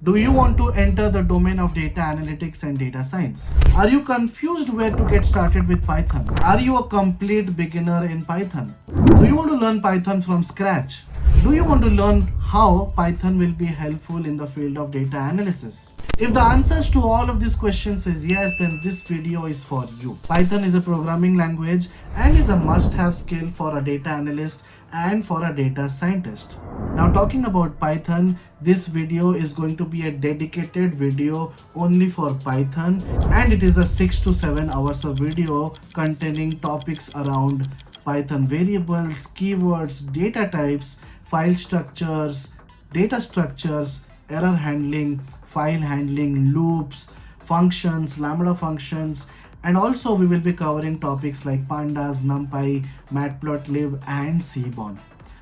Do you want to enter the domain of data analytics and data science? Are you confused where to get started with Python? Are you a complete beginner in Python? Do you want to learn Python from scratch? Do you want to learn how Python will be helpful in the field of data analysis? If the answers to all of these questions is yes, then this video is for you. Python is a programming language and is a must-have skill for a data analyst and for a data scientist. Now, talking about Python, this video is going to be a dedicated video only for Python, and it is a 6 to 7 hours of video containing topics around Python variables, keywords, data types, file structures, data structures, error handling, file handling, loops, functions, lambda functions, and also we will be covering topics like Pandas, NumPy, Matplotlib, and Seaborn.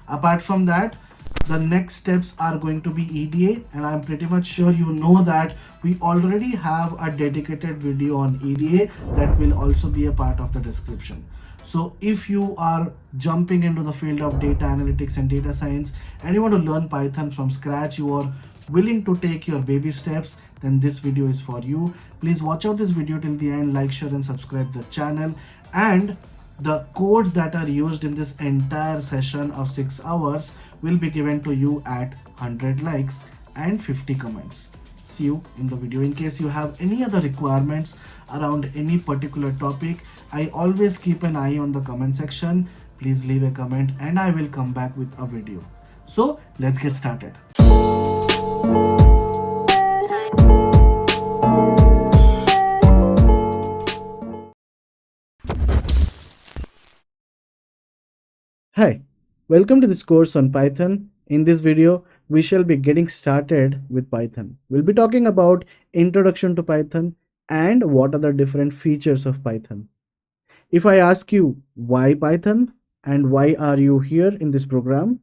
Apart from that, the next steps are going to be EDA, and I'm pretty much sure you know that we already have a dedicated video on EDA that will also be a part of the description. So if you are jumping into the field of data analytics and data science and you want to learn Python from scratch, you are willing to take your baby steps, then this video is for you. Please watch out this video till the end, like, share and subscribe the channel, and the codes that are used in this entire session of 6 hours will be given to you at 100 likes and 50 comments. See you in the video. In case you have any other requirements around any particular topic, I always keep an eye on the comment section. Please leave a comment and I will come back with a video. So let's get started. Hi, welcome to this course on Python. In this video, we shall be getting started with Python. We'll be talking about introduction to Python and what are the different features of Python. If I ask you why Python and why are you here in this program,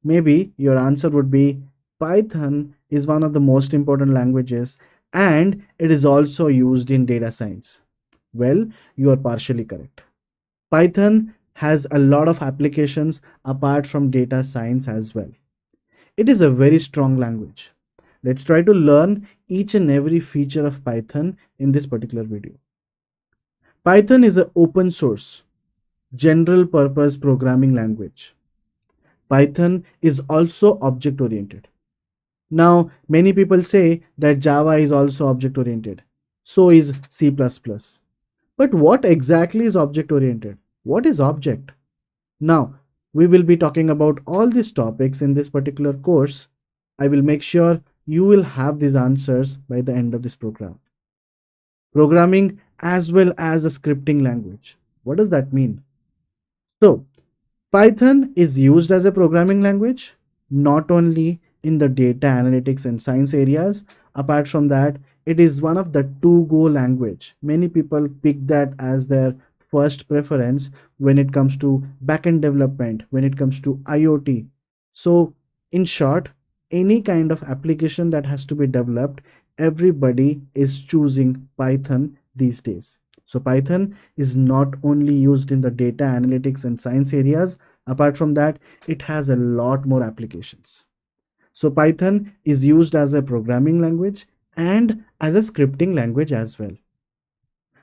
maybe your answer would be Python is one of the most important languages and it is also used in data science. Well, you are partially correct. Python has a lot of applications apart from data science as well. It is a very strong language. Let's try to learn each and every feature of Python in this particular video. Python is an open source, general purpose programming language. Python is also object oriented. Now, many people say that Java is also object oriented. So is C++. But what exactly is object oriented? What is object? Now, we will be talking about all these topics in this particular course. I will make sure you will have these answers by the end of this program. Programming as well as a scripting language. What does that mean? So, Python is used as a programming language, not only in the data analytics and science areas. Apart from that, it is one of the to-go language. Many people pick that as their first preference when it comes to backend development, when it comes to IoT. So in short, any kind of application that has to be developed, everybody is choosing Python these days. So Python is not only used in the data analytics and science areas. Apart from that, it has a lot more applications. So Python is used as a programming language and as a scripting language as well.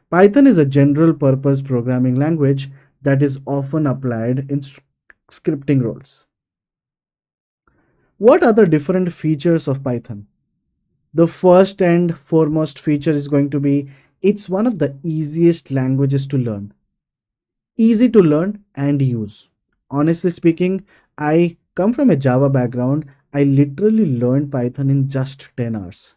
Python is a general purpose programming language that is often applied in scripting roles. What are the different features of Python? The first and foremost feature is going to be it's one of the easiest languages to learn. Easy to learn and use. Honestly speaking, I come from a Java background. I literally learned Python in just 10 hours.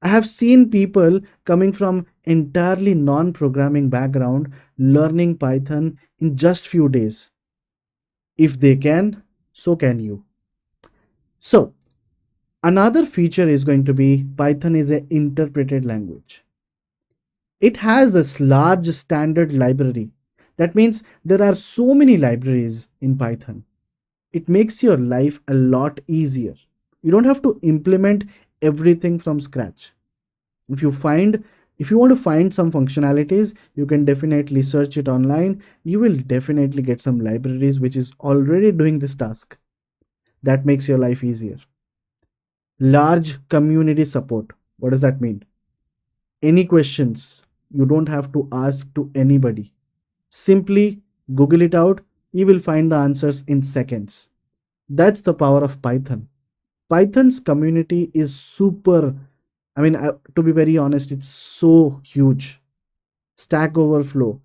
I have seen people coming from entirely non-programming background learning Python in just few days. If they can, so can you. So, another feature is going to be Python is an interpreted language. It has a large standard library. That means there are so many libraries in Python. It makes your life a lot easier. You don't have to implement everything from scratch. If you want to find some functionalities, you can definitely search it online. You will definitely get some libraries which is already doing this task. That makes your life easier. Large community support. What does that mean? Any questions, you don't have to ask to anybody. Simply Google it out, you will find the answers in seconds. That's the power of Python. Python's community is super, to be very honest, it's so huge. Stack Overflow,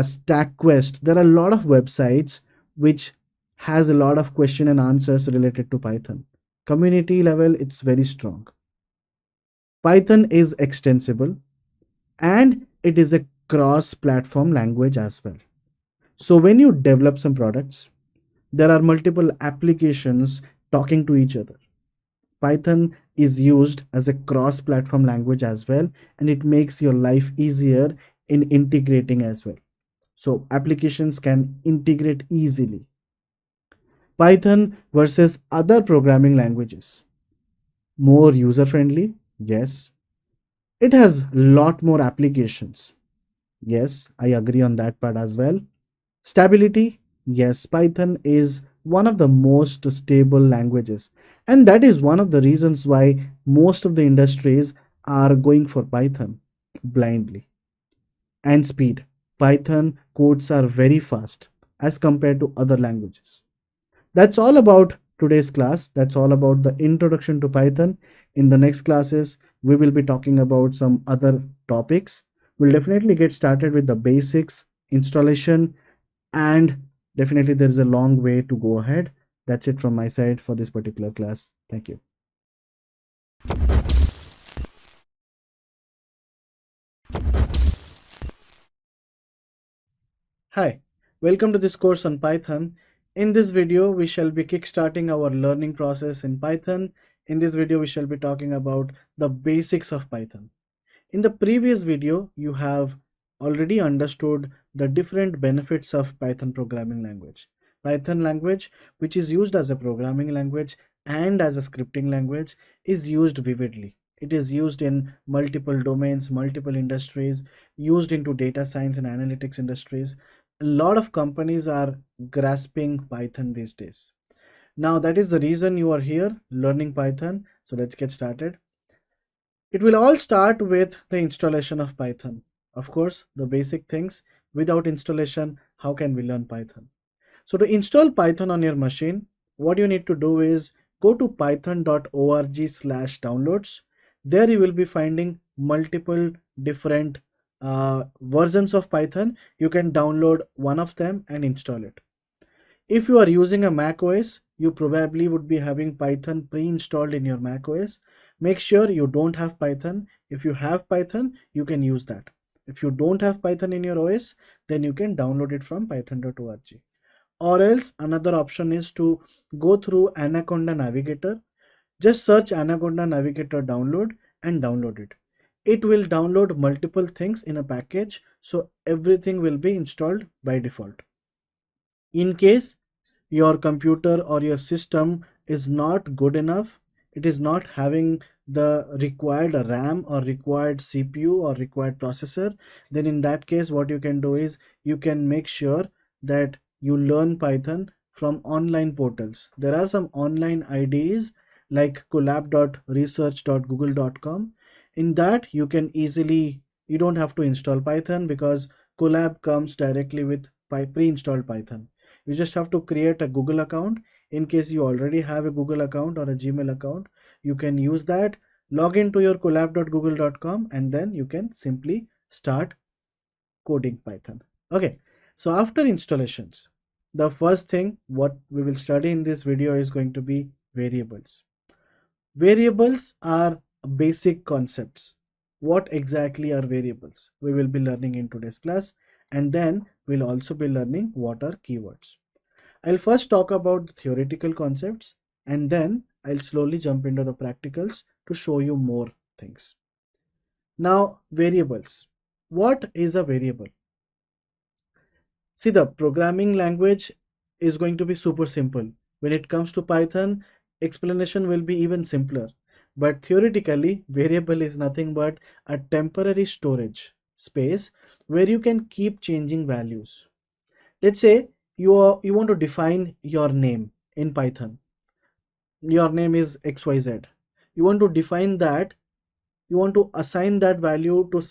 Stack Quest, there are a lot of websites which has a lot of question and answers related to Python. Community level, it's very strong. Python is extensible and it is a cross platform language as well. So when you develop some products, there are multiple applications talking to each other. Python is used as a cross platform language as well, and it makes your life easier in integrating as well. So applications can integrate easily. Python versus other programming languages. More user friendly? Yes. It has lot more applications. Yes, I agree on that part as well. Stability? Yes, Python is one of the most stable languages. And that is one of the reasons why most of the industries are going for Python blindly. And speed. Python codes are very fast as compared to other languages. That's all about today's class. That's all about the introduction to Python. In the next classes, we will be talking about some other topics. We'll definitely get started with the basics, installation, and definitely there is a long way to go ahead. That's it from my side for this particular class. Thank you. Hi, welcome to this course on Python. In this video, we shall be kickstarting our learning process in Python. In this video, we shall be talking about the basics of Python. In the previous video, you have already understood the different benefits of Python programming language. Python language, which is used as a programming language and as a scripting language, is used vividly. It is used in multiple domains, multiple industries, used into data science and analytics industries. A lot of companies are grasping Python these days. Now, that is the reason you are here learning Python. So let's get started. It will all start with the installation of Python. Of course, the basic things. Without installation, how can we learn Python? So to install Python on your machine, what you need to do is go to python.org/downloads. There you will be finding multiple different versions of Python. You can download one of them and install it. If you are using a Mac OS, you probably would be having Python pre-installed in your Mac OS. Make sure you don't have Python. If you have Python, you can use that. If you don't have Python in your OS, then you can download it from python.org. Or else another option is to go through Anaconda Navigator. Just search Anaconda Navigator download and download it. It will download multiple things in a package, so everything will be installed by default. In case your computer or your system is not good enough, it is not having the required RAM or required CPU or required processor, then in that case what you can do is you can make sure that you learn Python from online portals. There are some online IDEs like collab.research.google.com. In that you can easily, you don't have to install Python because Collab comes directly with pre-installed Python. You just have to create a Google account. In case you already have a Google account or a Gmail account, you can use that, log into your collab.google.com, and then you can simply start coding Python. Okay, so after installations, the first thing what we will study in this video is going to be variables. Variables are basic concepts. What exactly are variables? We will be learning in today's class, and then we'll also be learning what are keywords. I'll first talk about the theoretical concepts, and then I'll slowly jump into the practicals to show you more things. Now, variables. What is a variable? See, the programming language is going to be super simple. When it comes to Python, explanation will be even simpler. But theoretically, variable is nothing but a temporary storage space where you can keep changing values. Let's say you want to define your name in Python. Your name is XYZ. you want to define that, you want to assign that value to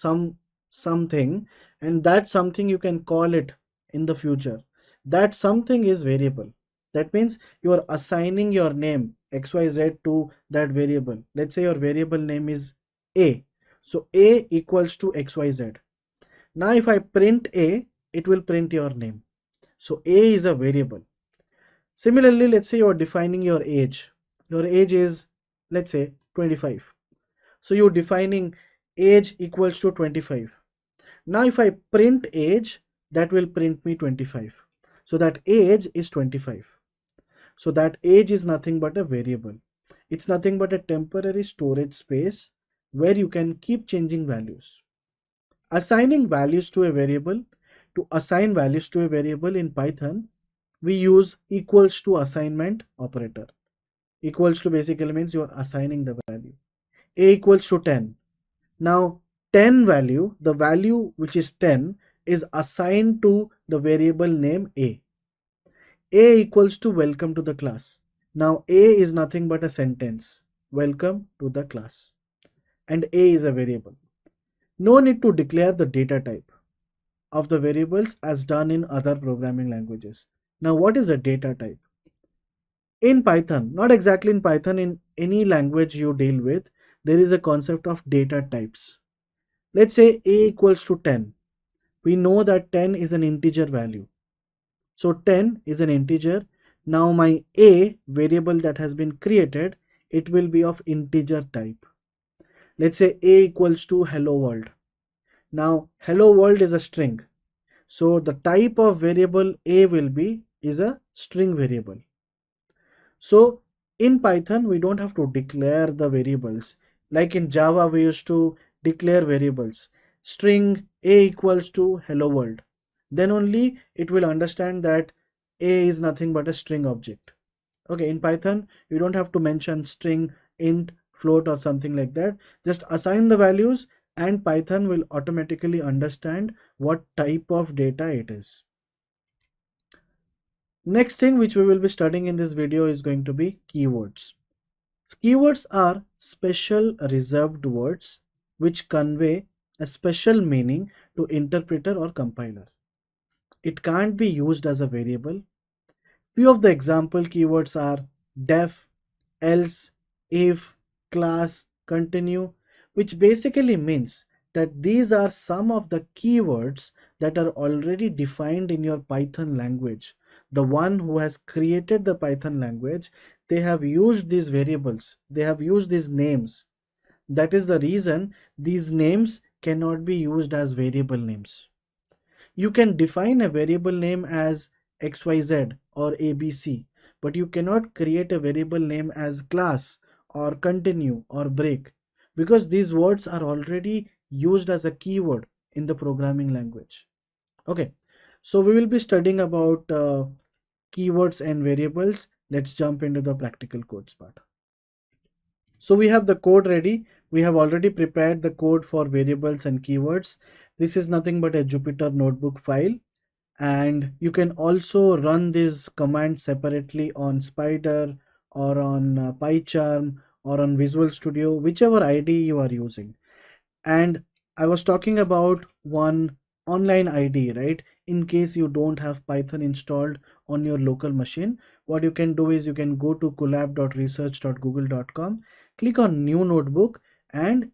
something, and that something you can call it in the future. That something is variable. That means you are assigning your name xyz to that variable. Let's say your variable name is a, so a equals to xyz. Now if I print a, it will print your name. So a is a variable. Similarly, let's say you are defining your age. Your age is, let's say, 25. So you're defining age equals to 25. Now if I print age, that will print me 25. So that age is 25. So that age is nothing but a variable. It's nothing but a temporary storage space where you can keep changing values. Assigning values to a variable. To assign values to a variable in Python, we use equals to assignment operator. Equals to basically means you are assigning the value. A equals to 10. Now 10 value, the value which is 10 is assigned to the variable name A. A equals to welcome to the class. Now A is nothing but a sentence. Welcome to the class. And A is a variable. No need to declare the data type of the variables as done in other programming languages. Now what is a data type? In Python, not exactly in Python, in any language you deal with, there is a concept of data types. Let's say A equals to 10. We know that 10 is an integer value. So 10 is an integer. Now my A variable that has been created, it will be of integer type. Let's say A equals to hello world. Now hello world is a string. So the type of variable A will be is a string variable. So in Python, we don't have to declare the variables. Like in Java, we used to declare variables. String A equals to hello world. Then only it will understand that A is nothing but a string object. Okay, in Python, you don't have to mention string, int, float or something like that. Just assign the values and Python will automatically understand what type of data it is. Next thing which we will be studying in this video is going to be keywords. Keywords are special reserved words which convey a special meaning to interpreter or compiler. It can't be used as a variable. Few of the example keywords are def, else, if, class, continue, which basically means that these are some of the keywords that are already defined in your Python language. The one who has created the Python language, they have used these variables, they have used these names. That is the reason these names cannot be used as variable names. You can define a variable name as XYZ or ABC, but you cannot create a variable name as class or continue or break because these words are already used as a keyword in the programming language. Okay, so we will be studying about keywords and variables. Let's jump into the practical codes part. So we have the code ready. We have already prepared the code for variables and keywords. This is nothing but a Jupyter notebook file, and you can also run this command separately on Spider or on PyCharm or on Visual Studio, whichever IDE you are using. And I was talking about one online IDE, right? In case you don't have Python installed on your local machine, what you can do is you can go to collab.research.google.com, click on new notebook, and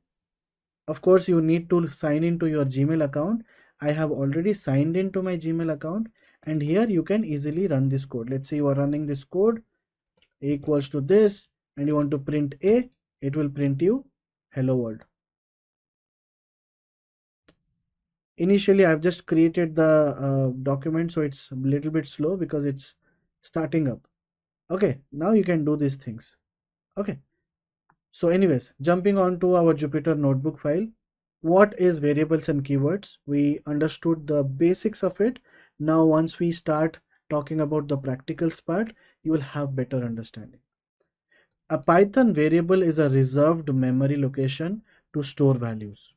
of course you need to sign into your Gmail account. I have already signed into my Gmail account, and here you can easily run this code. Let's say you are running this code, A equals to this, and you want to print A, it will print you hello world. Initially I've just created the document, so it's a little bit slow because it's starting up. Okay, now you can do these things. Okay, so anyways, jumping on to our Jupyter notebook file. What is variables and keywords? We understood the basics of it. Now once we start talking about the practicals part, you will have better understanding. A Python variable is a reserved memory location to store values.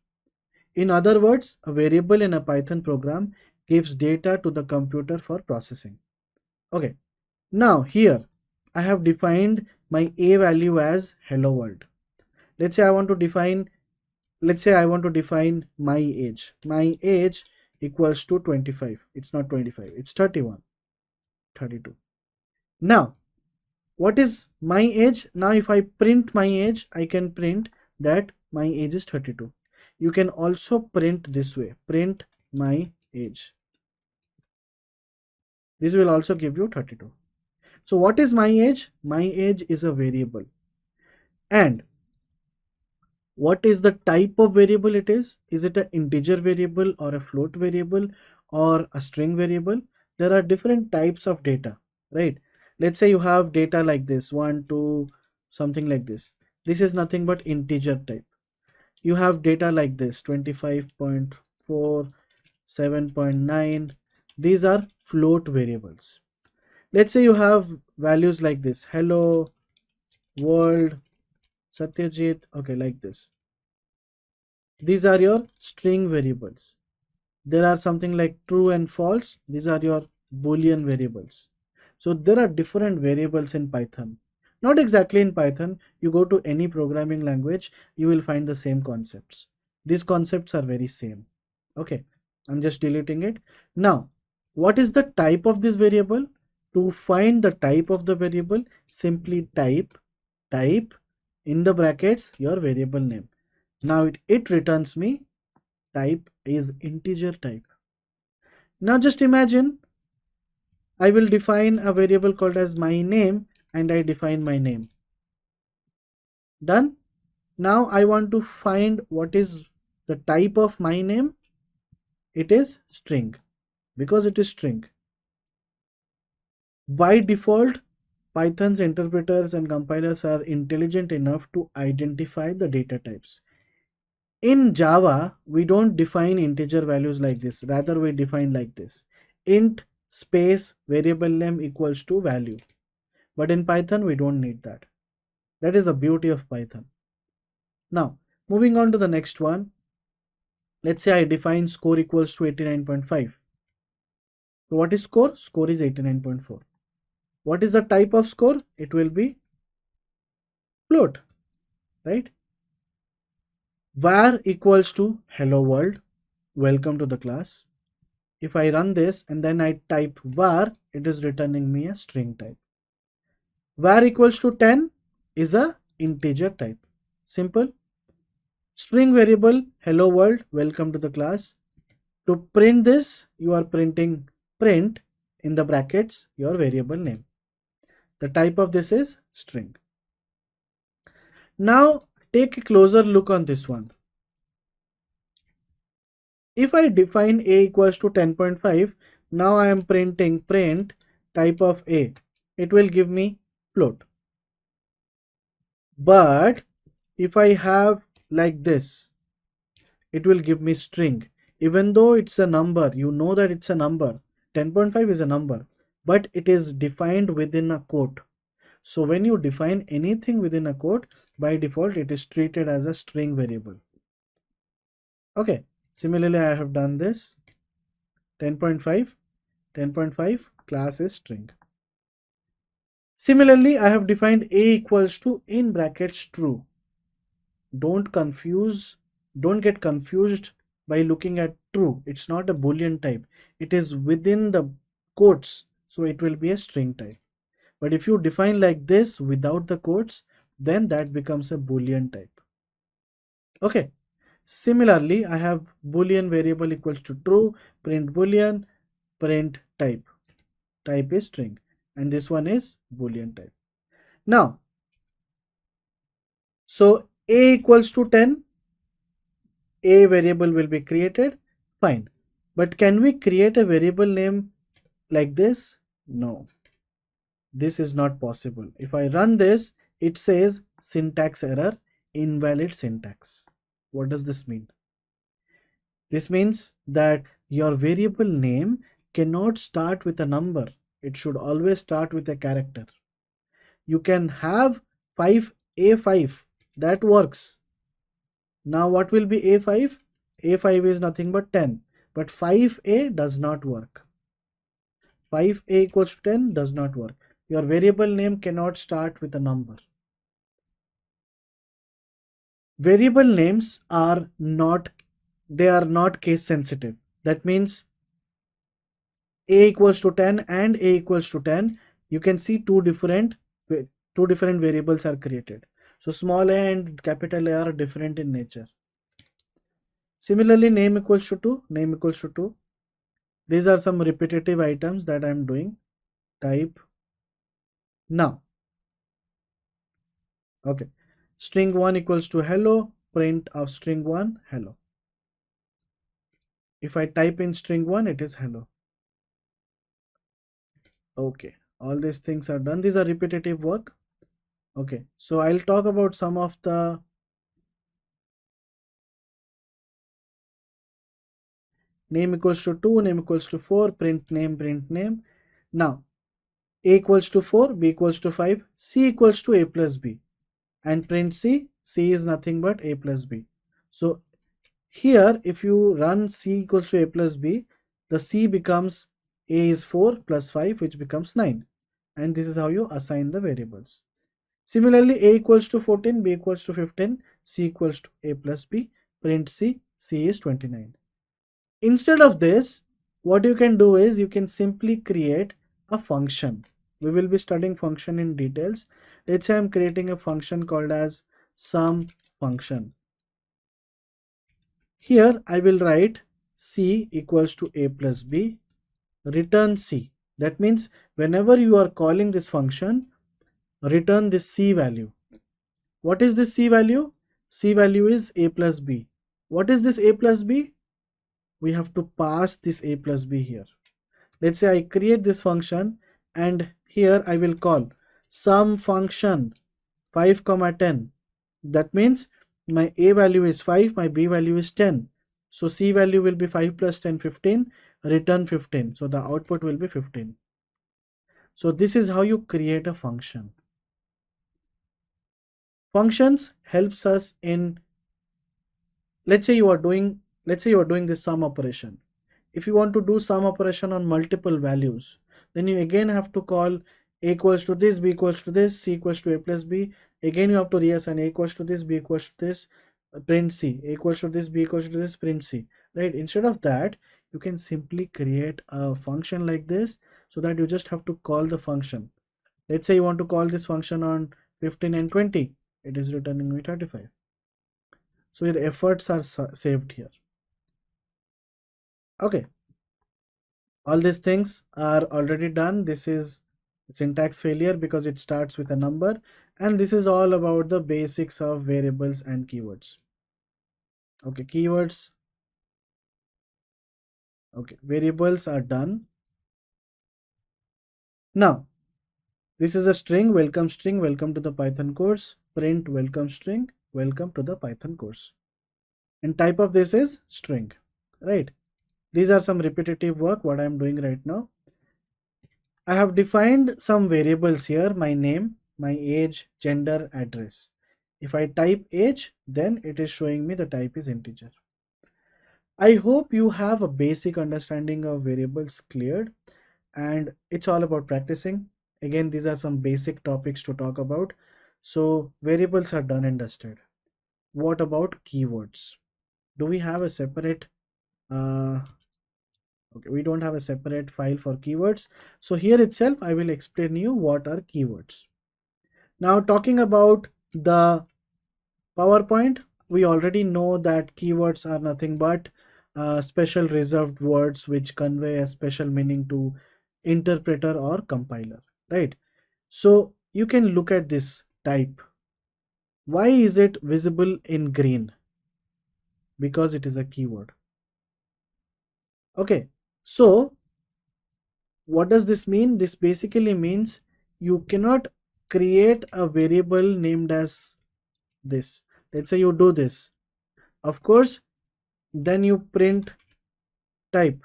In other words, a variable in a Python program gives data to the computer for processing. Okay, now here I have defined my A value as hello world. Let's say I want to define, my age. My age equals to 25. It's not 25, it's 31, 32. Now, what is my age? Now, if I print my age, I can print that my age is 32. You can also print this way, print my age. This will also give you 32. So what is my age? My age is a variable. And what is the type of variable it is? Is it an integer variable or a float variable or a string variable? There are different types of data, right? Let's say you have data like this, 1, 2, something like this. This is nothing but integer type. You have data like this, 25.4, 7.9. These are float variables. Let's say you have values like this, hello world, Satyajit, okay, like this. These are your string variables. There are something like true and false. These are your Boolean variables. So there are different variables in Python. Not exactly in Python. You go to any programming language, you will find the same concepts. These concepts are very same. Okay, I'm just deleting it. Now, what is the type of this variable? To find the type of the variable, simply type in the brackets your variable name. Now it returns me type is integer type. Now just imagine I will define a variable called as my name and I define my name. Done. Now I want to find what is the type of my name. It is string because it is string. By default, Python's interpreters and compilers are intelligent enough to identify the data types. In Java, we don't define integer values like this. Rather, we define like this. Int space variable name equals to value. But in Python, we don't need that. That is the beauty of Python. Now, moving on to the next one. Let's say I define score equals to 89.5. So what is score? Score is 89.4. What is the type of score? It will be float, right? Var equals to hello world, welcome to the class. If I run this and then I type var, it is returning me a string type. Var equals to 10 is a integer type. Simple. String variable hello world, welcome to the class. To print this, you are printing print in the brackets your variable name. The type of this is string. Now take a closer look on this one. If I define a equals to 10.5, now I am printing print type of a. It will give me float. But if I have like this, it will give me string. Even though it's a number, you know that it's a number. 10.5 is a number, but it is defined within a quote. So when you define anything within a quote, by default, it is treated as a string variable. Okay. Similarly, I have done this. 10.5, 10.5 class is string. Similarly, I have defined a equals to in brackets true. Don't get confused by looking at true. It's not a Boolean type. It is within the quotes, so it will be a string type. But if you define like this without the quotes, then that becomes a Boolean type. Okay. Similarly, I have Boolean variable equals to true, print Boolean, print type. Type is string, and this one is Boolean type. Now, so a equals to 10, a variable will be created, fine. But can we create a variable name like this? No, this is not possible. If I run this, it says syntax error, invalid syntax. What does this mean? This means that your variable name cannot start with a number. It should always start with a character. You can have 5a5, that works. Now what will be a5? a5 is nothing but 10, but 5a does not work. 5a equals to 10 does not work. Your variable name cannot start with a number. Variable names are not, they are not case sensitive. That means a equals to 10 and a equals to 10, you can see two different variables are created. So small a and capital A are different in nature. Similarly, name equals to 2, name equals to 2. These are some repetitive items that I am doing. Type now. Okay. String 1 equals to hello, print of string 1, hello. If I type in string 1, it is hello. Okay. All these things are done. These are repetitive work. Okay. So I'll talk about some of the name equals to 2, name equals to 4, print name, print name. Now, a equals to 4, b equals to 5, c equals to a plus b, and print c, c is nothing but a plus b. So here, if you run c equals to a plus b, the c becomes a is 4 plus 5, which becomes 9. And this is how you assign the variables. Similarly, a equals to 14, b equals to 15, c equals to a plus b, print c, c is 29. Instead of this, what you can do is you can simply create a function. We will be studying function in details. Let's say I'm creating a function called as sum function. Here I will write c equals to a plus b, return c. That means whenever you are calling this function, return this c value. What is this c value? C value is a plus b. What is this a plus b? We have to pass this a plus b here. Let's say I create this function and here I will call sum function 5 comma 10. That means my a value is 5, my b value is 10. So c value will be 5 plus 10, 15, return 15. So the output will be 15. So this is how you create a function. Functions helps us in, let's say you are doing this sum operation. If you want to do sum operation on multiple values, then you again have to call a equals to this, b equals to this, c equals to a plus b. Again you have to reassign a equals to this, b equals to this, print c, a equals to this, b equals to this, print c. Right? Instead of that, you can simply create a function like this, so that you just have to call the function. Let's say you want to call this function on 15 and 20. It is returning me 35. So your efforts are saved here. Okay. All these things are already done. This is syntax failure because it starts with a number, and this is all about the basics of variables and keywords. Okay, keywords. Okay, variables are done. Now this is a string, welcome to the Python course, print welcome string, welcome to the Python course, and type of this is string, right? These are some repetitive work what I am doing right now. I have defined some variables here, my name, my age, gender, address. If I type age, then it is showing me the type is integer. I hope you have a basic understanding of variables cleared, and it's all about practicing. Again, these are some basic topics to talk about. So variables are done and dusted. What about keywords? Do we have a separate okay, we don't have a separate file for keywords. So here itself, I will explain you what are keywords. Now talking about the PowerPoint, we already know that keywords are nothing but special reserved words which convey a special meaning to interpreter or compiler, right? So you can look at this type. Why is it visible in green? Because it is a keyword. Okay, so what does this mean? This basically means you cannot create a variable named as this. Let's say you do this. Of course, then you print type.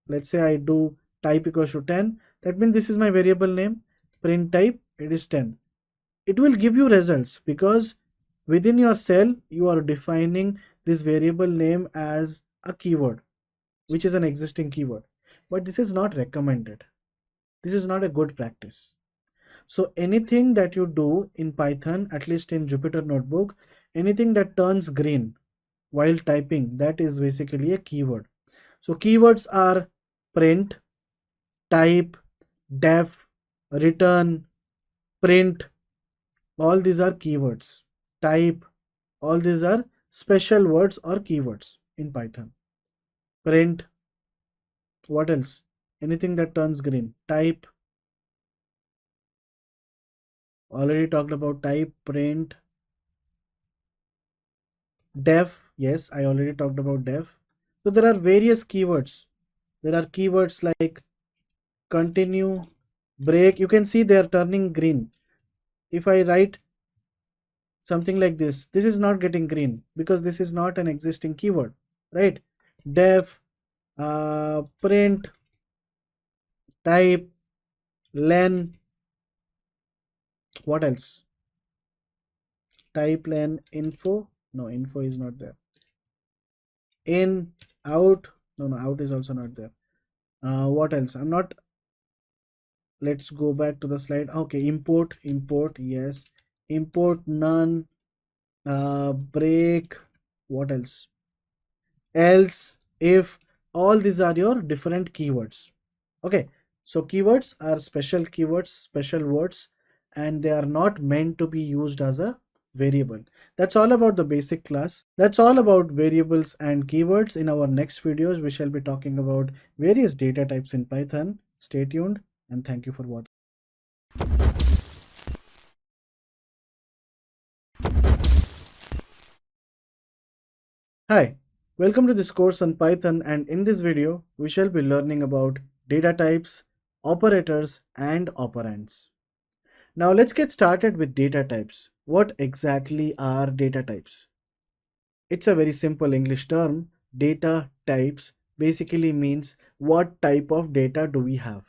Let's say I do type equals to 10. That means this is my variable name. Print type, it is 10. It will give you results because within your cell, you are defining this variable name as a keyword, which is an existing keyword. But this is not recommended. This is not a good practice. So anything that you do in Python, at least in Jupyter Notebook, Anything that turns green while typing, that is basically a keyword. So keywords are print, type, def, return, print. All these are keywords. Type, all these are special words or keywords in Python. Print, what else? Anything that turns green. Type, already talked about type, print, def, yes, I already talked about def. So there are various keywords. There are keywords like continue, break. You can see they are turning green. If I write something like this is not getting green because this is not an existing keyword, right? Def, print, type, len, what else? Type, len, info. No, info is not there. In, out. No, out is also not there. What else? I'm not. Let's go back to the slide. Okay, import, yes. Import, none, break, what else? Else, if. All these are your different keywords. Okay, so keywords are special keywords, special words, and they are not meant to be used as a variable. That's all about the basic class. That's all about variables and keywords. In our next videos, we shall be talking about various data types in Python. Stay tuned and thank you for watching. Hi, welcome to this course on Python, and in this video we shall be learning about data types, operators and operands. Now let's get started with data types. What exactly are data types? It's a very simple English term. Data types basically means what type of data do we have.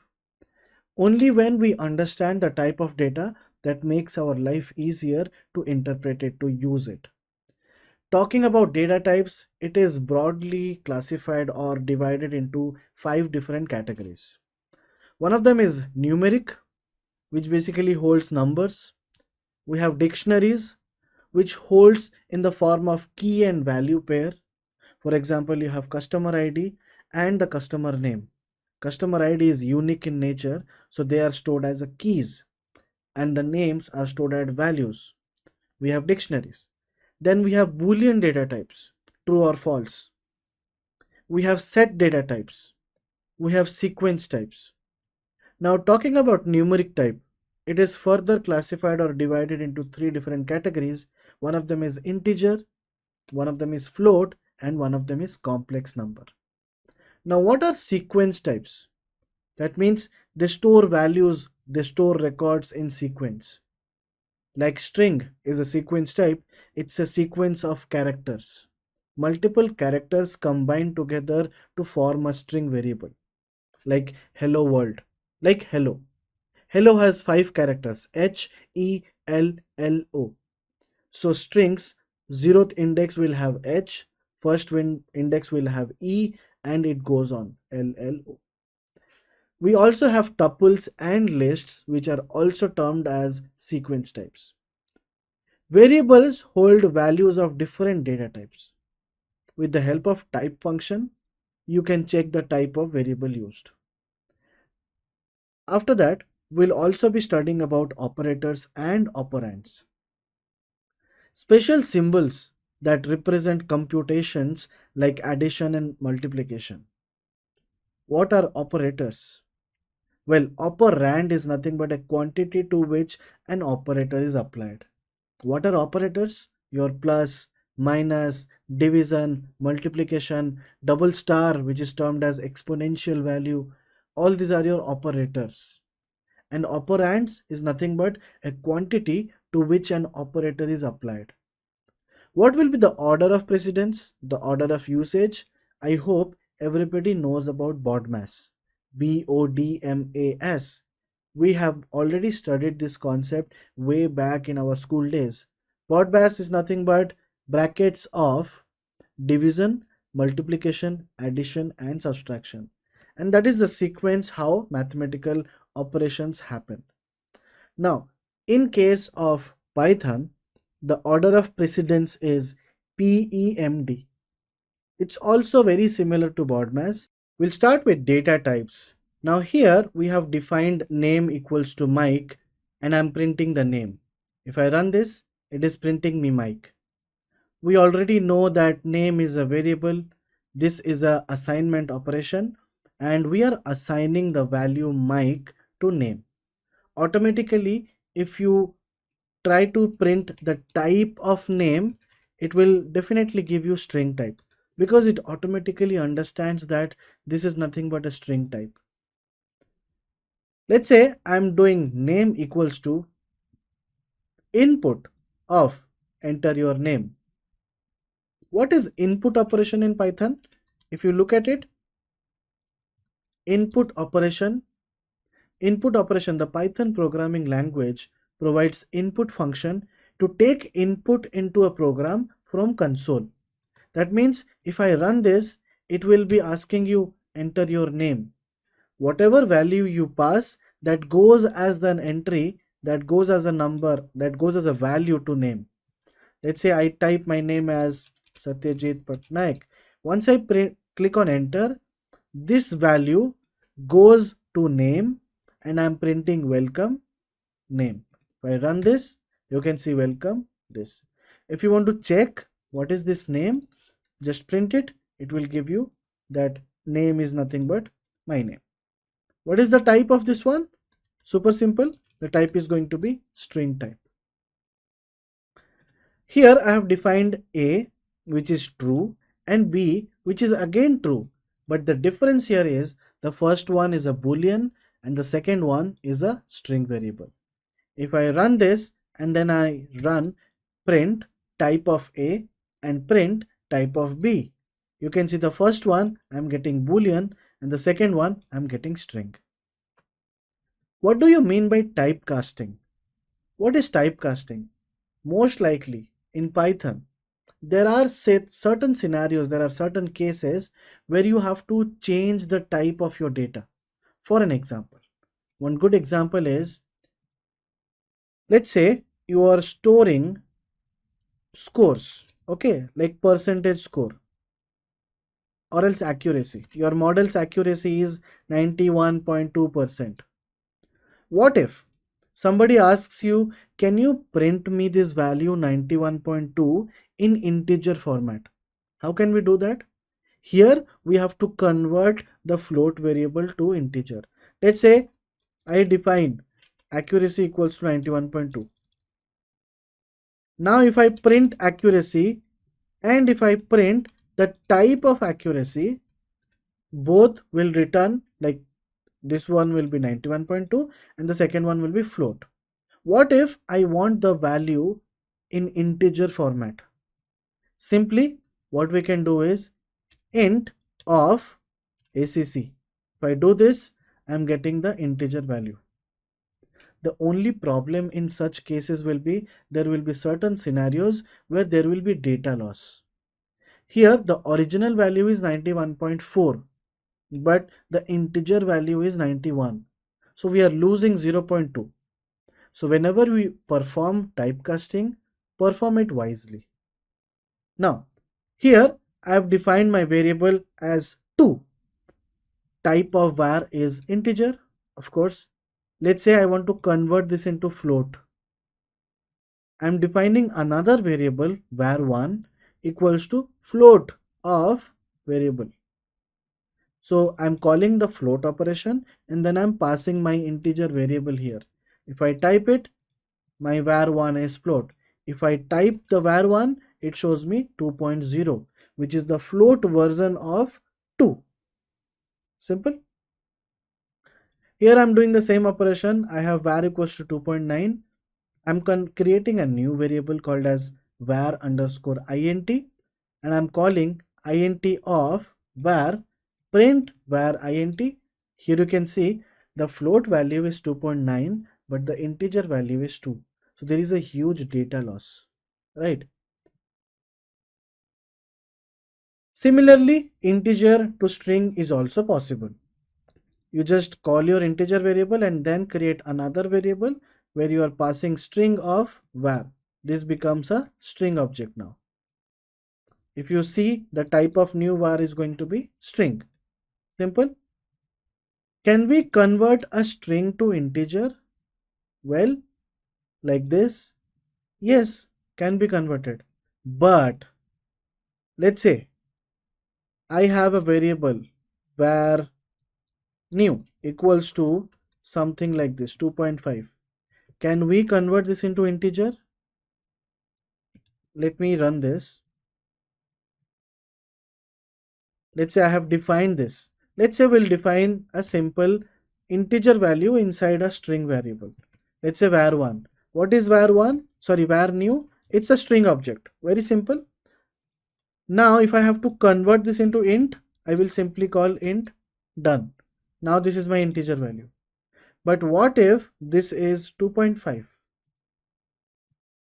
Only when we understand the type of data that makes our life easier to interpret it, to use it. Talking about data types, it is broadly classified or divided into 5 different categories. One of them is numeric, which basically holds numbers. We have dictionaries, which holds in the form of key and value pair. For example, you have customer ID and the customer name. Customer ID is unique in nature, so they are stored as a keys, and the names are stored as values. We have dictionaries. Then we have Boolean data types, true or false. We have set data types. We have sequence types. Now talking about numeric type, it is further classified or divided into 3 different categories. One of them is integer, one of them is float, and one of them is complex number. Now what are sequence types? That means they store values, they store records in sequence. Like string is a sequence type, it's a sequence of characters. Multiple characters combined together to form a string variable. Like hello world, like hello. Hello has 5 characters, HELLO. So strings, 0th index will have H, first index will have E, and it goes on, LLO. We also have tuples and lists, which are also termed as sequence types. Variables hold values of different data types. With the help of type function, you can check the type of variable used. After that, we'll also be studying about operators and operands. Special symbols that represent computations like addition and multiplication. What are operators? Well, operand is nothing but a quantity to which an operator is applied. What are operators? Your plus, minus, division, multiplication, double star, which is termed as exponential value. All these are your operators. And operands is nothing but a quantity to which an operator is applied. What will be the order of precedence, the order of usage? I hope everybody knows about BODMAS. BODMAS. We have already studied this concept way back in our school days. BODMAS is nothing but brackets of division, multiplication, addition, and subtraction. And that is the sequence how mathematical operations happen. Now, in case of Python, The order of precedence is PEMD. It's also very similar to BODMAS. We'll start with data types. Now here we have defined name equals to Mike and I'm printing the name. If I run this, it is printing me Mike. We already know that name is a variable. This is a assignment operation and we are assigning the value Mike to name. Automatically, if you try to print the type of name, it will definitely give you string type because it automatically understands that this is nothing but a string type. Let's say I'm doing name equals to input of enter your name. What is input operation in Python? If you look at it, input operation, the Python programming language provides input function to take input into a program from console. That means if I run this, it will be asking you enter your name. Whatever value you pass, that goes as an entry, that goes as a number, that goes as a value to name. Let's say I type my name as Satyajit Pattnaik. Once I click on enter, this value goes to name and I'm printing welcome name. If I run this, you can see welcome this. If you want to check what is this name, just print it. It will give you that name is nothing but my name. What is the type of this one? Super simple. The type is going to be string type. Here I have defined A, which is true, and B, which is again true. But the difference here is the first one is a boolean and the second one is a string variable. If I run this and then I run print type of A and print type of B, you can see the first one I'm getting boolean and the second one I'm getting string. What do you mean by typecasting? What is typecasting? Most likely in Python, there are certain scenarios, there are certain cases where you have to change the type of your data. For an example, one good example is, let's say you are storing scores, okay, like percentage score or else accuracy. Your model's accuracy is 91.2%. What if somebody asks you, can you print me this value 91.2 in integer format? How can we do that? Here we have to convert the float variable to integer. Let's say I define accuracy equals to 91.2. Now if I print accuracy and if I print the type of accuracy, both will return, like this one will be 91.2 and the second one will be float. What if I want the value in integer format? Simply what we can do is int of ACC. If I do this, I'm getting the integer value. The only problem in such cases will be there will be certain scenarios where there will be data loss. Here the original value is 91.4 but the integer value is 91. So we are losing 0.2. So whenever we perform typecasting, perform it wisely. Now here I have defined my variable as 2. Type of var is integer, of course. Let's say I want to convert this into float. I'm defining another variable var1 equals to float of variable. So I'm calling the float operation and then I'm passing my integer variable here. If I type it, my var1 is float. If I type the var1, it shows me 2.0, which is the float version of 2. Simple. Here I'm doing the same operation. I have var equals to 2.9. I'm creating a new variable called as var underscore int and I'm calling int of var print var int. Here you can see the float value is 2.9 but the integer value is 2. So there is a huge data loss, right? Similarly, integer to string is also possible. You just call your integer variable and then create another variable where you are passing string of var. this becomes a string object now. If you see, the type of new var is going to be string. Simple. Can we convert a string to integer? Well, like this, yes, can be converted. But let's say I have a variable var new equals to something like this, 2.5. Can we convert this into integer? Let me run this. Let's say I have defined this. Let's say we'll define a simple integer value inside a string variable. Let's say var1. What is var1? Sorry, var new. It's a string object. Very simple. Now if I have to convert this into int, I will simply call int done. Now this is my integer value. But what if this is 2.5?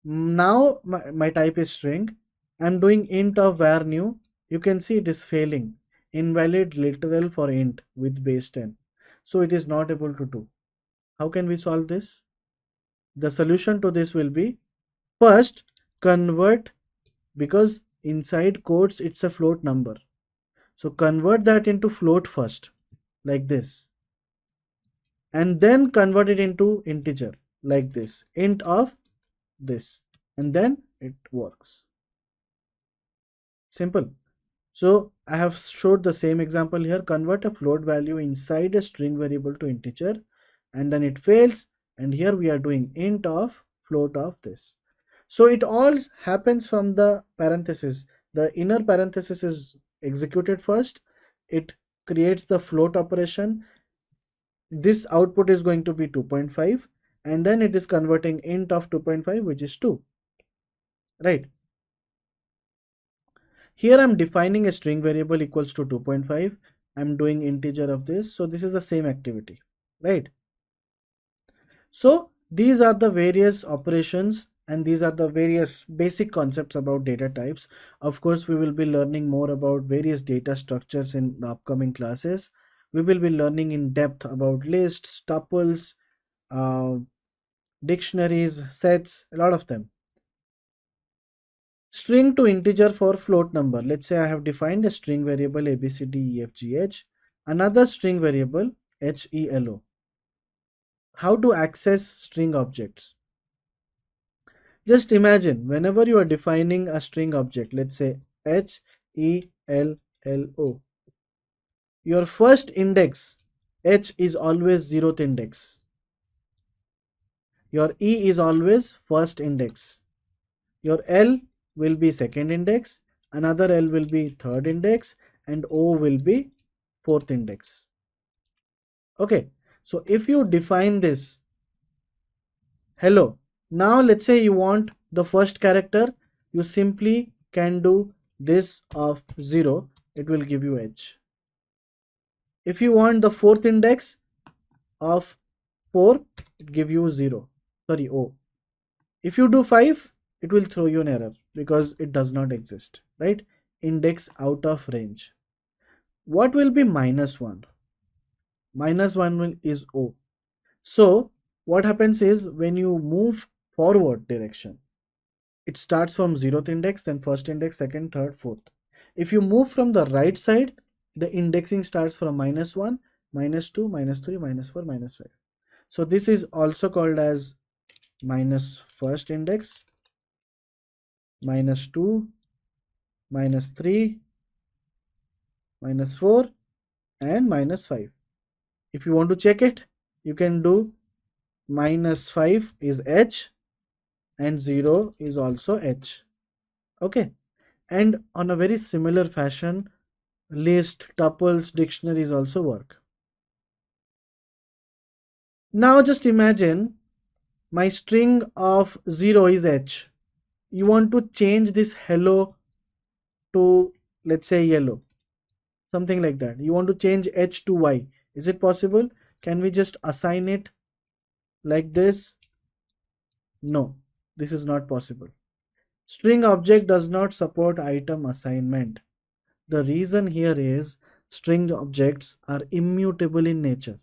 Now my type is string. I'm doing int of var new. You can see it is failing. Invalid literal for int with base 10. So it is not able to do. How can we solve this? The solution to this will be, first convert, because inside quotes it's a float number. So convert that into float first, like this. And then convert it into integer, like this. Int of this. And then it works. Simple. So I have showed the same example here. Convert a float value inside a string variable to integer, and then it fails. And here we are doing int of float of this. So it all happens from the parenthesis. The inner parenthesis is executed first. It creates the float operation. This output is going to be 2.5, and then it is converting int of 2.5, which is 2. Right. Here I'm defining a string variable equals to 2.5. I'm doing integer of this. So this is the same activity, right? So these are the various operations, and these are the various basic concepts about data types. Of course, we will be learning more about various data structures in the upcoming classes. We will be learning in depth about lists, tuples, dictionaries, sets, a lot of them. String to integer for float number. Let's say I have defined a string variable ABCDEFGH, another string variable HELO. How to access string objects? Just imagine whenever you are defining a string object, let's say HELLO, your first index H is always 0th index. Your E is always first index. Your L will be second index, another L will be third index, and O will be fourth index. Okay, so if you define this hello, now let's say you want the first character, you simply can do this of 0, it will give you H. If you want the fourth index of 4, it give you 0, sorry, O. If you do 5, it will throw you an error because it does not exist, right? Index out of range. What will be -1? -1 is O. So what happens is when you move forward direction, it starts from 0th index, then first index, second, third, fourth. If you move from the right side, the indexing starts from -1, -2, -3, -4, -5. So this is also called as minus first index, -2, -3, -4, and -5. If you want to check it, you can do -5 is H and 0 is also H. Okay. And on a very similar fashion, list, tuples, dictionaries also work. Now just imagine my string of 0 is H. You want to change this hello to, let's say, yellow, something like that. You want to change H to Y. Is it possible? Can we just assign it like this? No, this is not possible. String object does not support item assignment. The reason here is string objects are immutable in nature.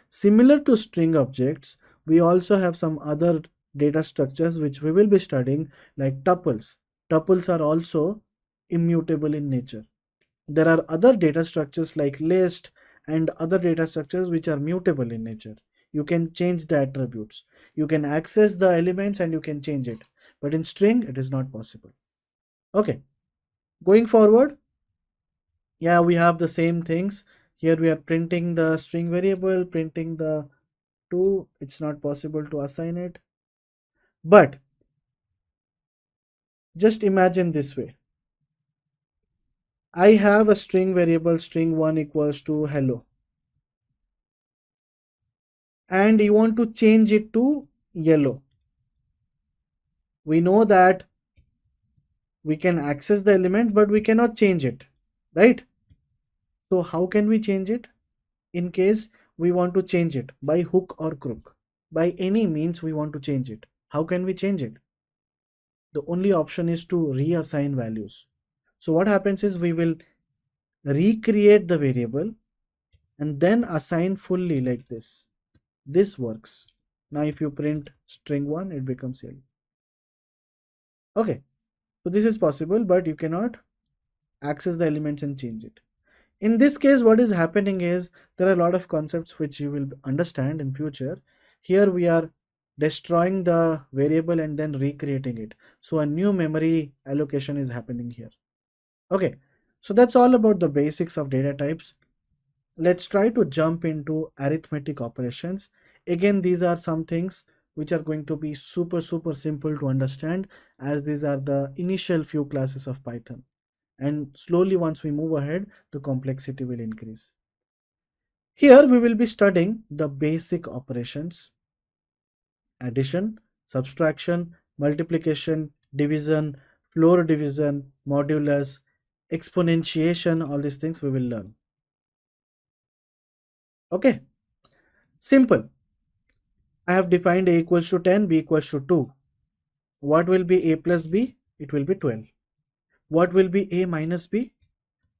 Similar to string objects, we also have some other data structures which we will be studying, like tuples. Tuples are also immutable in nature. There are other data structures like list and other data structures which are mutable in nature. You can change the attributes. You can access the elements and you can change it. But in string, it is not possible. Okay. Going forward, yeah, we have the same things. Here we are printing the string variable, printing the 2. It's not possible to assign it. But just imagine this way. I have a string variable string1 equals to hello. And you want to change it to yellow. We know that we can access the element, but we cannot change it, right? So how can we change it? In case we want to change it by hook or crook, by any means we want to change it. How can we change it? The only option is to reassign values. So what happens is we will recreate the variable and then assign fully like this. This works. Now if you print string1, it becomes yellow. Okay, so this is possible, but you cannot access the elements and change it. In this case, what is happening is there are a lot of concepts which you will understand in future. Here we are destroying the variable and then recreating it. So a new memory allocation is happening here. Okay, so that's all about the basics of data types. Let's try to jump into arithmetic operations. Again, these are some things which are going to be super simple to understand, as these are the initial few classes of Python. And slowly once we move ahead, the complexity will increase. Here we will be studying the basic operations: addition, subtraction, multiplication, division, floor division, modulus, exponentiation. All these things we will learn. Okay, simple. I have defined a equals to 10, b equals to 2. What will be a plus b? It will be 12. What will be a minus b?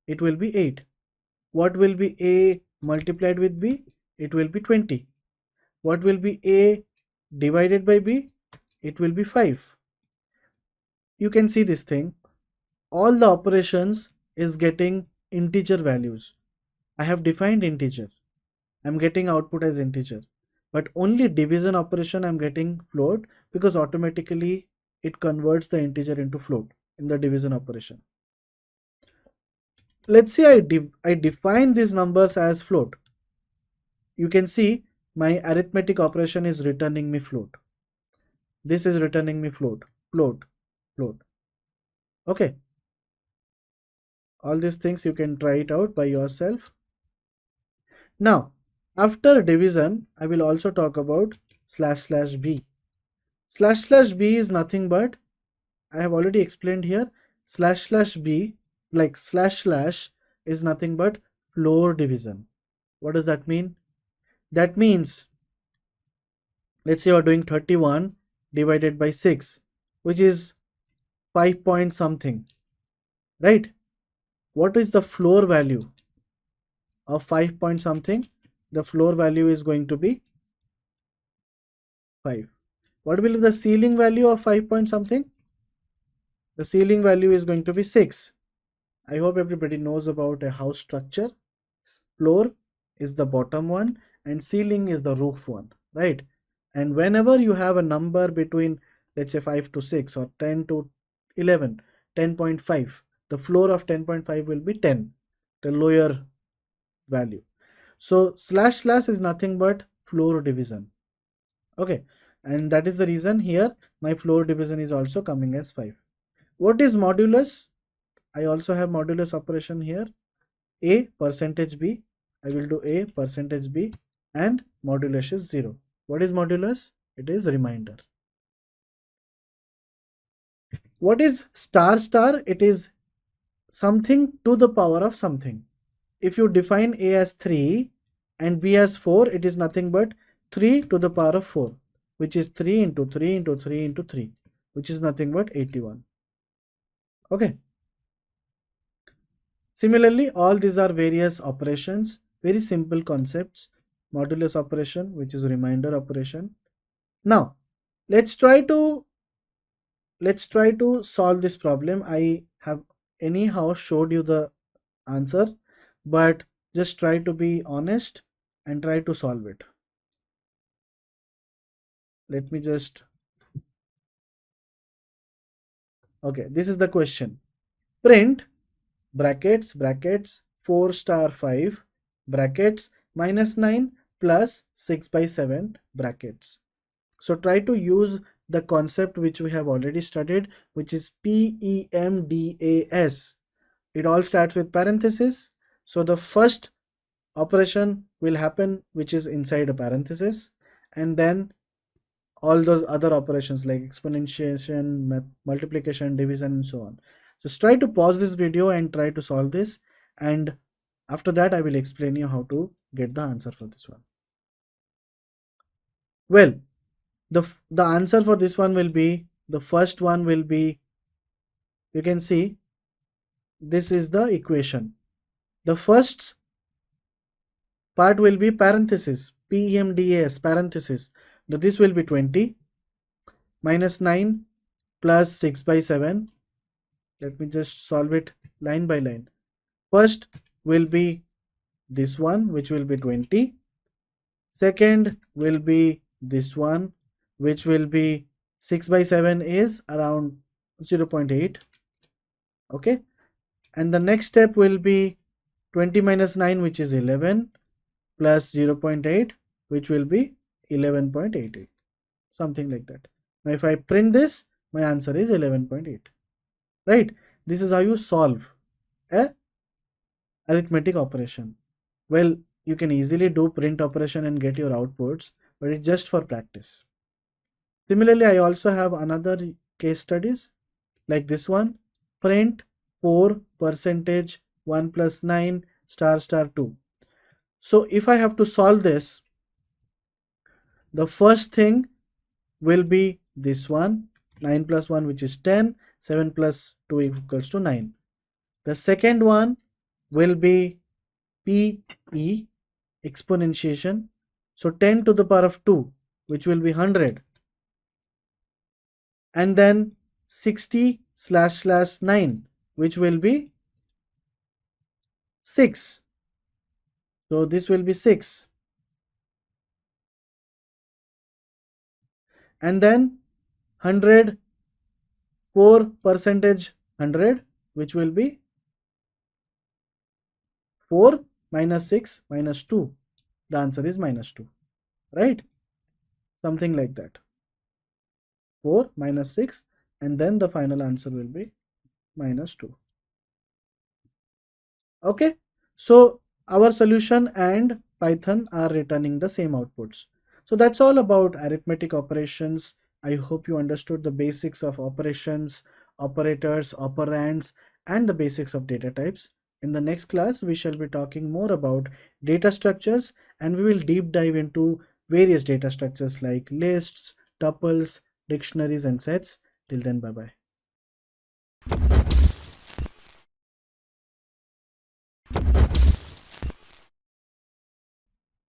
It will be 8. What will be a multiplied with b? It will be 20. What will be a divided by b? It will be 5. You can see this thing. All the operations is getting integer values. I have defined integer. I'm getting output as integer. But only division operation I'm getting float, because automatically it converts the integer into float in the division operation. Let's say I define these numbers as float. You can see my arithmetic operation is returning me float. This is returning me float, float, float. Okay. All these things you can try it out by yourself. Now, after division, I will also talk about slash slash b. Slash slash b is nothing but, I have already explained here, slash slash b, like slash slash, is nothing but floor division. What does that mean? That means, let's say you are doing 31 divided by 6, which is 5 point something, right? What is the floor value of 5 point something? The floor value is going to be 5. What will be the ceiling value of 5 point something? The ceiling value is going to be 6. I hope everybody knows about a house structure. Floor is the bottom one and ceiling is the roof one, right? And whenever you have a number between, let's say 5 to 6 or 10 to 11, 10.5, the floor of 10.5 will be 10, the lower value. So slash slash is nothing but floor division. Okay, and that is the reason here my floor division is also coming as 5. What is modulus? I also have modulus operation here. A percentage b, I will do a percentage b, and modulus is 0. What is modulus? It is remainder. What is star star? It is something to the power of something. If you define a as 3 and b as 4, it is nothing but 3 to the power of 4, which is 3 into 3 into 3 into 3, which is nothing but 81. Okay. Similarly, all these are various operations, very simple concepts. Modulus operation, which is remainder operation. Now, let's try to solve this problem. I have anyhow showed you the answer, but just try to be honest and try to solve it. Let me just, okay, this is the question. Print brackets 4 star 5 brackets -9 plus 6 by 7 brackets. So try to use the concept which we have already studied, which is PEMDAS. It all starts with parenthesis. So the first operation will happen which is inside a parenthesis, and then all those other operations like exponentiation, multiplication, division, and so on. Just try to pause this video and try to solve this, and after that I will explain you how to get the answer for this one. Well, the answer for this one will be, the first one will be, you can see this is the equation. The first part will be parenthesis, PEMDAS parenthesis. Now this will be 20 -9 plus 6 by 7. Let me just solve it line by line. First will be this one, which will be 20. Second will be this one, which will be 6 by 7 is around 0.8. Okay. And the next step will be 20 minus 9, which is 11, plus 0.8, which will be 11.88. Something like that. Now if I print this, my answer is 11.8. Right? This is how you solve a arithmetic operation. Well, you can easily do print operation and get your outputs, but it's just for practice. Similarly, I also have another case studies like this one. Print 4 percentage 1 plus 9 star star 2. So if I have to solve this, the first thing will be this one, 9 plus 1, which is 10, 7 plus 2 equals to 9. The second one will be PE, exponentiation. So 10 to the power of 2, which will be 100. And then 60 / 9, which will be 6. So this will be 6. And then 100, 4 percentage 100, which will be 4 minus 6 minus 2. The answer is -2, right? Something like that. 4 minus 6, and then the final answer will be -2. Okay, so our solution and Python are returning the same outputs. So that's all about arithmetic operations. I hope you understood the basics of operations, operators, operands, and the basics of data types. In the next class, we shall be talking more about data structures, and we will deep dive into various data structures like lists, tuples, dictionaries, and sets. Till then, bye-bye.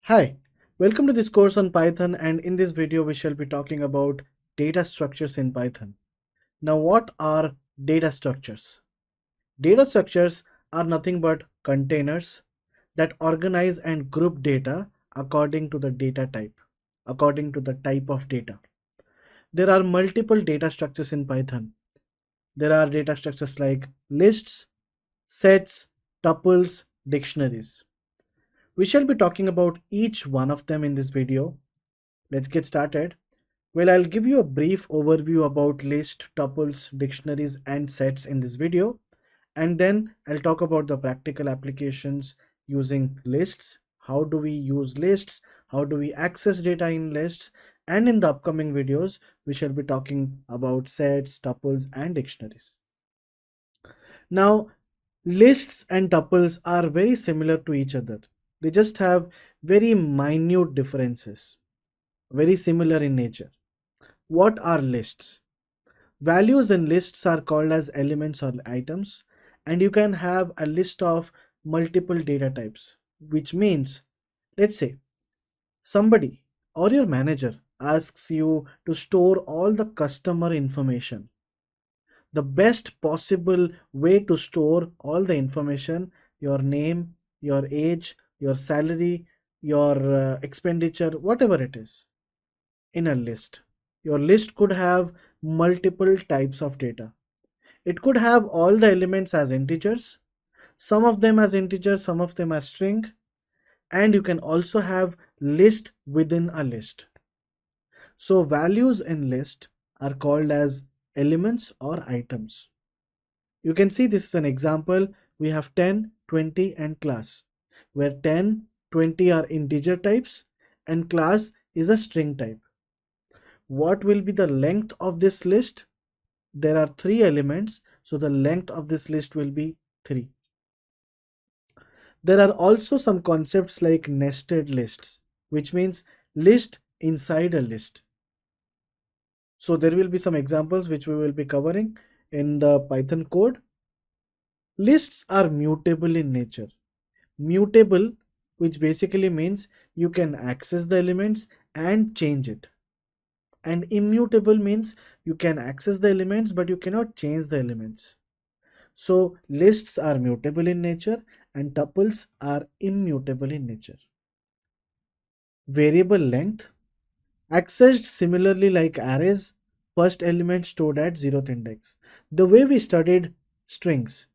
Hi, welcome to this course on Python, and in this video we shall be talking about data structures in Python. Now what are data structures? Data structures are nothing but containers that organize and group data according to the data type, according to the type of data. There are multiple data structures in Python. There are data structures like lists, sets, tuples, dictionaries. We shall be talking about each one of them in this video. Let's get started. Well, I'll give you a brief overview about list, tuples, dictionaries, and sets in this video. And then I'll talk about the practical applications using lists. How do we use lists? How do we access data in lists? And in the upcoming videos, we shall be talking about sets, tuples, and dictionaries. Now, lists and tuples are very similar to each other. They just have very minute differences, very similar in nature. What are lists? Values in lists are called as elements or items, and you can have a list of multiple data types, which means, let's say, somebody or your manager asks you to store all the customer information. The best possible way to store all the information, your name, your age, your salary, your expenditure, whatever it is, in a list. Your list could have multiple types of data. It could have all the elements as integers, some of them as integers, some of them as string, and you can also have list within a list. So values in list are called as elements or items. You can see this is an example. We have 10, 20 and class, where 10, 20 are integer types and class is a string type. What will be the length of this list? There are 3 elements, so the length of this list will be 3. There are also some concepts like nested lists, which means list inside a list. So there will be some examples which we will be covering in the Python code. Lists are mutable in nature. Mutable, which basically means you can access the elements and change it. And immutable means you can access the elements but you cannot change the elements. So lists are mutable in nature and tuples are immutable in nature. Variable length, accessed similarly like arrays, first element stored at 0th index. The way we studied strings,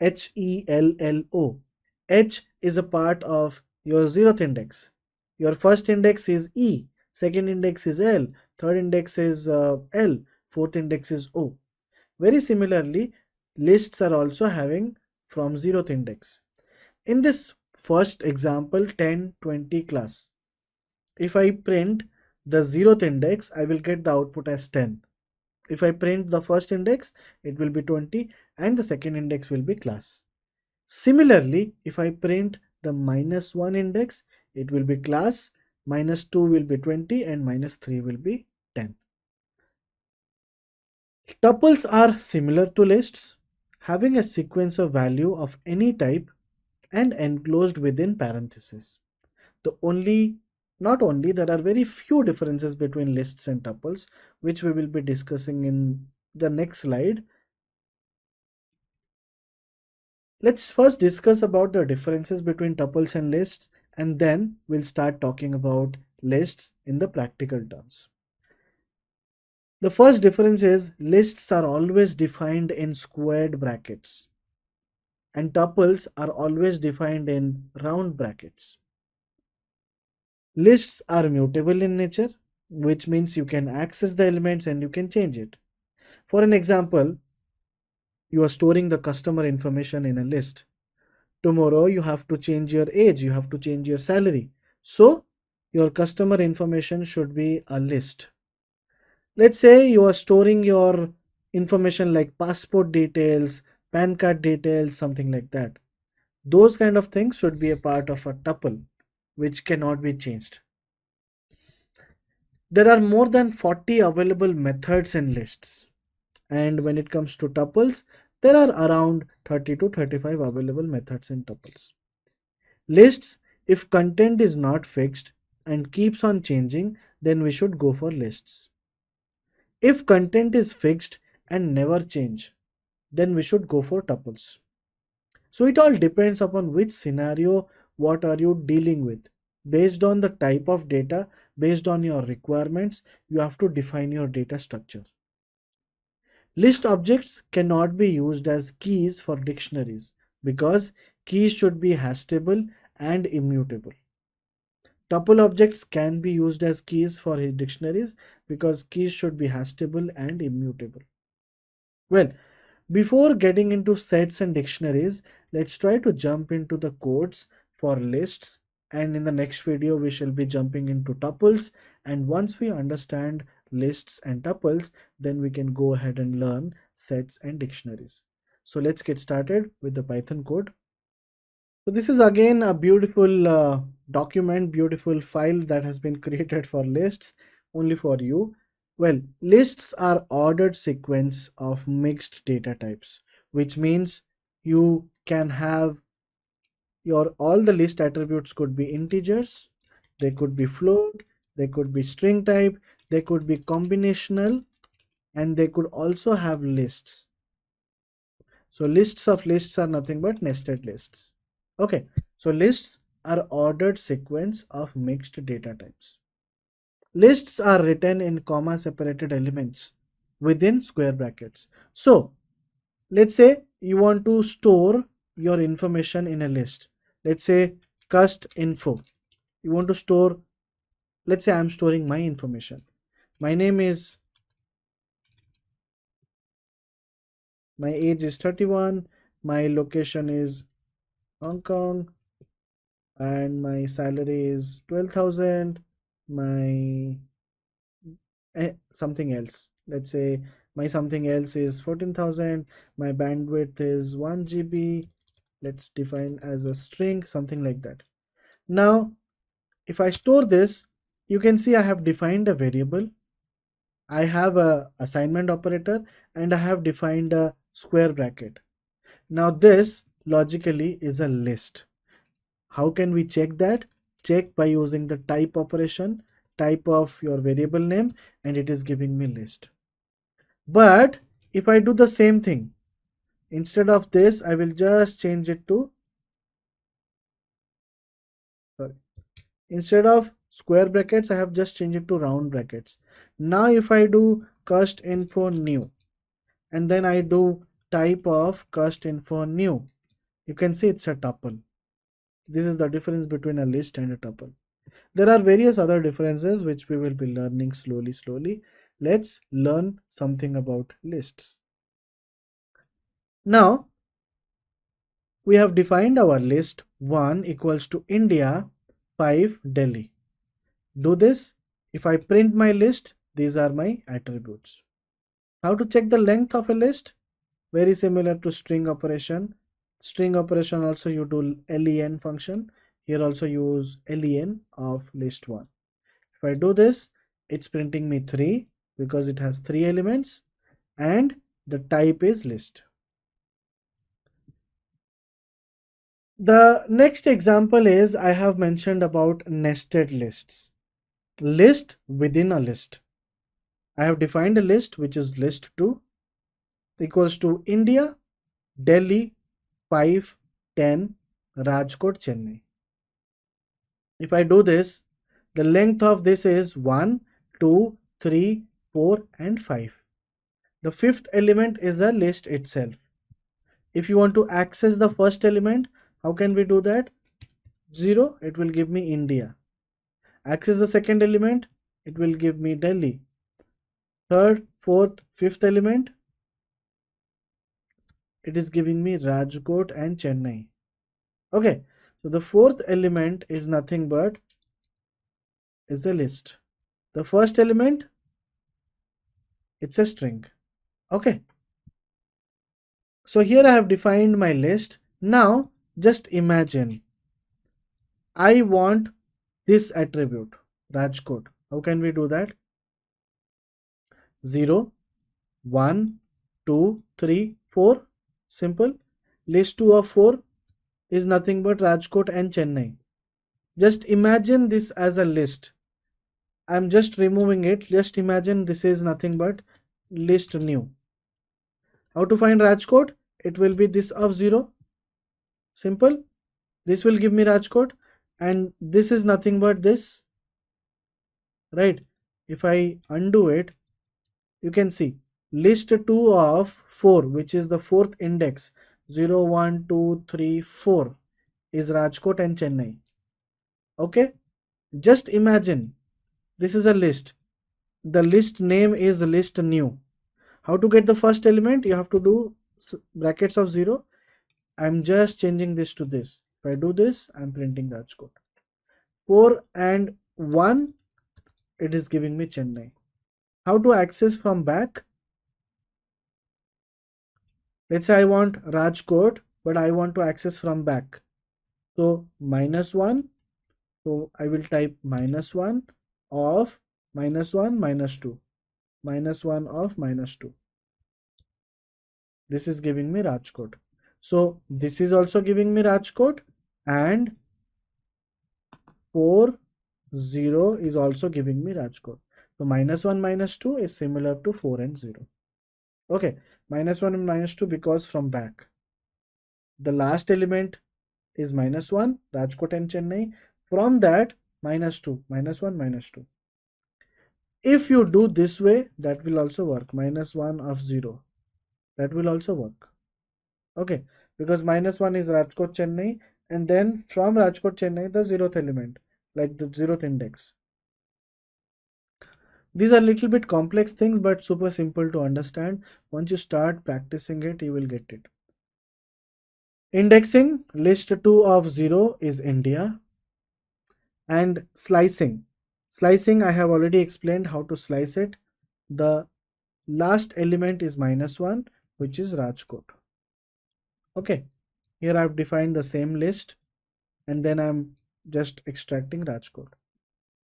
HELLO. H is a part of your 0th index. Your first index is E, second index is L, third index is L, fourth index is O. Very similarly, lists are also having from 0th index. In this first example 10, 20 class, if I print the 0th index, I will get the output as 10. If I print the first index, it will be 20 and the second index will be class. Similarly, if I print the -1 index, it will be class, -2 will be 20 and -3 will be 10. Tuples are similar to lists, having a sequence of value of any type and enclosed within parentheses. Not only, there are very few differences between lists and tuples, which we will be discussing in the next slide. Let's first discuss about the differences between tuples and lists, and then we'll start talking about lists in the practical terms. The first difference is lists are always defined in squared brackets and tuples are always defined in round brackets. Lists are mutable in nature, which means you can access the elements and you can change it. For an example, you are storing the customer information in a list. Tomorrow you have to change your age, you have to change your salary. So your customer information should be a list. Let's say you are storing your information like passport details, PAN card details, something like that. Those kind of things should be a part of a tuple, which cannot be changed. There are more than 40 available methods in lists. And when it comes to tuples, there are around 30 to 35 available methods in tuples. Lists, if content is not fixed and keeps on changing, then we should go for lists. If content is fixed and never change, then we should go for tuples. So it all depends upon which scenario, what are you dealing with. Based on the type of data, based on your requirements, you have to define your data structure. List objects cannot be used as keys for dictionaries because keys should be hashable and immutable. Tuple objects can be used as keys for dictionaries because keys should be hashable and immutable. Well, before getting into sets and dictionaries, let's try to jump into the codes for lists, and in the next video we shall be jumping into tuples, and once we understand lists and tuples, then we can go ahead and learn sets and dictionaries. So let's get started with the Python code. So this is again a beautiful document, beautiful file that has been created for lists only for you. Well, lists are ordered sequence of mixed data types, which means you can have all the list attributes could be integers, they could be float, they could be string type, they could be combinational, and they could also have lists. So lists of lists are nothing but nested lists. Okay, so lists are ordered sequence of mixed data types. Lists are written in comma separated elements within square brackets. So let's say you want to store your information in a list. Let's say cust info. You want to store, let's say I'm storing my information. My name is, my age is 31, my location is Hong Kong, and my salary is 12,000, my something else. Let's say my something else is 14,000, my bandwidth is 1 GB. Let's define as a string, something like that. Now, if I store this, you can see I have defined a variable, I have a assignment operator, and I have defined a square bracket. Now this logically is a list. How can we check that? Check by using the type operation, type of your variable name, and it is giving me list. But if I do the same thing, instead of this, I will just change it to, sorry, instead of square brackets, I have just changed it to round brackets. Now if I do cust info new, and then I do type of cust info new, you can see it's a tuple. This is the difference between a list and a tuple. There are various other differences which we will be learning slowly. Let's learn something about lists. Now, we have defined our list 1 equals to India, 5 Delhi. Do this. If I print my list, these are my attributes. How to check the length of a list? Very similar to string operation. String operation also you do len function. Here also use len of list 1. If I do this, it's printing me 3 because it has 3 elements and the type is list. The next example is I have mentioned about nested lists. List within a list. I have defined a list which is list 2 equals to India, Delhi, 5, 10, Rajkot, Chennai. If I do this, the length of this is 1, 2, 3, 4 and 5. The fifth element is a list itself. If you want to access the first element, how can we do that? 0, it will give me India. Access the second element, it will give me Delhi. Third, fourth, fifth element, it is giving me Rajkot and Chennai. Okay, so the fourth element is nothing but is a list. The first element, it's a string. Okay, so here I have defined my list. Now just imagine I want this attribute Rajkot. How can we do that? 0, 1, 2, 3, 4. Simple. List 2 of 4 is nothing but Rajkot and Chennai. Just imagine this as a list. I'm just removing it. Just imagine this is nothing but list new. How to find Rajkot? It will be this of 0. Simple. This will give me Rajkot, and this is nothing but this, right? If I undo it, you can see list 2 of 4, which is the fourth index, 0, 1, 2, 3, 4 is Rajkot and Chennai. Okay, just imagine this is a list. The list name is list new. How to get the first element? You have to do brackets of 0. I'm just changing this to this. If I do this, I'm printing Rajkot. 4 and 1, it is giving me Chennai. How to access from back? Let's say I want Rajkot, but I want to access from back. So -1. So I will type -1 of -1 -2. -1 of -2. This is giving me Rajkot. So this is also giving me Rajkot, and 4 0 is also giving me Rajkot. So -1 -2 is similar to 4 and 0. Okay, -1 and -2 because from back. The last element is -1, Rajkot and Chennai. From that, -2, -1, -2. If you do this way, that will also work. -1 of 0. That will also work. Okay, because -1 is Rajkot Chennai, and then from Rajkot Chennai, the 0th element, like the 0th index. These are little bit complex things, but super simple to understand. Once you start practicing it, you will get it. Indexing, list 2 of 0 is India. And slicing. Slicing, I have already explained how to slice it. The last element is -1, which is Rajkot. Okay, here I've defined the same list, and then I'm just extracting Rajkot.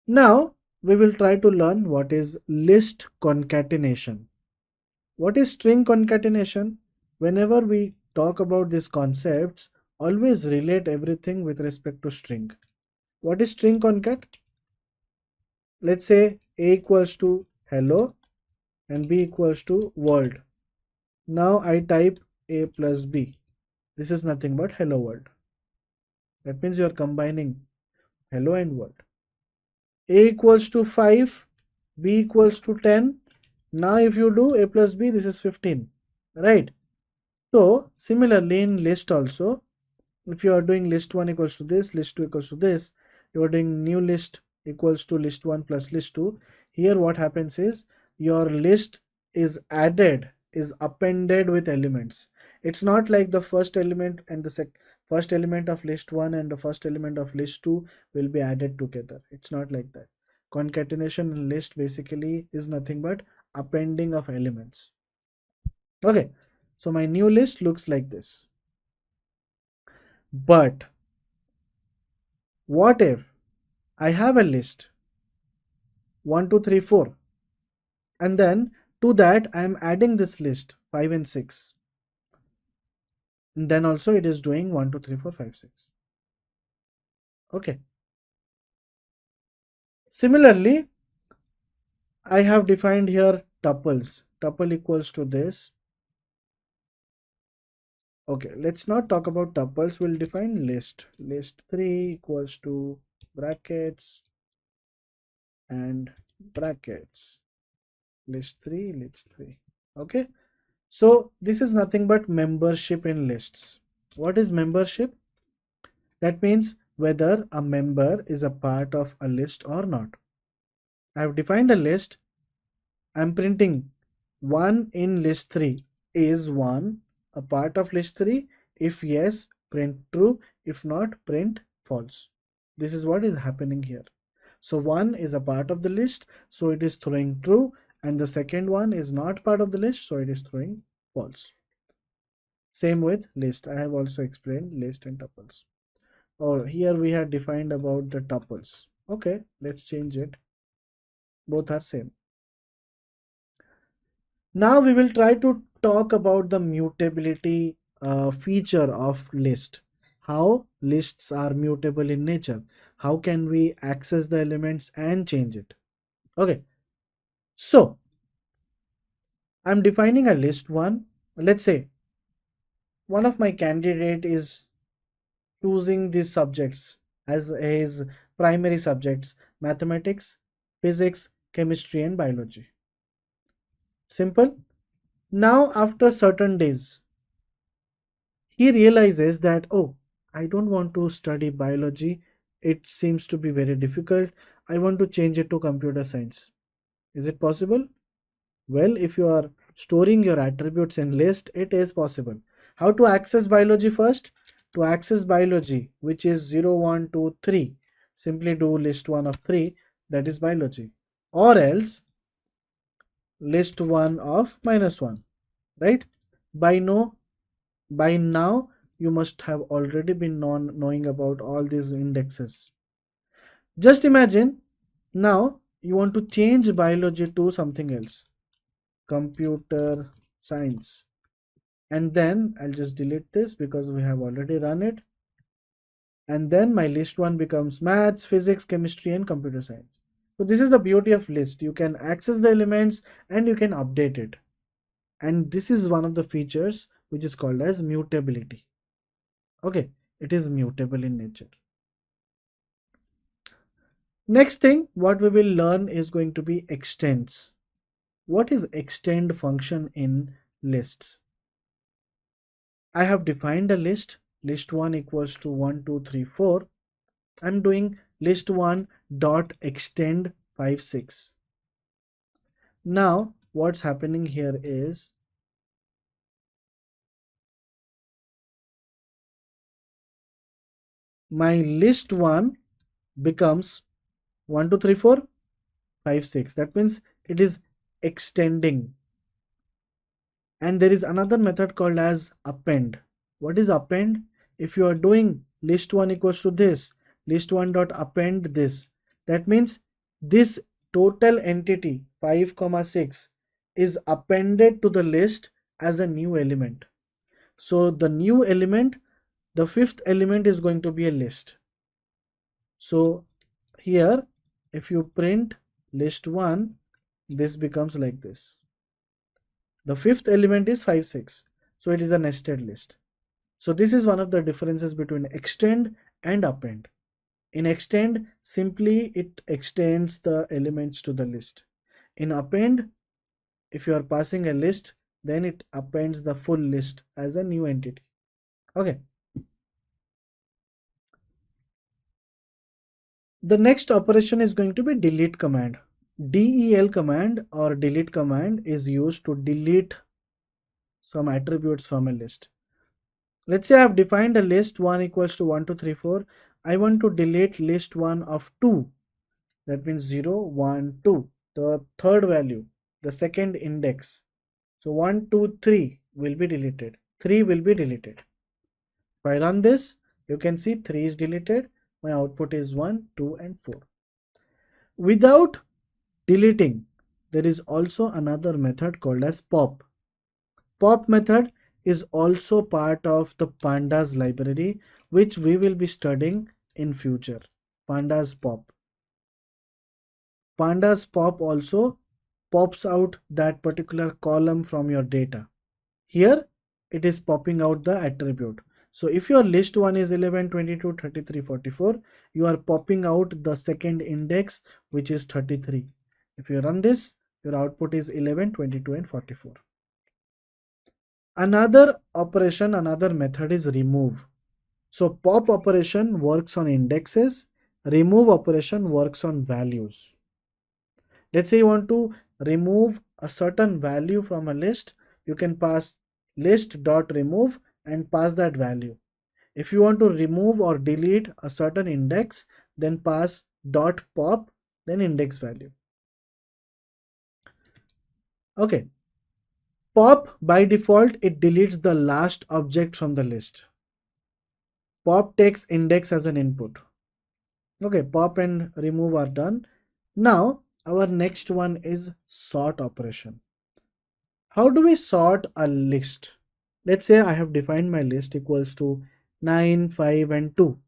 Now we will try to learn what is list concatenation. What is string concatenation? Whenever we talk about these concepts, always relate everything with respect to string. What is string concat? Let's say A equals to hello and B equals to world. Now I type A plus B. This is nothing but hello world. That means you are combining hello and world. A equals to 5, B equals to 10. Now if you do A plus B, this is 15, right? So similarly in list also, if you are doing list 1 equals to this, list 2 equals to this, you are doing new list equals to list 1 plus list 2. Here what happens is your list is added, is appended with elements. It's not like the first element and the first element of list 1 and the first element of list 2 will be added together. It's not like that. Concatenation in list basically is nothing but appending of elements. Okay, so my new list looks like this. But what if I have a list 1, 2, 3, 4, and then to that I am adding this list 5 and 6, and then also it is doing 1, 2, 3, 4, 5, 6. Okay. Similarly, I have defined here tuples. Tuple equals to this. Okay, let's not talk about tuples. We'll define list. List 3 equals to brackets and brackets. List 3, list 3. Okay. So this is nothing but membership in lists. What is membership? That means whether a member is a part of a list or not. I have defined a list. I'm printing 1 in list 3. Is 1 a part of list 3? If yes, print true. If not, print false. This is what is happening here. So 1 is a part of the list, so it is throwing true, and the second one is not part of the list, so it is throwing false. Same with list. I have also explained list and tuples. Oh, here we have defined about the tuples. Okay, let's change it. Both are same. Now we will try to talk about the mutability feature of list. How lists are mutable in nature. How can we access the elements and change it? Okay, so I'm defining a list 1. Let's say one of my candidate is choosing these subjects as his primary subjects: mathematics, physics, chemistry, and biology. Simple. Now, after certain days, he realizes that, oh, I don't want to study biology. It seems to be very difficult. I want to change it to computer science. Is it possible? Well, if you are storing your attributes in list, it is possible. How to access biology first? To access biology, which is 0, 1, 2, 3, simply do list 1 of 3, that is biology. Or else list 1 of -1, right? By no, by now you must have already been knowing about all these indexes. Just imagine now you want to change biology to something else, computer science, and then I'll just delete this because we have already run it. and then my list one becomes maths, physics, chemistry, and computer science. So this is the beauty of list. You can access the elements and you can update it. And this is one of the features which is called as mutability. Okay, it is mutable in nature. Next thing what we will learn is going to be extends. What is extend function in lists? I have defined a list. List 1 equals to 1, 2, 3, 4. I'm doing list 1 dot extend 5, 6. Now what's happening here is my list 1 becomes 1, 2, 3, 4, 5, 6. That means it is extending. And there is another method called as append. What is append? If you are doing list 1 equals to this, list 1 dot append this, that means this total entity 5, 6 is appended to the list as a new element. So the new element, the fifth element is going to be a list. So here if you print list 1, this becomes like this. The fifth element is 5, 6. So it is a nested list. So this is one of the differences between extend and append. In extend, simply it extends the elements to the list. In append, if you are passing a list, then it appends the full list as a new entity. Okay. The next operation is going to be delete command. Del command or delete command is used to delete some attributes from a list. Let's say I have defined a list 1 equals to 1, 2, 3, 4. I want to delete list 1 of 2. That means 0, 1, 2. The third value, the second index. So 1, 2, 3 will be deleted. 3 will be deleted. If I run this, you can see 3 is deleted. My output is 1, 2, and 4. Without deleting, there is also another method called as pop. Pop method is also part of the Pandas library, which we will be studying in future. Pandas pop. Pandas pop also pops out that particular column from your data. Here it is popping out the attribute. So if your list 1 is 11, 22, 33, 44, you are popping out the second index, which is 33. If you run this, your output is 11, 22, and 44. Another operation, another method is remove. So pop operation works on indexes, remove operation works on values. Let's say you want to remove a certain value from a list, you can pass list dot remove and pass that value. If you want to remove or delete a certain index, then pass dot pop, then index value. Okay. Pop by default, it deletes the last object from the list. Pop takes index as an input. Okay, pop and remove are done. Now our next one is sort operation. How do we sort a list? Let's say I have defined my list equals to 9, 5, and 2.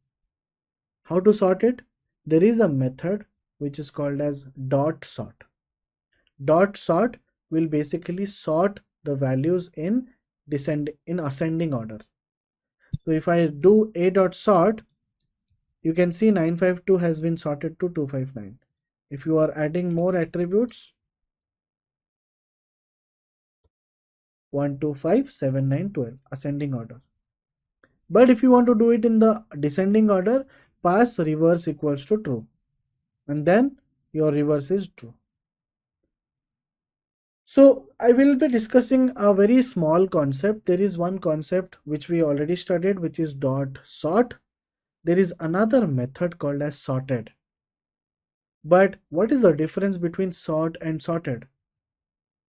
How to sort it? There is a method which is called as dot sort. Dot sort will basically sort the values in ascending order. So if I do a dot sort, you can see 952 has been sorted to 259. If you are adding more attributes, 1, 2, 5, 7, 9, 12, ascending order. But if you want to do it in the descending order, pass reverse equals to true. And then your reverse is true. So I will be discussing a very small concept. There is one concept which we already studied, which is dot sort. There is another method called as sorted. But what is the difference between sort and sorted?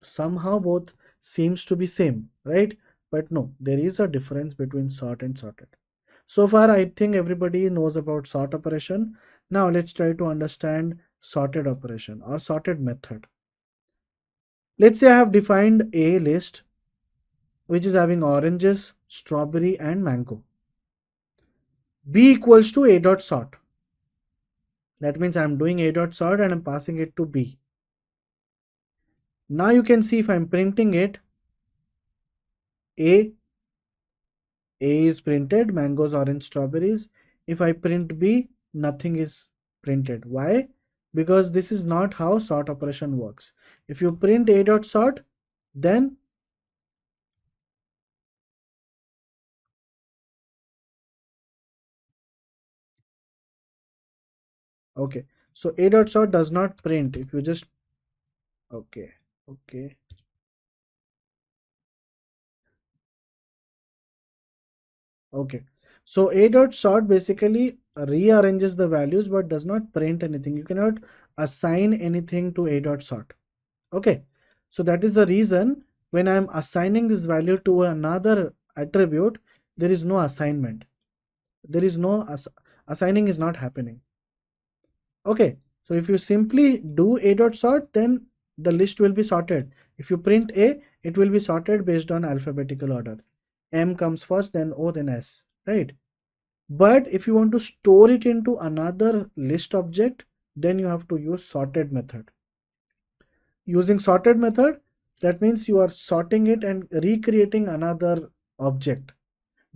Somehow both seems to be same, right? But no, there is a difference between sort and sorted. So far I think everybody knows about sort operation. Now let's try to understand sorted operation or sorted method. Let's say I have defined a list which is having oranges, strawberry, and mango. b equals to a dot sort. That means I'm doing a dot sort and I'm passing it to b. Now you can see if I'm printing it, a is printed, mangoes, orange, strawberries. If I print b, nothing is printed. Why? Because this is not how sort operation works. If you print a dot sort, then okay, so a dot sort does not print. If you just okay, okay, okay. So a dot sort basically rearranges the values but does not print anything. You cannot assign anything to a dot sort. Okay, so that is the reason when I'm assigning this value to another attribute, there is no assignment. There is no assigning is not happening. Okay, so if you simply do a dot sort, then the list will be sorted. If you print a, it will be sorted based on alphabetical order. M comes first, then O, then S, right? But if you want to store it into another list object, then you have to use sorted method. Using sorted method, that means you are sorting it and recreating another object.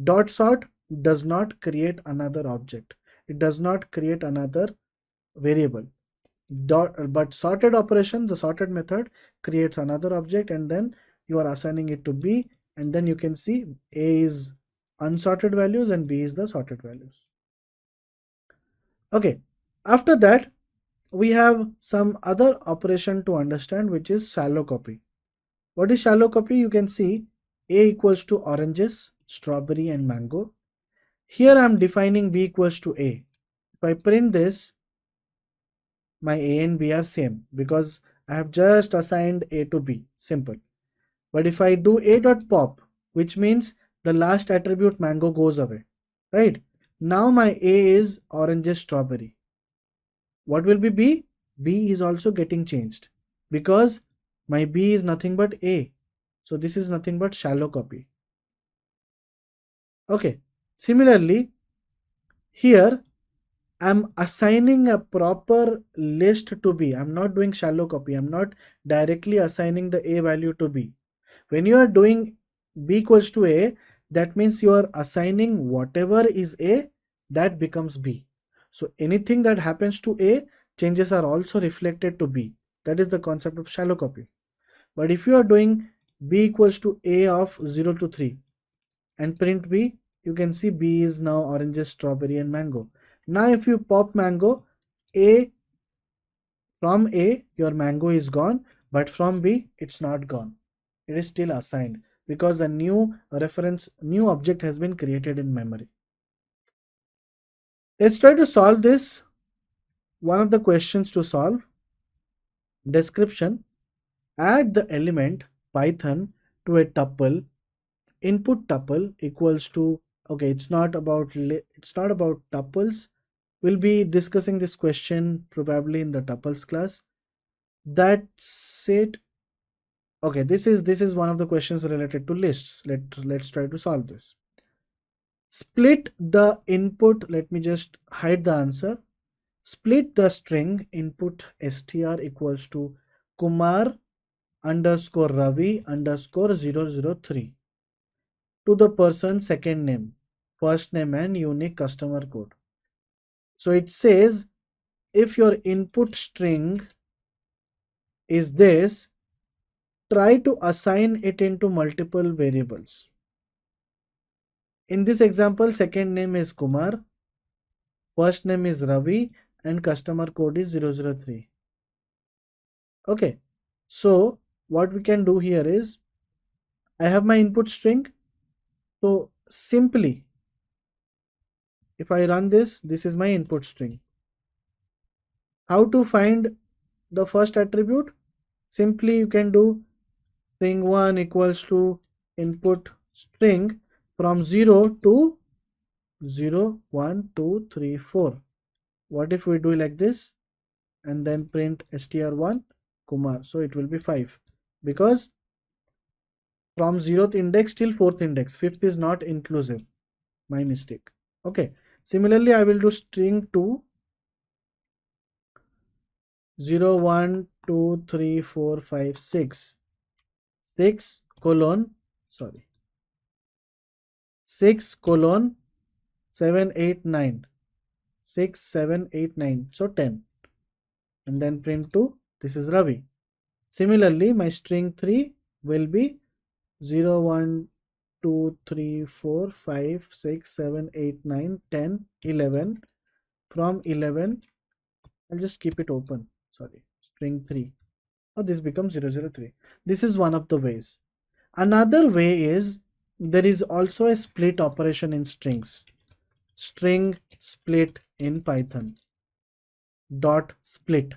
Dot sort does not create another object. It does not create another variable. But sorted operation, the sorted method creates another object and then you are assigning it to B, and then you can see A is unsorted values and B is the sorted values. Okay, after that we have some other operation to understand, which is shallow copy. What is shallow copy? You can see A equals to oranges, strawberry and mango. Here I am defining B equals to A. If I print this, my A and B are same because I have just assigned A to B, simple. But if I do A dot pop, which means the last attribute mango goes away, right? Now my A is oranges, strawberry. What will be B? B is also getting changed because my B is nothing but A. So this is nothing but shallow copy. Okay. Similarly, here I'm assigning a proper list to B. I'm not doing shallow copy. I'm not directly assigning the A value to B. When you are doing B equals to A, that means you are assigning whatever is A, that becomes B. So anything that happens to A, changes are also reflected to B. That is the concept of shallow copy. But if you are doing B equals to A of 0 to 3 and print B, you can see B is now oranges, strawberry and mango. Now if you pop mango, A, from A your mango is gone, but from B it's not gone. It is still assigned because a new reference, new object has been created in memory. Let's try to solve this. One of the questions to solve: description, add the element Python to a tuple, input tuple equals to, okay, it's not about tuples. We'll be discussing this question probably in the tuples class. That's it. Okay, this is one of the questions related to lists. Let's try to solve this. Split the input. Let me just hide the answer. Split the string input str equals to Kumar underscore Ravi underscore 003 to the person's second name, first name and unique customer code. So it says if your input string is this, try to assign it into multiple variables. In this example, second name is Kumar, first name is Ravi and customer code is 003. Okay, so what we can do here is, I have my input string. So simply, if I run this, this is my input string. How to find the first attribute? Simply you can do string1 equals to input string from 0 to 0, 1, 2, 3, 4. What if we do like this and then print str1 Kumar? So it will be 5 because from 0th index till 4th index, 5th is not inclusive. My mistake. Okay, Similarly, I will do string 2 0 1 2 3 4 5 6 6 colon, sorry, 6 colon 7 8 9 6 7 8 9, so 10, and then print 2, this is Ravi. Similarly, my string 3 will be 0 1 2 3 4 5 6 7 8 9 10 11. From 11, I'll just keep it open, sorry, string 3. Oh, this becomes 003. This is one of the ways. Another way is there is also a split operation in strings. String split in Python. Dot split.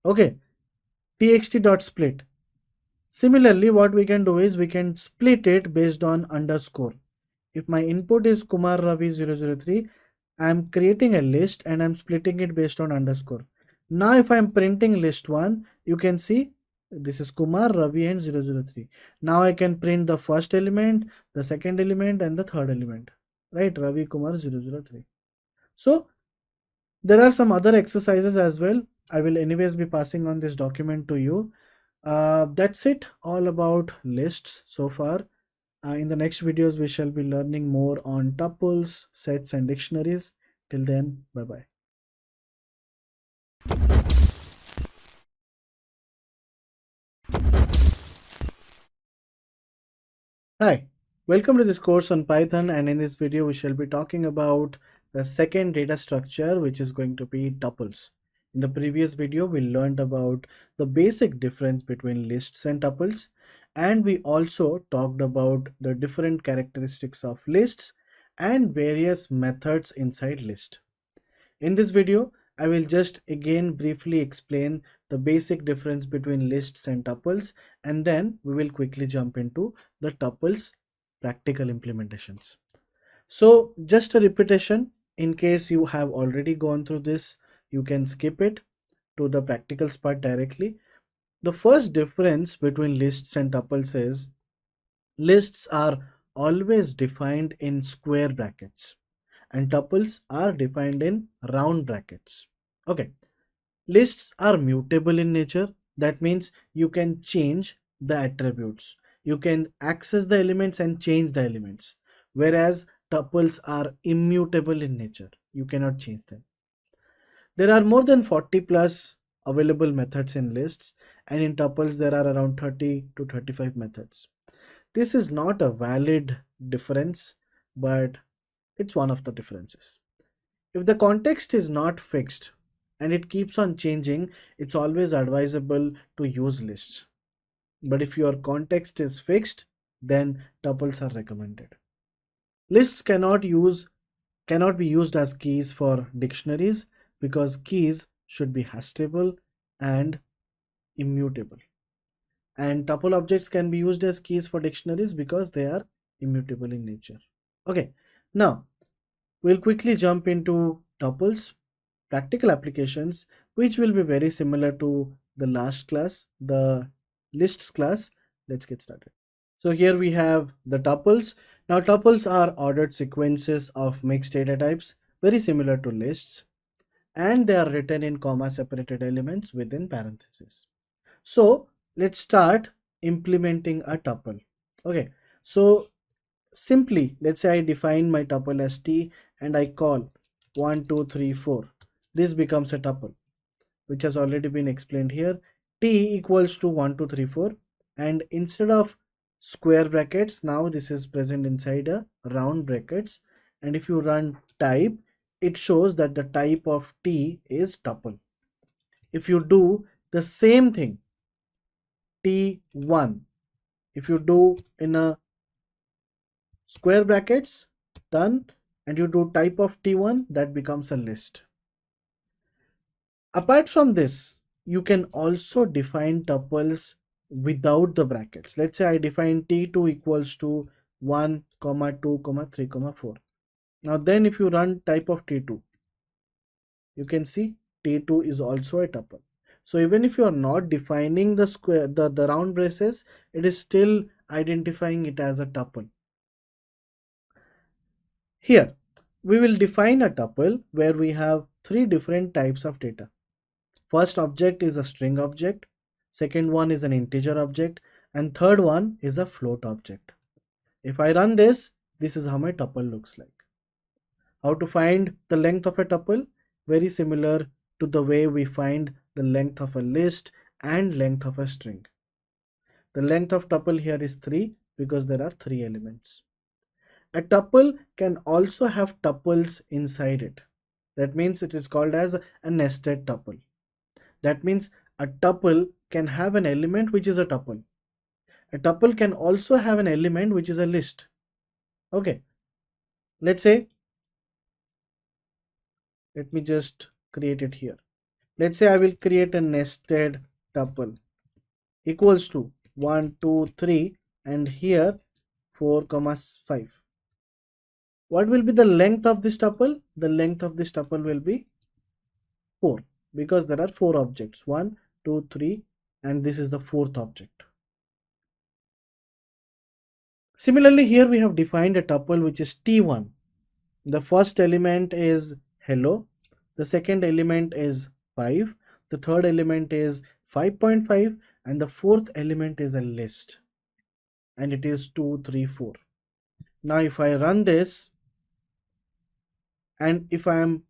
Okay. txt dot split. Similarly, what we can do is we can split it based on underscore. If my input is Kumar Ravi 003, I am creating a list and I'm splitting it based on underscore. Now if I'm printing list 1, you can see this is Kumar, Ravi and 003. Now I can print the first element, the second element and the third element. Right, Ravi Kumar 003. So there are some other exercises as well. I will anyways be passing on this document to you. That's it all about lists so far. In the next videos, we shall be learning more on tuples, sets, and dictionaries. Till then, bye bye. Hi, welcome to this course on Python, and in this video, we shall be talking about the second data structure, which is going to be tuples. In the previous video, we learned about the basic difference between lists and tuples, and we also talked about the different characteristics of lists and various methods inside list. In this video, I will just again briefly explain the basic difference between lists and tuples, and then we will quickly jump into the tuples practical implementations. So just a repetition, in case you have already gone through this, you can skip it to the practicals part directly. The first difference between lists and tuples is lists are always defined in square brackets and tuples are defined in round brackets. Okay, lists are mutable in nature. That means you can change the attributes. You can access the elements and change the elements. Whereas tuples are immutable in nature. You cannot change them. There are more than 40 plus available methods in lists, and in tuples there are around 30 to 35 methods. This is not a valid difference, but it's one of the differences. If the context is not fixed and it keeps on changing, it's always advisable to use lists. But if your context is fixed, then tuples are recommended. Lists cannot be used as keys for dictionaries because keys should be hashable and immutable. And tuple objects can be used as keys for dictionaries because they are immutable in nature. Okay, now we'll quickly jump into tuples practical applications, which will be very similar to the last class, the lists class. Let's get started. So here we have the tuples. Now tuples are ordered sequences of mixed data types, very similar to lists, and they are written in comma separated elements within parentheses. So let's start implementing a tuple. Okay, so simply let's say I define my tuple as t and I call 1 2 3 4. This becomes a tuple which has already been explained here. T equals to 1 2 3 4, and instead of square brackets, now this is present inside a round brackets, and if you run type, it shows that the type of t is tuple. If you do the same thing t1, if you do in a square brackets, done, and you do type of t1, that becomes a list. Apart from this, you can also define tuples without the brackets. Let's say I define t2 equals to 1 comma 2 comma 3 comma 4. Now then if you run type of t2, you can see t2 is also a tuple. So even if you are not defining the square, the round braces, it is still identifying it as a tuple. Here, we will define a tuple where we have three different types of data. First object is a string object, second one is an integer object, and third one is a float object. If I run this, this is how my tuple looks like. How to find the length of a tuple? Very similar to the way we find the length of a list and length of a string. The length of tuple here is 3 because there are 3 elements. A tuple can also have tuples inside it. That means it is called as a nested tuple. That means a tuple can have an element which is a tuple. A tuple can also have an element which is a list. Okay, let's say, let me just create it here. Let's say I will create a nested tuple equals to 1, 2, 3 and here 4, 5. What will be the length of this tuple? The length of this tuple will be 4 because there are 4 objects, 1, 2, 3 and this is the 4th object. Similarly, here we have defined a tuple which is T1. The first element is hello, the second element is 5, the third element is 5.5 and the fourth element is a list and it is 2, 3, 4. Now if I run this and if I am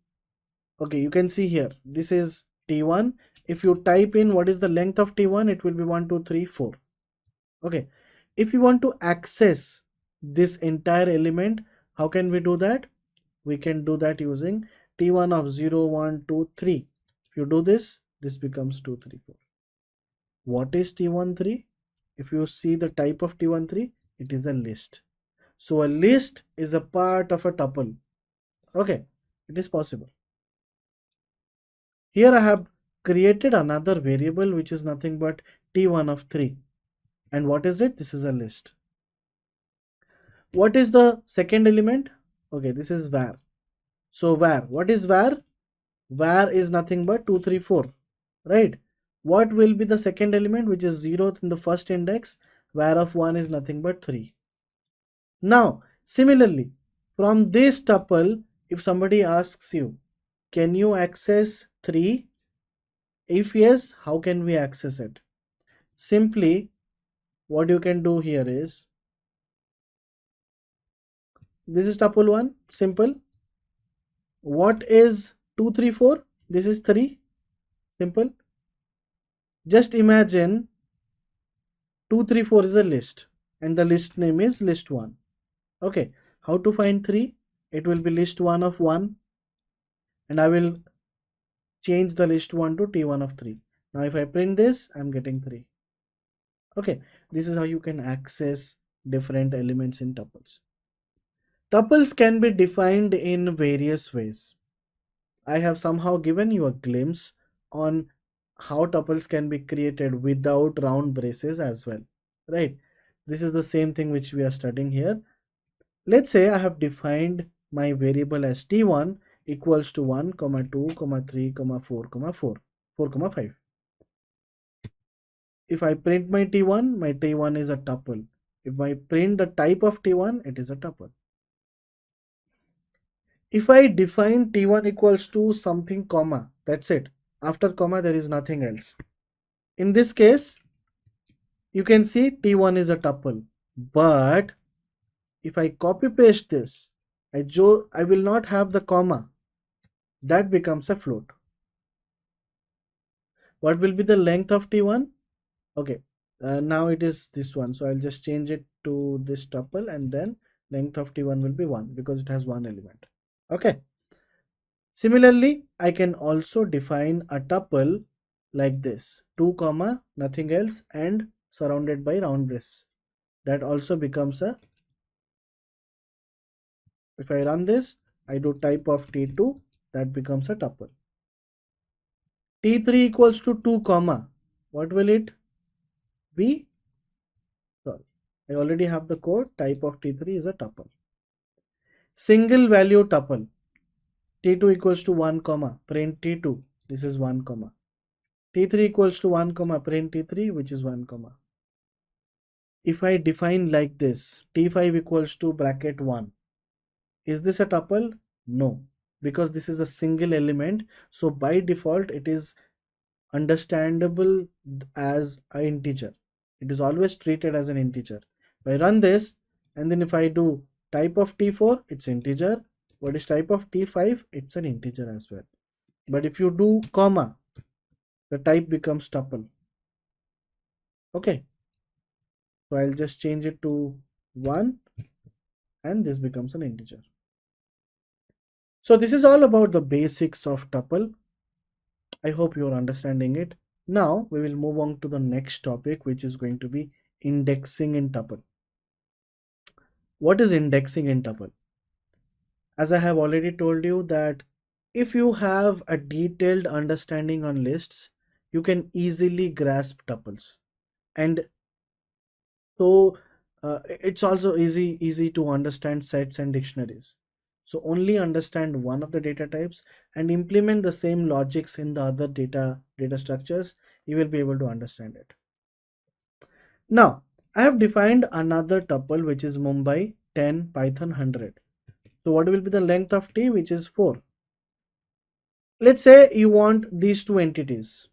okay, you can see here this is T1. If you type in what is the length of T1, it will be 1, 2, 3, 4. Okay, if you want to access this entire element, how can we do that? We can do that using T1 of 0, 1, 2, 3. If you do this, this becomes 2, 3, 4. What is T13? If you see the type of T13, it is a list. So a list is a part of a tuple. Okay, it is possible. Here I have created another variable which is nothing but T1 of 3. And what is it? This is a list. What is the second element? Okay, this is var. So var, what is var? Var is nothing but 2, 3, 4, right? What will be the second element which is 0th in the first index? Var of 1 is nothing but 3. Now, similarly, from this tuple, if somebody asks you, can you access 3? If yes, how can we access it? Simply, what you can do here is, this is tuple 1, simple. What is 2, 3, 4? This is 3, simple. Just imagine 2, 3, 4 is a list and the list name is list 1. Okay, how to find 3? It will be list 1 of 1 and I will change the list 1 to T1 of 3. Now if I print this, I'm getting 3. Okay, this is how you can access different elements in tuples. Tuples can be defined in various ways. I have somehow given you a glimpse on how tuples can be created without round braces as well, right? This is the same thing which we are studying here. Let's say I have defined my variable as T1 equals to 1, 2, 3, 4, 4, 5. If I print my T1 is a tuple. If I print the type of T1, it is a tuple. If I define T1 equals to something comma, that's it. After comma, there is nothing else. In this case, you can see T1 is a tuple. But if I copy paste this, I will not have the comma. That becomes a float. What will be the length of T1? Okay, now it is this one. So I'll just change it to this tuple and then length of T1 will be 1 because it has one element. Okay. Similarly, I can also define a tuple like this, 2 comma nothing else and surrounded by round brace. That also becomes a, if I run this, I do type of T2, that becomes a tuple. T3 equals to 2 comma, what will it be? Sorry, I already have the code. Type of T3 is a tuple. Single value tuple, T2 equals to 1 comma, print T2, this is 1 comma. T3 equals to 1 comma, print T3, which is 1 comma. If I define like this, T5 equals to bracket 1, is this a tuple? No, because this is a single element, so by default it is understandable as an integer. It is always treated as an integer. If I run this, and then if I do type of t4, it's integer. What is type of t5? It's an integer as well. But if you do comma, the type becomes tuple. Okay, so I'll just change it to 1 and this becomes an integer. So this is all about the basics of tuple. I hope you are understanding it. Now we will move on to the next topic, which is going to be indexing in tuple. What is indexing in tuple? As I have already told you that if you have a detailed understanding on lists, you can easily grasp tuples. And so it's also easy to understand sets and dictionaries. So only understand one of the data types and implement the same logics in the other data structures, you will be able to understand it. Now I have defined another tuple, which is Mumbai 10 Python 100. So what will be the length of t, which is 4. Let's say you want these two entities.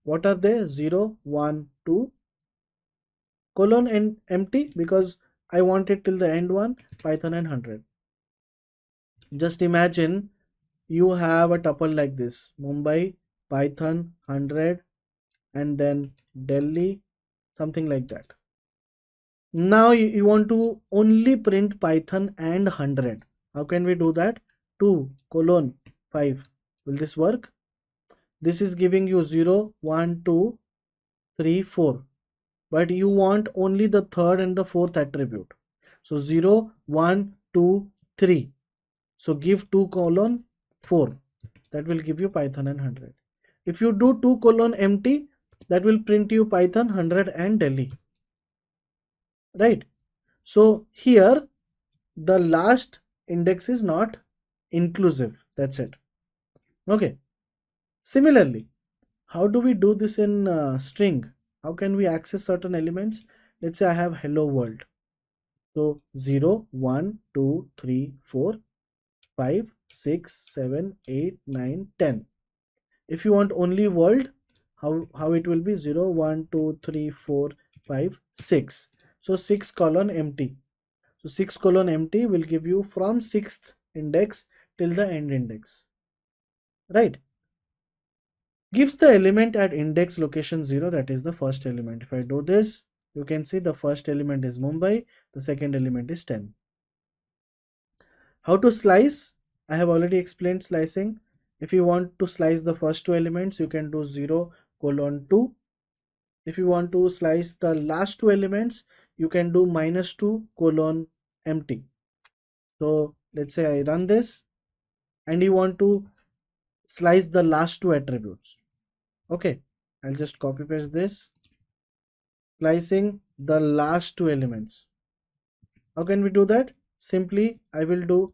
What are they? 0, 1, 2 colon and empty, because I want it till the end one, Python and 100. Just imagine you have a tuple like this: Mumbai, Python, 100, and then Delhi, something like that. Now you want to only print Python and 100. How can we do that? 2 colon 5. Will this work? This is giving you 0, 1, 2, 3, 4. But you want only the third and the fourth attribute. So 0, 1, 2, 3. So give 2 colon 4. That will give you Python and 100. If you do 2 colon empty, that will print you Python, 100 and Delhi. Right? So here the last index is not inclusive. That's it. Okay. Similarly, how do we do this in string? How can we access certain elements? Let's say I have hello world. So 0, 1, 2, 3, 4, 5, 6, 7, 8, 9, 10. If you want only world, how it will be? 0, 1, 2, 3, 4, 5, 6. So 6 colon empty. So 6 colon empty will give you from 6th index till the end index. Right? Gives the element at index location 0, that is the first element. If I do this, you can see the first element is Mumbai, the second element is 10. How to slice? I have already explained slicing. If you want to slice the first two elements, you can do 0 colon 2. If you want to slice the last two elements, you can do -2 colon empty. So let's say I run this and you want to slice the last two attributes. Okay, I'll just copy paste this, slicing the last two elements. How can we do that? Simply I will do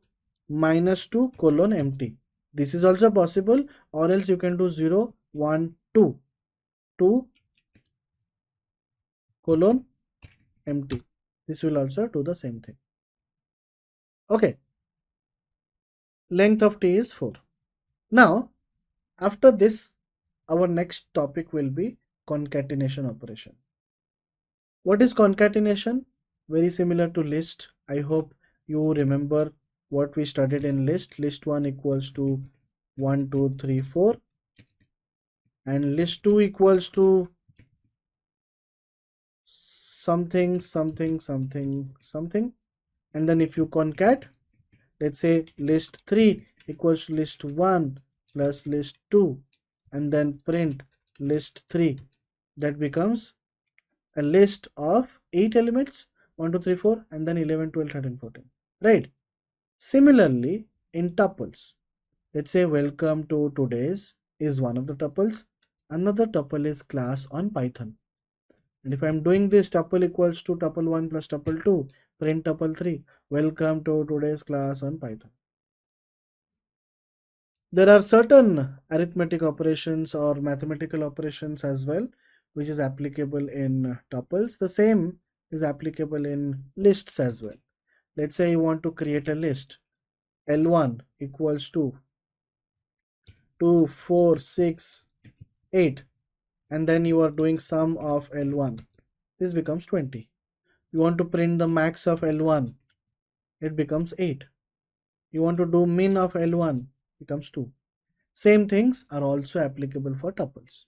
-2 colon empty. This is also possible, or else you can do 0, 1, 2, 2 colon empty. This will also do the same thing. Okay, length of t is 4. Now after this, our next topic will be concatenation operation. What is concatenation? Very similar to list. I hope you remember what we studied in list. List 1 equals to 1, 2, 3, 4, and list 2 equals to something, something, something, something. And then if you concat, let's say list 3 equals to list 1 plus list 2, and then print list 3, that becomes a list of 8 elements, 1, 2, 3, 4, and then 11, 12, 13, 14. Right? Similarly, in tuples, let's say welcome to today's is one of the tuples. Another tuple is class on Python. And if I'm doing this, tuple equals to tuple 1 plus tuple 2, print tuple 3, welcome to today's class on Python. There are certain arithmetic operations or mathematical operations as well, which is applicable in tuples. The same is applicable in lists as well. Let's say you want to create a list. L1 equals to 2, 4, 6, 8, and then you are doing sum of L1, this becomes 20. You want to print the max of L1, it becomes 8. You want to do min of L1, becomes 2. Same things are also applicable for tuples.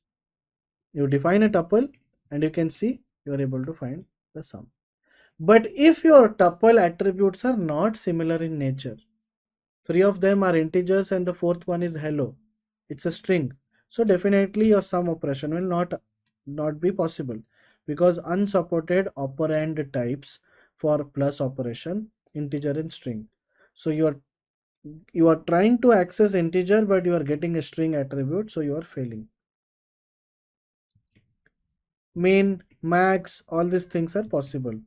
You define a tuple and you can see you are able to find the sum. But if your tuple attributes are not similar in nature, 3 of them are integers and the fourth one is hello, it's a string, so definitely your sum operation will not be possible, because unsupported operand types for plus operation, integer and string. So you are trying to access integer but you are getting a string attribute, so you are failing. Min, max, all these things are possible.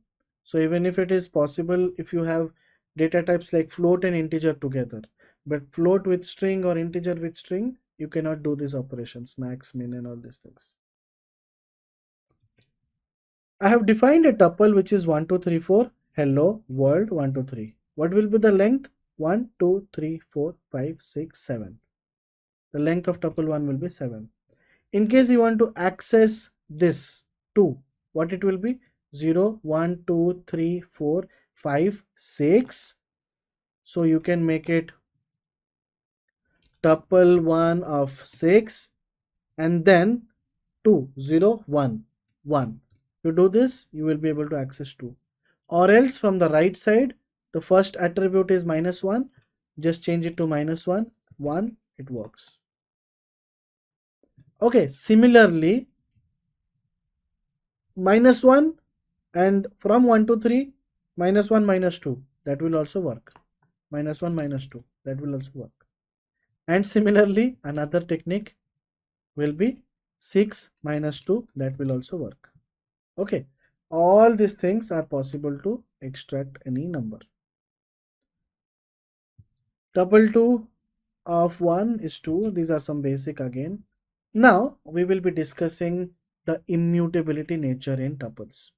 So even if it is possible, if you have data types like float and integer together, but float with string or integer with string, you cannot do these operations, max, min and all these things. I have defined a tuple which is 1 2 3 4 hello world 1 2 3. What will be the length? 1 2 3 4 5 6 7. The length of tuple 1 will be 7. In case you want to access this 2, what it will be? 0 1 2 3 4 5 6. So you can make it tuple 1 of 6 and then 2 0 1 1. You do this, you will be able to access 2. Or else from the right side, the first attribute is -1, just change it to -1 1, it works. Okay, similarly -1 and from 1 to 3, -1 -2, that will also work. -1 -2, that will also work. And similarly another technique will be 6 -2, that will also work. Okay, all these things are possible to extract any number. Tuple 2 of 1 is 2. These are some basic again. Now we will be discussing the immutability nature in tuples.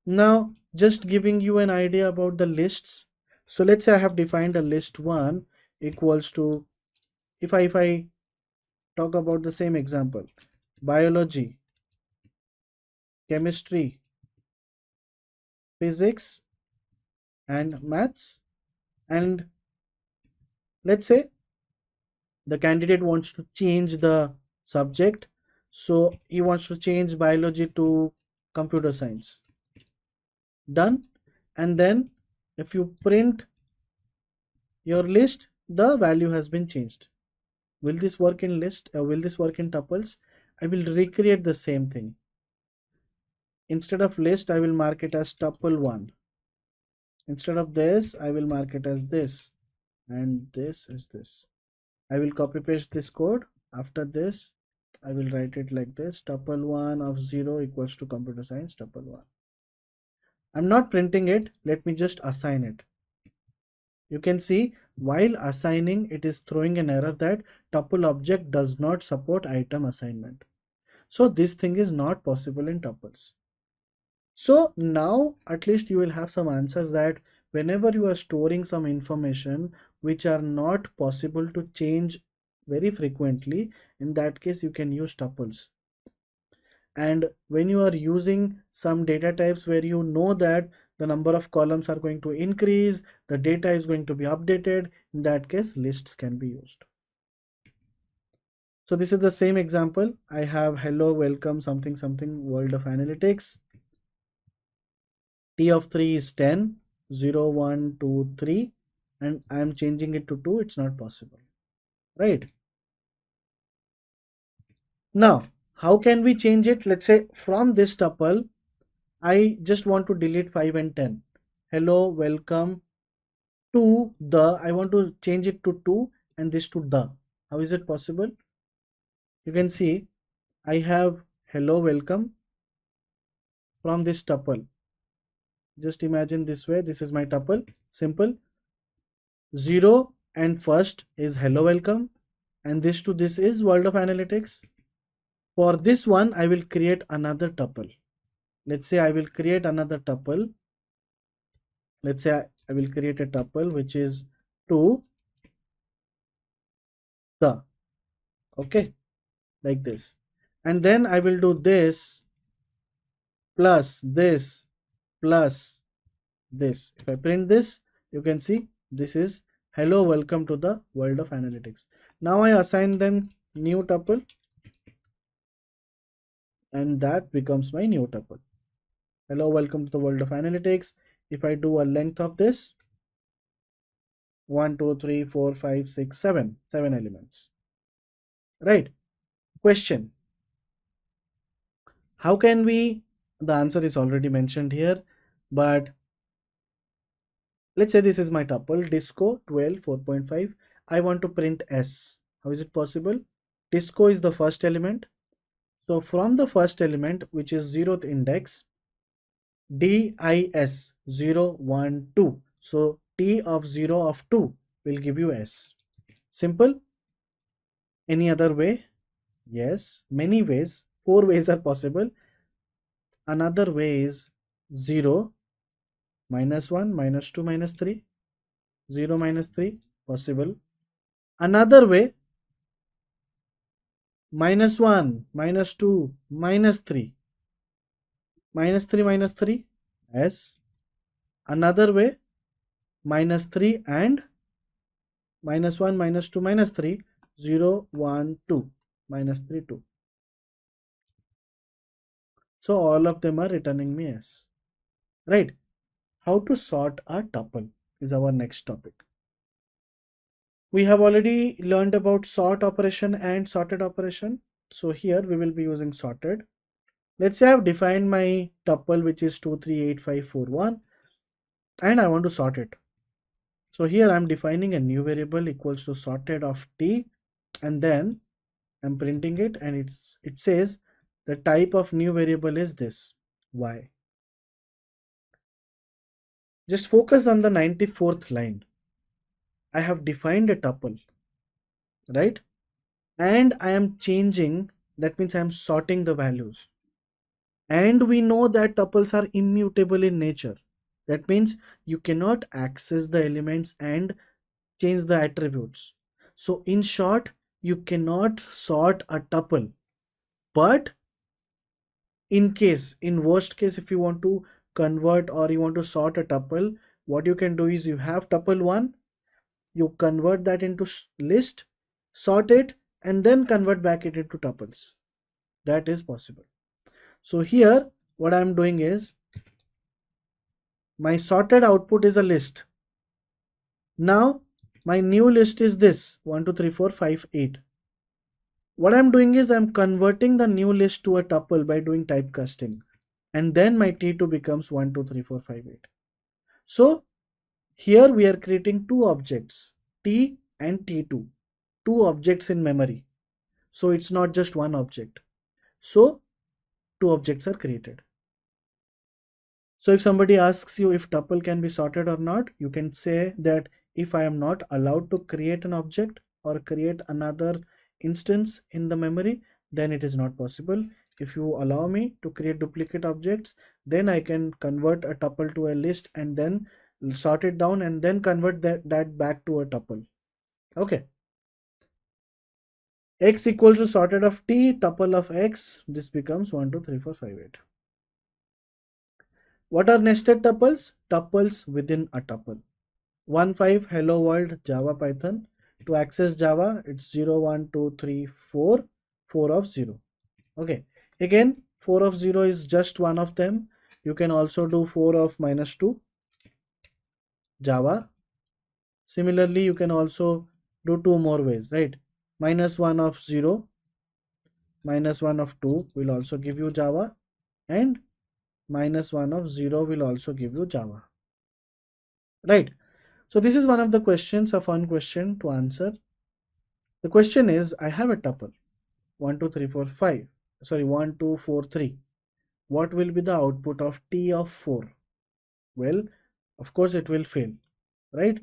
Now just giving you an idea about the lists. So let's say I have defined a list 1 equals to, if I talk about the same example, biology, chemistry, physics and maths, and let's say the candidate wants to change the subject, so he wants to change biology to computer science. Done. And then if you print your list, the value has been changed. Will this work in list or will this work in tuples? I will recreate the same thing. Instead of list, I will mark it as tuple 1. Instead of this, I will mark it as this, and this is this. I will copy paste this code. After this, I will write it like this: tuple 1 of 0 equals to computer science tuple 1. I'm not printing it. Let me just assign it. You can see while assigning, it is throwing an error that tuple object does not support item assignment. So this thing is not possible in tuples. So now at least you will have some answers that whenever you are storing some information which are not possible to change very frequently, in that case you can use tuples. And when you are using some data types where you know that the number of columns are going to increase, the data is going to be updated, in that case lists can be used. So this is the same example. I have hello, welcome, something something, world of analytics. T of 3 is 10, 0 1 2 3, and I am changing it to 2. It's not possible, right? Now how can we change it? Let's say from this tuple I just want to delete 5 and 10. Hello, welcome to the, I want to change it to 2 and this to the. How is it possible? You can see I have hello, welcome from this tuple. Just imagine this way, this is my tuple, simple. 0 and first is hello, welcome, and this to this is world of analytics. For this one, I will create another tuple. Let's say I will create another tuple. Let's say I will create a tuple which is 2 the, okay, like this. And then I will do this plus this plus this. If I print this, you can see this is hello, welcome to the world of analytics. Now I assign them new tuple, and that becomes my new tuple. Hello, welcome to the world of analytics. If I do a length of this, 1 2 3 4 5 6 7 7 elements, right? Question: how can we, the answer is already mentioned here, but let's say this is my tuple disco 12 4.5. I want to print s. How is it possible? Disco is the first element, so from the first element, which is 0th index, dis 0 1 2, so t of 0 of 2 will give you s. Simple. Any other way? Yes, many ways. 4 ways are possible. Another way is 0 minus 1 minus 2 minus 3, 0 minus 3, possible. Another way, minus 1 minus 2 minus 3, minus 3 minus 3, s. Another way, minus 3 and minus 1 minus 2 minus 3, 0 1 2, minus 3 2. So all of them are returning me s, right? How to sort a tuple is our next topic. We have already learned about sort operation and sorted operation. So here we will be using sorted. Let's say I have defined my tuple, which is 238541, and I want to sort it. So here I'm defining a new variable equals to sorted of t, and then I'm printing it, and it says the type of new variable is this y. Just focus on the 94th line. I have defined a tuple, right? And I am changing, that means I am sorting the values. And we know that tuples are immutable in nature. That means you cannot access the elements and change the attributes. So in short, you cannot sort a tuple. But in worst case, if you want to convert or you want to sort a tuple, what you can do is you have tuple 1, you convert that into list, sort it, and then convert back it into tuples. That is possible. So here what I am doing is my sorted output is a list. Now my new list is this 1 2 3 4 5 8. What I'm doing is I'm converting the new list to a tuple by doing typecasting, and then my t2 becomes 1 2 3 4 5 8. So here we are creating two objects, t and t2, two objects in memory. So it's not just one object. So two objects are created. So if somebody asks you if tuple can be sorted or not, you can say that if I am not allowed to create an object or create another instance in the memory, then it is not possible. If you allow me to create duplicate objects, then I can convert a tuple to a list and then sort it down and then convert that back to a tuple. Okay. X equals to sorted of t, tuple of x. This becomes 1 2 3 4 5 8. What are nested tuples? Tuples within a tuple. 1 5 hello world Java Python. To access Java, it's 0 1 2 3 4, 4 of 0. Okay. Again, 4 of 0 is just one of them. You can also do 4 of minus 2 Java. Similarly, you can also do two more ways, right? Minus 1 of 0, minus 1 of 2 will also give you Java, and minus 1 of 0 will also give you Java, right? So this is one of the questions, a fun question to answer. The question is, I have a tuple 1 2 3 4 5, sorry 1 2 4 3. What will be the output of t of 4? Well, of course it will fail, right?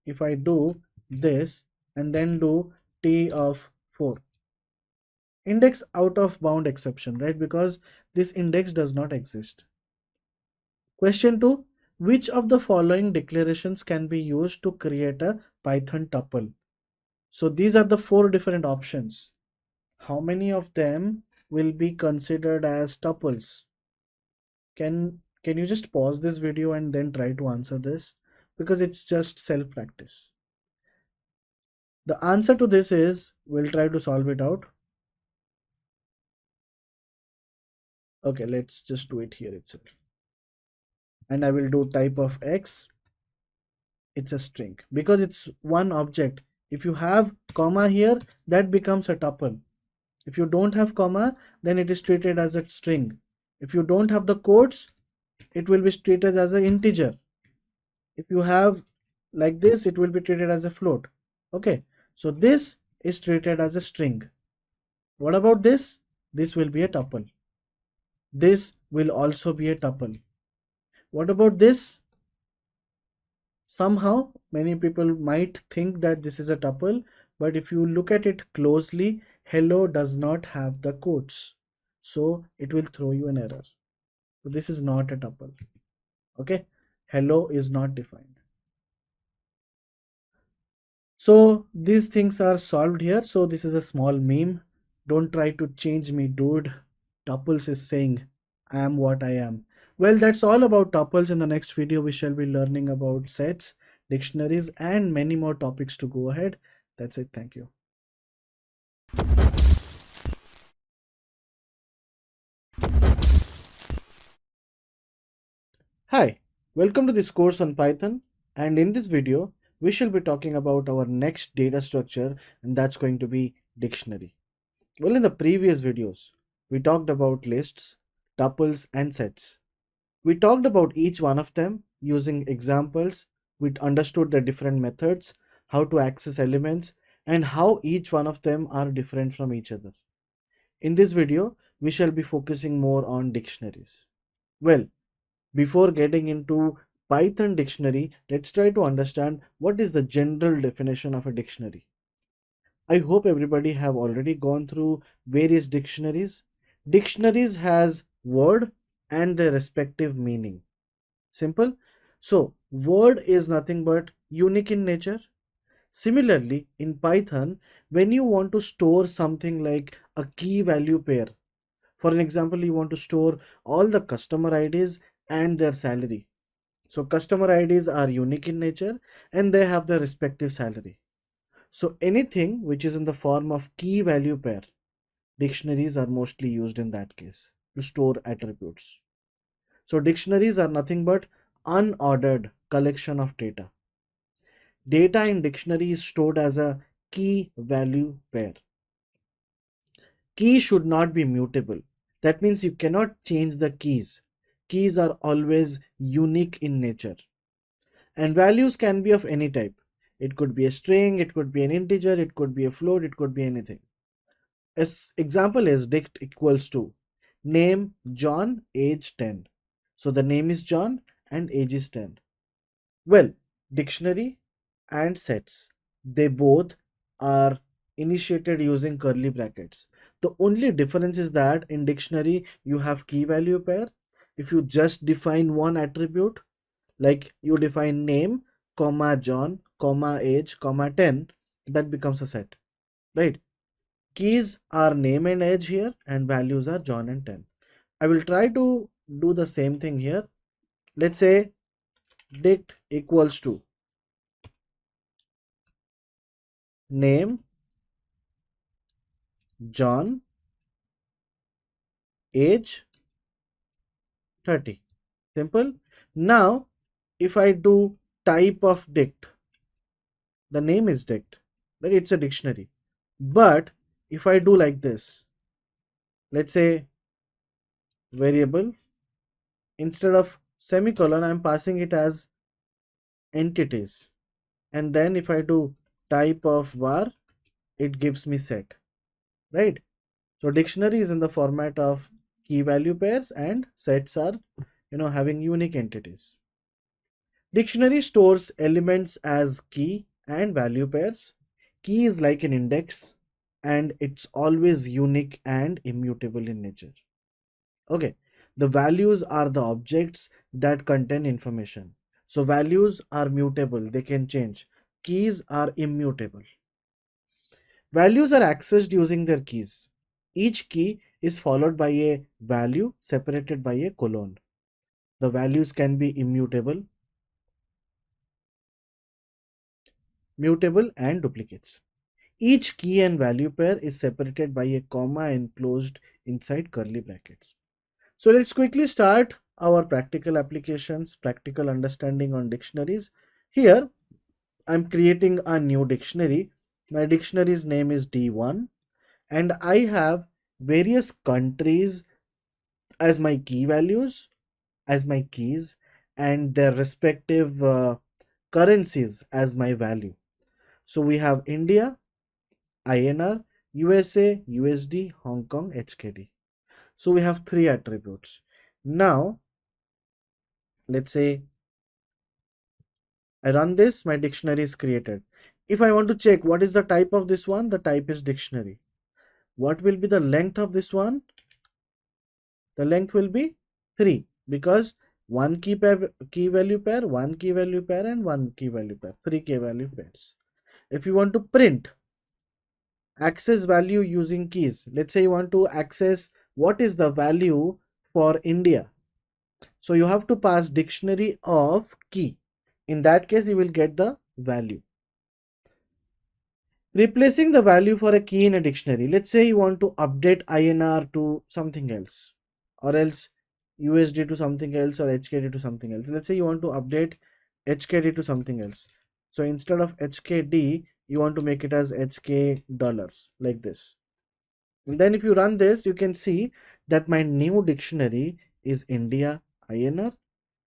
If I do this and then do t of 4, index out of bound exception, right? Because this index does not exist. Question 2, which of the following declarations can be used to create a Python tuple? So these are the four different options. How many of them will be considered as tuples? Can you just pause this video and then try to answer this, because it's just self practice. The answer to this is, we'll try to solve it out. Okay, let's just do it here itself. And I will do type of X. It's a string because it's one object. If you have comma here, that becomes a tuple. If you don't have comma, then it is treated as a string. If you don't have the quotes, it will be treated as an integer. If you have like this, it will be treated as a float. Okay, so this is treated as a string. What about this? This will be a tuple. This will also be a tuple. What about this? Somehow many people might think that this is a tuple, but if you look at it closely, hello does not have the quotes, so it will throw you an error. So this is not a tuple. Okay, hello is not defined. So these things are solved here. So this is a small meme. Don't try to change me, dude. Tuples is saying I am what I am. Well, that's all about tuples. In the next video, we shall be learning about sets, dictionaries, and many more topics to go ahead. That's it. Thank you. Hi, welcome to this course on Python. And in this video, we shall be talking about our next data structure, and that's going to be dictionary. Well, in the previous videos, we talked about lists, tuples, and sets. We talked about each one of them using examples. We understood the different methods, how to access elements, and how each one of them are different from each other. In this video, we shall be focusing more on dictionaries. Well, before getting into Python dictionary, let's try to understand what is the general definition of a dictionary. I hope everybody have already gone through various dictionaries. Dictionaries has word and their respective meaning. Simple. So word is nothing but unique in nature. Similarly, in Python, when you want to store something like a key value pair, for an example, you want to store all the customer IDs and their salary. So customer IDs are unique in nature and they have their respective salary. So anything which is in the form of key value pair, dictionaries are mostly used in that case to store attributes. So dictionaries are nothing but unordered collection of data. Data in dictionary is stored as a key value pair. Key should not be mutable. That means you cannot change the keys. Keys are always unique in nature. And values can be of any type. It could be a string, it could be an integer, it could be a float, it could be anything. As example is dict equals to name John, age 10. So the name is John and age is 10. Well, dictionary and sets, they both are initiated using curly brackets. The only difference is that in dictionary you have key value pair. If you just define one attribute, like you define name, comma John, comma age, comma 10, that becomes a set, right? Keys are name and age here, and values are John and 10. I will try to do the same thing here. Let's say dict equals to name John, age 30. Simple. Now, if I do type of dict, the name is dict, but it's a dictionary. But if I do like this, let's say variable, instead of semicolon, I'm passing it as entities. And then if I do type of var, it gives me set, right? So dictionary is in the format of key value pairs and sets are, having unique entities. Dictionary stores elements as key and value pairs. Key is like an index and it's always unique and immutable in nature. Okay, the values are the objects that contain information. So values are mutable, they can change. Keys are immutable. Values are accessed using their keys. Each key is followed by a value separated by a colon. The values can be immutable, mutable, and duplicates. Each key and value pair is separated by a comma enclosed inside curly brackets. So let's quickly start our practical applications, practical understanding on dictionaries. Here I'm creating a new dictionary. My dictionary's name is D1 and I have various countries as my key values, as my keys, and their respective currencies as my value. So we have India, INR, USA, USD, Hong Kong, HKD. So we have three attributes. Now, let's say I run this, my dictionary is created. If I want to check what is the type of this one, the type is dictionary. What will be the length of this one? The length will be 3 because one key value pair, one key value pair, and one key value pair, 3 key value pairs. If you want to print access value using keys, let's say you want to access what is the value for India. So you have to pass dictionary of key. In that case, you will get the value. Replacing the value for a key in a dictionary. Let's say you want to update INR to something else, or else USD to something else, or HKD to something else. Let's say you want to update HKD to something else. So instead of HKD, you want to make it as HK dollars, like this. And then if you run this, you can see that my new dictionary is India INR,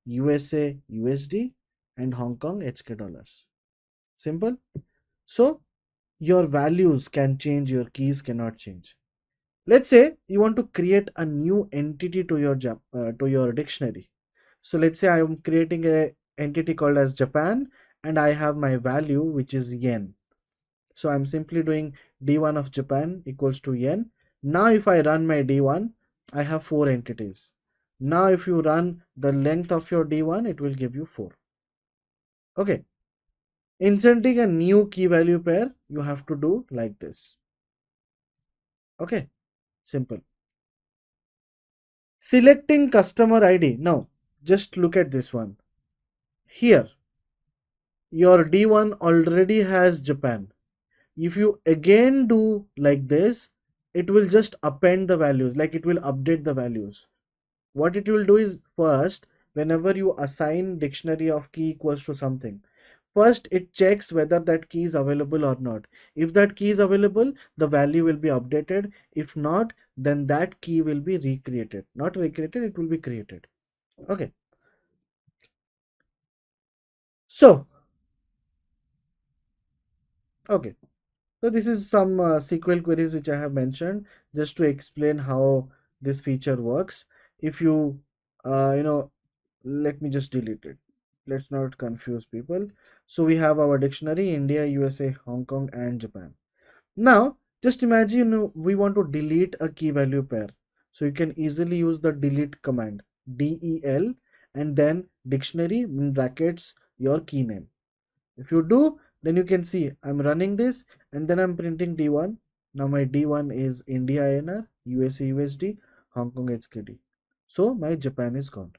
USA USD, and Hong Kong HK dollars. Simple. So your values can change, your keys cannot change. Let's say you want to create a new entity to your dictionary. So let's say I am creating a entity called as Japan and I have my value which is yen. So I'm simply doing d1 of Japan equals to yen. Now if I run my d1, I have 4 entities. Now if you run the length of your d1, it will give you 4. Okay. Inserting a new key value pair, you have to do like this. Okay, simple. Selecting customer ID. Now, just look at this one. Here, your D1 already has Japan. If you again do like this, it will just append the values, like it will update the values. What it will do is first, whenever you assign dictionary of key equals to something, first it checks whether that key is available or not. If that key is available, the value will be updated. If not, then that key will be recreated. Not recreated, it will be created. Okay. So, okay. So this is some SQL queries which I have mentioned just to explain how this feature works. If you, let me just delete it. Let's not confuse people. So we have our dictionary, India, USA, Hong Kong, and Japan. Now, just imagine we want to delete a key value pair. So you can easily use the delete command, del, and then dictionary in brackets your key name. If you do, then you can see I'm running this and then I'm printing D1. Now my D1 is India INR, USA USD, Hong Kong HKD. So my Japan is gone.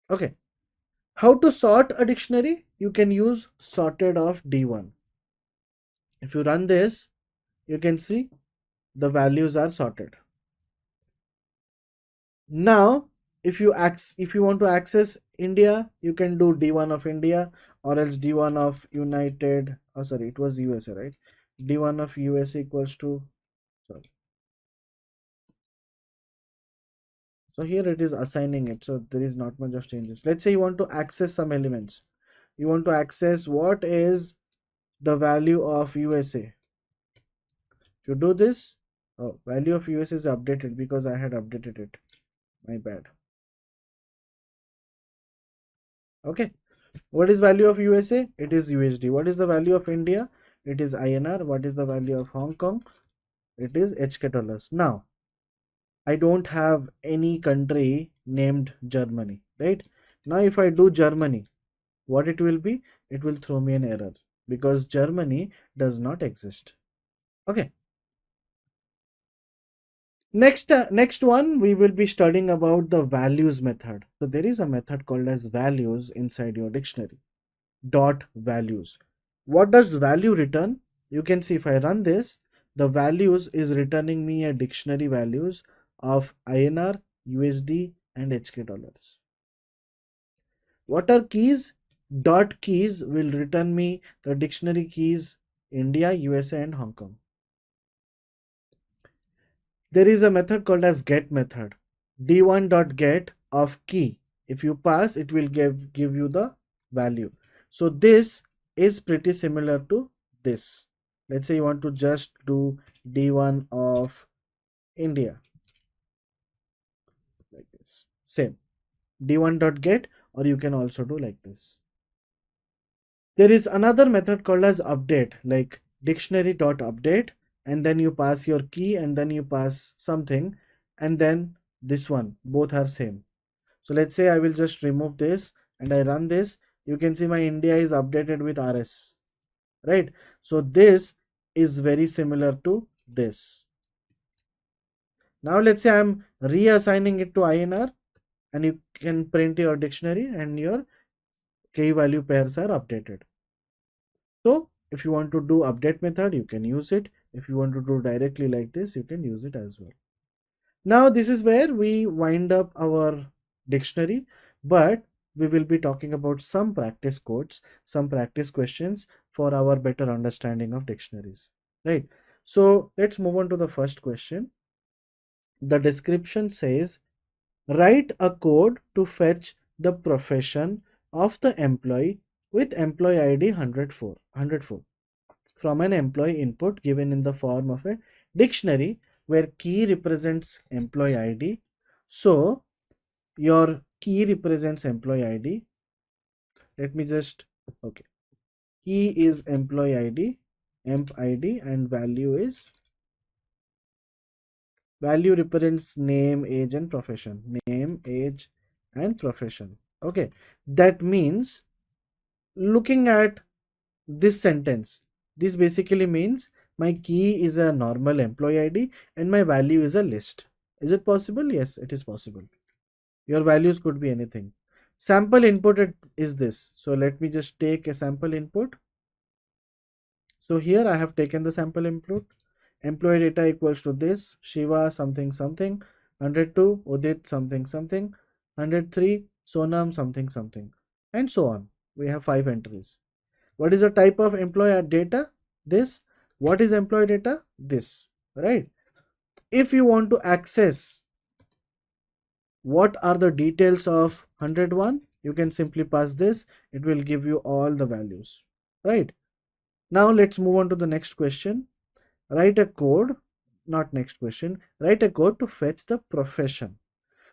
Okay. How to sort a dictionary? You can use sorted of D1. If you run this, you can see the values are sorted. Now, if you want to access India, you can do D1 of India or else D1 of United. Oh, sorry, it was USA, right? D1 of US equals to, sorry. So here it is assigning it. So there is not much of changes. Let's say you want to access some elements. You want to access what is the value of USA. If you do this, oh, value of US is updated because I had updated it. My bad. Okay. What is value of USA? It is USD. What is the value of India? It is INR. What is the value of Hong Kong? It is HK dollars. Now, I don't have any country named Germany, right? Now, if I do Germany, what it will be? It will throw me an error because Germany does not exist. Okay. Next one, we will be studying about the values method. So there is a method called as values inside your dictionary. Dot values. What does value return? You can see if I run this, the values is returning me a dictionary values of INR, USD, and HK dollars. What are keys? Dot keys will return me the dictionary keys India, USA, and Hong Kong. There is a method called as get method. d1.get of key. If you pass, it will give you the value. So this is pretty similar to this. Let's say you want to just do d1 of India like this. Same d1.get, or you can also do like this. There is another method called as update, like dictionary.update, and then you pass your key and then you pass something, and then this one, both are same. So let's say I will just remove this and I run this. You can see my India is updated with RS, right? So this is very similar to this. Now let's say I'm reassigning it to INR, and you can print your dictionary and your key value pairs are updated. So if you want to do update method, you can use it. If you want to do directly like this, you can use it as well. Now this is where we wind up our dictionary, but we will be talking about some practice codes, some practice questions for our better understanding of dictionaries, right? So let's move on to the first question. The description says, write a code to fetch the profession of the employee with employee ID 104 from an employee input given in the form of a dictionary where key represents employee ID. So your key represents employee ID. Let me just, okay. Key is employee ID, emp ID, and value represents name, age, and profession. Name, age, and profession. Okay. That means, looking at this sentence, this basically means my key is a normal employee ID and my value is a list. Is it possible? Yes, it is possible. Your values could be anything. Sample input is this. So let me just take a sample input. So here I have taken the sample input. Employee data equals to this. Shiva something something. 102 Udit something something. 103 Sonam something something. And so on. We have 5 entries. What is the type of employee data? This. What is employee data? This. Right. If you want to access what are the details of 101, you can simply pass this. It will give you all the values. Right. Now let's move on to the next question. Write a code, not next question. Write a code to fetch the profession.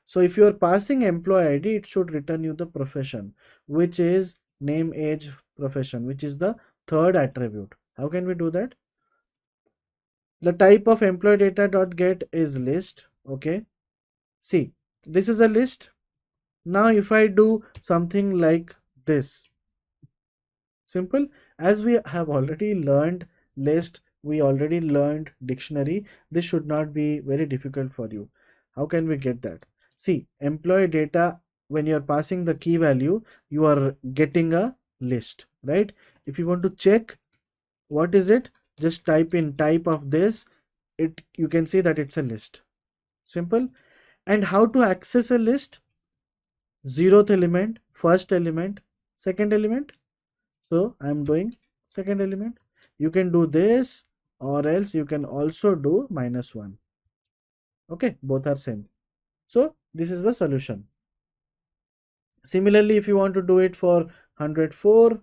So if you are passing employee ID, it should return you the profession, which is name, age, profession, which is the third attribute. How can we do that? The type of employee data dot get is list. Okay. See, this is a list. Now if I do something like this, simple, as we have already learned list, we already learned dictionary, this should not be very difficult for you. How can we get that? See, employee data, when you're passing the key value, you are getting a list, right? If you want to check what is it, just type in type of this, it you can see that it's a list. Simple. And how to access a list? Zeroth element, first element, second element. So I'm doing second element. You can do this, or else you can also do -1. Okay, both are same. So this is the solution. Similarly, if you want to do it for 104,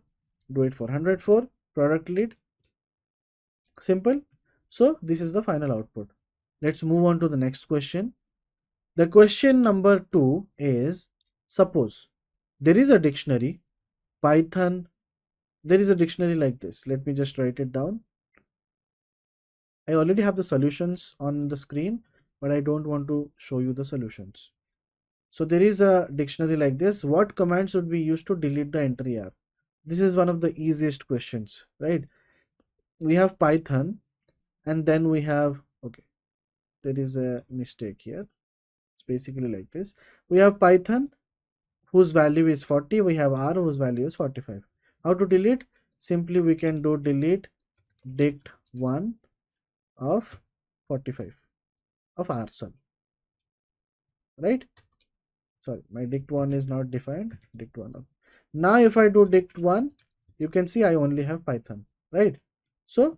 do it for 104, product lead. Simple. So this is the final output. Let's move on to the next question. The question number 2 is, suppose there is a dictionary, Python. There is a dictionary like this. Let me just write it down. I already have the solutions on the screen, but I don't want to show you the solutions. So there is a dictionary like this. What commands would be used to delete the entry R? This is one of the easiest questions, right? We have Python. and then we have, okay, there is a mistake here. It's basically like this. We have Python whose value is 40, we have R whose value is 45. How to delete? Simply we can do delete dict1 of 45 of R, sorry, right? Sorry, my dict1 is not defined, dict1 of. Now if I do dict1, you can see I only have Python, right? So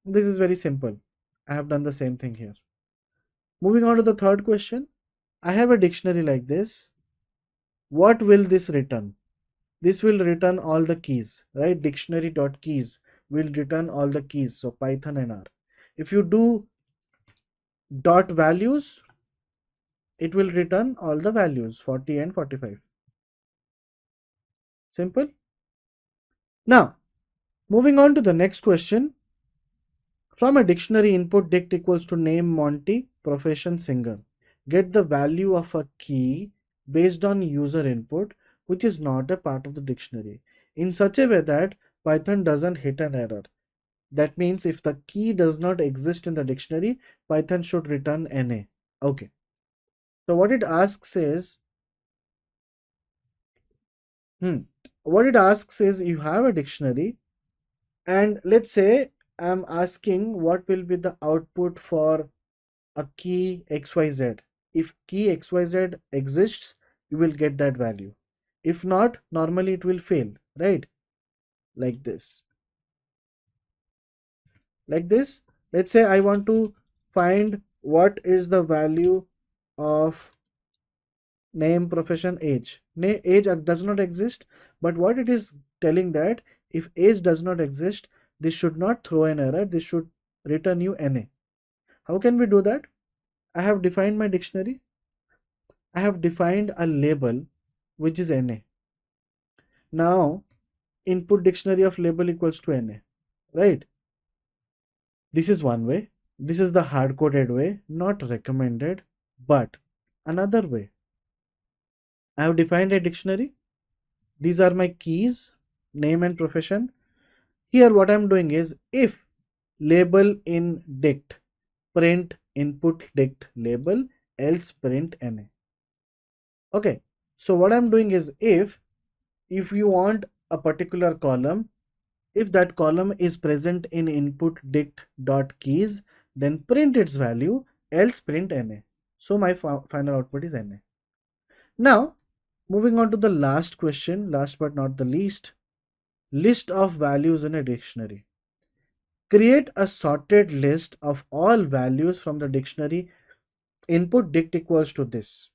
this is very simple. I have done the same thing here. Moving on to the third question. I have a dictionary like this. What will this return? This will return all the keys, right? Dictionary.keys will return all the keys. So Python and R. If you do dot values, it will return all the values 40 and 45. Simple. Now, moving on to the next question. From a dictionary input dict equals to name Monty, profession singer. Get the value of a key based on user input which is not a part of the dictionary in such a way that Python doesn't hit an error. That means if the key does not exist in the dictionary, Python should return NA. Okay. So what it asks is, what it asks is you have a dictionary and let's say I'm asking what will be the output for a key XYZ. If key XYZ exists, you will get that value. If not, normally it will fail, right? Like this. Like this. Let's say I want to find what is the value of name, profession, age. Age does not exist, but what it is telling that if age does not exist, this should not throw an error. This should return you NA. How can we do that? I have defined my dictionary. I have defined a label which is NA. Now input dictionary of label equals to NA, right? This is one way. This is the hard coded way, not recommended, but another way. I have defined a dictionary. These are my keys, name and profession. Here what I'm doing is if label in dict, print input dict label, else print NA. Okay, so what I'm doing is if you want a particular column, if that column is present in input dict dot keys, then print its value, else print NA. So my final output is NA. Now moving on to the last question, last but not the least, list of values in a dictionary. Create a sorted list of all values from the dictionary. Input dict equals to this.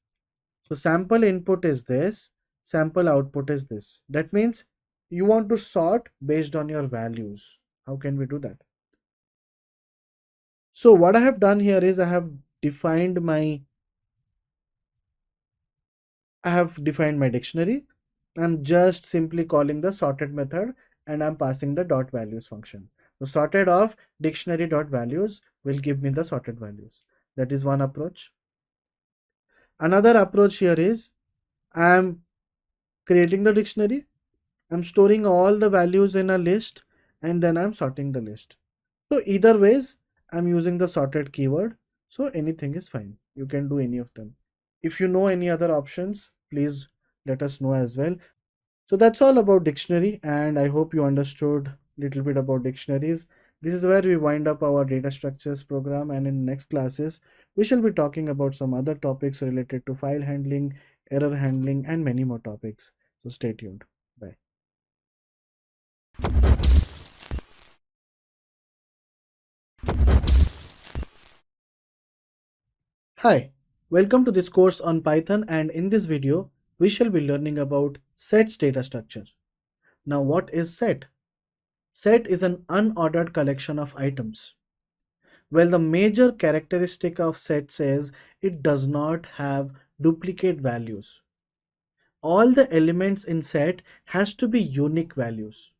So sample input is this, sample output is this. That means you want to sort based on your values. How can we do that? So what I have done here is I have defined my dictionary. I'm just simply calling the sorted method and I'm passing the dot values function. So sorted of dictionary dot values will give me the sorted values. That is one approach. Another approach here is I'm creating the dictionary. I'm storing all the values in a list and then I'm sorting the list. So either ways, I'm using the sorted keyword. So anything is fine. You can do any of them. If you know any other options, please let us know as well. So that's all about dictionary, and I hope you understood a little bit about dictionaries. This is where we wind up our data structures program, and in next classes, we shall be talking about some other topics related to file handling, error handling, and many more topics. So stay tuned. Bye. Hi, welcome to this course on Python, and in this video, we shall be learning about sets data structure. Now, what is set? Set is an unordered collection of items. Well, the major characteristic of set says it does not have duplicate values. All the elements in set has to be unique values.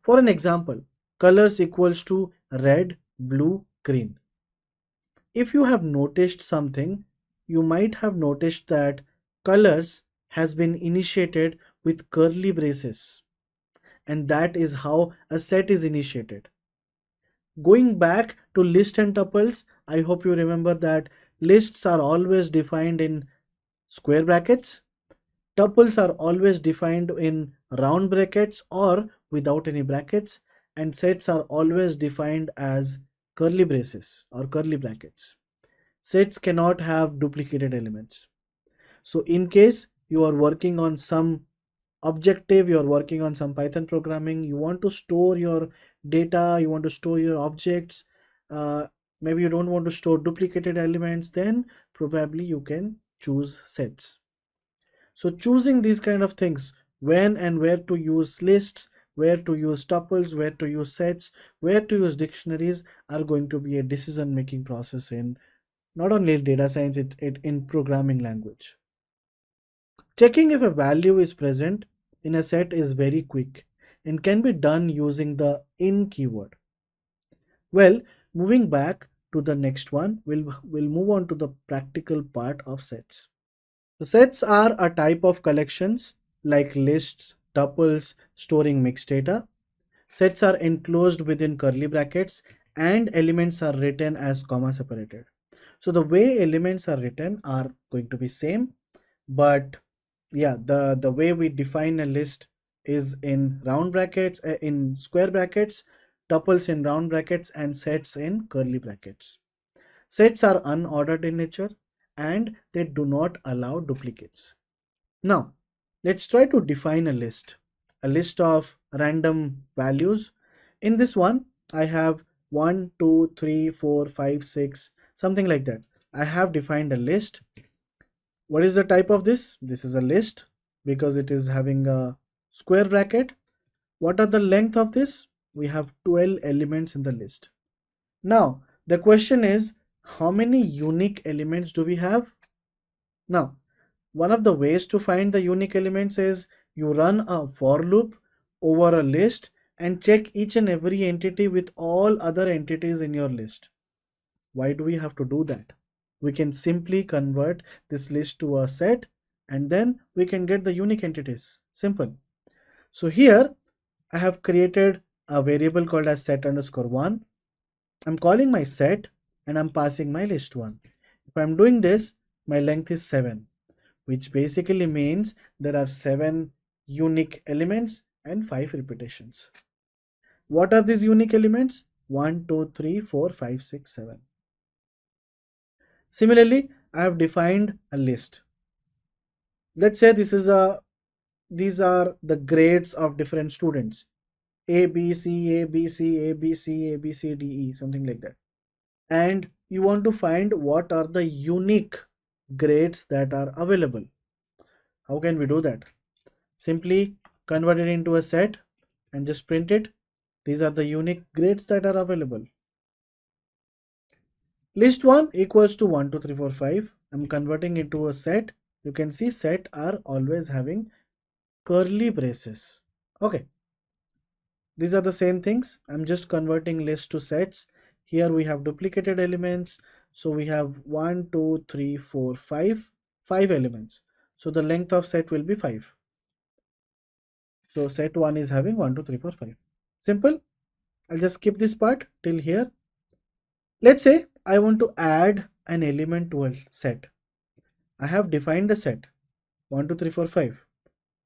For an example, colors equals to red, blue, green. If you have noticed something, you might have noticed that colors has been initiated with curly braces, and that is how a set is initiated. Going back to list and tuples, I hope you remember that lists are always defined in square brackets, tuples are always defined in round brackets or without any brackets, and sets are always defined as curly braces or curly brackets. Sets cannot have duplicated elements. So in case you are working on some objective, you are working on some Python programming, you want to store your data, you want to store your objects, uh, maybe you don't want to store duplicated elements, then probably you can choose sets. So choosing these kind of things, when and where to use lists, where to use tuples, where to use sets, where to use dictionaries, are going to be a decision making process in not only data science, it in programming language. Checking if a value is present in a set is very quick and can be done using the in keyword. Well, moving back to the next one, we'll move on to the practical part of sets. So sets are a type of collections like lists, tuples, storing mixed data. Sets are enclosed within curly brackets and elements are written as comma separated. So the way elements are written are going to be same, but yeah, the way we define a list is in round brackets, in square brackets, tuples in round brackets, and sets in curly brackets. Sets are unordered in nature and they do not allow duplicates. Now let's try to define a list of random values. In this one I have 1 2 3 4 5 6, something like that. I have defined a list. What is the type of this? This is a list because it is having a square bracket. What are the length of this? We have 12 elements in the list. Now, the question is, how many unique elements do we have? Now, one of the ways to find the unique elements is you run a for loop over a list and check each and every entity with all other entities in your list. Why do we have to do that? We can simply convert this list to a set and then we can get the unique entities. Simple. So here I have created a variable called as set underscore one. I'm calling my set and I'm passing my list one. If I'm doing this, my length is 7, which basically means there are 7 unique elements and 5 repetitions. What are these unique elements? 1, 2, 3, 4, 5, 6, 7. Similarly, I have defined a list. Let's say these are the grades of different students. A, B, C, A, B, C, A, B, C, A, B, C, D, E, something like that. And you want to find what are the unique grades that are available. How can we do that? Simply convert it into a set and just print it. These are the unique grades that are available. List 1 equals to 1, 2, 3, 4, 5. I'm converting into a set. You can see set are always having curly braces. Okay. These are the same things. I'm just converting list to sets. Here we have duplicated elements. So we have 1, 2, 3, 4, 5. 5 elements. So the length of set will be 5. So set 1 is having 1, 2, 3, 4, 5. Simple. I'll just skip this part till here. Let's say I want to add an element to a set. I have defined a set 1, 2, 3, 4, 5.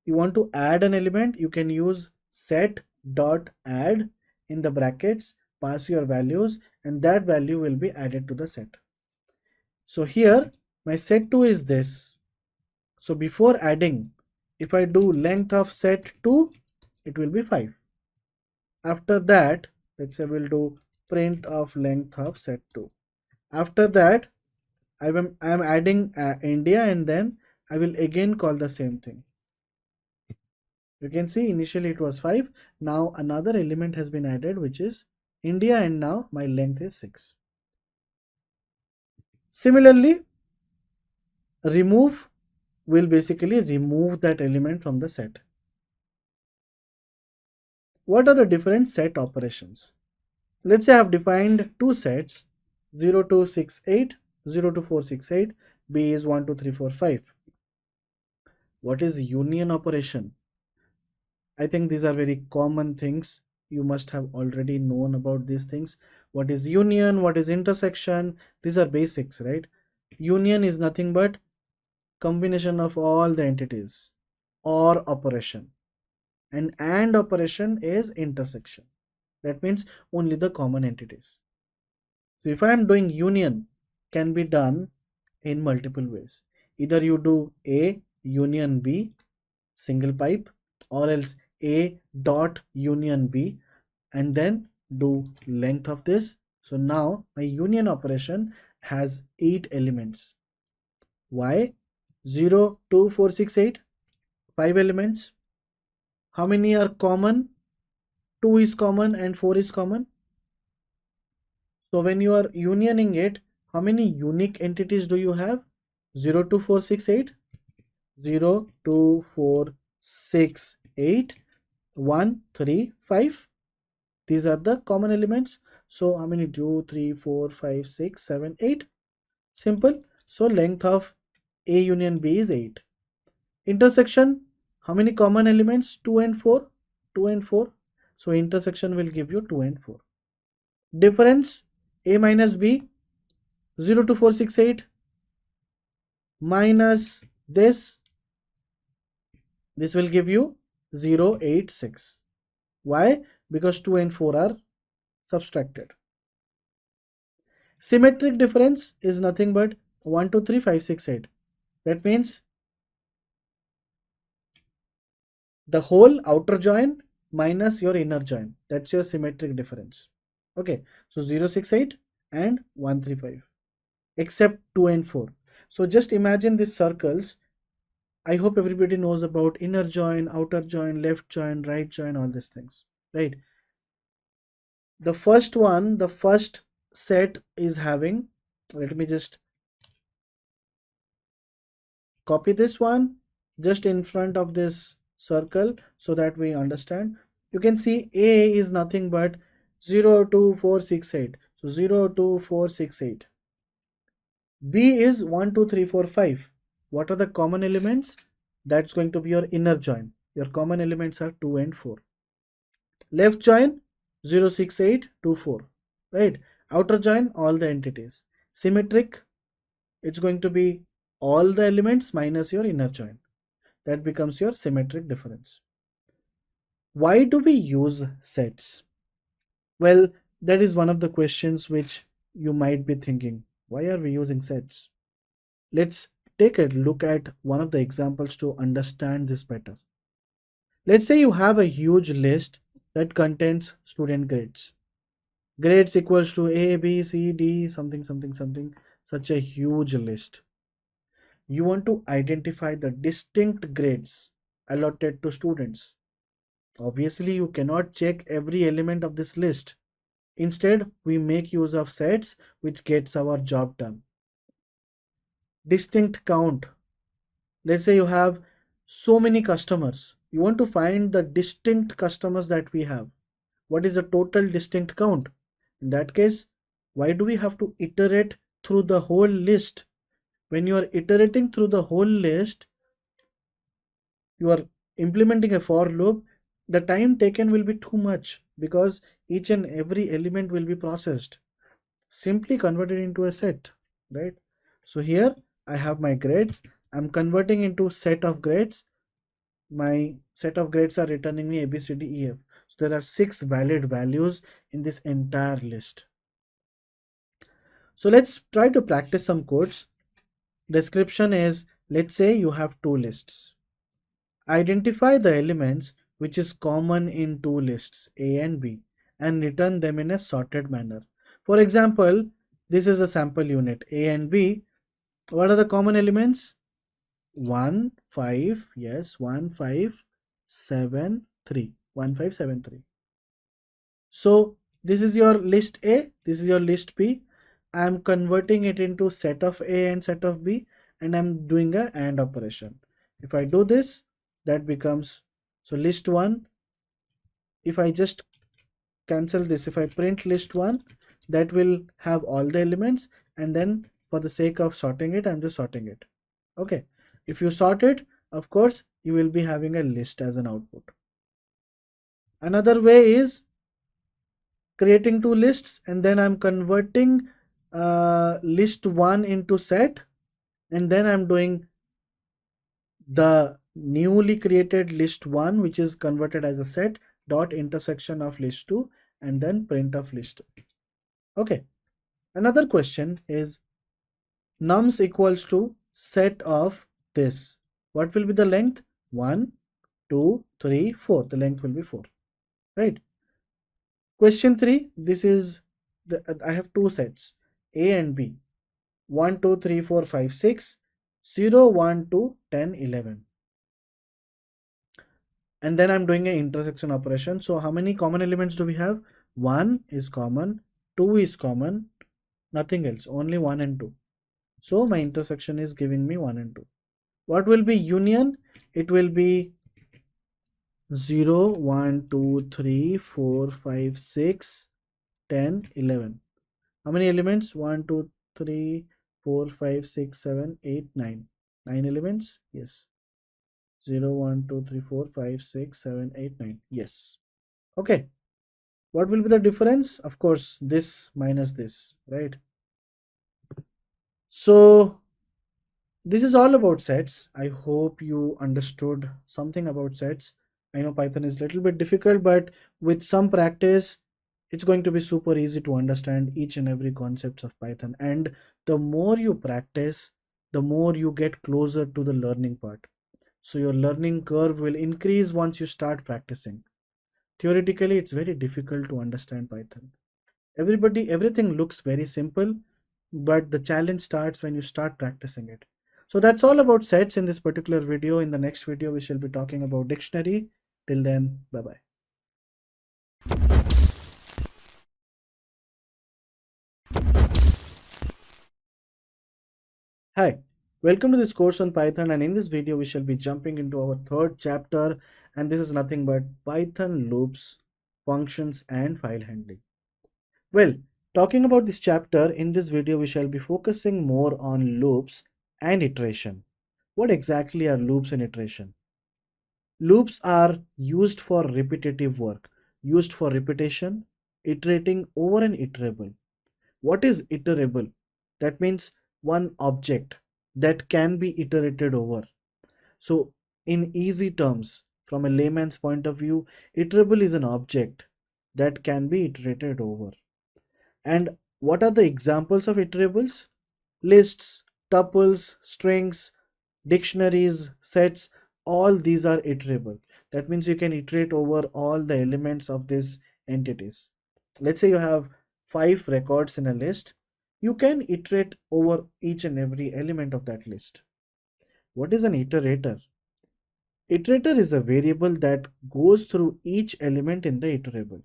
You want to add an element, you can use set dot add in the brackets, pass your values, and that value will be added to the set. So here my set 2 is this. So before adding, if I do length of set 2, it will be 5. After that, let's say we'll do print of length of set 2. After that, I am adding India and then I will again call the same thing. You can see initially it was 5. Now another element has been added, which is India, and now my length is 6. Similarly, remove will basically remove that element from the set. What are the different set operations? Let's say I have defined two sets 0268, 02468, B is 1, 2, 3, 4, 5. What is union operation? I think these are very common things. You must have already known about these things. What is union? What is intersection? These are basics, right? Union is nothing but combination of all the entities or operation. And operation is intersection. That means only the common entities. So if I am doing union, can be done in multiple ways. Either you do A union B single pipe, or else A dot union B, and then do length of this. So now my union operation has 8 elements. Why? 0, 2, 4, 6, 8, 5 elements. How many are common? 2 is common and 4 is common. So when you are unioning it, how many unique entities do you have? 0, 2, 4, 6, 8. 0, 2, 4, 6, 8, 1, 3, 5. These are the common elements. So how many? 2, 3, 4, 5, 6, 7, 8. Simple. So length of A union B is 8. Intersection, how many common elements? 2 and 4. 2 and 4. So intersection will give you 2 and 4. Difference, A minus B, 0, 2, 4, 6, 8 minus this will give you 0, 8, 6. Why? Because 2 and 4 are subtracted. Symmetric difference is nothing but 1, 2, 3, 5, 6, 8. That means the whole outer join minus your inner join. That's your symmetric difference. Okay, so 0, 6, 8 and 1, 3, 5, except 2 and 4. So just imagine these circles. I hope everybody knows about inner join, outer join, left join, right join, all these things, right? The first one, the first set is having, let me just copy this one just in front of this circle so that we understand. You can see A is nothing but 0, 2, 4, 6, 8. So 0, 2, 4, 6, 8. B is 1, 2, 3, 4, 5. What are the common elements? That's going to be your inner join. Your common elements are 2 and 4. Left join 0, 6, 8, 2, 4. Right? Outer join all the entities. Symmetric, it's going to be all the elements minus your inner join. That becomes your symmetric difference. Why do we use sets? Well, that is one of the questions which you might be thinking. Why are we using sets? Let's take a look at one of the examples to understand this better. Let's say you have a huge list that contains student grades. Grades equals to A, B, C, D, something, something, something, such a huge list. You want to identify the distinct grades allotted to students. Obviously, you cannot check every element of this list. Instead, we make use of sets which gets our job done. Distinct count. Let's say you have so many customers. You want to find the distinct customers that we have. What is the total distinct count? In that case, why do we have to iterate through the whole list? When you are iterating through the whole list, you are implementing a for loop, the time taken will be too much because each and every element will be processed. Simply convert it into a set, right? So here I have my grades. I'm converting into set of grades. My set of grades are returning me A, B, C, D, E, F. So there are 6 valid values in this entire list. So let's try to practice some codes. Description is, let's say you have 2 lists. Identify the elements which is common in 2 lists, A and B, and return them in a sorted manner. For example, this is a sample unit, A and B. What are the common elements? 1, 5, yes, 1, 5, 7, 3. 1, 5, 7, 3. So this is your list A, this is your list B. I am converting it into set of A and set of B, and I'm doing a AND operation. If I do this, that becomes, so list 1, if I just cancel this, if I print list 1, that will have all the elements, and then for the sake of sorting it, I'm just sorting it. Okay, if you sort it, of course you will be having a list as an output. Another way is creating two lists, and then I'm converting list 1 into set, and then I'm doing the newly created list 1 which is converted as a set dot intersection of list 2, and then print of list 2. Okay, another question is nums equals to set of this. What will be the length? 1, 2, 3, 4. The length will be 4, right? Question 3, this is I have two sets, A and B, 1, 2, 3, 4, 5, 6, 0, 1, 2, 10, 11. And then I'm doing an intersection operation. So how many common elements do we have? 1 is common, 2 is common, nothing else, only 1 and 2. So my intersection is giving me 1 and 2. What will be union? It will be 0, 1, 2, 3, 4, 5, 6, 10, 11. How many elements? 1, 2, 3, 4, 5, 6, 7, 8, 9. 9 elements? Yes. 0, 1, 2, 3, 4, 5, 6, 7, 8, 9. Yes. Okay. What will be the difference? Of course, this minus this, right? So this is all about sets. I hope you understood something about sets. I know Python is a little bit difficult, but with some practice, it's going to be super easy to understand each and every concepts of Python. And the more you practice, the more you get closer to the learning part. So your learning curve will increase once you start practicing. Theoretically, it's very difficult to understand Python. Everything looks very simple, but the challenge starts when you start practicing it. So that's all about sets in this particular video. In the next video, we shall be talking about dictionary. Till then, bye bye. Hi, welcome to this course on Python, and in this video we shall be jumping into our third chapter, and this is nothing but Python loops, functions and file handling. Well, talking about this chapter, in this video we shall be focusing more on loops and iteration. What exactly are loops and iteration? Loops are used for repetitive work, used for repetition, iterating over an iterable. What is iterable? That means one object that can be iterated over. So, in easy terms, from a layman's point of view, iterable is an object that can be iterated over. And what are the examples of iterables? Lists, tuples, strings, dictionaries, sets, all these are iterable. That means you can iterate over all the elements of these entities. Let's say you have 5 records in a list. You can iterate over each and every element of that list. What is an iterator? Iterator is a variable that goes through each element in the iterable.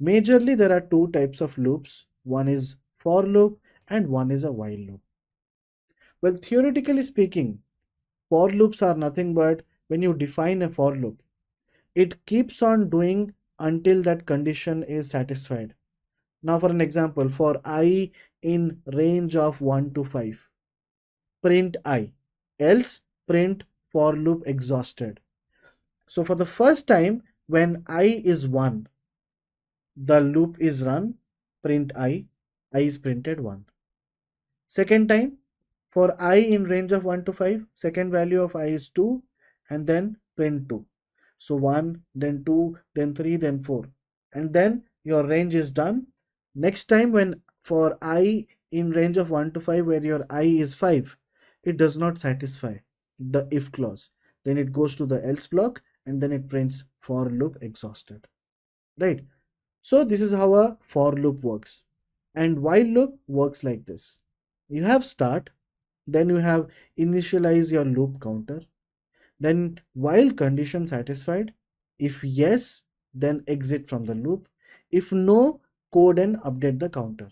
Majorly, there are two types of loops. One is for loop and one is a while loop. Well, theoretically speaking, for loops are nothing but when you define a for loop, it keeps on doing until that condition is satisfied. Now, for an example, for I in range of 1 to 5, print I, else print for loop exhausted. So, for the first time, when I is 1, the loop is run, print I is printed 1. Second time, for I in range of 1 to 5, second value of I is 2, and then print 2. So 1, then 2, then 3, then 4. And then your range is done. Next time when for I in range of 1 to 5 where your I is 5, it does not satisfy the if clause. Then it goes to the else block and then it prints for loop exhausted. Right? So this is how a for loop works. And while loop works like this. You have start, then you have initialize your loop counter, then while condition satisfied, if yes, then exit from the loop, if no, code and update the counter.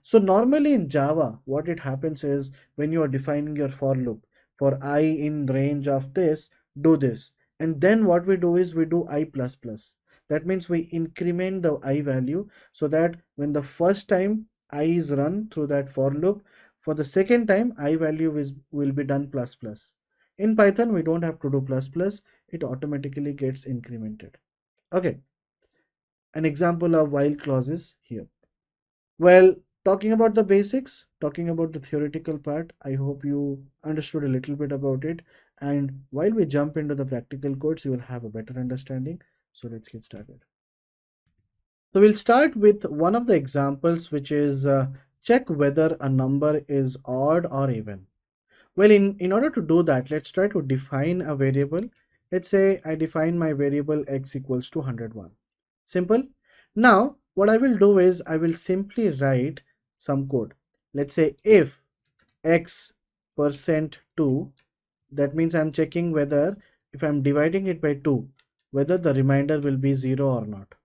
So normally in Java, what it happens is when you are defining your for loop, for I in range of this, do this. And then what we do is we do I plus plus. That means we increment the I value so that when the first time I is run through that for loop, for the second time I value will be done plus plus. In Python, we don't have to do plus plus. It automatically gets incremented. Okay. an example of while clauses here. Well, talking about the basics, talking about the theoretical part, I hope you understood a little bit about it. And while we jump into the practical codes, you will have a better understanding. So let's get started. So we'll start with one of the examples, which is check whether a number is odd or even. Well, in order to do that, let's try to define a variable. Let's say I define my variable x equals to 101. Simple. Now, what I will do is I will simply write some code. Let's say if x percent 2, that means I'm checking whether if I'm dividing it by 2, whether the remainder will be 0 or not.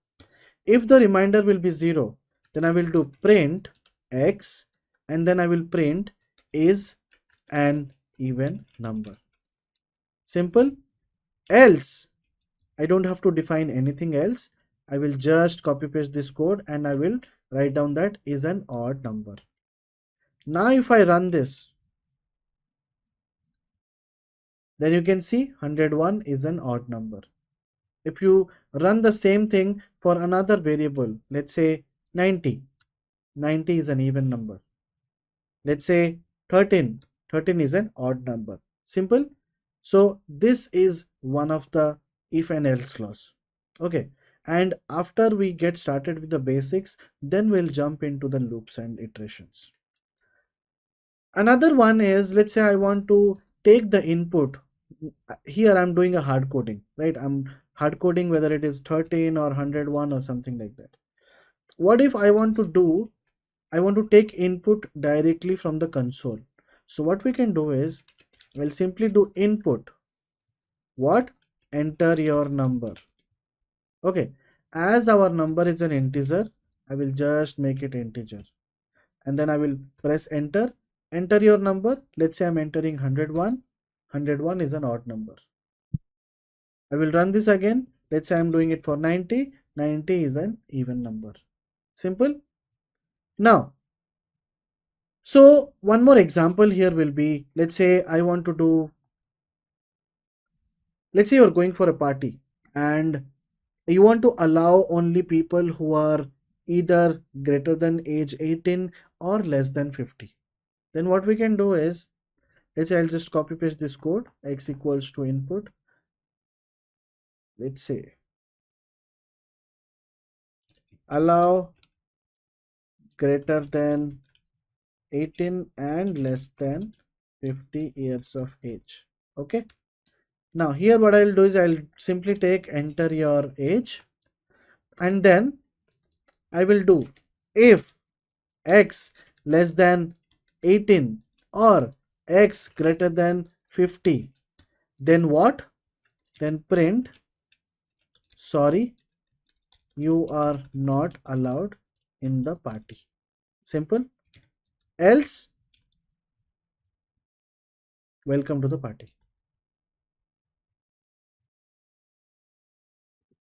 If the remainder will be 0, then I will do print x and then I will print is an even number. Simple. Else I don't have to define anything else. I will just copy paste this code and I will write down that is an odd number. Now if I run this, then you can see 101 is an odd number. If you run the same thing for another variable, let's say 90, 90 is an even number. Let's say 13, 13 is an odd number. Simple. So this is one of the if and else clause. Okay. And after we get started with the basics, then we'll jump into the loops and iterations. Another one is, let's say I want to take the input. Here I'm doing a hard coding, right? I'm hard coding whether it is 13 or 101 or something like that. What if I want to take input directly from the console? So what we can do is we'll simply do input. What? Enter your number. Okay. As our number is an integer, I will just make it integer. And then I will press enter. Enter your number. Let's say I'm entering 101. 101 is an odd number. I will run this again. Let's say I'm doing it for 90. 90 is an even number. Simple. Now, so one more example here will be, let's say I want to do, let's say you're going for a party and you want to allow only people who are either greater than age 18 or less than 50. Then what we can do is, let's say I'll just copy paste this code, x equals to input. Let's say allow greater than 18 and less than 50 years of age. Okay. Now here what I'll do is I'll simply take enter your age and then I will do if x less than 18 or x greater than 50, then what? Then print sorry, you are not allowed in the party. Simple. Else welcome to the party.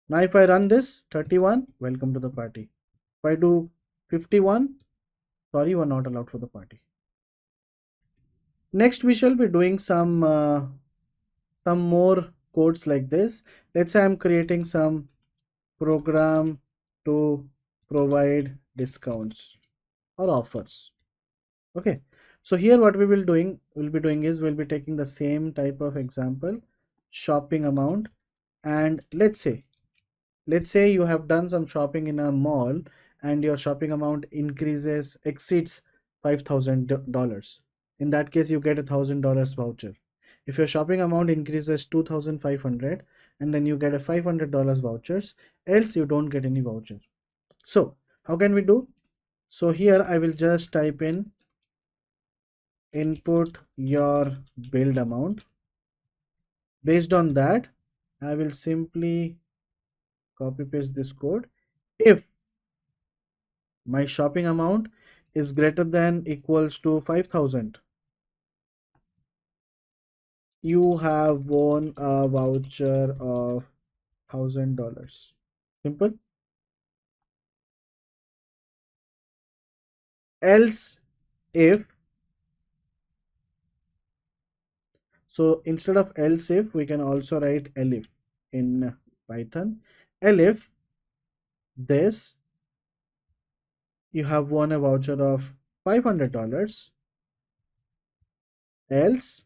Now if I run this 31, welcome to the party. If I do 51, sorry, you are not allowed for the party. Next we shall be doing some more codes like this. Let's say I'm creating some program to provide discounts or offers. Okay, so here what we'll be doing is we'll be taking the same type of example, shopping amount, and let's say you have done some shopping in a mall and your shopping amount exceeds $5,000. In that case you get $1,000 voucher. If your shopping amount increases 2,500 and then you get a $500 vouchers, else you don't get any voucher. So how can we do? So here I will just type in input your billed amount. Based on that, I will simply copy paste this code. If my shopping amount is greater than equals to 5,000, you have won a voucher of $1,000. Simple. Else if, so instead of else if, we can also write elif in Python. Elif this, you have won a voucher of $500. Else,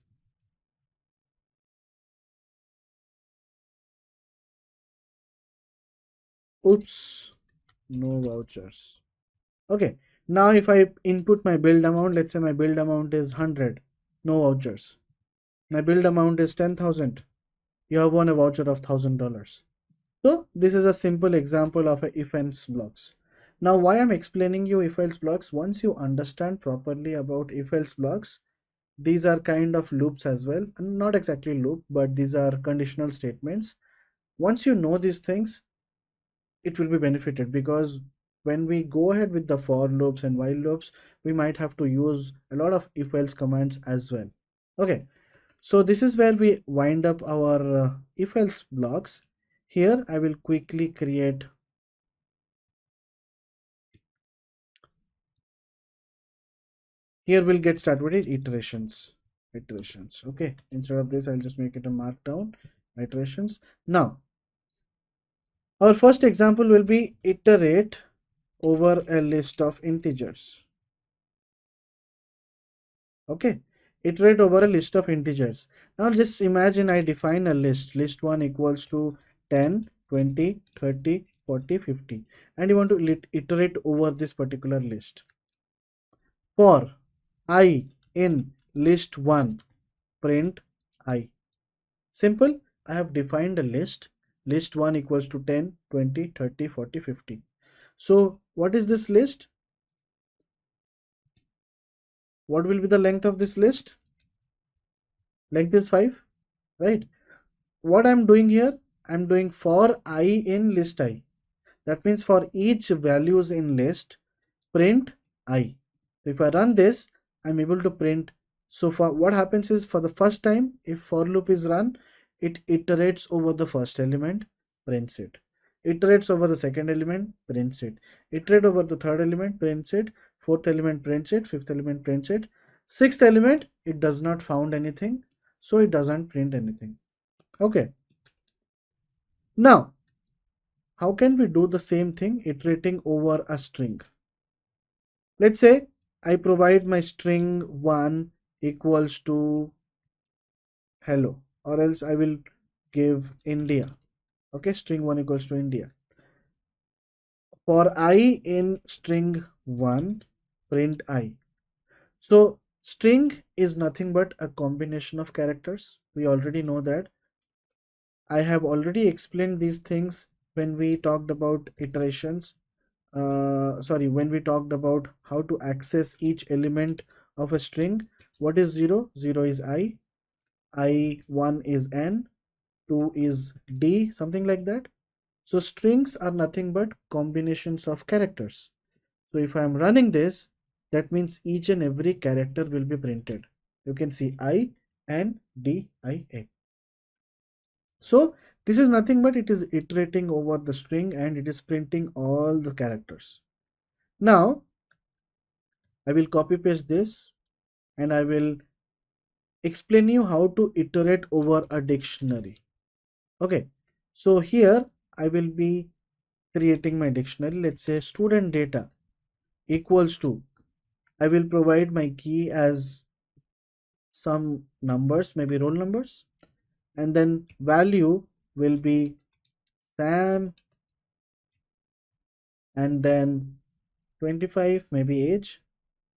oops, no vouchers. Okay, now if I input my build amount, let's say my build amount is 100, no vouchers. My build amount is 10,000. You have won a voucher of $1,000. So this is a simple example of a if else blocks. Now why I'm explaining you if else blocks, once you understand properly about if else blocks, these are kind of loops as well, not exactly loop, but these are conditional statements. Once you know these things, it will be benefited, because when we go ahead with the for loops and while loops, we might have to use a lot of if else commands as well. Okay, so this is where we wind up our if else blocks. Here I will quickly create, here we'll get started with iterations. Okay, instead of this I'll just make it a markdown, iterations. Now our first example will be iterate over a list of integers. Okay, iterate over a list of integers. Now just imagine I define a list 1 equals to 10, 20, 30, 40, 50, and you want to iterate over this particular list. For I in list 1, print I. Simple. I have defined a list 1 equals to 10, 20, 30, 40, 50. So what is this list? What will be the length of this list? Length is 5, right? What I'm doing here, I'm doing for I in list I. That means for each values in list, print I. So if I run this, I'm able to print. So for what happens is, for the first time, if for loop is run, it iterates over the first element, prints it. Iterates over the second element, prints it. Iterate over the third element, prints it. Fourth element prints it. Fifth element prints it. Sixth element, it does not found anything, so it doesn't print anything. Okay. Now, how can we do the same thing iterating over a string? Let's say I provide my string 1 equals to hello, or else I will give India. Okay, string 1 equals to India. For I in string 1, print I. So string is nothing but a combination of characters. We already know that. I have already explained these things when we talked about iterations. When we talked about how to access each element of a string. What is 0? 0 is I1 is n, 2 is d, something like that. So strings are nothing but combinations of characters. So if I am running this, that means each and every character will be printed. You can see I and D I A. So this is nothing but it is iterating over the string and it is printing all the characters. Now I will copy paste this and I will explain you how to iterate over a dictionary. Okay, so here I will be creating my dictionary. Let's say student data equals to, I will provide my key as some numbers, maybe roll numbers, and then value will be Sam, and then 25, maybe age,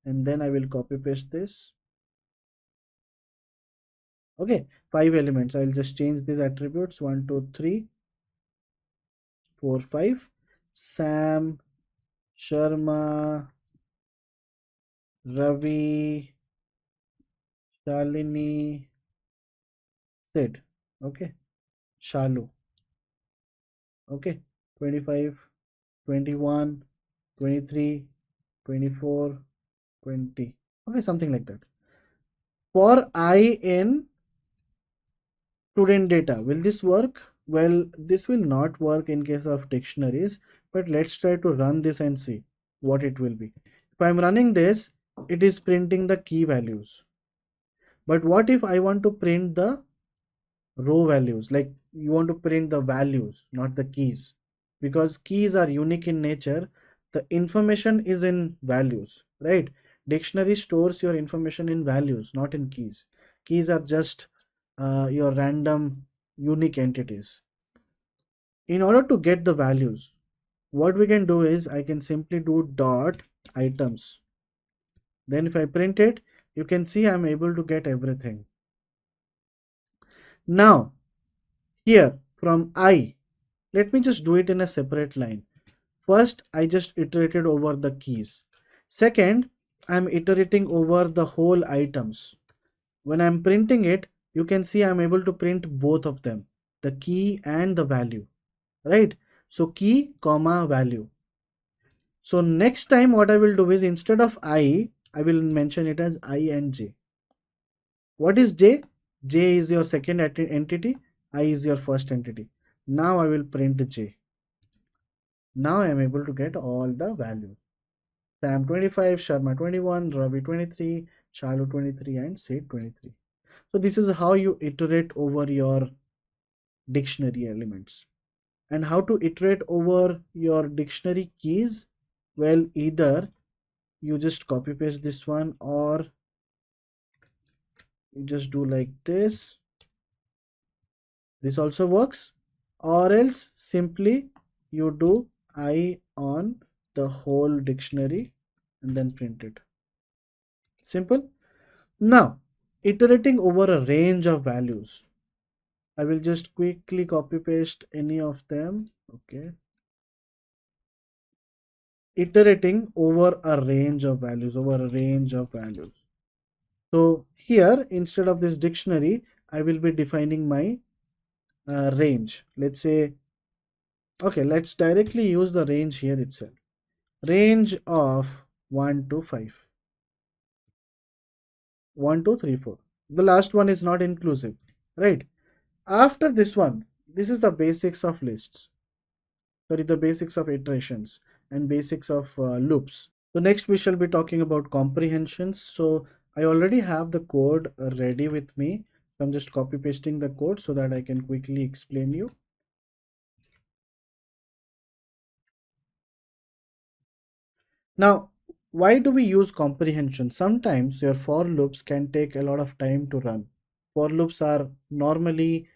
and then I will copy paste this. Okay, 5 elements. I'll just change these attributes 1, 2, 3, 4, 5. Sam, Sharma, Ravi, Shalini, Sid. Okay, Shalu. Okay, 25, 21, 23, 24, 20. Okay, something like that. For I in student data, will this work? Well, this will not work in case of dictionaries, but let's try to run this and see what it will be. If I'm running this, it is printing the key values. But what if I want to print the row values? Like you want to print the values, not the keys. because keys are unique in nature. The information is in values, right? Dictionary stores your information in values, not in keys. Keys are just your random unique entities. In order to get the values, what we can do is I can simply do dot items. Then if I print it, you can see I'm able to get everything. Now here from I, let me just do it in a separate line. First, I just iterated over the keys. Second, I'm iterating over the whole items. When I'm printing it, you can see I'm able to print both of them, the key and the value, right? So key comma value. So next time what I will do is instead of I will mention it as I and J. What is J? J is your second entity, I is your first entity. Now I will print J. Now I am able to get all the values. Sam 25, Sharma 21, Ravi 23, Shalu 23 and Sid 23. So this is how you iterate over your dictionary elements. And how to iterate over your dictionary keys? Well, either you just copy paste this one or you just do like this. This also works. Or else simply you do I on the whole dictionary and then print it. Simple. Now, iterating over a range of values. I will just quickly copy paste any of them. Okay. Iterating over a range of values, So here, instead of this dictionary, I will be defining my range. Let's say, okay, let's directly use the range here itself. Range of 1 to 5. 1, 2, 3, 4. The last one is not inclusive, right? After this one, this is the basics of lists. Sorry, the basics of iterations and basics of loops. So next we shall be talking about comprehensions. So I already have the code ready with me. I'm just copy pasting the code so that I can quickly explain you. Now, why do we use comprehension? Sometimes your for loops can take a lot of time to run. For loops are normally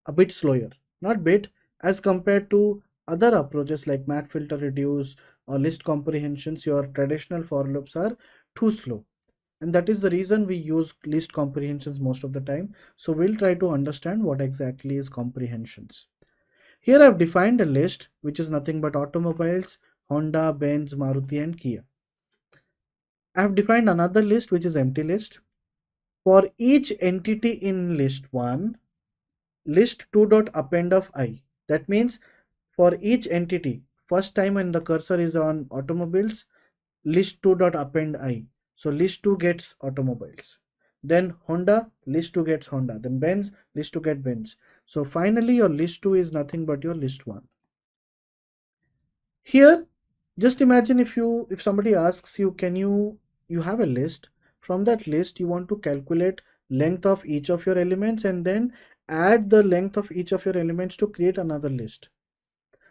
a bit slower, not bit, as compared to other approaches like math filter reduce or list comprehensions. Your traditional for loops are too slow, and that is the reason we use list comprehensions most of the time. So we'll try to understand what exactly is comprehensions. Here I've defined a list which is nothing but automobiles, Honda, Benz, Maruti and Kia. I have defined another list which is empty list. For each entity in list 1, list 2 dot append of I. That means for each entity, first time when the cursor is on automobiles, list 2 dot append I. So list 2 gets automobiles. Then Honda, list 2 gets Honda. Then Benz, list 2 get Benz. So finally your list 2 is nothing but your list 1. Here, just imagine if somebody asks you, you have a list. From that list, you want to calculate length of each of your elements and then add the length of each of your elements to create another list.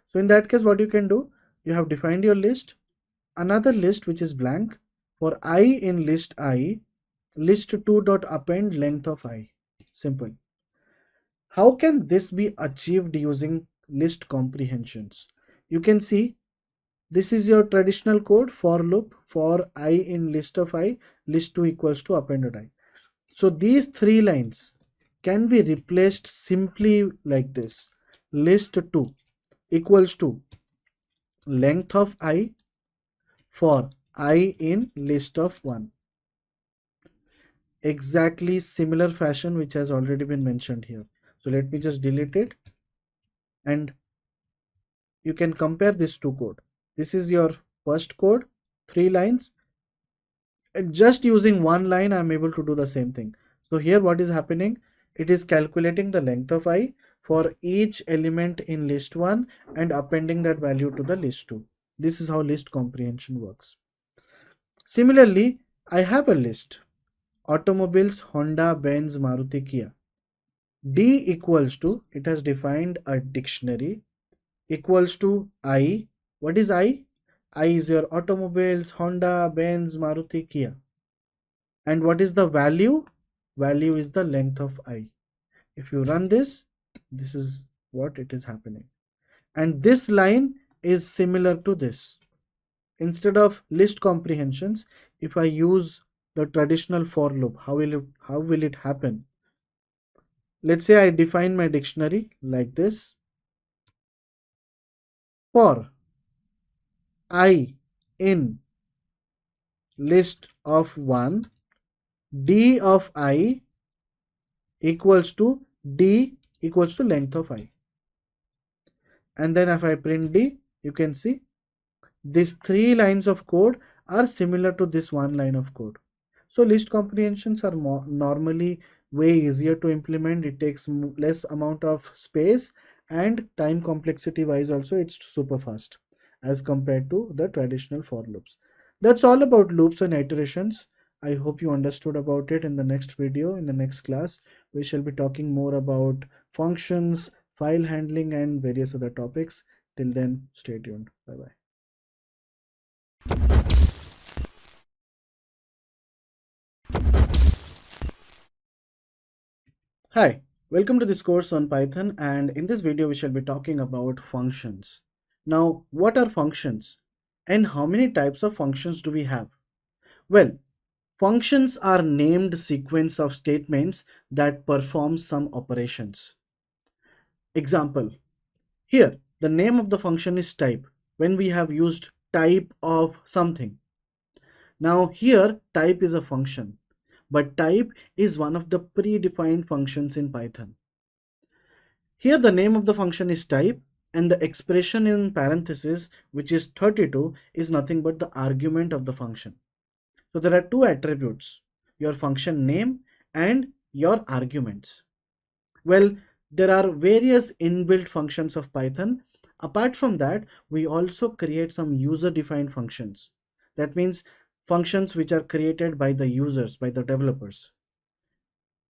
So in that case, what you can do, you have defined your list, another list which is blank. For I in list I, list 2 dot append length of I. Simple. How can this be achieved using list comprehensions? You can see this is your traditional code for loop for I in list of I, list 2 equals to appended I. So these three lines can be replaced simply like this. List 2 equals to length of I for I in list of 1. Exactly similar fashion which has already been mentioned here. So let me just delete it and you can compare this two code. This is your first code, 3 lines. And just using one line, I'm able to do the same thing. So here what is happening? It is calculating the length of I for each element in list 1 and appending that value to the list 2. This is how list comprehension works. Similarly, I have a list. Automobiles, Honda, Benz, Maruti, Kia. D equals to, it has defined a dictionary. equals to I. What is I? I is your automobiles, Honda, Benz, Maruti, Kia. And what is the value? Value is the length of I. If you run this, this is what it is happening. And this line is similar to this. Instead of list comprehensions, if I use the traditional for loop, how will it happen? Let's say I define my dictionary like this. For I in list of 1, d of I equals to d equals to length of I. And then if I print d, you can see these 3 lines of code are similar to this 1 line of code. So list comprehensions are normally way easier to implement. It takes less amount of space, and time complexity wise also it's super fast as compared to the traditional for loops. That's all about loops and iterations. I hope you understood about it. In the next video, in the next class, we shall be talking more about functions, file handling, and various other topics. Till then, stay tuned. Bye bye. Hi, welcome to this course on Python, and in this video we shall be talking about functions. Now, what are functions and how many types of functions do we have? Well, functions are named sequence of statements that perform some operations. Example, here the name of the function is type when we have used type of something. Now here type is a function, but type is one of the predefined functions in Python. Here the name of the function is type, and the expression in parenthesis, which is 32, is nothing but the argument of the function. So there are 2 attributes, your function name and your arguments. Well, there are various inbuilt functions of Python. Apart from that, we also create some user defined functions. That means functions which are created by the users, by the developers.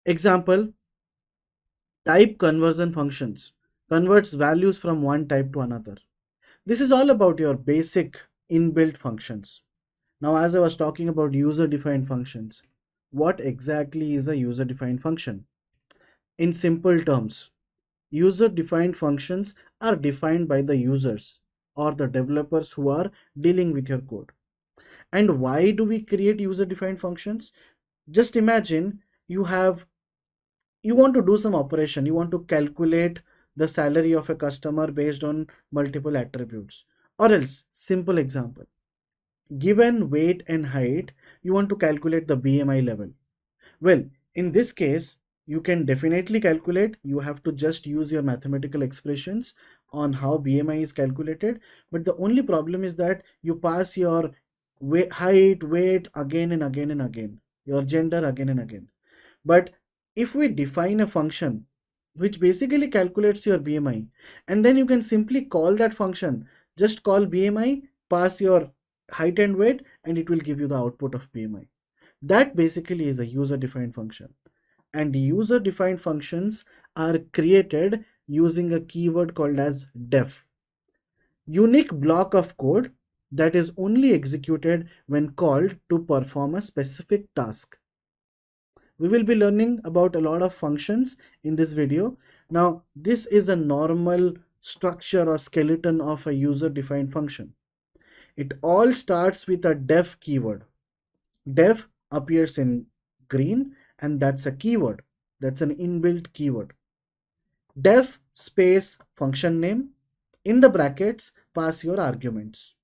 Example, type conversion functions converts values from one type to another. This is all about your basic inbuilt functions. Now, as I was talking about user defined functions, what exactly is a user defined function? In simple terms, user defined functions are defined by the users or the developers who are dealing with your code. And why do we create user defined functions? Just imagine you want to do some operation, you want to calculate the salary of a customer based on multiple attributes. Or else, simple example, given weight and height, you want to calculate the BMI level. Well, in this case, you can definitely calculate. You have to just use your mathematical expressions on how BMI is calculated. But the only problem is that you pass your height, weight again and again and again, your gender again and again. But if we define a function which basically calculates your BMI, and then you can simply call that function, just call BMI, pass your height and weight, and it will give you the output of BMI. That basically is a user defined function. And user defined functions are created using a keyword called as def. Unique block of code that is only executed when called to perform a specific task. We will be learning about a lot of functions in this video. Now, this is a normal structure or skeleton of a user defined function. It all starts with a def keyword. Def appears in green, and that's a keyword. That's an inbuilt keyword. Def space function name, in the brackets pass your arguments,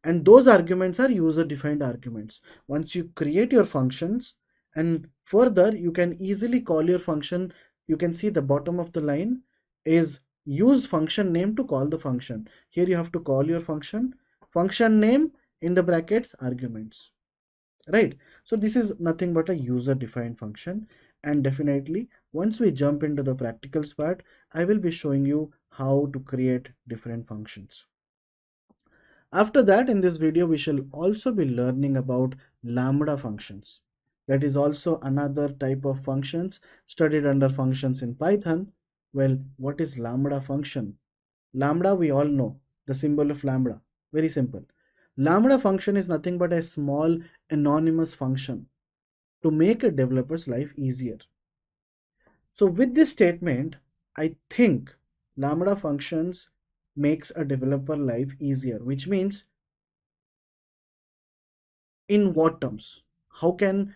and those arguments are user defined arguments. Once you create your functions, and further you can easily call your function, you can see the bottom of the line is use function name to call the function. Here you have to call your function name, in the brackets arguments, right? So this is nothing but a user defined function. And definitely once we jump into the practicals part, I will be showing you how to create different functions. After that, in this video, we shall also be learning about lambda functions. That is also another type of functions studied under functions in Python. Well, what is lambda function? Lambda, we all know the symbol of lambda. Very simple. Lambda function is nothing but a small anonymous function to make a developer's life easier. So with this statement, I think lambda functions makes a developer life easier, which means in what terms? How can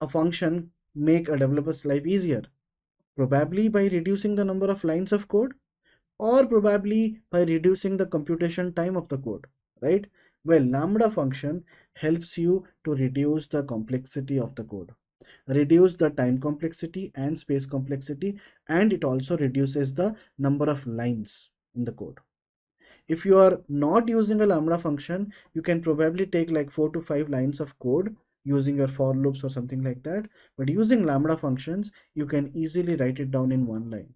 a function make a developer's life easier? Probably by reducing the number of lines of code, or probably by reducing the computation time of the code, right? Well, lambda function helps you to reduce the complexity of the code, reduce the time complexity and space complexity, and it also reduces the number of lines in the code. If you are not using a lambda function, you can probably take like 4 to 5 lines of code using your for loops or something like that, but using lambda functions you can easily write it down in one line.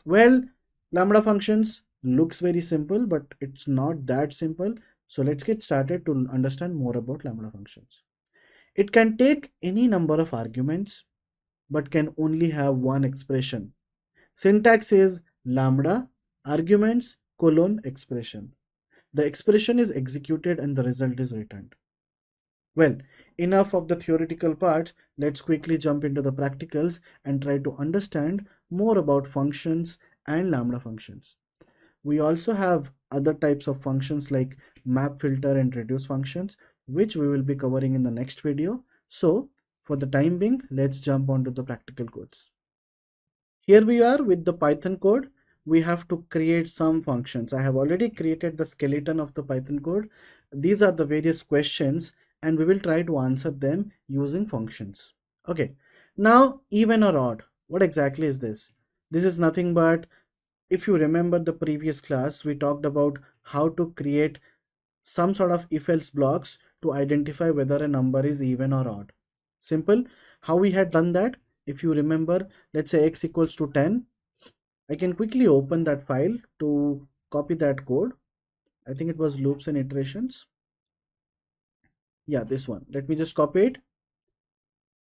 Well, lambda functions looks very simple, but it's not that simple. So let's get started to understand more about lambda functions. It can take any number of arguments but can only have one expression. Syntax is lambda arguments colon expression. The expression is executed and the result is returned. Well, enough of the theoretical part. Let's quickly jump into the practicals and try to understand more about functions and lambda functions. We also have other types of functions like map, filter, and reduce functions, which we will be covering in the next video. So for the time being, let's jump onto the practical codes. Here we are with the Python code. We have to create some functions. I have already created the skeleton of the Python code. These are the various questions and we will try to answer them using functions. Okay, now even or odd, what exactly is this? This is nothing but, if you remember the previous class, we talked about how to create some sort of if-else blocks to identify whether a number is even or odd. Simple. How we had done that? If you remember, let's say x equals to 10. I can quickly open that file to copy that code. I think it was loops and iterations. Yeah, this one. Let me just copy it.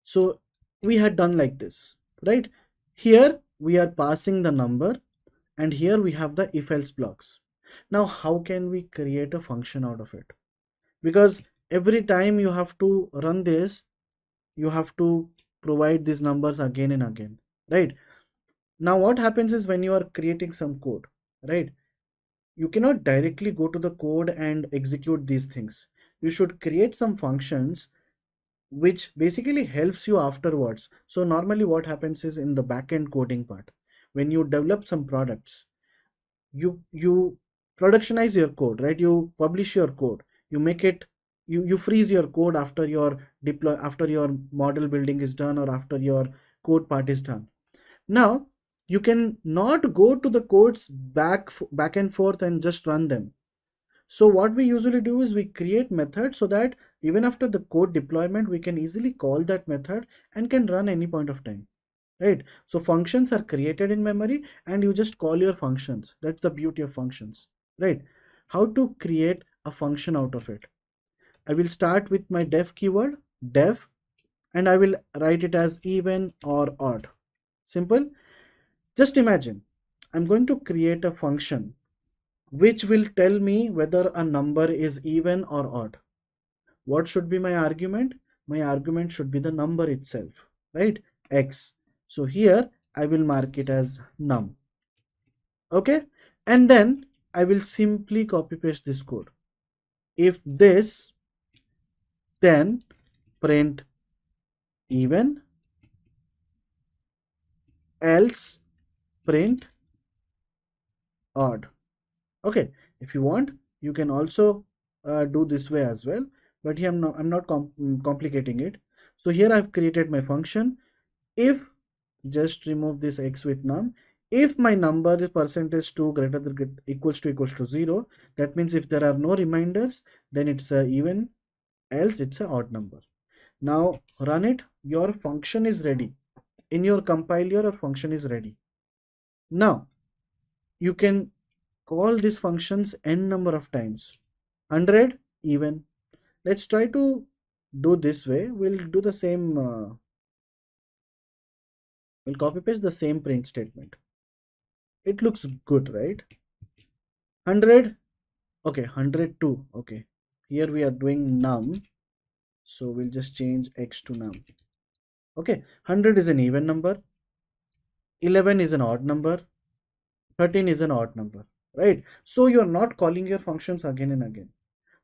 So we had done like this, right? Here we are passing the number and here we have the if-else blocks. Now, how can we create a function out of it? Because every time you have to run this, you have to provide these numbers again and again, right? Now what happens is when you are creating some code, right, you cannot directly go to the code and execute these things. You should create some functions which basically helps you afterwards. So normally what happens is in the backend coding part, when you develop some products, you productionize your code, right? You publish your code, you make it, you freeze your code after your deploy, after your model building is done or after your code part is done. Now you can not go to the codes back and forth and just run them. So what we usually do is we create methods so that even after the code deployment we can easily call that method and can run any point of time, right? So functions are created in memory and you just call your functions. That's the beauty of functions, right? How to create a function out of it? I will start with my def keyword, def, and I will write it as even or odd. Simple. Just imagine I'm going to create a function which will tell me whether a number is even or odd. What should be my argument? My argument should be the number itself, right? X. So here I will mark it as num. Okay. And then I will simply copy paste this code. If this, then print even, else print odd. Okay. If you want, you can also do this way as well. But here I'm not complicating it. So here I've created my function. If, just remove this x with num, if my number is %2 greater than equals to 0, that means if there are no reminders, then it's a even, else it's a odd number. Now run it. Your function is ready. In your compiler, your function is ready. Now you can call these functions n number of times. 100, even. Let's try to do this way. We'll do the same, we'll copy paste the same print statement. It looks good, right? 100, okay, 102, okay. Here we are doing num, so we'll just change x to num. Okay, 100 is an even number, 11 is an odd number, 13 is an odd number, right? So you're not calling your functions again and again.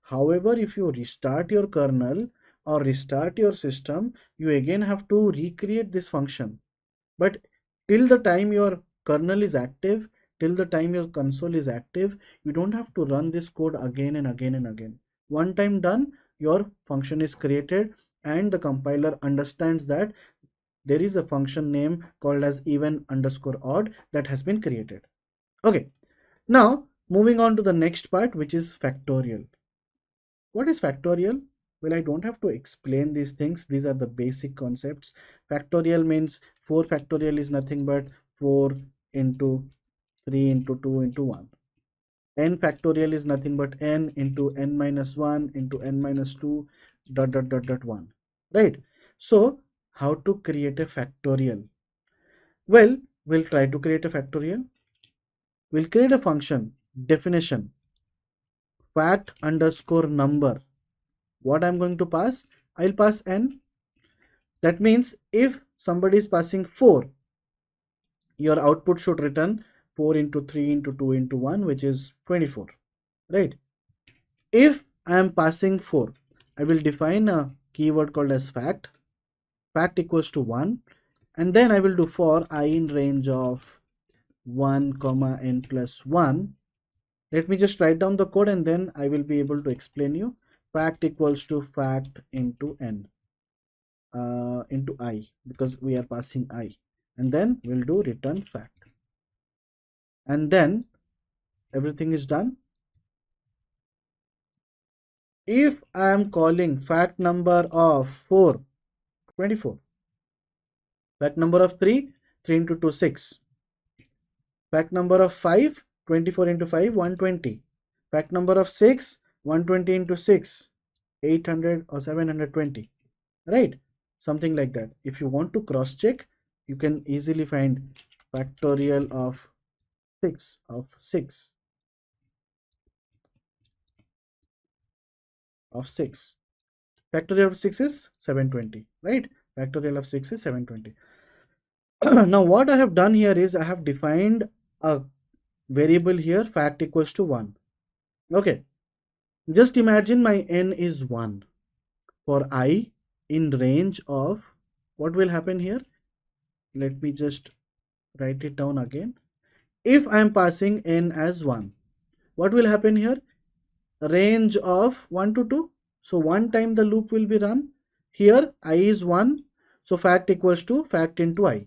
However, if you restart your kernel or restart your system, you again have to recreate this function. But till the time your kernel is active, till the time your console is active, you don't have to run this code again and again and again. One time done, your function is created and the compiler understands that there is a function name called as even underscore odd that has been created. Okay, now moving on to the next part, which is factorial. What is factorial? Well, I don't have to explain these things. These are the basic concepts. Factorial means 4 factorial is nothing but 4 into 3 into 2 into 1. N factorial is nothing but n into n minus 1 into n minus 2 dot dot dot dot 1. Right? So, how to create a factorial? Well, we'll try to create a factorial. We'll create a function, definition, fact underscore number. What I'm going to pass? I'll pass n. That means if somebody is passing 4, your output should return 4 into 3 into 2 into 1, which is 24, right? If I am passing 4, I will define a keyword called as fact. Fact equals to 1, and then I will do for I in range of 1 comma n plus 1. Let me just write down the code and then I will be able to explain you. Fact equals to fact into n into I, because we are passing I, and then we'll do return fact, and then everything is done. If I am calling fact number of 4, 24, fact number of 3, 3 into 2, 6, fact number of 5, 24 into 5, 120, fact number of 6, 120 into 6, 800 or 720, right? Something like that. If you want to cross check, you can easily find factorial of 6 of 6 of 6. Factorial of 6 is 720, right? Factorial of 6 is 720. Now what I have done here is I have defined a variable here, fact equals to 1. Okay, just imagine my n is 1 for I in range of, what will happen here? Let me just write it down again. If I am passing n as 1, what will happen here? Range of 1 to 2. So one time the loop will be run. Here I is 1, so fact equals to fact into I.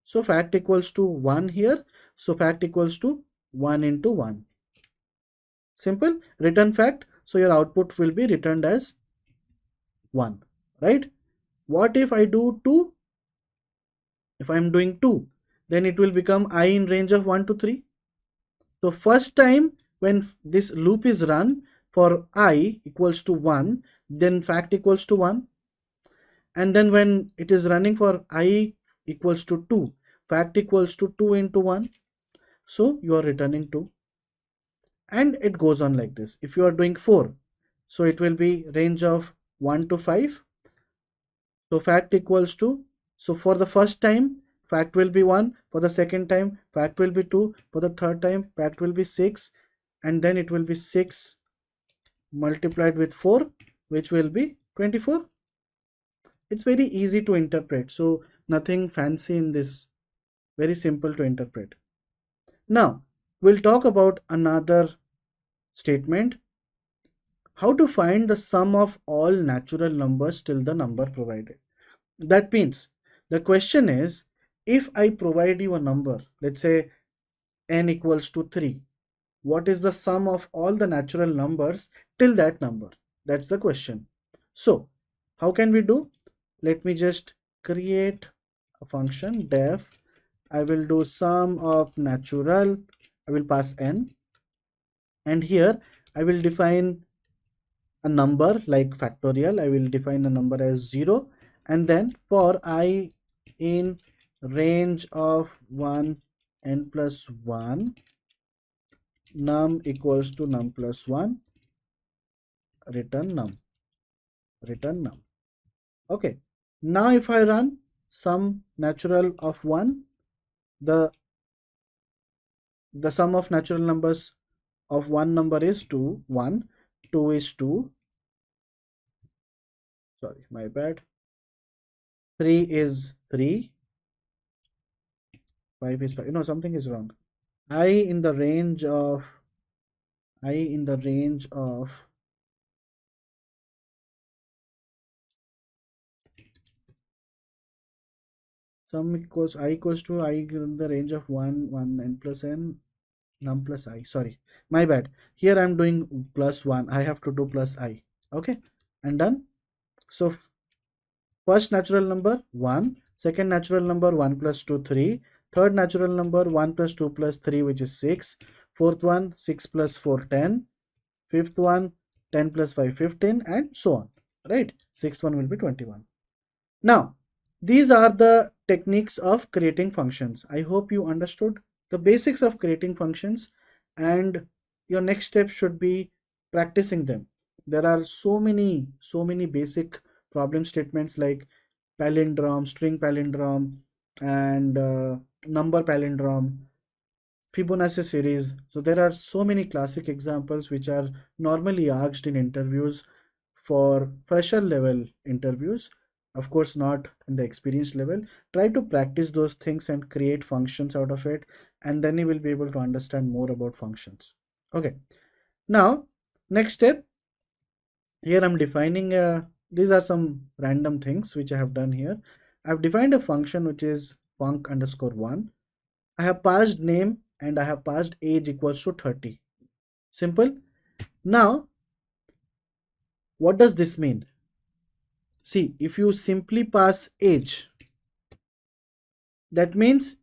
So fact equals to 1 here, so fact equals to 1 into 1. Simple. Return fact, so your output will be returned as 1, right? What if I do 2? If I am doing 2, then it will become I in range of 1 to 3. So first time when this loop is run for I equals to 1, then fact equals to 1. And then when it is running for I equals to 2, fact equals to 2 into 1. So you are returning 2. And it goes on like this. If you are doing 4, so it will be range of 1 to 5. So fact equals to, so for the first time, fact will be 1. For the second time, fact will be 2. For the third time, fact will be 6. And then it will be 6 multiplied with 4, which will be 24. It's very easy to interpret. So nothing fancy in this. Very simple to interpret. Now, we'll talk about another statement. How to find the sum of all natural numbers till the number provided. That means the question is, if I provide you a number, let's say n equals to 3, what is the sum of all the natural numbers till that number? That's the question. So how can we do? Let me just create a function def. I will do sum of natural. I will pass n, and here I will define a number like factorial. I will define a number as 0, and then for I in range of 1 n plus 1, num equals to num plus 1, return num, return num. Okay, now if I run sum natural of 1, the sum of natural numbers of one number is 2, 1, 2 is 2, sorry, my bad, 3 is 3, 5 is 5, no, something is wrong. I in the range of, I in the range of sum equals I equals to I in the range of 1, 1, n plus n, num plus I, sorry, my bad. Here I'm doing plus 1, I have to do plus I. Okay, and done. So first natural number 1, second natural number 1 plus 2 3, third natural number 1 plus 2 plus 3 which is 6, fourth one 6 plus 4 10, fifth one 10 plus 5 15, and so on, right? Sixth one will be 21. Now these are the techniques of creating functions. I hope you understood the basics of creating functions, and your next step should be practicing them. There are so many basic problem statements like palindrome, string palindrome, and number palindrome, Fibonacci series. So there are so many classic examples which are normally asked in interviews, for fresher level interviews, of course not in the experienced level. Try to practice those things and create functions out of it, and then you will be able to understand more about functions. Okay, now next step, here I'm defining these are some random things which I have done here. I've defined a function which is func underscore 1. I have passed name and I have passed age equals to 30. Simple. Now what does this mean? See, if you simply pass age, that means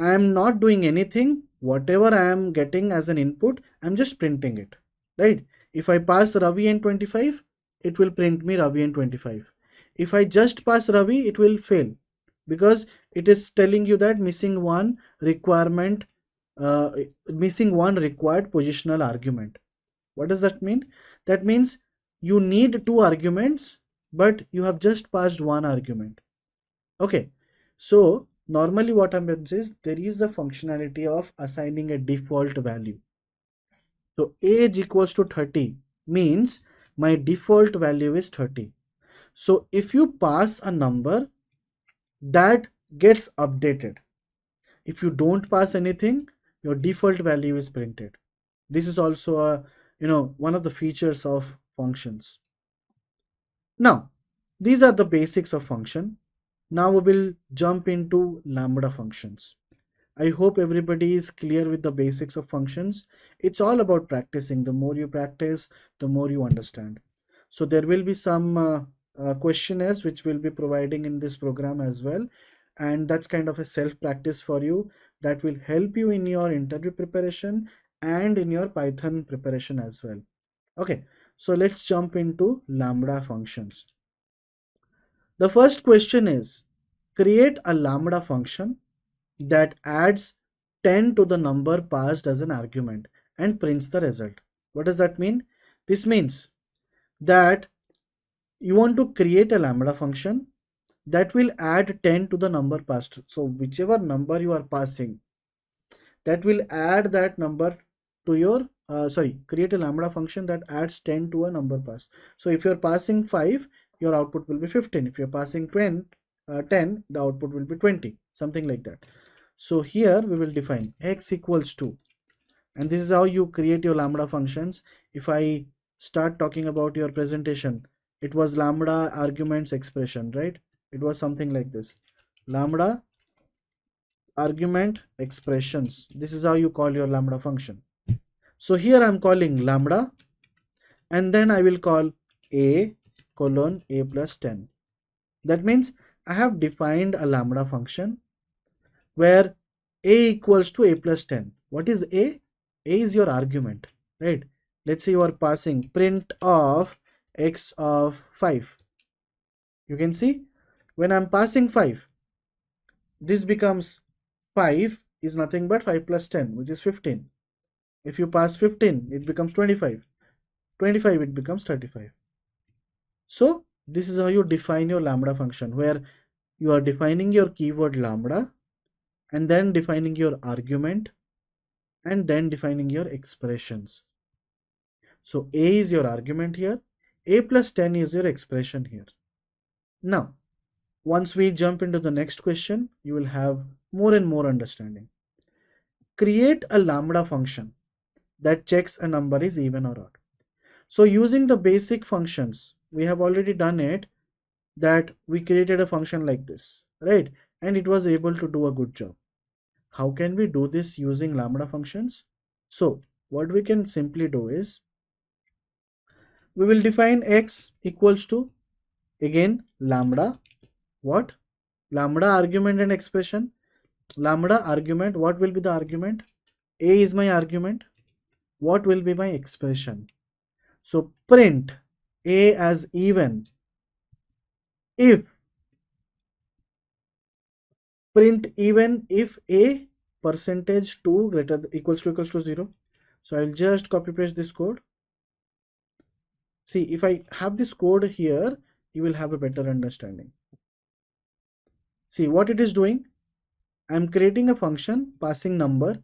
I am not doing anything. Whatever I am getting as an input, I'm just printing it, right? If I pass Ravi and 25, it will print me Ravi and 25. If I just pass Ravi, it will fail, because it is telling you that missing one requirement, missing one required positional argument. What does that mean? That means you need two arguments, but you have just passed one argument. Okay, so normally what happens is there is a functionality of assigning a default value. So age equals to 30 means my default value is 30. So if you pass a number, that gets updated. If you don't pass anything, your default value is printed. This is also a, one of the features of functions. Now these are the basics of function. Now we will jump into lambda functions. I hope everybody is clear with the basics of functions. It's all about practicing. The more you practice, the more you understand. So there will be some questionnaires which we'll be providing in this program as well, and that's kind of a self practice for you that will help you in your interview preparation and in your Python preparation as well. Okay, so let's jump into lambda functions. The first question is, create a lambda function that adds 10 to the number passed as an argument and prints the result. What does that mean? This means that you want to create a lambda function that will add 10 to the number passed. So whichever number you are passing, that will add that number to your create a lambda function that adds 10 to a number passed. So if you're passing 5, your output will be 15. If you're passing 10, the output will be 20, something like that. So here we will define x equals to, and this is how you create your lambda functions. If I start talking about your presentation, it was lambda arguments expression, right? It was something like this, lambda argument expressions. This is how you call your lambda function. So here I'm calling lambda, and then I will call a colon a plus 10. That means I have defined a lambda function where a equals to a plus 10. What is a? A is your argument, right? Let's say you are passing print of x of 5. You can see when I'm passing 5, this becomes 5 is nothing but 5 plus 10, which is 15. If you pass 15, it becomes 25. 25, it becomes 35. So this is how you define your lambda function, where you are defining your keyword lambda and then defining your argument and then defining your expressions. So a is your argument here, a plus 10 is your expression here. Now, once we jump into the next question, you will have more and more understanding. Create a lambda function that checks a number is even or odd. So using the basic functions, we have already done it, that we created a function like this, right? And it was able to do a good job. How can we do this using lambda functions? So what we can simply do is, we will define x equals to, again, lambda, what? Lambda argument and expression. Lambda argument, what will be the argument? A is my argument. What will be my expression? So print a as even if, print even if a percentage 2 greater equals to 0. So I'll just copy paste this code. See, if I have this code here, you will have a better understanding. See what it is doing. I'm creating a function passing number.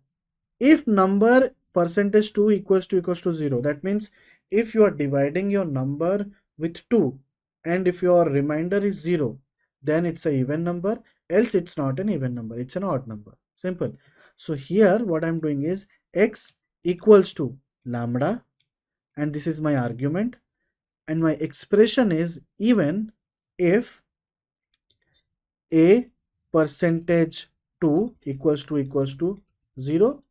If number percentage 2 equals to 0, that means if you are dividing your number with 2 and if your remainder is 0, then it's an even number, else it's not an even number, it's an odd number. Simple. So here what I'm doing is x equals to lambda, and this is my argument, and my expression is even if a percentage 2 equals to 0,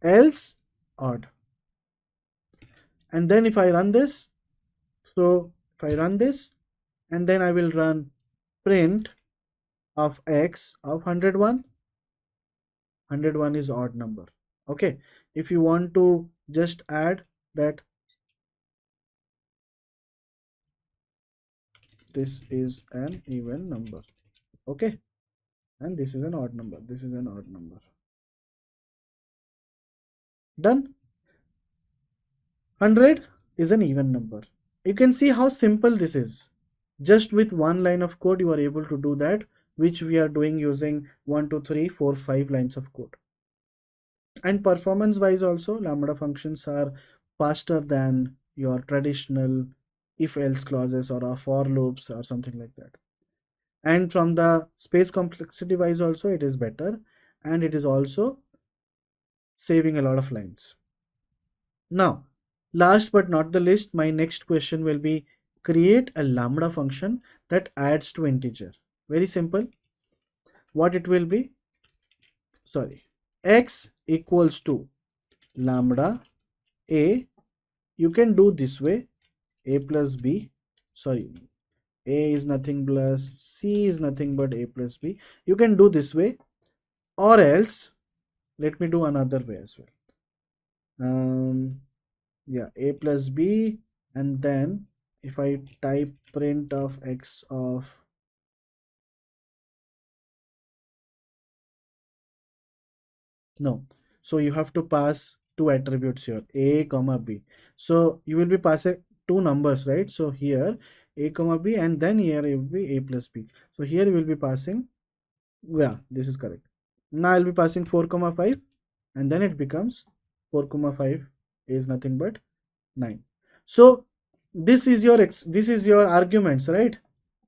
else odd. And then if I run this, so if I run this and then I will run print of x of 101, 101 is odd number. Okay, if you want to just add that this is an even number, okay, and this is an odd number, this is an odd number. Done. 100 is an even number. You can see how simple this is. Just with one line of code you are able to do that, which we are doing using 1 2 3 4 5 lines of code. And performance wise also, lambda functions are faster than your traditional if else clauses or for loops or something like that. And from the space complexity wise also, it is better, and it is also saving a lot of lines. Now, last but not the least, my next question will be, create a lambda function that adds to integer. Very simple. What it will be? Sorry, x equals to lambda a. You can do this way, a plus b. Sorry, a is nothing plus c is nothing but a plus b. You can do this way, or else let me do another way as well. Yeah, a plus b, and then if I type print of x of, no, so you have to pass two attributes here, a comma b. So you will be passing two numbers, right? So here a comma b, and then here it will be a plus b. So here you will be passing, yeah, this is correct. Now I'll be passing 4 comma 5, and then it becomes 4 comma 5 is nothing but 9. So this is your arguments, right?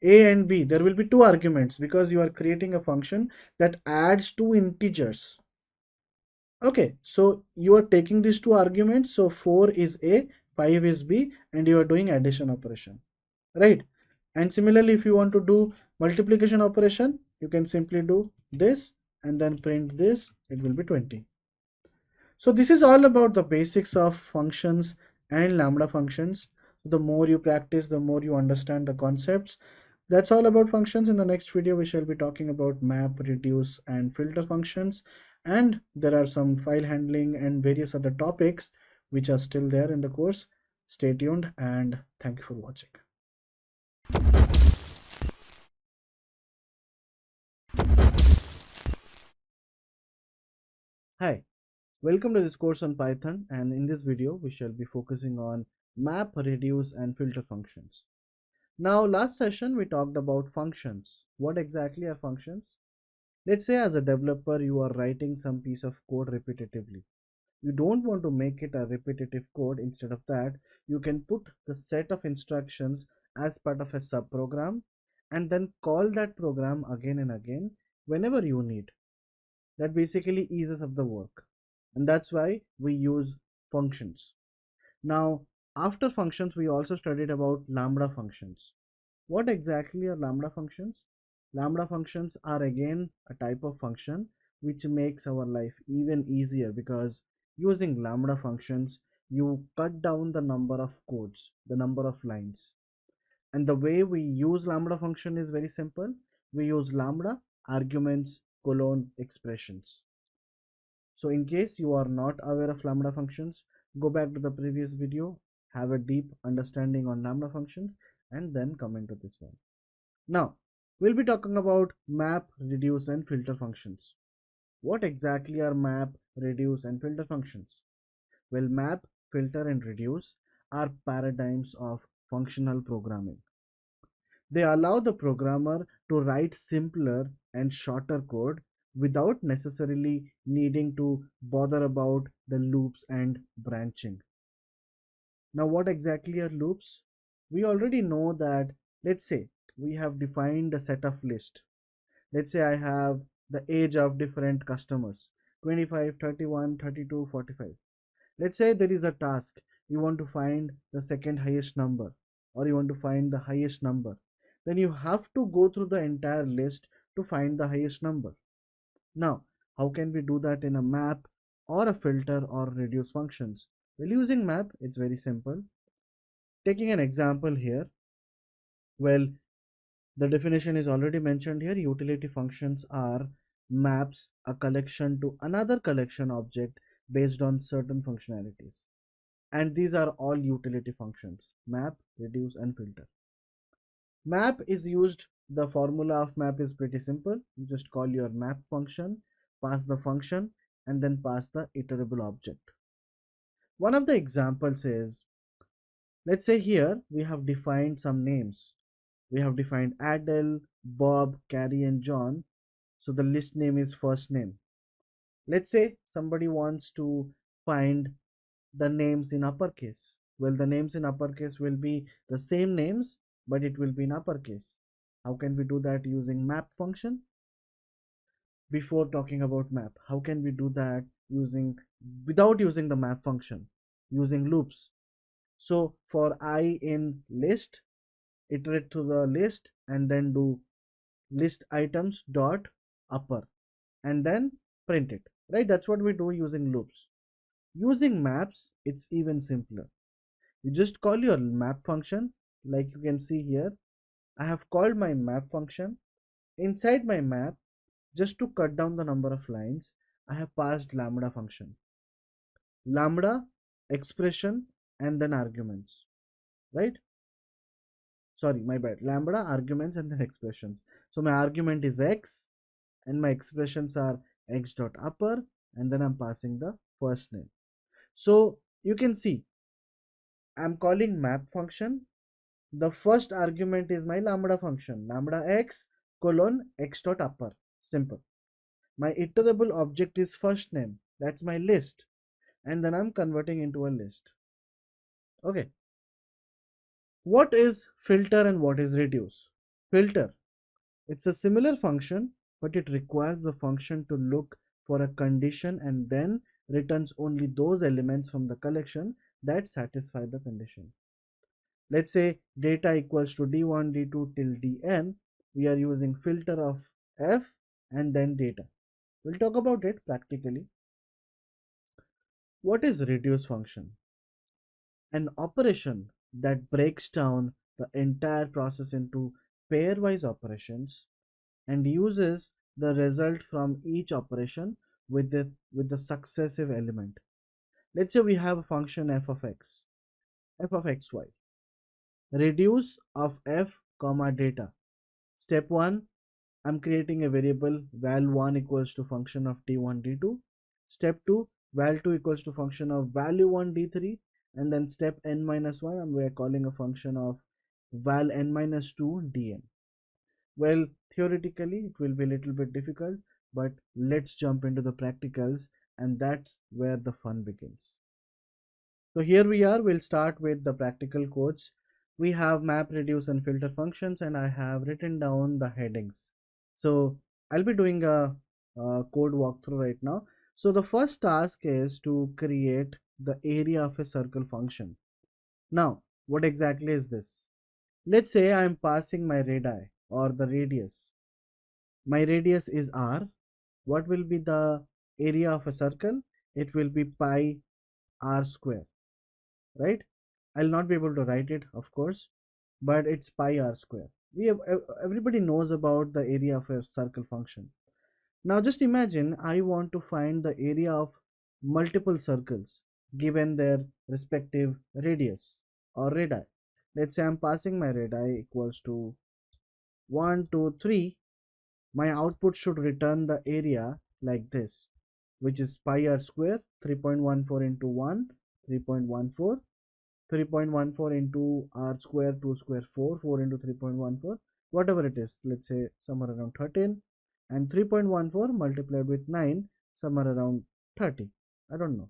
A and b, there will be two arguments because you are creating a function that adds two integers. Okay, so you are taking these two arguments, so 4 is a, 5 is b, and you are doing addition operation, right? And similarly, if you want to do multiplication operation, you can simply do this and then print this, it will be 20. So this is all about the basics of functions and lambda functions. The more you practice, the more you understand the concepts. That's all about functions. In the next video, we shall be talking about map, reduce, and filter functions. And there are some file handling and various other topics which are still there in the course. Stay tuned, and thank you for watching. Hi. Welcome to this course on Python, and in this video we shall be focusing on map, reduce and filter functions. Now last session we talked about functions. What exactly are functions? Let's say as a developer you are writing some piece of code repetitively. You don't want to make it a repetitive code. Instead of that, you can put the set of instructions as part of a subprogram and then call that program again and again whenever you need. That basically eases up the work, and that's why we use functions. Now after functions we also studied about lambda functions. What exactly are lambda functions? Lambda functions are again a type of function which makes our life even easier, because using lambda functions you cut down the number of codes, the number of lines. And the way we use lambda function is very simple. We use lambda arguments colon expressions. So in case you are not aware of lambda functions, go back to the previous video, have a deep understanding on lambda functions, and then come into this one. Now, we'll be talking about map, reduce, and filter functions. What exactly are map, reduce, and filter functions? Well, map, filter, and reduce are paradigms of functional programming. They allow the programmer to write simpler and shorter code without necessarily needing to bother about the loops and branching. Now, what exactly are loops? We already know that, let's say, we have defined a set of list. Let's say I have the age of different customers 25, 31, 32, 45. Let's say there is a task. You want to find the second highest number, or you want to find the highest number. Then you have to go through the entire list to find the highest number. Now, how can we do that in a map or a filter or reduce functions? Well, using map, it's very simple. Taking an example here, well, the definition is already mentioned here. Utility functions are maps a collection to another collection object based on certain functionalities. And these are all utility functions: map, reduce, and filter. Map is used, the formula of map is pretty simple. You just call your map function, pass the function, and then pass the iterable object. One of the examples is, let's say here we have defined some names. We have defined Adele, Bob, Carrie, and John. So the list name is first name. Let's say somebody wants to find the names in uppercase. Well, the names in uppercase will be the same names, but it will be in uppercase. How can we do that using map function? Before talking about map, how can we do that without using the map function? Using loops. So for I in list, iterate through the list and then do list items dot upper and then print it, right? That's what we do using loops. Using maps, it's even simpler. You just call your map function. Like you can see here, I have called my map function. Inside my map, just to cut down the number of lines, I have passed lambda function. Lambda, expression, and then arguments, right? Sorry, my bad. Lambda, arguments, and then expressions. So my argument is x, and my expressions are x dot upper, and then I'm passing the first name. So you can see I'm calling map function. The first argument is my lambda function, lambda x colon x dot upper. Simple. My iterable object is first name. That's my list. And then I'm converting into a list. Okay. What is filter and what is reduce? Filter. It's a similar function, but it requires the function to look for a condition and then returns only those elements from the collection that satisfy the condition. Let's say data equals to d1, d2 till dn. We are using filter of f and then data. We'll talk about it practically. What is reduce function? An operation that breaks down the entire process into pairwise operations and uses the result from each operation with the successive element. Let's say we have a function f of x, f of xy. Reduce of f comma data. Step 1, I'm creating a variable val1 equals to function of d1 d2. Step 2, val2 equals to function of value1 d3, and then step n minus 1, and we are calling a function of val n minus 2 dn. Well, theoretically it will be a little bit difficult, but let's jump into the practicals, and that's where the fun begins. So here we are, we'll start with the practical codes. We have map, reduce and filter functions, and I have written down the headings. So I'll be doing a code walkthrough right now. So the first task is to create the area of a circle function. Now, what exactly is this? Let's say I'm passing my radii or the radius. My radius is r. What will be the area of a circle? It will be pi r square, right? I'll not be able to write it, of course, but it's pi r square. We have, everybody knows about the area of a circle function. Now just imagine I want to find the area of multiple circles given their respective radius or radii. Let's say I'm passing my radii equals to 1, 2, 3. My output should return the area like this, which is pi r square, 3.14 into 1, 3.14, 3.14 into r square, 2 square, 4, 4 into 3.14, whatever it is, let's say somewhere around 13, and 3.14 multiplied with 9, somewhere around 30. I don't know.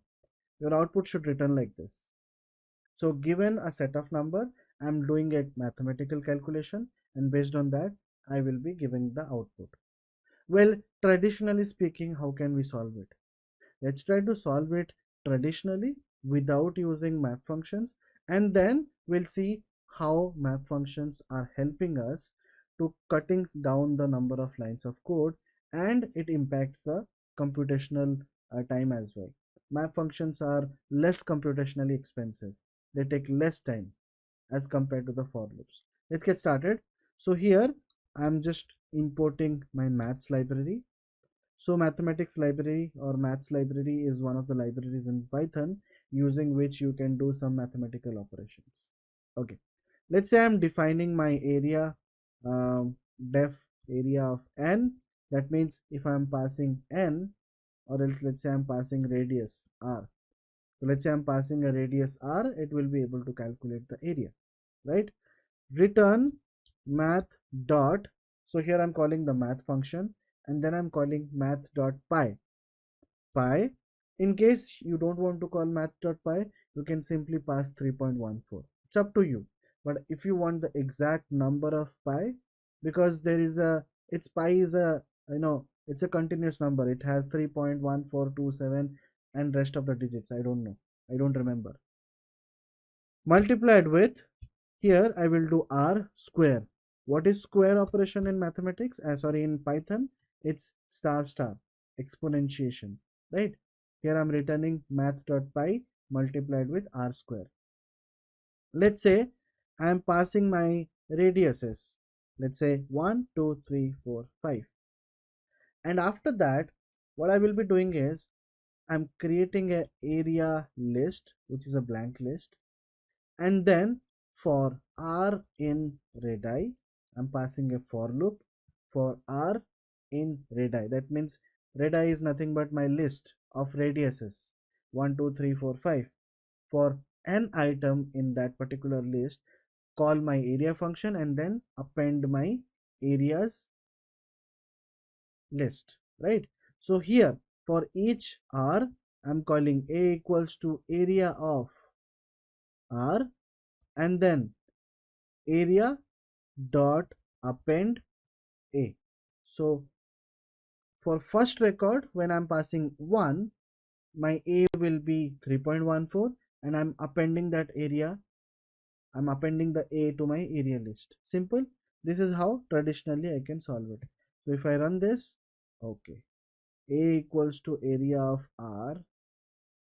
Your output should return like this. So given a set of number, I'm doing a mathematical calculation, and based on that, I will be giving the output. Well, traditionally speaking, how can we solve it? Let's try to solve it traditionally without using map functions, and then we'll see how map functions are helping us to cutting down the number of lines of code, and it impacts the computational time as well. Map functions are less computationally expensive. They take less time as compared to the for loops. Let's get started. So here I'm just importing my maths library. So mathematics library or maths library is one of the libraries in Python using which you can do some mathematical operations. Okay, let's say I'm defining my area, def area of n. That means if I'm passing n, or else let's say I'm passing radius r. So let's say I'm passing a radius r, it will be able to calculate the area, right? Return math dot, so here I'm calling the math function, and then I'm calling math dot pi. In case you don't want to call math dot pi, you can simply pass 3.14. It's up to you. But if you want the exact number of pi, because there is a, its pi is a, it's a continuous number. It has 3.1427 and rest of the digits, I don't know, I don't remember, multiplied with, here I will do r square. What is square operation in mathematics? Sorry, in Python, it's star star exponentiation, right? Here I'm returning math.py multiplied with r square. Let's say I am passing my radiuses. Let's say 1, 2, 3, 4, 5. And after that, what I will be doing is I'm creating a area list, which is a blank list, and then for r in radii, I'm passing a for loop for r in radii. That means radii is nothing but my list of radiuses, 1, 2, 3, 4, 5. For an item in that particular list, call my area function and then append my areas list, right? So here for each r, I'm calling a equals to area of r, and then area dot append a. So for first record, when I'm passing 1, my a will be 3.14, and I'm appending that area, I'm appending the a to my area list. Simple. This is how traditionally I can solve it. So if I run this, okay, a equals to area of r,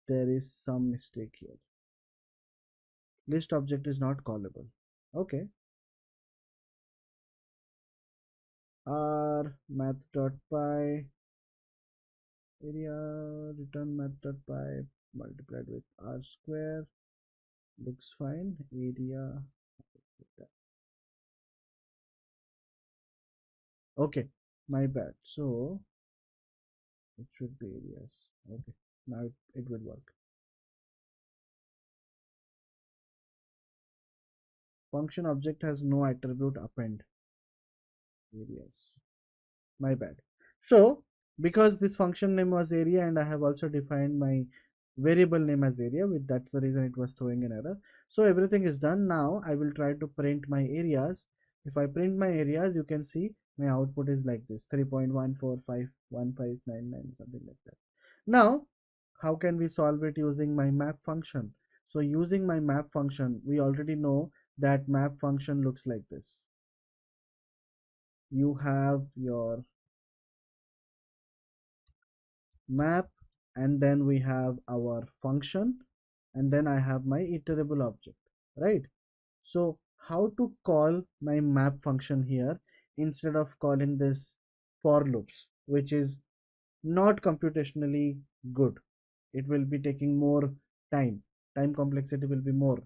there is some mistake here. List object is not callable. Okay, r math.py area return math.py multiplied with r square, looks fine. Area, okay, my bad. So it should be areas. Okay, Now it will work. Function object has no attribute append areas. My bad. So because this function name was area and I have also defined my variable name as area, with that's the reason it was throwing an error. So everything is done. Now I will try to print my areas. If I print my areas, you can see my output is like this: 3.1451599, something like that. Now how can we solve it using my map function? So using my map function, we already know that map function looks like this. You have your map, and then we have our function, and then I have my iterable object, right? So how to call my map function here instead of calling this for loops, which is not computationally good? It will be taking more time complexity will be more.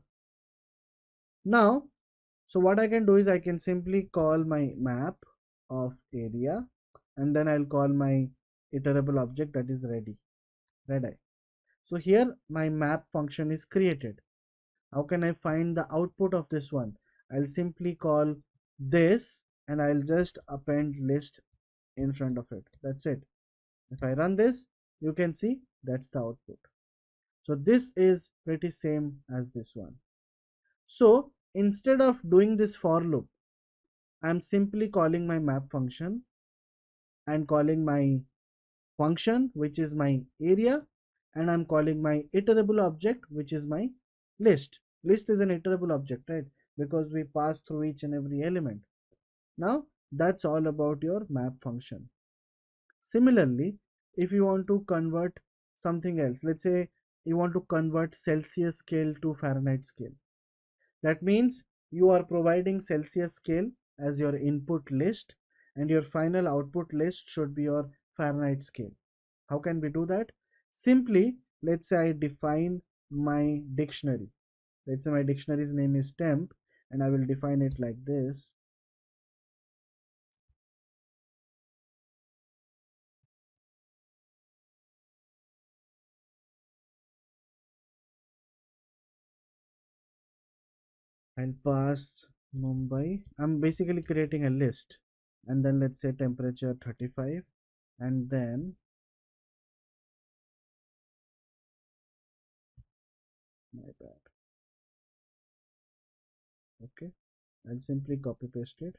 Now, so what I can do is I can simply call my map of area, and then I'll call my iterable object, that is red eye. So here my map function is created. How can I find the output of this one? I'll simply call this and I'll just append list in front of it. That's it. If I run this, you can see that's the output. So this is pretty same as this one. So instead of doing this for loop, I'm simply calling my map function and calling my function, which is my area, and I'm calling my iterable object, which is my list. List is an iterable object, right? Because we pass through each and every element. Now that's all about your map function. Similarly, if you want to convert something else, let's say you want to convert Celsius scale to Fahrenheit scale. That means you are providing Celsius scale as your input list, and your final output list should be your Fahrenheit scale. How can we do that? Simply, let's say I define my dictionary. Let's say my dictionary's name is temp, and I will define it like this. I'll pass Mumbai. I'm basically creating a list, and then let's say temperature 35, and then my bad. Okay, I'll simply copy paste it.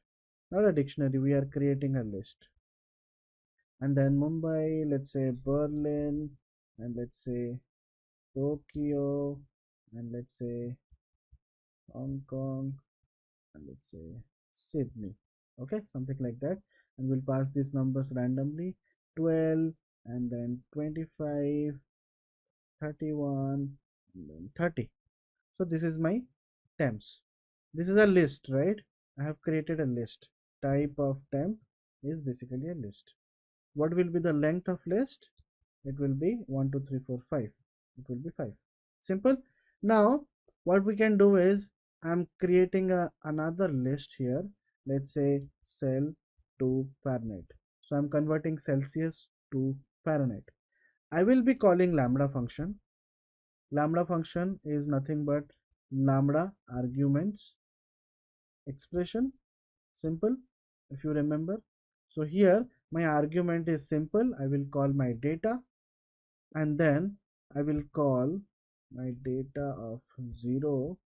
Not a dictionary, we are creating a list. And then Mumbai, let's say Berlin, and let's say Tokyo, and let's say Hong Kong, and let's say Sydney. Okay, something like that. And we'll pass these numbers randomly: 12, and then 25, 31, and then 30. So this is my temps. This is a list, right? I have created a list. Type of temp is basically a list. What will be the length of list? It will be 1 2 3 4 5. It will be 5. Simple. Now what we can do is I'm creating another list here. Let's say cell to Fahrenheit. So I'm converting Celsius to Fahrenheit. I will be calling lambda function. Lambda function is nothing but lambda arguments expression. Simple, if you remember. So here my argument is simple. I will call my data, and then I will call my data of 0.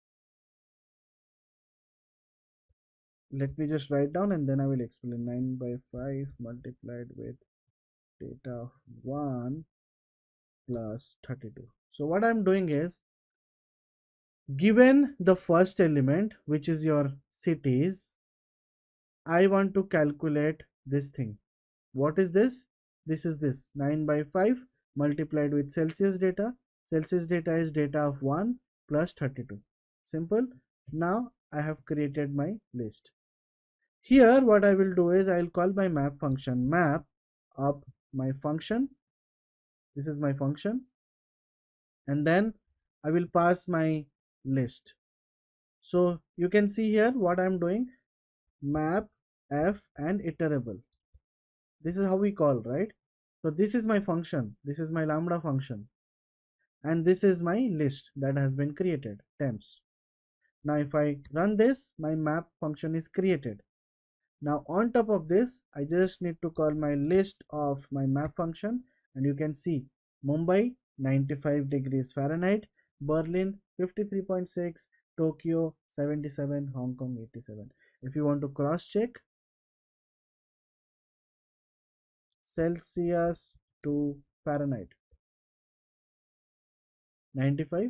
Let me just write down and then I will explain. 9 by 5 multiplied with data of 1 plus 32. So what I'm doing is, given the first element, which is your cities, I want to calculate this thing. What is this? This is this 9 by 5 multiplied with Celsius data. Celsius data is data of 1 plus 32. Simple. Now I have created my list. Here what I will do is I will call my map function, map up my function. This is my function, and then I will pass my list. So you can see here what I'm doing: map, f, and iterable. This is how we call, right? So this is my function. This is my lambda function. and this is my list that has been created, temps. Now if I run this, my map function is created. Now on top of this, I just need to call my list of my map function, and you can see Mumbai 95 degrees Fahrenheit, Berlin 53.6, Tokyo 77, Hong Kong 87. If you want to cross check, Celsius to Fahrenheit, 95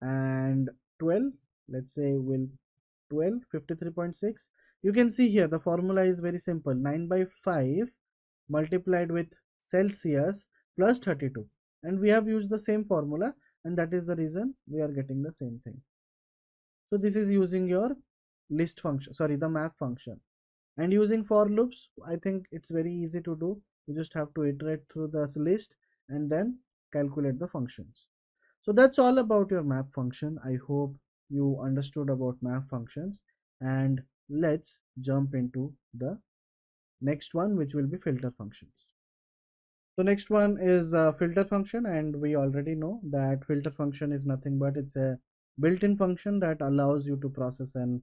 and 12, let's say we'll 12 53.6. You can see here the formula is very simple, 9 by 5 multiplied with Celsius plus 32, and we have used the same formula, and that is the reason we are getting the same thing. So this is using your list function, sorry, the map function. And using for loops, I think it's very easy to do. You just have to iterate through this list and then calculate the functions. So that's all about your map function. I hope you understood about map functions, and let's jump into the next one, which will be filter functions. So next one is a filter function, and we already know that filter function is nothing but it's a built-in function that allows you to process an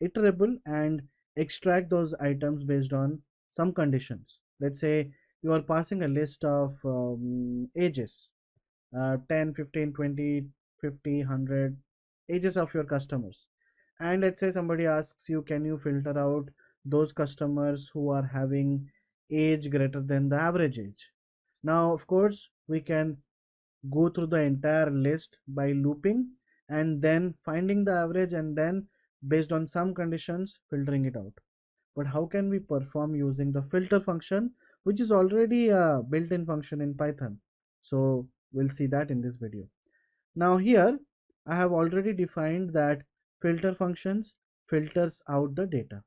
iterable and extract those items based on some conditions. Let's say you are passing a list of ages, 10, 15, 20, 50, 100 ages of your customers, and let's say somebody asks you, can you filter out those customers who are having age greater than the average age? Now of course we can go through the entire list by looping and then finding the average, and then based on some conditions filtering it out. But how can we perform using the filter function, which is already a built-in function in Python? So we'll see that in this video. Now here I have already defined that filter functions filters out the data,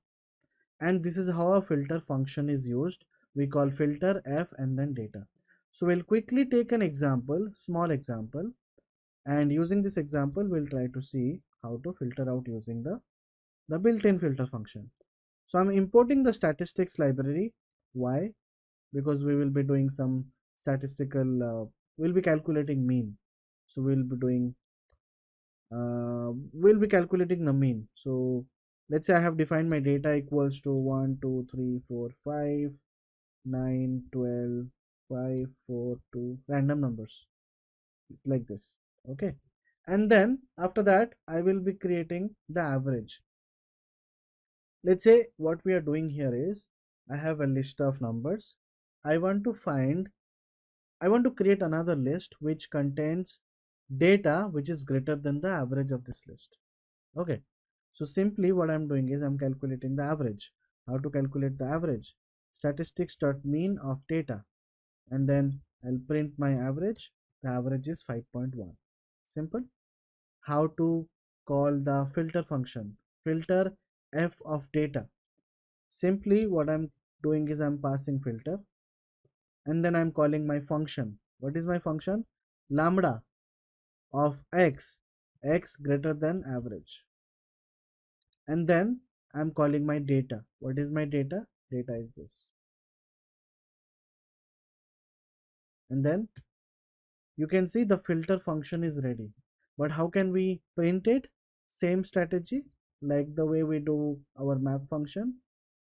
and this is how a filter function is used. We call filter f and then data. So we'll quickly take an example, small example, and using this example we'll try to see how to filter out using the built-in filter function. So I'm importing the statistics library. Why? Because we will be doing some statistical we'll be calculating mean. So we'll be calculating the mean. So let's say I have defined my data equals to 1 2 3 4 5 9 12 5 4 2 random numbers like this. Okay, and then after that I will be creating the average. Let's say what we are doing here is, I have a list of numbers. I want to find, I want to create another list which contains data which is greater than the average of this list. Okay, so simply what I'm doing is I'm calculating the average. How to calculate the average? Statistics dot mean of data, and then I'll print my average. The average is 5.1. Simple. How to call the filter function? Filter f of data. Simply what I'm doing is I'm passing filter, and then I'm calling my function. What is my function? Lambda of x greater than average, and then I'm calling my data. What is my data? Data is this, and then you can see the filter function is ready. But how can we print it? Same strategy like the way we do our map function.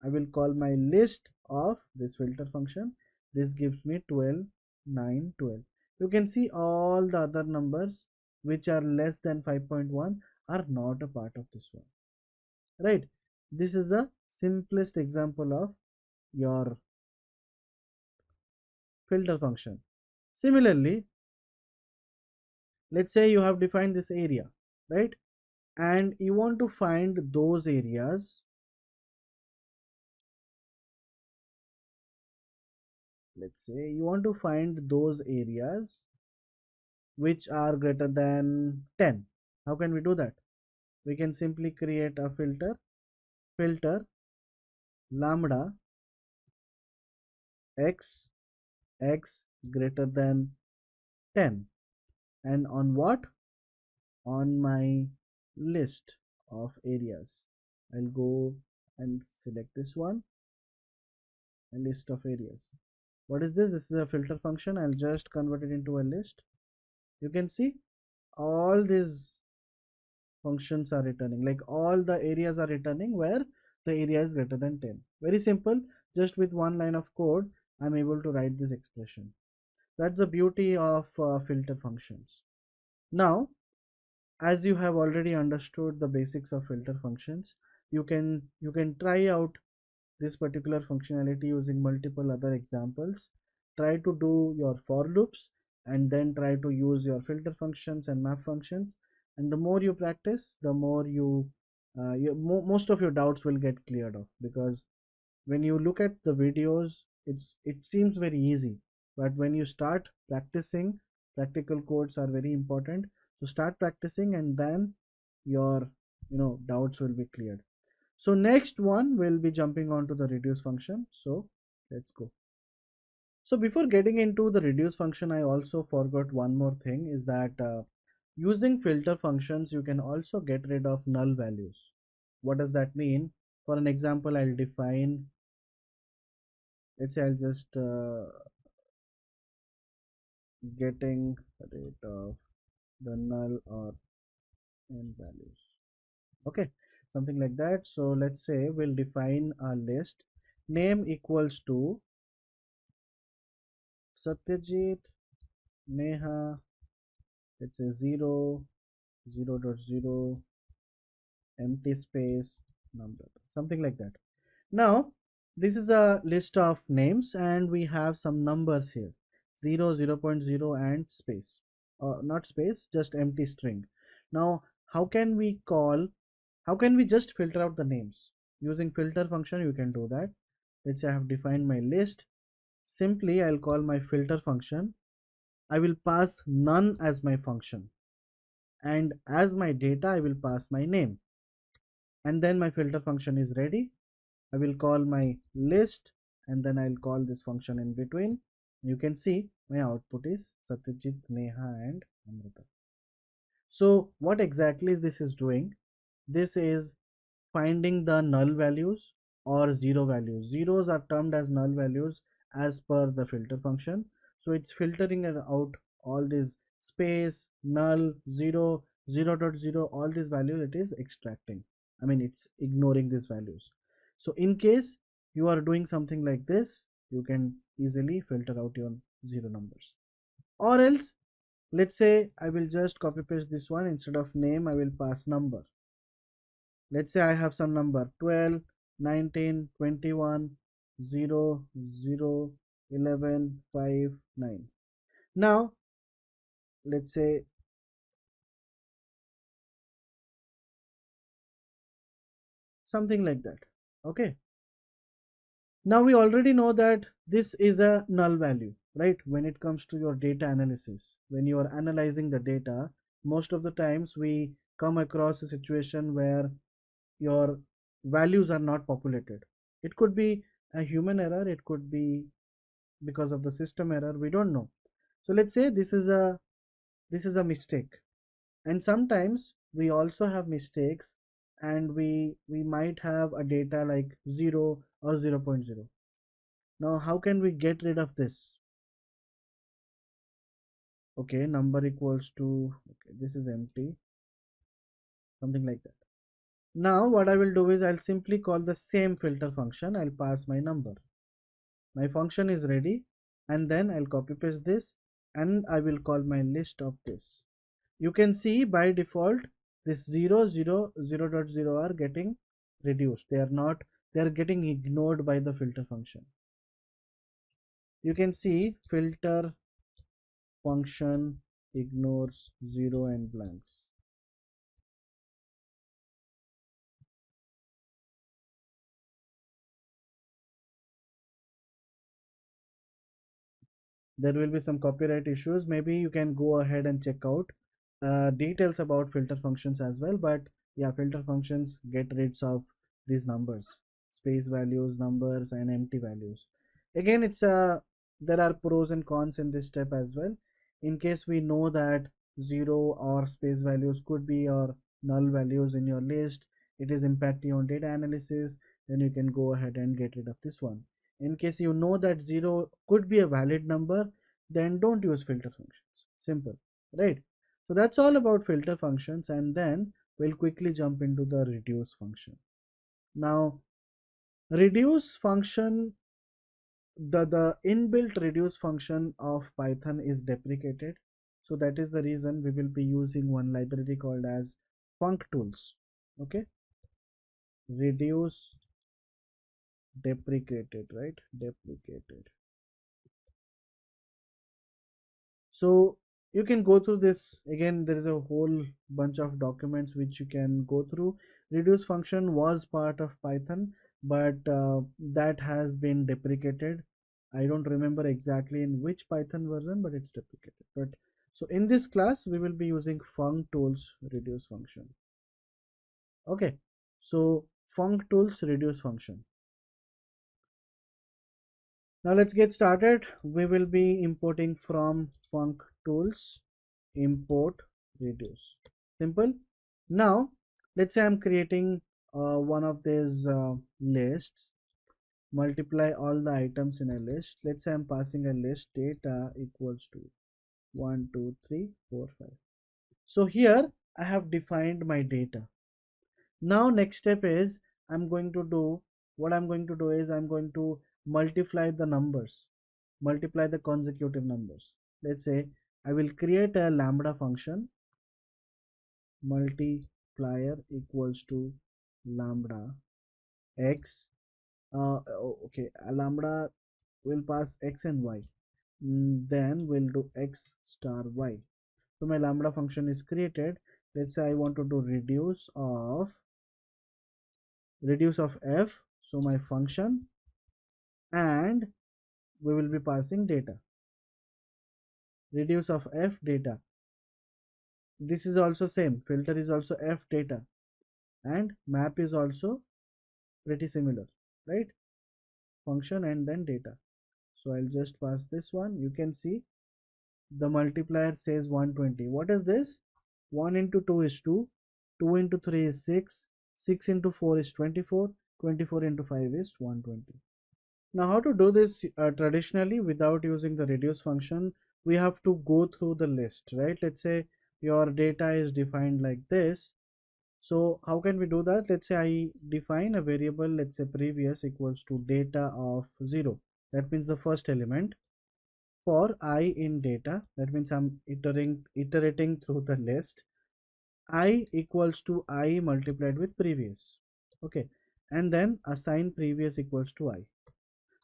I will call my list of this filter function. This gives me 12 9 12. You can see all the other numbers which are less than 5.1 are not a part of this one, right? This is a simplest example of your filter function. Similarly, let's say you have defined this area, right? And you want to find those areas. Let's say you want to find those areas which are greater than 10. How can we do that? We can simply create a filter lambda x greater than 10, and on what? On my list of areas. I'll go and select this one, a list of areas. What is this? This is a filter function. I'll just convert it into a list. You can see all these functions are returning, like all the areas are returning where the area is greater than 10. Very simple. Just with one line of code, I'm able to write this expression. That's the beauty of filter functions. Now, as you have already understood the basics of filter functions, you can try out this particular functionality using multiple other examples. Try to do your for loops and then try to use your filter functions and map functions, and the more you practice, the more most of your doubts will get cleared off, because when you look at the videos, it seems very easy, but when you start practicing, practical codes are very important. So start practicing, and then your doubts will be cleared. So next one will be jumping on to the reduce function. So let's go. So before getting into the reduce function, I also forgot one more thing, is that using filter functions, you can also get rid of null values. What does that mean? For an example, I'll define, let's say I'll just getting rid of the null or n values. Okay, something like that. So let's say we'll define a list, name equals to Satyajit, Neha, let's say 0, 0.0, empty space, number, something like that. Now, this is a list of names and we have some numbers here, 0, 0.0 and space, not space, just empty string. Now, how can we just filter out the names? Using filter function, you can do that. Let's say I have defined my list. Simply, I'll call my filter function. I will pass none as my function, and as my data I will pass my name, and then my filter function is ready. I will call my list and then I'll call this function in between. You can see my output is Satyajit, Neha and Amrita. So what exactly this is doing? This is finding the null values or zero values. Zeros are termed as null values as per the filter function. So it's filtering out all these space, null, 0, 0.0, all these values it is extracting. I mean, it's ignoring these values. So in case you are doing something like this, you can easily filter out your zero numbers. Or else, let's say I will just copy paste this one. Instead of name, I will pass number. Let's say I have some number 12, 19, 21, 0, 0, 11, 5, 9. Now, let's say something like that. Okay. Now we already know that this is a null value, right? When it comes to your data analysis, when you are analyzing the data, most of the times we come across a situation where your values are not populated. It could be a human error, it could be because of the system error, we don't know. So let's say this is a mistake, and sometimes we also have mistakes, and we might have a data like 0 or 0.0. Now how can we get rid of this? Okay, number equals to, okay, this is empty, something like that. Now what I will do is I'll simply call the same filter function. I'll pass my number, my function is ready, and then I'll copy paste this and I will call my list of this. You can see by default this 0, 0, 0.0 are getting reduced. They are getting ignored by the filter function. You can see filter function ignores 0 and blanks. There will be some copyright issues. Maybe you can go ahead and check out details about filter functions as well. But yeah, filter functions get rid of these numbers, space values, numbers and empty values. Again, there are pros and cons in this step as well. In case we know that 0 or space values could be your null values in your list, it is impacting on data analysis, then you can go ahead and get rid of this one. In case you know that 0 could be a valid number, then don't use filter functions. Simple, right? So that's all about filter functions, and then we'll quickly jump into the reduce function. Now, reduce function, the inbuilt reduce function of Python is deprecated. So that is the reason we will be using one library called as functools. Okay, reduce deprecated, right? Deprecated. So you can go through this again. There is a whole bunch of documents which you can go through. Reduce function was part of Python, but that has been deprecated. I don't remember exactly in which Python version, but it's deprecated. But so in this class we will be using functools reduce function. Okay, so functools reduce function. Now let's get started. We will be importing from functools import reduce. Simple. Now let's say I'm creating one of these lists. Multiply all the items in a list. Let's say I'm passing a list data equals to 1 2 3 4 5. So here I have defined my data. Now next step is I'm going to do what I'm going to do is I'm going to multiply the numbers, multiply the consecutive numbers. Let's say I will create a lambda function, multiplier equals to lambda x. Okay, a lambda will pass x and y. Then we'll do x star y. So my lambda function is created. Let's say I want to do reduce of f, so my function, and we will be passing data, reduce of f data. This is also same, filter is also f data, and map is also pretty similar, right? Function and then data. So I'll just pass this one. You can see the multiplier says 120. What is this? 1 into 2 is 2, 2 into 3 is 6, 6 into 4 is 24, 24 into 5 is 120. Now how to do this traditionally without using the reduce function? We have to go through the list, right? Let's say your data is defined like this. So how can we do that? Let's say I define a variable, let's say previous equals to data of 0. That means the first element. For I in data, that means I'm iterating through the list. I equals to I multiplied with previous. Okay, and then assign previous equals to I.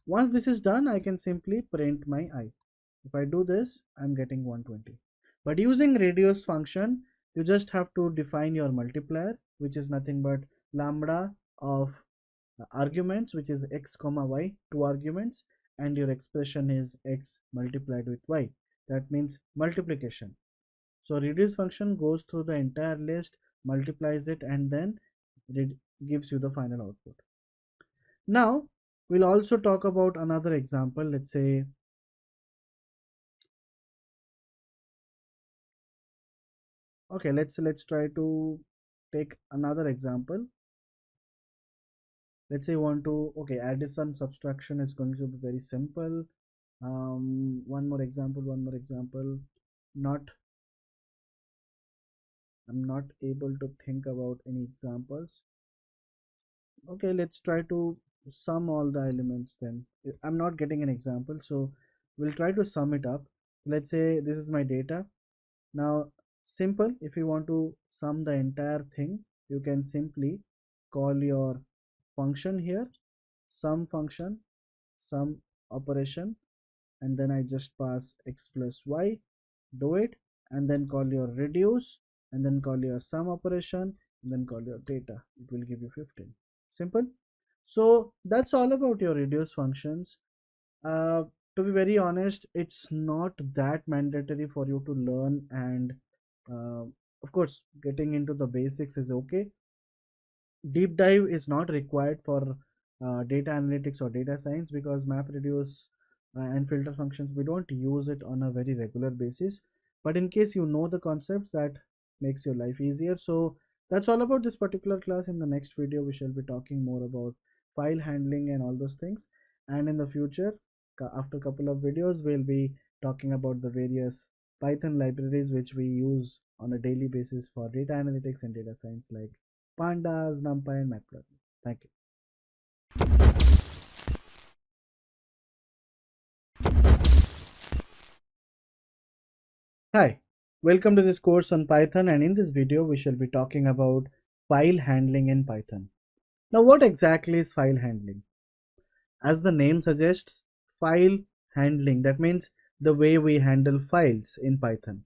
Once this is done, I can simply print my I. If I do this, I'm getting 120. But using reduce function, you just have to define your multiplier, which is nothing but lambda of arguments, which is x comma y, two arguments, and your expression is x multiplied with y. That means multiplication. So reduce function goes through the entire list, multiplies it, and then it gives you the final output. Now we'll also talk about another example. Let's say okay, let's try to take another example. Let's say you want to, okay, addition subtraction is going to be very simple. One more example. Not, I'm not able to think about any examples. Okay, let's try to sum all the elements then. I'm not getting an example, so we'll try to sum it up. Let's say this is my data. Now simple, if you want to sum the entire thing, you can simply call your function here, sum function, sum operation, and then I just pass x plus y, do it, and then call your reduce, and then call your sum operation, and then call your data. It will give you 15. Simple. So that's all about your reduce functions. uh, to be very honest, it's not that mandatory for you to learn, and uh, of course getting into the basics is okay. Deep dive is not required for data analytics or data science, because map reduce and filter functions, we don't use it on a very regular basis. But in case you know the concepts, that makes your life easier. So that's all about this particular class. In the next video we shall be talking more about file handling and all those things. and in the future, after a couple of videos, we'll be talking about the various Python libraries which we use on a daily basis for data analytics and data science, like Pandas, NumPy, and Matplotlib. Thank you. Hi, welcome to this course on Python, and in this video we shall be talking about file handling in Python. Now, what exactly is file handling? As the name suggests, file handling, that means the way we handle files in Python.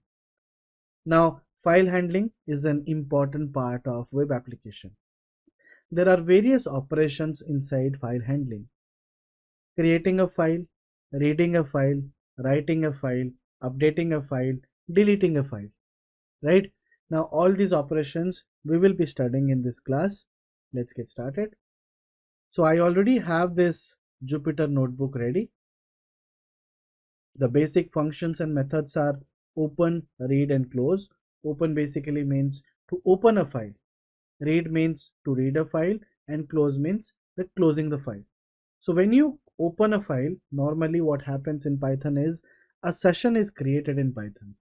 Now, file handling is an important part of web application. There are various operations inside file handling: creating a file, reading a file, writing a file, updating a file, deleting a file, right? Now, all these operations we will be studying in this class. Let's get started. So I already have this Jupyter notebook ready. The basic functions and methods are open, read, and close. Open basically means to open a file. Read means to read a file, and close means the closing the file. So when you open a file, normally what happens in Python is a session is created in Python,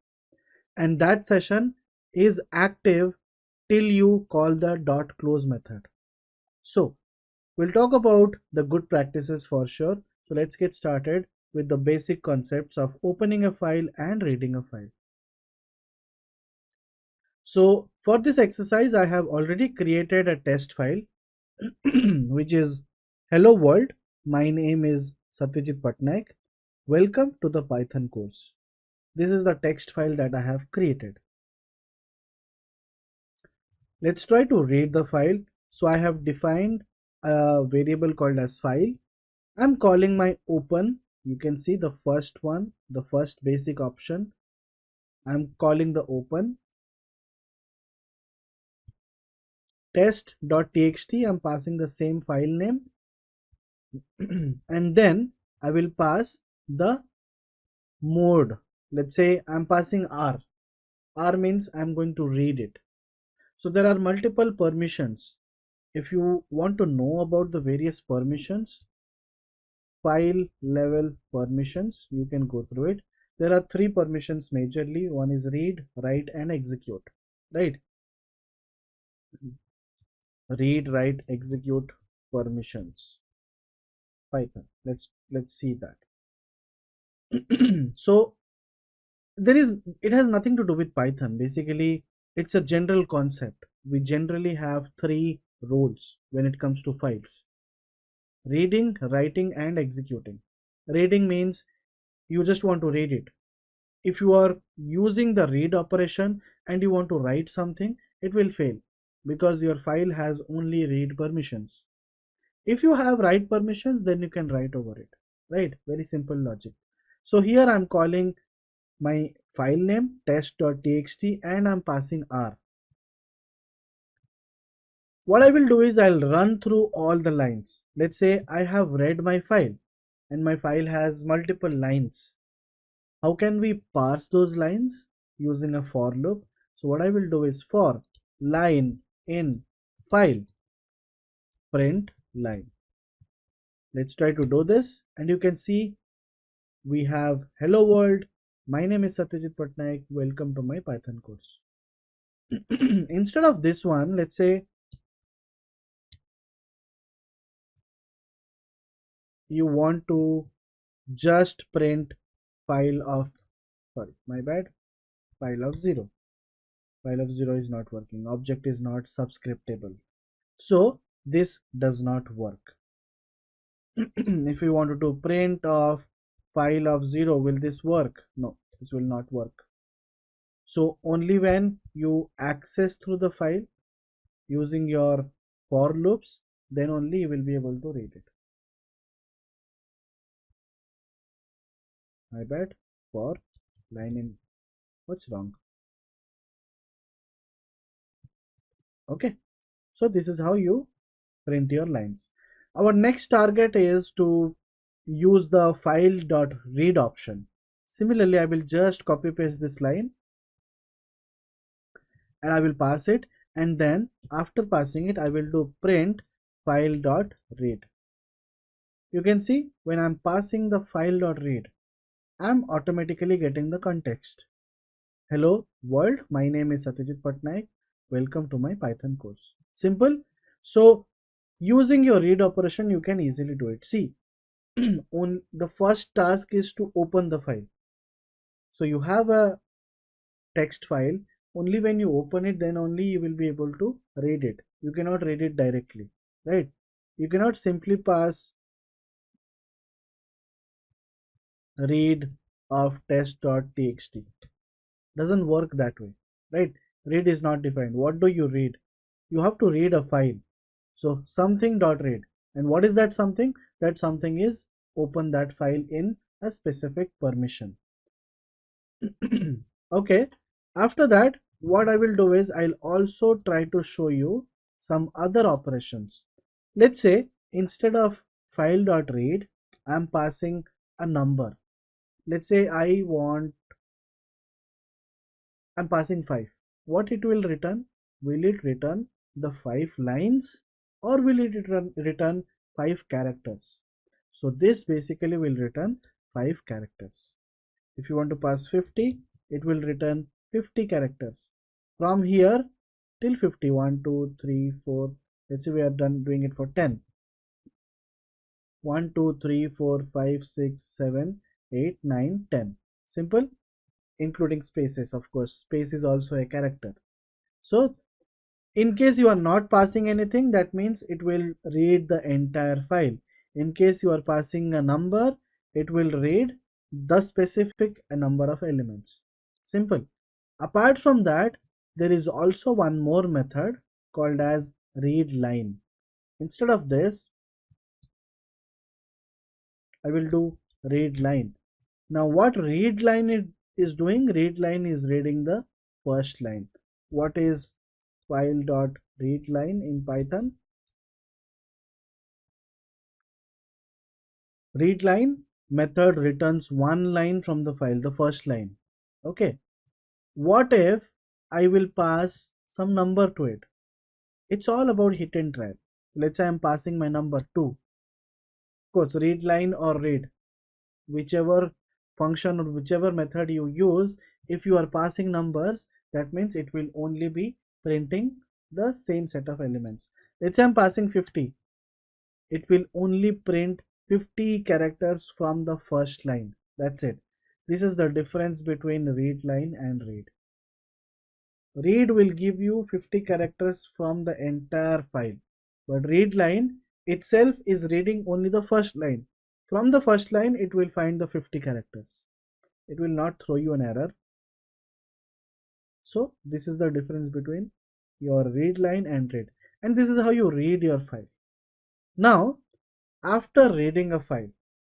and that session is active till you call the .close method. So we'll talk about the good practices for sure. So let's get started with the basic concepts of opening a file and reading a file. So for this exercise, I have already created a test file which is hello world. My name is Satyajit Pattnaik. Welcome to the Python course. This is the text file that I have created. Let's try to read the file. So I have defined a variable called as file. I'm calling my open. You can see the first one, the first basic option. I'm calling the open. Test.txt, I'm passing the same file name. And then I will pass the mode. Let's say I'm passing R. R means I'm going to read it. So there are multiple permissions. If you want to know about the various permissions, file level permissions, you can go through it. There are three permissions majorly. One is read, write, and execute, right? Read, write, execute permissions. Python. Let's see that. So it has nothing to do with Python. Basically, it's a general concept. We generally have three roles when it comes to files: reading, writing, and executing. Reading means you just want to read it. If you are using the read operation and you want to write something, it will fail because your file has only read permissions. If you have write permissions, then you can write over it, right? Very simple logic. So here I'm calling my file name test.txt and I'm passing R. What I will do is I'll run through all the lines. Let's say I have read my file and my file has multiple lines. How can we parse those lines? Using a for loop. So what I will do is for line in file print line. Let's try to do this, and you can see we have hello world. My name is Satyajit Pattnaik. Welcome to my Python course. Instead of this one, let's say you want to just print file of, sorry, my bad, file of 0. File of 0 is not working. Object is not subscriptable. So this does not work. If we wanted to print of file of 0, will this work? No, this will not work. So only when you access through the file using your for loops, then only you will be able to read it. My bad, for line in, what's wrong? Okay, so this is how you print your lines. Our next target is to use the file.read option. Similarly, I will just copy paste this line and I will pass it, and then after passing it I will do print file.read. You can see when I'm passing the file.read, I'm automatically getting the context. Hello world, my name is Satyajit Pattnaik. Welcome to my Python course. Simple. So using your read operation, you can easily do it. See, on the first task is to open the file. So you have a text file. Only when you open it, then only you will be able to read it. You cannot read it directly, right? You cannot simply pass read of test.txt. Doesn't work that way, right? Read is not defined. What do you read? You have to read a file. So something dot read. And what is that something? That something is open that file in a specific permission. Okay, after that, what I will do is I'll also try to show you some other operations. Let's say instead of file.read, I'm passing a number. Let's say I'm passing 5. What it will return? Will it return the 5 lines or will it return 5 characters? So this basically will return 5 characters. If you want to pass 50, it will return 50 characters. From here till 50, 1, 2, 3, 4. Let's say we are done doing it for 10. 1, 2, 3, 4, 5, 6, 7, 8, 9, 10. Simple, including spaces. Of course, space is also a character. So in case you are not passing anything, that means it will read the entire file. In case you are passing a number, it will read the specific number of elements. Simple. Apart from that, there is also one more method called as read line. Instead of this, I will do read line. Now what read line is doing? Read line is reading the first line. What is file.readLine in Python? ReadLine method returns one line from the file, the first line. Okay. What if I will pass some number to it? It's all about hit and try. Let's say I'm passing my number 2. Of course, readLine or read, whichever function or whichever method you use, if you are passing numbers, that means it will only be printing the same set of elements. Let's say I'm passing 50. It will only print 50 characters from the first line. That's it. This is the difference between read line and read. Read will give you 50 characters from the entire file, but read line itself is reading only the first line. From the first line, it will find the 50 characters. It will not throw you an error. So this is the difference between your read line and read. And this is how you read your file. Now, after reading a file,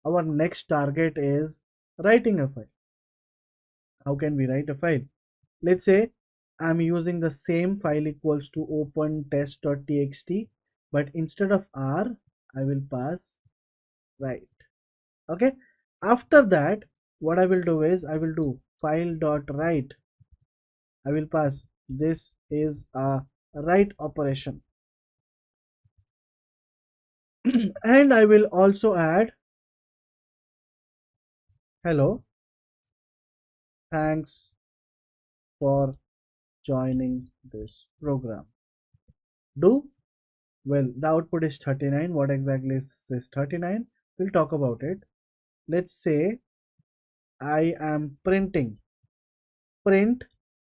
our next target is writing a file. How can we write a file? Let's say I'm using the same file equals to open test.txt, but instead of R, I will pass write. Okay. After that, what I will do is I will do file.write. I will pass this is a write operation. And I will also add hello, thanks for joining this program. Do well, the output is 39. What exactly is this 39? We'll talk about it. Let's say I am printing print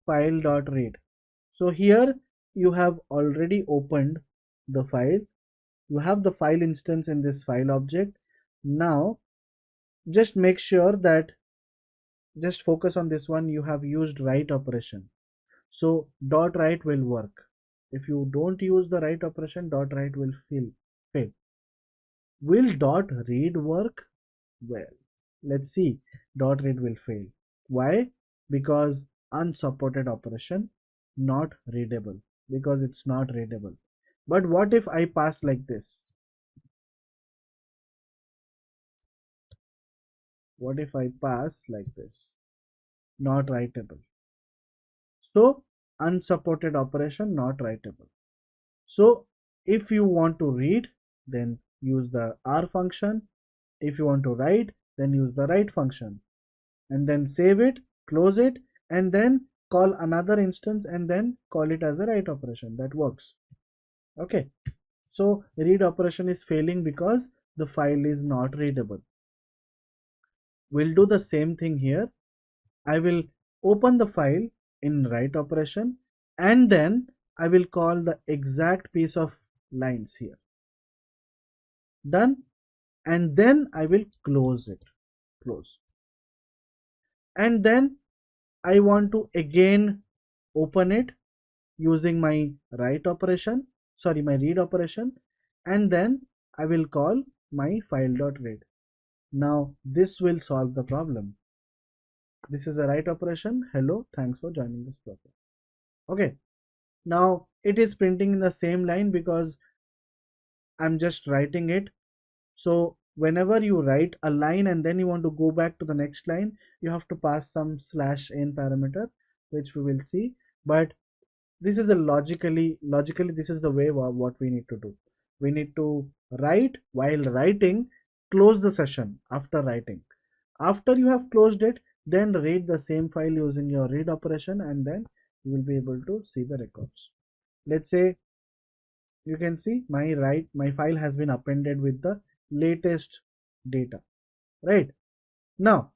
file.read. So here you have already opened the file. You have the file instance in this file object. Now just make sure that just focus on this one. You have used write operation. So dot write will work. If you don't use the write operation, dot write will fail. Will dot read work? Well, let's see. Dot read will fail. Why? Because unsupported operation, not readable. Because it's not readable. But what if I pass like this? What if I pass like this? Not writable. So unsupported operation, not writable. So if you want to read, then use the R function. If you want to write, then use the write function, and then save it, close it, and then call another instance and then call it as a write operation. That works. Okay, so read operation is failing because the file is not readable. We'll do the same thing here. I will open the file in write operation, and then I will call the exact piece of lines here. Done. And then I will close it. Close. And then I want to again open it using my write operation, sorry, my read operation, and then I will call my file.read. Now this will solve the problem. This is a write operation. Hello, thanks for joining this program. Okay, now it is printing in the same line because I'm just writing it. So whenever you write a line and then you want to go back to the next line, you have to pass some /n parameter, which we will see. But this is a logically this is the way what we need to do. We need to write, while writing, close the session after writing. After you have closed it, then read the same file using your read operation, and then you will be able to see the records. Let's say you can see my file has been appended with the latest data. Right now,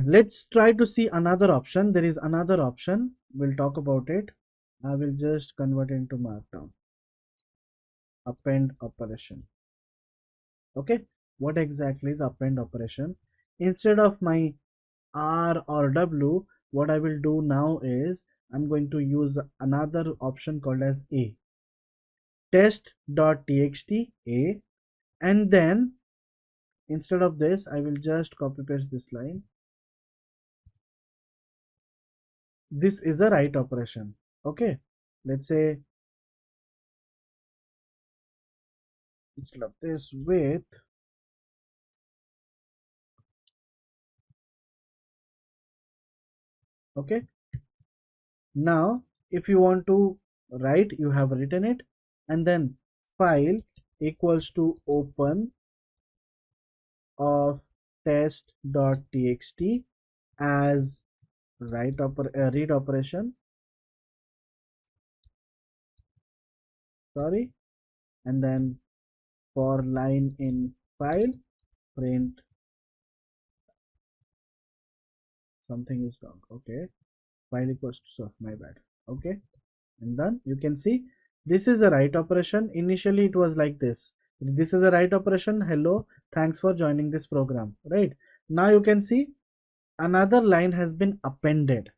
let's try to see another option. There is another option. We'll talk about it. I will just convert into markdown. Append operation. Okay, what exactly is append operation? Instead of my R or W, what I will do now is I'm going to use another option called as A. Test.txt A, and then instead of this I will just copy paste this line. This is a write operation. Okay, let's say instead of this with okay. Now if you want to write, you have written it, and then file equals to open of test.txt as read operation, sorry, and then for line in file print something is wrong. Okay, file equals to, so my bad. Okay, and then you can see this is a write operation. Initially it was like this. This is a write operation. Hello, thanks for joining this program. Right now you can see another line has been appended.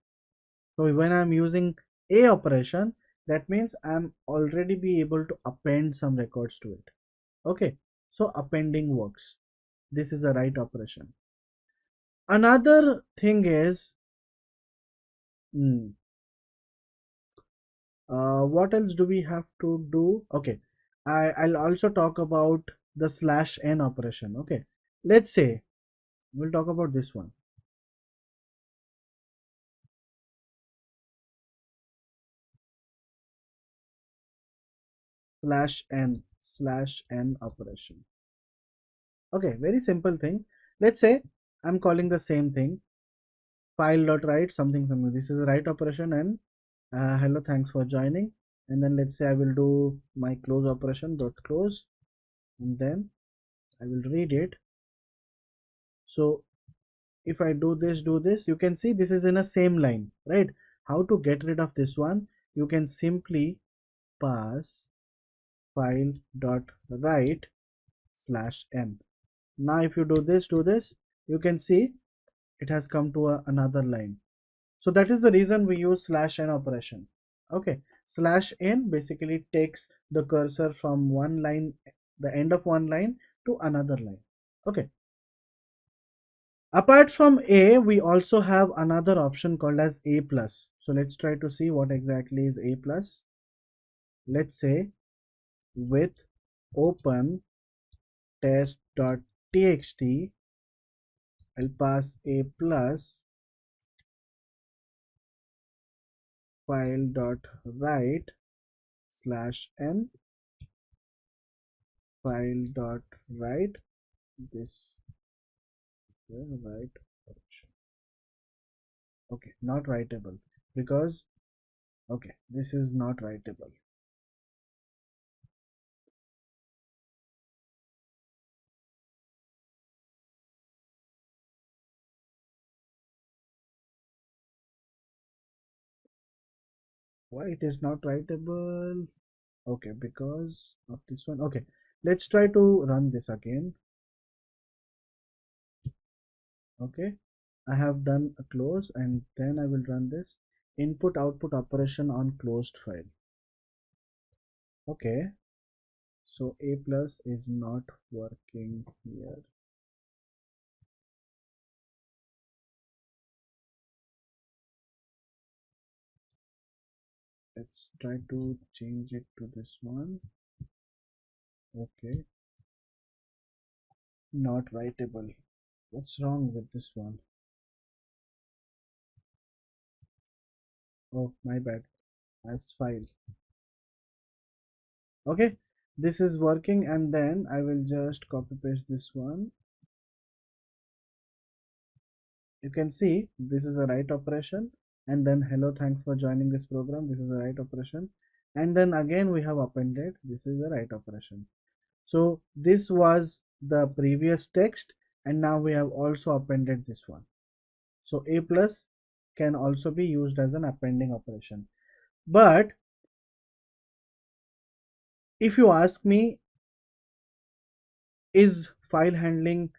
So when I'm using a operation, that means I'm already be able to append some records to it. Okay, so appending works. This is a write operation. Another thing is what else do we have to do? Okay, I'll also talk about the /n operation. Okay, let's say we'll talk about this one. /n operation. Okay, very simple thing. Let's say I'm calling the same thing, file.write something something. This is a write operation, and hello, thanks for joining. And then let's say I will do my close operation dot close, and then I will read it. So if I do this, you can see this is in a same line, right? How to get rid of this one? You can simply pass file dot write /n. Now if you do this, you can see it has come to another line. So that is the reason we use /n operation. Okay, /n basically takes the cursor from one line, the end of one line, to another line. Okay, apart from A, we also have another option called as A plus. So let's try to see what exactly is A plus. Let's say with open test.txt, I'll pass A plus file.write /n file dot write this write option. Okay, not writable because okay, this is not writable. Why it is not writable? Okay, because of this one. Okay, let's try to run this again. Okay, I have done a close and then I will run this input output operation on closed file. Okay, so a plus is not working here. Let's try to change it to this one. Okay, not writable. What's wrong with this one? Oh, my bad. As file. Okay, this is working and then I will just copy paste this one. You can see this is a write operation and then hello, thanks for joining this program. This is a write operation and then again we have appended. This is a write operation. So this was the previous text and now we have also appended this one. So a plus can also be used as an appending operation. But if you ask me, is file handling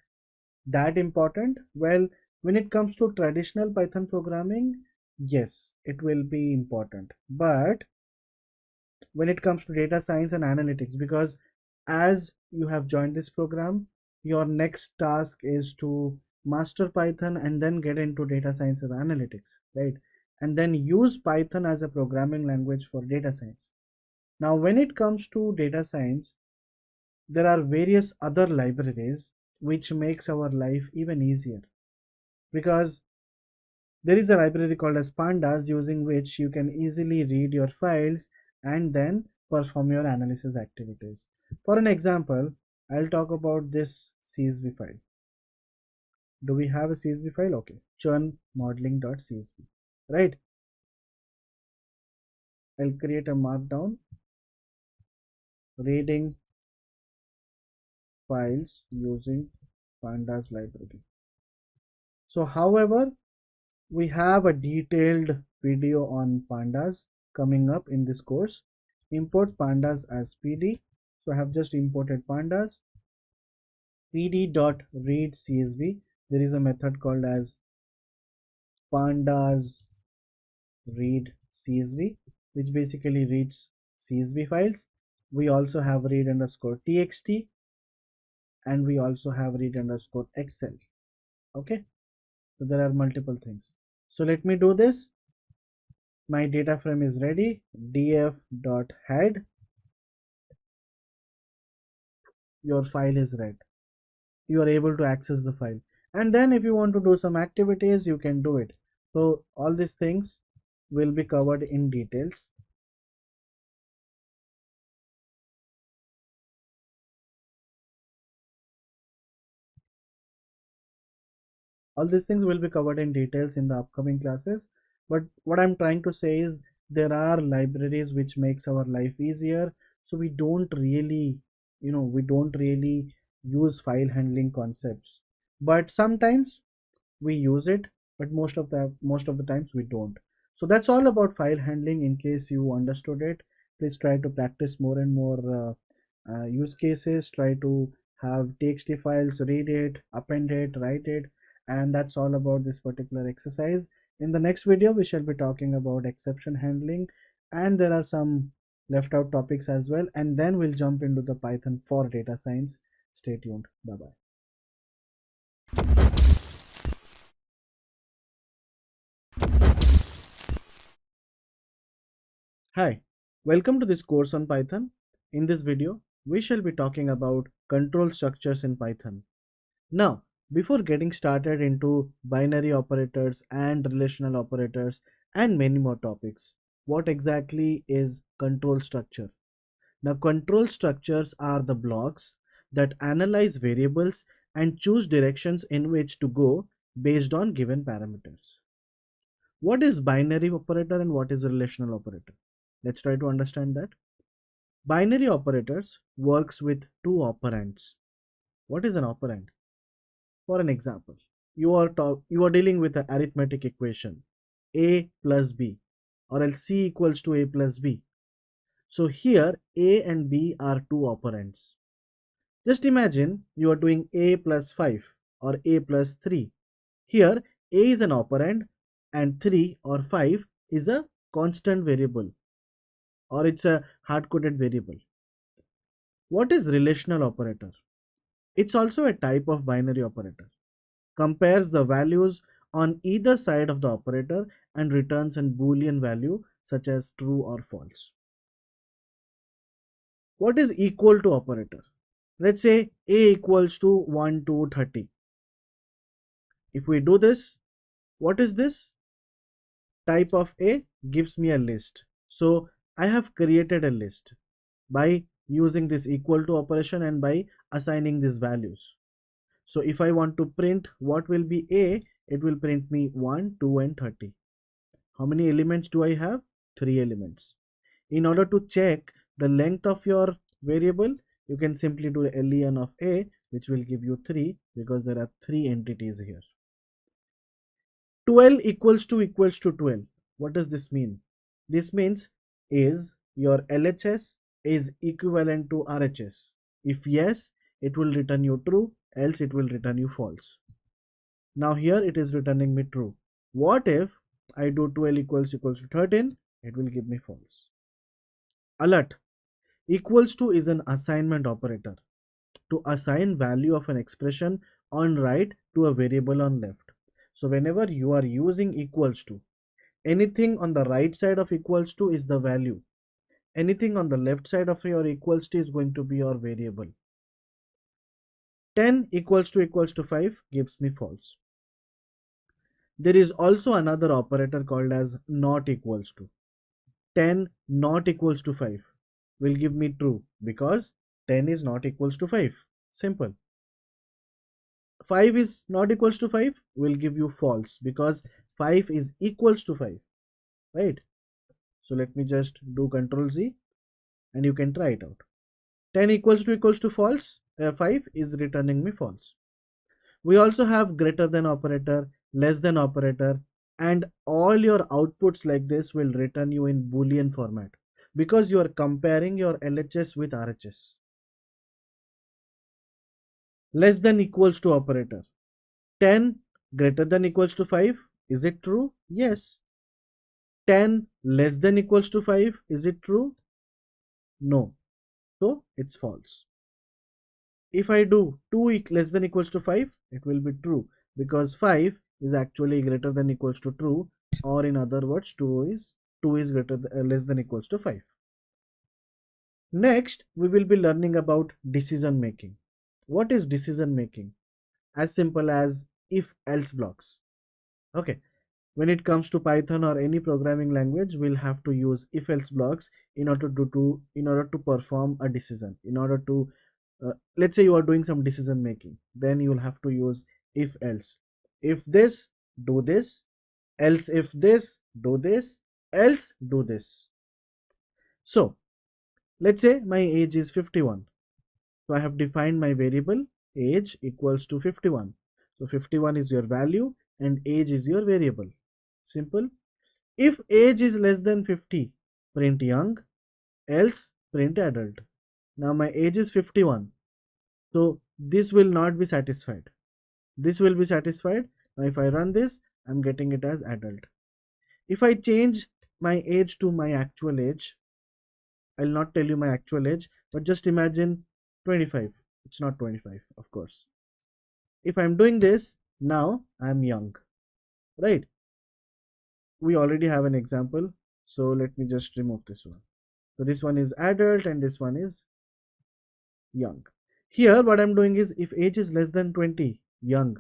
that important? Well, when it comes to traditional Python programming, yes, it will be important. But when it comes to data science and analytics, because as you have joined this program, your next task is to master Python and then get into data science and analytics, right? And then use Python as a programming language for data science. Now, when it comes to data science, there are various other libraries which makes our life even easier, because there is a library called as Pandas using which you can easily read your files and then perform your analysis activities. For an example, I'll talk about this CSV file. Do we have a CSV file? Okay, churn modeling.csv, right? I'll create a markdown reading files using Pandas library. So however, we have a detailed video on Pandas coming up in this course. Import Pandas as PD. So I have just imported Pandas. pd.read csv. There is a method called as Pandas read csv, which basically reads CSV files. We also have read underscore txt and we also have read underscore excel. Okay, so there are multiple things. So let me do this. My data frame is ready. df.head, your file is read. You are able to access the file, and then if you want to do some activities, you can do it. So all these things will be covered in details. All these things will be covered in details in the upcoming classes, but what I'm trying to say is there are libraries which makes our life easier, so we don't really, we don't really use file handling concepts, but sometimes we use it, but most of the times we don't. So that's all about file handling. In case you understood it, please try to practice more and more use cases. Try to have txt files, read it, append it, write it, and that's all about this particular exercise. In the next video we shall be talking about exception handling, and there are some left out topics as well, and then we'll jump into the Python for data science. Stay tuned. Bye bye. Hi, welcome to this course on Python. In this video, we shall be talking about control structures in Python. Now, before getting started into binary operators and relational operators and many more topics, what exactly is control structure? Now, control structures are the blocks that analyze variables and choose directions in which to go based on given parameters. What is binary operator and what is relational operator? Let's try to understand that. Binary operators works with two operands. What is an operand? For an example, you are dealing with an arithmetic equation a plus b, or else c equals to a plus b. So here a and b are two operands. Just imagine you are doing a plus 5 or a plus 3. Here a is an operand and 3 or 5 is a constant variable, or it's a hard-coded variable. What is relational operator? It's also a type of binary operator. Compares the values on either side of the operator and returns a Boolean value such as true or false. What is equal to operator? Let's say a equals to 1 to 30. If we do this, what is this? Type of a gives me a list. So I have created a list by using this equal to operation and by assigning these values. So if I want to print what will be a, it will print me 1, 2 and 30. How many elements do I have? 3 elements. In order to check the length of your variable, you can simply do len of a, which will give you 3 because there are 3 entities here. 12 equals to 12. What does this mean? This means is your LHS is equivalent to RHS. If yes, it will return you true, else it will return you false. Now here it is returning me true. What if I do 12 equals to 13? It will give me false. Alert. Equals to is an assignment operator to assign value of an expression on right to a variable on left. So whenever you are using equals to, anything on the right side of equals to is the value. Anything on the left side of your equals to is going to be your variable. 10 equals to 5 gives me false. There is also another operator called as not equals to. 10 not equals to 5 will give me true because 10 is not equals to 5. Simple. 5 is not equals to 5 will give you false because 5 is equals to 5, right? So let me just do Control Z and you can try it out. 10 equals to false, 5 is returning me false. We also have greater than operator, less than operator, and all your outputs like this will return you in Boolean format because you are comparing your LHS with RHS. Less than equals to operator. 10 greater than equals to 5. Is it true? Yes. 10 less than equals to 5. Is it true? No. So it's false. If I do 2 less than equals to 5, it will be true because 5 is actually greater than equals to true, or in other words 2 is less than equals to 5. Next we will be learning about decision making. What is decision making? As simple as if else blocks. Okay, when it comes to Python or any programming language, we'll have to use if else blocks in order to perform a decision. In order to let's say you are doing some decision making, then you'll have to use if else. If this, do this, else if this, do this, else do this. So let's say my age is 51. So I have defined my variable age equals to 51. So 51 is your value and age is your variable. Simple. If age is less than 50, print young, else print adult. Now my age is 51. So this will not be satisfied. This will be satisfied. Now if I run this, I'm getting it as adult. If I change my age to my actual age, I'll not tell you my actual age, but just imagine 25. It's not 25, of course. If I'm doing this, now I'm young, right? We already have an example. So let me just remove this one. So this one is adult and this one is young. Here what I'm doing is if age is less than 20, young,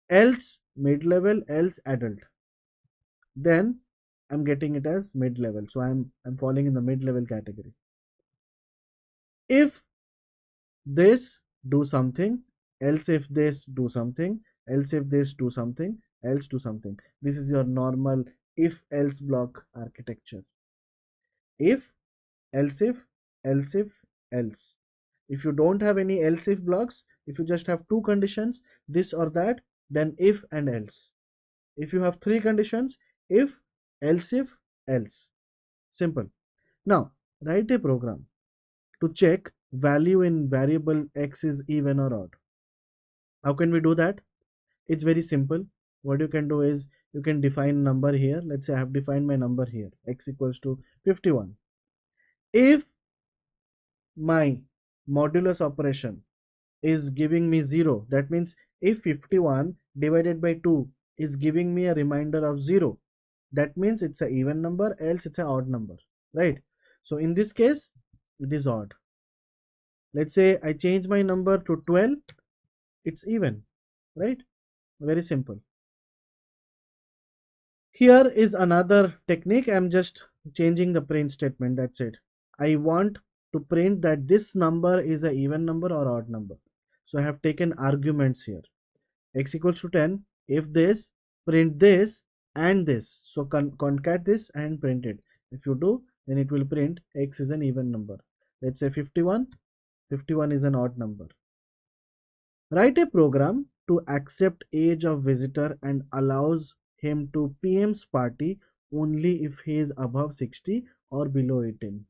else mid-level, else adult, then I'm getting it as mid-level. So I'm falling in the mid-level category. If this, do something, else if this, do something, else if this, do something, else do something. This is your normal if else block architecture. If, else if, else if, else. If you don't have any else if blocks, if you just have two conditions, this or that, then if and else. If you have three conditions, if, else if, else. Simple. Now, write a program to check value in variable x is even or odd. How can we do that? It's very simple. What you can do is you can define number here. Let's say I have defined my number here, x equals to 51. If my modulus operation is giving me 0, that means if 51 divided by 2 is giving me a remainder of 0, that means it's an even number, else it's an odd number, right? So in this case it is odd. Let's say I change my number to 12, it's even, right? Very simple. Here is another technique. I'm just changing the print statement, that's it. I want to print that this number is an even number or odd number. So I have taken arguments here. X equals to 10, if this, print this and this. So concat this and print it. If you do, then it will print x is an even number. Let's say 51, 51 is an odd number. Write a program to accept age of visitor and allows him to PM's party only if he is above 60 or below 18.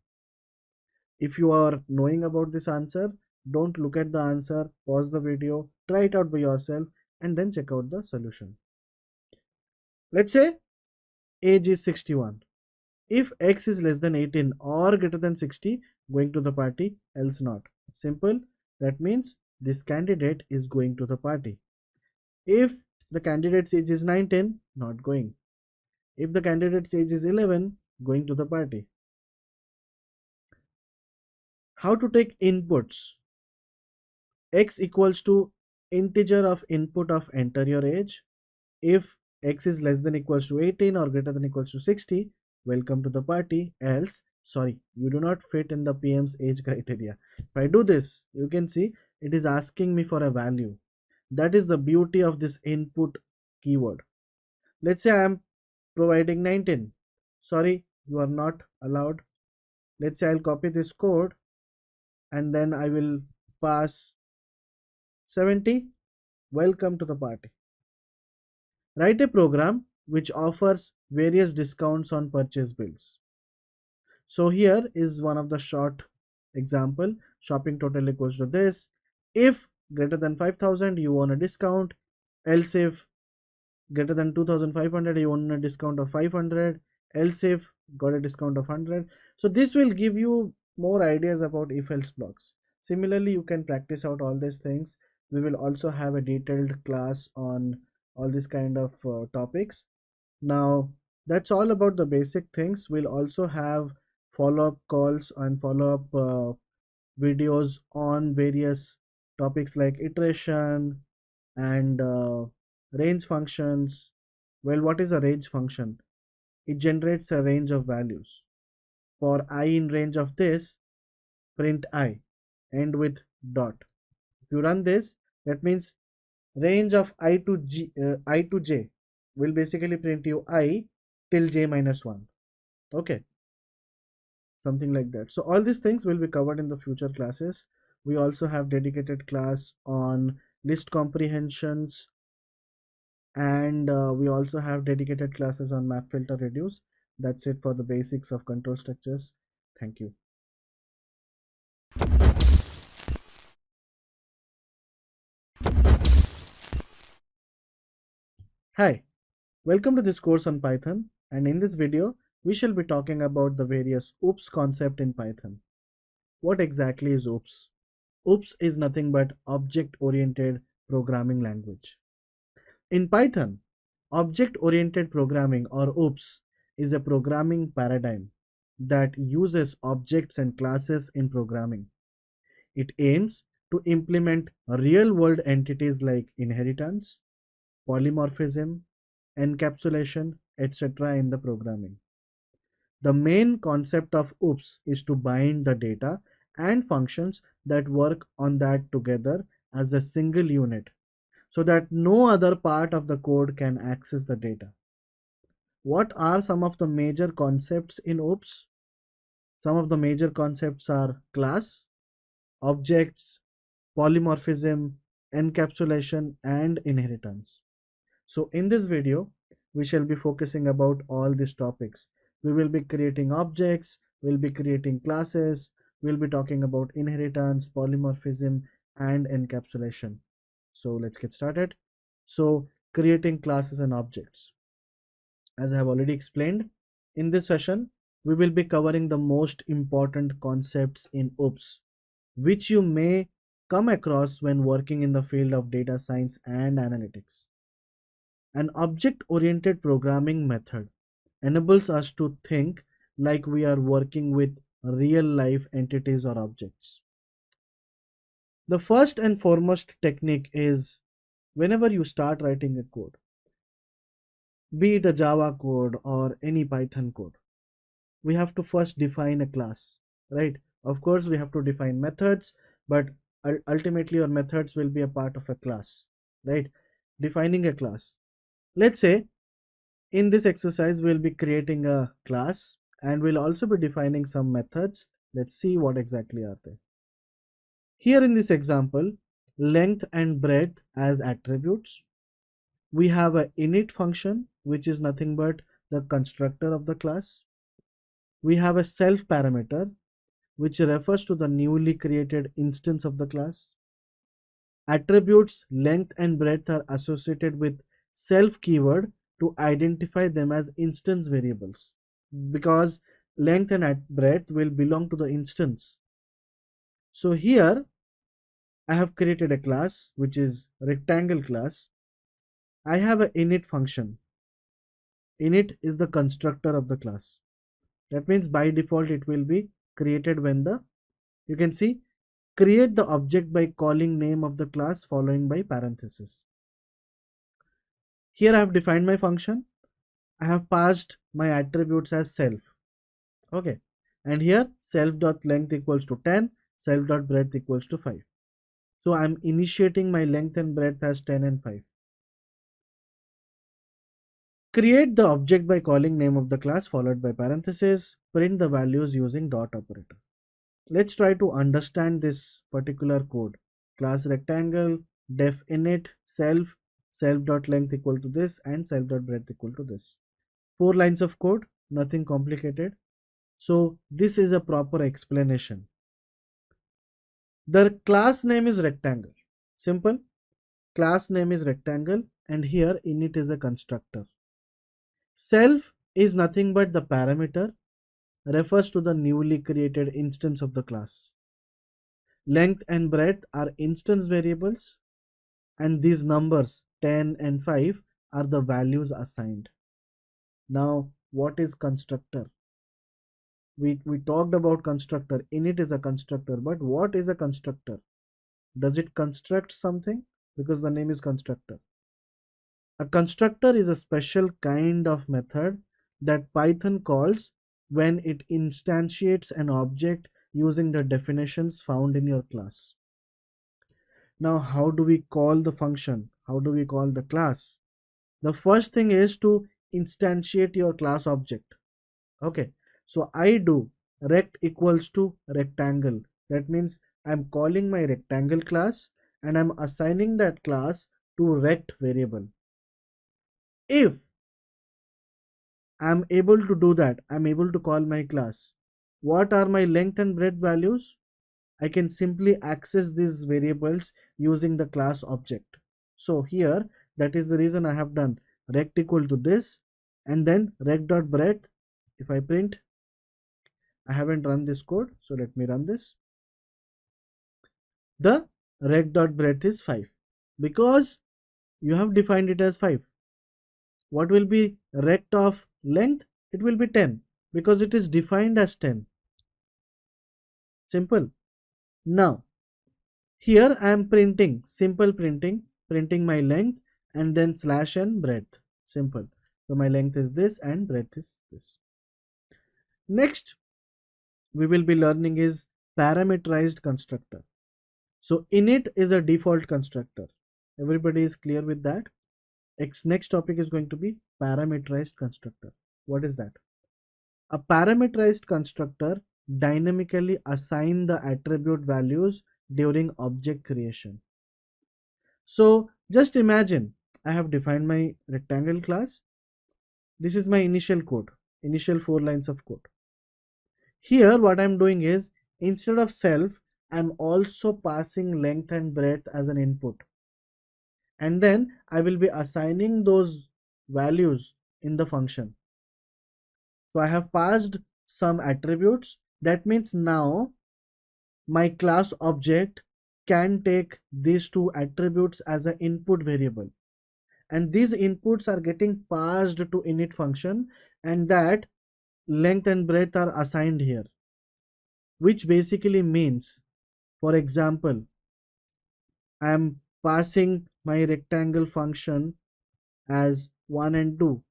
If you are knowing about this answer, don't look at the answer, pause the video, try it out by yourself and then check out the solution. Let's say age is 61. If x is less than 18 or greater than 60, going to the party, else not. Simple. That means this candidate is going to the party. If the candidate's age is 19, not going. If the candidate's age is 11, going to the party. How to take inputs? X equals to integer of input of enter your age. If x is less than equals to 18 or greater than equals to 60, welcome to the party, else sorry, you do not fit in the PM's age criteria. If I do this, you can see it is asking me for a value. That is the beauty of this input keyword. Let's say I am providing 19. Sorry, you are not allowed. Let's say I'll copy this code and then I will pass 70. Welcome to the party. Write a program which offers various discounts on purchase bills. So here is one of the short example. Shopping total equals to this. If greater than 5,000 you want a discount, else if greater than 2,500 you want a discount of 500, else if got a discount of 100. So this will give you more ideas about if else blocks. Similarly, you can practice out all these things. We will also have a detailed class on all these kind of topics. Now that's all about the basic things. We'll also have follow-up calls and follow-up videos on various topics like iteration and range functions. Well, what is a range function? It generates a range of values. For I in range of this, print I, end with dot. If you run this, that means range of I to j will basically print you I till j minus 1. Okay, something like that. So all these things will be covered in the future classes. We also have dedicated class on list comprehensions, and we also have dedicated classes on map filter reduce. That's it for the basics of control structures. Thank you. Hi, welcome to this course on Python, and in this video we shall be talking about the various OOPS concept in Python. What exactly is OOPS? OOPS is nothing but object oriented programming language. In Python, object oriented programming or OOPS is a programming paradigm that uses objects and classes in programming. It aims to implement real world entities like inheritance, polymorphism, encapsulation, etc. in the programming. The main concept of OOPS is to bind the data and functions that work on that together as a single unit so that no other part of the code can access the data. What are some of the major concepts in OOPS? Some of the major concepts are class, objects, polymorphism, encapsulation, and inheritance. So in this video, we shall be focusing about all these topics. We will be creating objects, we'll be creating classes, we'll be talking about inheritance, polymorphism, and encapsulation. So let's get started. So creating classes and objects. As I have already explained, in this session, we will be covering the most important concepts in OOPS, which you may come across when working in the field of data science and analytics. An object-oriented programming method enables us to think like we are working with real-life entities or objects. The first and foremost technique is whenever you start writing a code, be it a Java code or any Python code, we have to first define a class, right? Of course, we have to define methods, but ultimately your methods will be a part of a class, right? Defining a class. Let's say in this exercise, we'll be creating a class and we'll also be defining some methods. Let's see what exactly are they. Here in this example, length and breadth as attributes. We have a init function, which is nothing but the constructor of the class. We have a self parameter, which refers to the newly created instance of the class. Attributes length and breadth are associated with self keyword to identify them as instance variables because length and breadth will belong to the instance. So here I have created a class which is rectangle class. I have an init function. Init is the constructor of the class. That means by default it will be created when you can see, create the object by calling name of the class following by parenthesis. Here I have defined my function. I have passed my attributes as self. Okay. And here self.length equals to 10, self.breadth equals to 5. So I'm initiating my length and breadth as 10 and 5. Create the object by calling name of the class followed by parenthesis. Print the values using dot operator. Let's try to understand this particular code. Class rectangle, def init, self.length equal to this and self.breadth equal to this. 4 lines of code, nothing complicated. So this is a proper explanation. The class name is rectangle. Simple. Class name is rectangle and here init is a constructor. Self is nothing but the parameter, refers to the newly created instance of the class. Length and breadth are instance variables and these numbers 10 and 5 are the values assigned. Now what is constructor? We talked about constructor. Init is a constructor, but what is a constructor? Does it construct something? Because the name is constructor. A constructor is a special kind of method that Python calls when it instantiates an object using the definitions found in your class. Now, how do we call the function? How do we call the class? The first thing is to instantiate your class object. Okay, so I do rect equals to rectangle. That means I'm calling my rectangle class and I'm assigning that class to rect variable. If I'm able to do that, I'm able to call my class. What are my length and breadth values? I can simply access these variables using the class object. So here, that is the reason I have done rect equal to this and then rect.breadth. If I print, I haven't run this code, so let me run this. The rect.breadth is 5 because you have defined it as 5. What will be rect of length? It will be 10 because it is defined as 10. Simple. Now, here I am printing, simple printing my length and then slash and breadth. Simple. So my length is this and breadth is this. Next, we will be learning is parameterized constructor. So init is a default constructor. Everybody is clear with that? Next topic is going to be parameterized constructor. What is that? A parameterized constructor dynamically assign the attribute values during object creation. So just imagine I have defined my rectangle class. This is my initial code, initial 4 lines of code. Here what I'm doing is, instead of self, I'm also passing length and breadth as an input. And then I will be assigning those values in the function. So I have passed some attributes. That means now my class object can take these two attributes as an input variable. And these inputs are getting passed to init function, and that length and breadth are assigned here, which basically means, for example, I am passing my rectangle function as 1 and 2.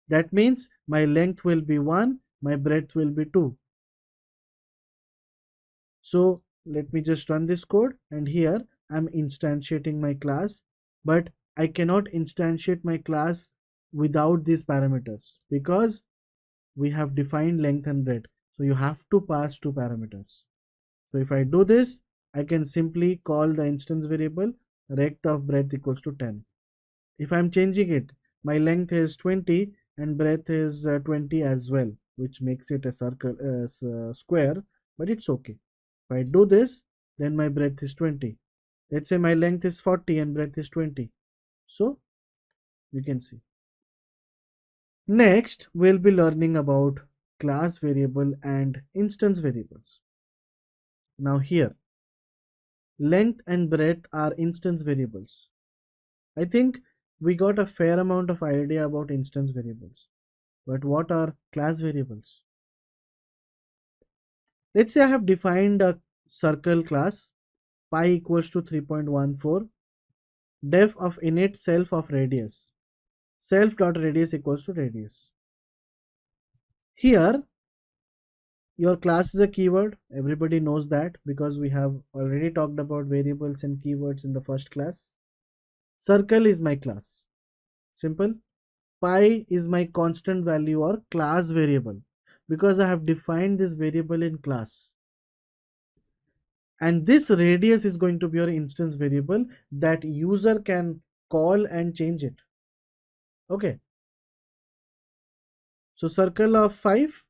That means my length will be 1, my breadth will be 2. So let me just run this code, and here I'm instantiating my class, but I cannot instantiate my class without these parameters because we have defined length and breadth. So you have to pass two parameters. So if I do this, I can simply call the instance variable rect of breadth equals to 10. If I'm changing it, my length is 20 and breadth is 20 as well, which makes it a circle, square, but it's okay. If I do this, then my breadth is 20. Let's say my length is 40 and breadth is 20. So you can see. Next, we'll be learning about class variable and instance variables. Now here, length and breadth are instance variables. I think we got a fair amount of idea about instance variables. But what are class variables? Let's say I have defined a circle class, pi equals to 3.14, def of init self of radius, self dot radius equals to radius. Here, your class is a keyword. Everybody knows that because we have already talked about variables and keywords in the first class. Circle is my class. Simple. Pi is my constant value or class variable because I have defined this variable in class. And this radius is going to be your instance variable that user can call and change it. Okay. So circle of 5,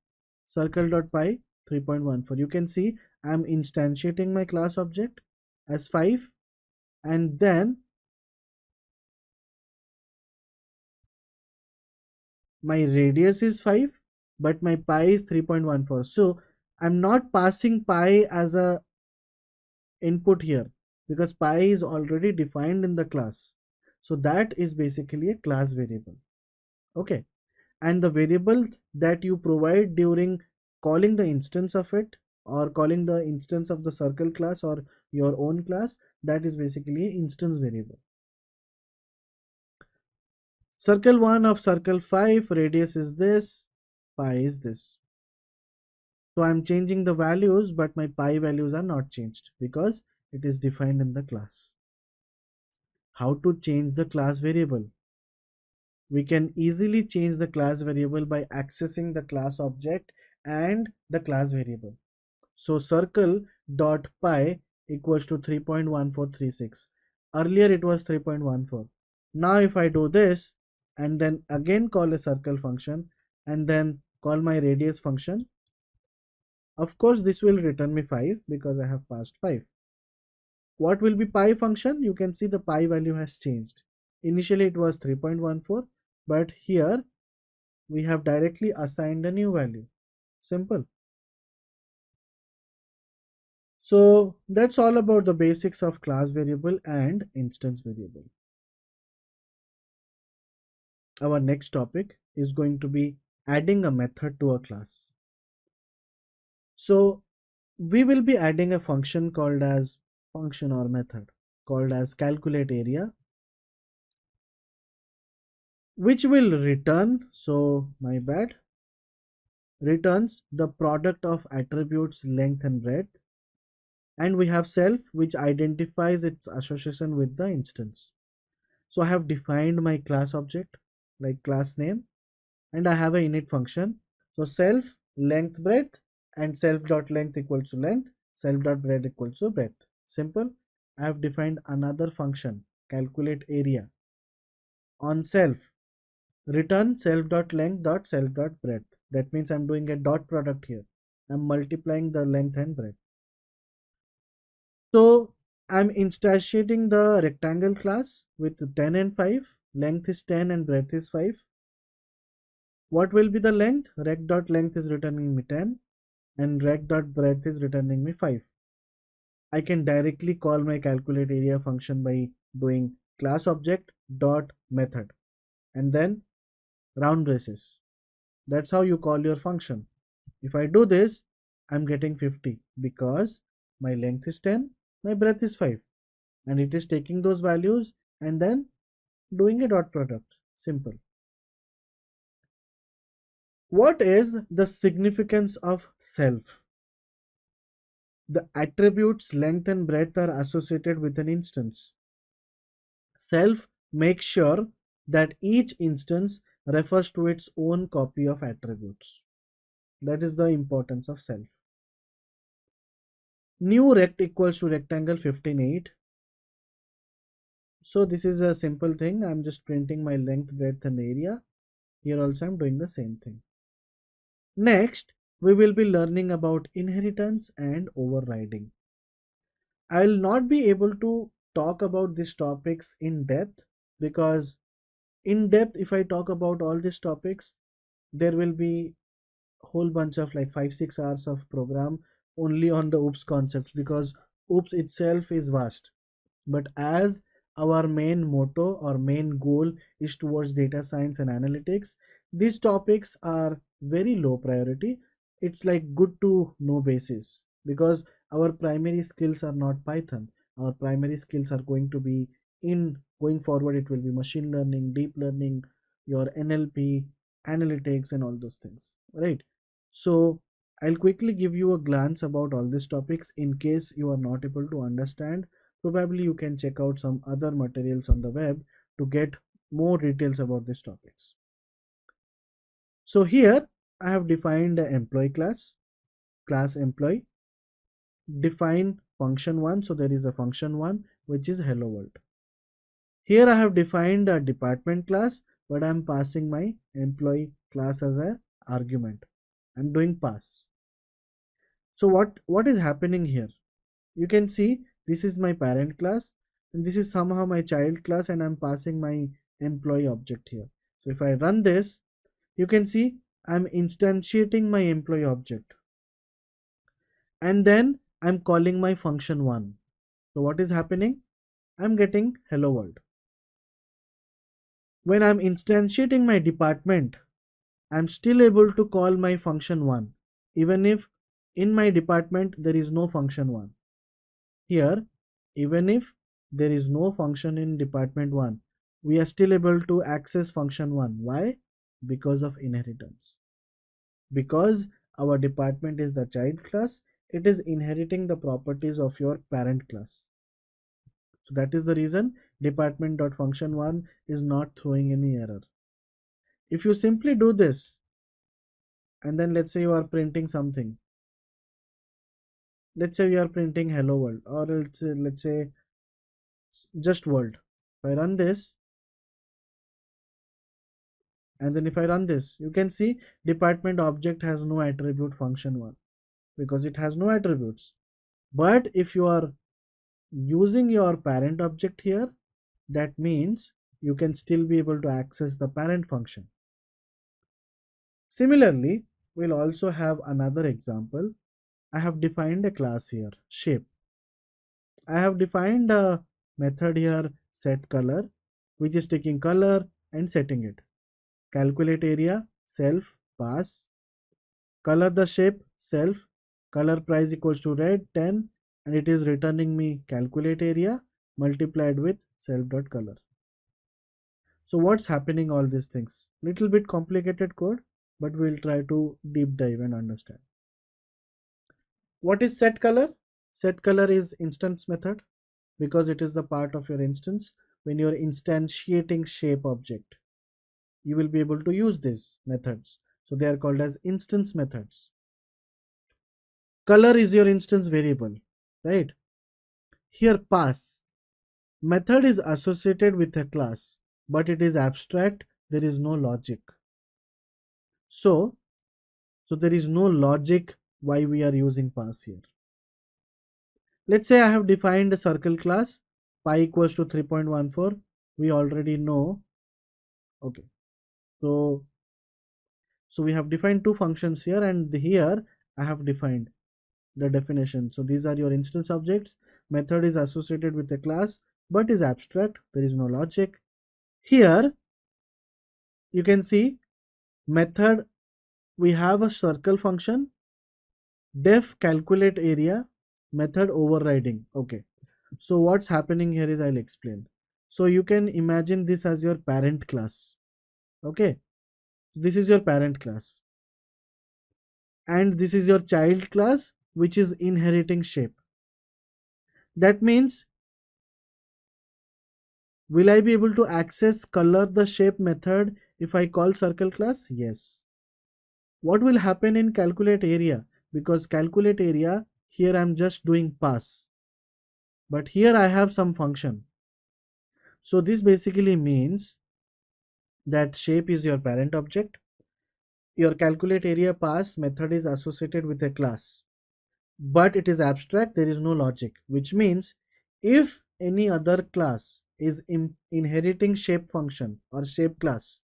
circle.pi 3.14. You can see I'm instantiating my class object as 5, and then my radius is 5, but my pi is 3.14. So I'm not passing pi as a input here because pi is already defined in the class. So that is basically a class variable. Okay. And the variable that you provide during calling the instance of it or calling the instance of the circle class or your own class, that is basically instance variable. Circle 1 of circle 5, radius is this, pi is this. So I'm changing the values, but my pi values are not changed because it is defined in the class. How to change the class variable? We can easily change the class variable by accessing the class object and the class variable. So circle dot pi equals to 3.1436. Earlier it was 3.14. Now if I do this and then again call a circle function and then call my radius function, of course this will return me 5 because I have passed 5. What will be pi function? You can see the pi value has changed. Initially it was 3.14, but here we have directly assigned a new value. Simple. So that's all about the basics of class variable and instance variable. Our next topic is going to be adding a method to a class. So we will be adding a function called as function or method called as calculate area, which will return, so my bad, returns the product of attributes length and breadth And we have self, which identifies its association with the instance. So I have defined my class object, like class name, and I have a init function. So self length breadth and self dot length equals to length, self dot breadth equals to breadth. Simple. I have defined another function, calculate area. On self, return self dot length dot self dot breadth. That means I'm doing a dot product here. I'm multiplying the length and breadth. So I'm instantiating the rectangle class with 10 and 5. Length is 10 and breadth is 5. What will be the length? Rect dot length is returning me 10 and rect dot breadth is returning me 5. I can directly call my calculate area function by doing class object dot method and then round braces. That's how you call your function. If I do this, I'm getting 50 because my length is 10, my breadth is 5, and it is taking those values and then doing a dot product. Simple. What is the significance of self? The attributes length and breadth are associated with an instance. Self makes sure that each instance refers to its own copy of attributes. That is the importance of self. New rect equals to rectangle 15:8. So this is a simple thing. I'm just printing my length, breadth and area. Here also I'm doing the same thing. Next, we will be learning about inheritance and overriding. I will not be able to talk about these topics in depth because in depth if I talk about all these topics, there will be a whole bunch of like 5-6 hours of program only on the OOPS concepts because OOPS itself is vast. But as our main motto or main goal is towards data science and analytics, these topics are very low priority. It's like good to know basis because our primary skills are not Python. Our primary skills are going to be in going forward, it will be machine learning, deep learning, your NLP, analytics, and all those things, right? So I'll quickly give you a glance about all these topics in case you are not able to understand. Probably you can check out some other materials on the web to get more details about these topics. So here I have defined the employee class employee, define function one. So there is a function one which is hello world. Here I have defined a department class, but I'm passing my employee class as a argument. I'm doing pass. So what is happening here? You can see this is my parent class and this is somehow my child class and I'm passing my employee object here. So if I run this, you can see I'm instantiating my employee object and then I'm calling my function one. So what is happening? I'm getting hello world. When I'm instantiating my department, I'm still able to call my function one even if in my department there is no function one. Here, even if there is no function in department 1, we are still able to access function 1. Why? Because of inheritance. Because our department is the child class, it is inheriting the properties of your parent class. So that is the reason department.function1 is not throwing any error. If you simply do this, and then let's say you are printing something. Let's say we are printing hello world, or let's say just world. If I run this, and then if I run this, you can see department object has no attribute function one because it has no attributes. But if you are using your parent object here, that means you can still be able to access the parent function. Similarly, we'll also have another example. I have defined a class here, shape. I have defined a method here, set color, which is taking color and setting it. Calculate area, self, pass, color the shape, self, color price equals to red 10, and it is returning me calculate area multiplied with self dot color. So what's happening all these things? Little bit complicated code, but we'll try to deep dive and understand. What is set color? Set color is instance method because it is the part of your instance. When you're instantiating shape object, you will be able to use these methods. So they are called as instance methods. Color is your instance variable, right? Here pass. Method is associated with a class, but it is abstract. There is no logic. So there is no logic why we are using pass here. Let's say I have defined a circle class, pi equals to 3.14. We already know. Okay. So we have defined two functions here, and here I have defined the definition. So these are your instance objects. Method is associated with a class, but is abstract. There is no logic. Here you can see method, we have a circle function, def calculate area, method overriding. Okay, so what's happening here is I'll explain. So you can imagine this as your parent class. Okay, this is your parent class, and this is your child class, which is inheriting shape. That means, will I be able to access color the shape method if I call circle class? Yes. What will happen in calculate area? Because calculate area, here I'm just doing pass, but here I have some function. So this basically means that shape is your parent object. Your calculate area pass method is associated with a class, but it is abstract. There is no logic, which means if any other class is inheriting shape function or shape class,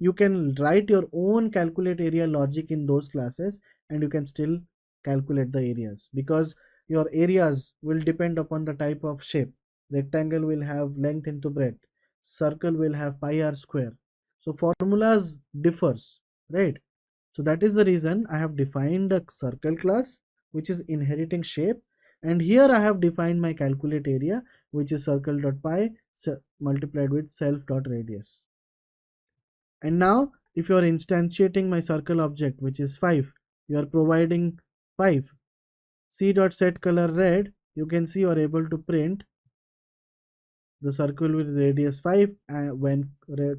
you can write your own calculate area logic in those classes, and you can still calculate the areas, because your areas will depend upon the type of shape. Rectangle will have length into breadth, circle will have pi r square. So formulas differs, right? So that is the reason I have defined a circle class which is inheriting shape, and here I have defined my calculate area, which is circle.pi multiplied with self.radius. And now if you are instantiating my circle object, which is 5, you are providing 5, c.set color red, you can see you are able to print the circle with radius 5 when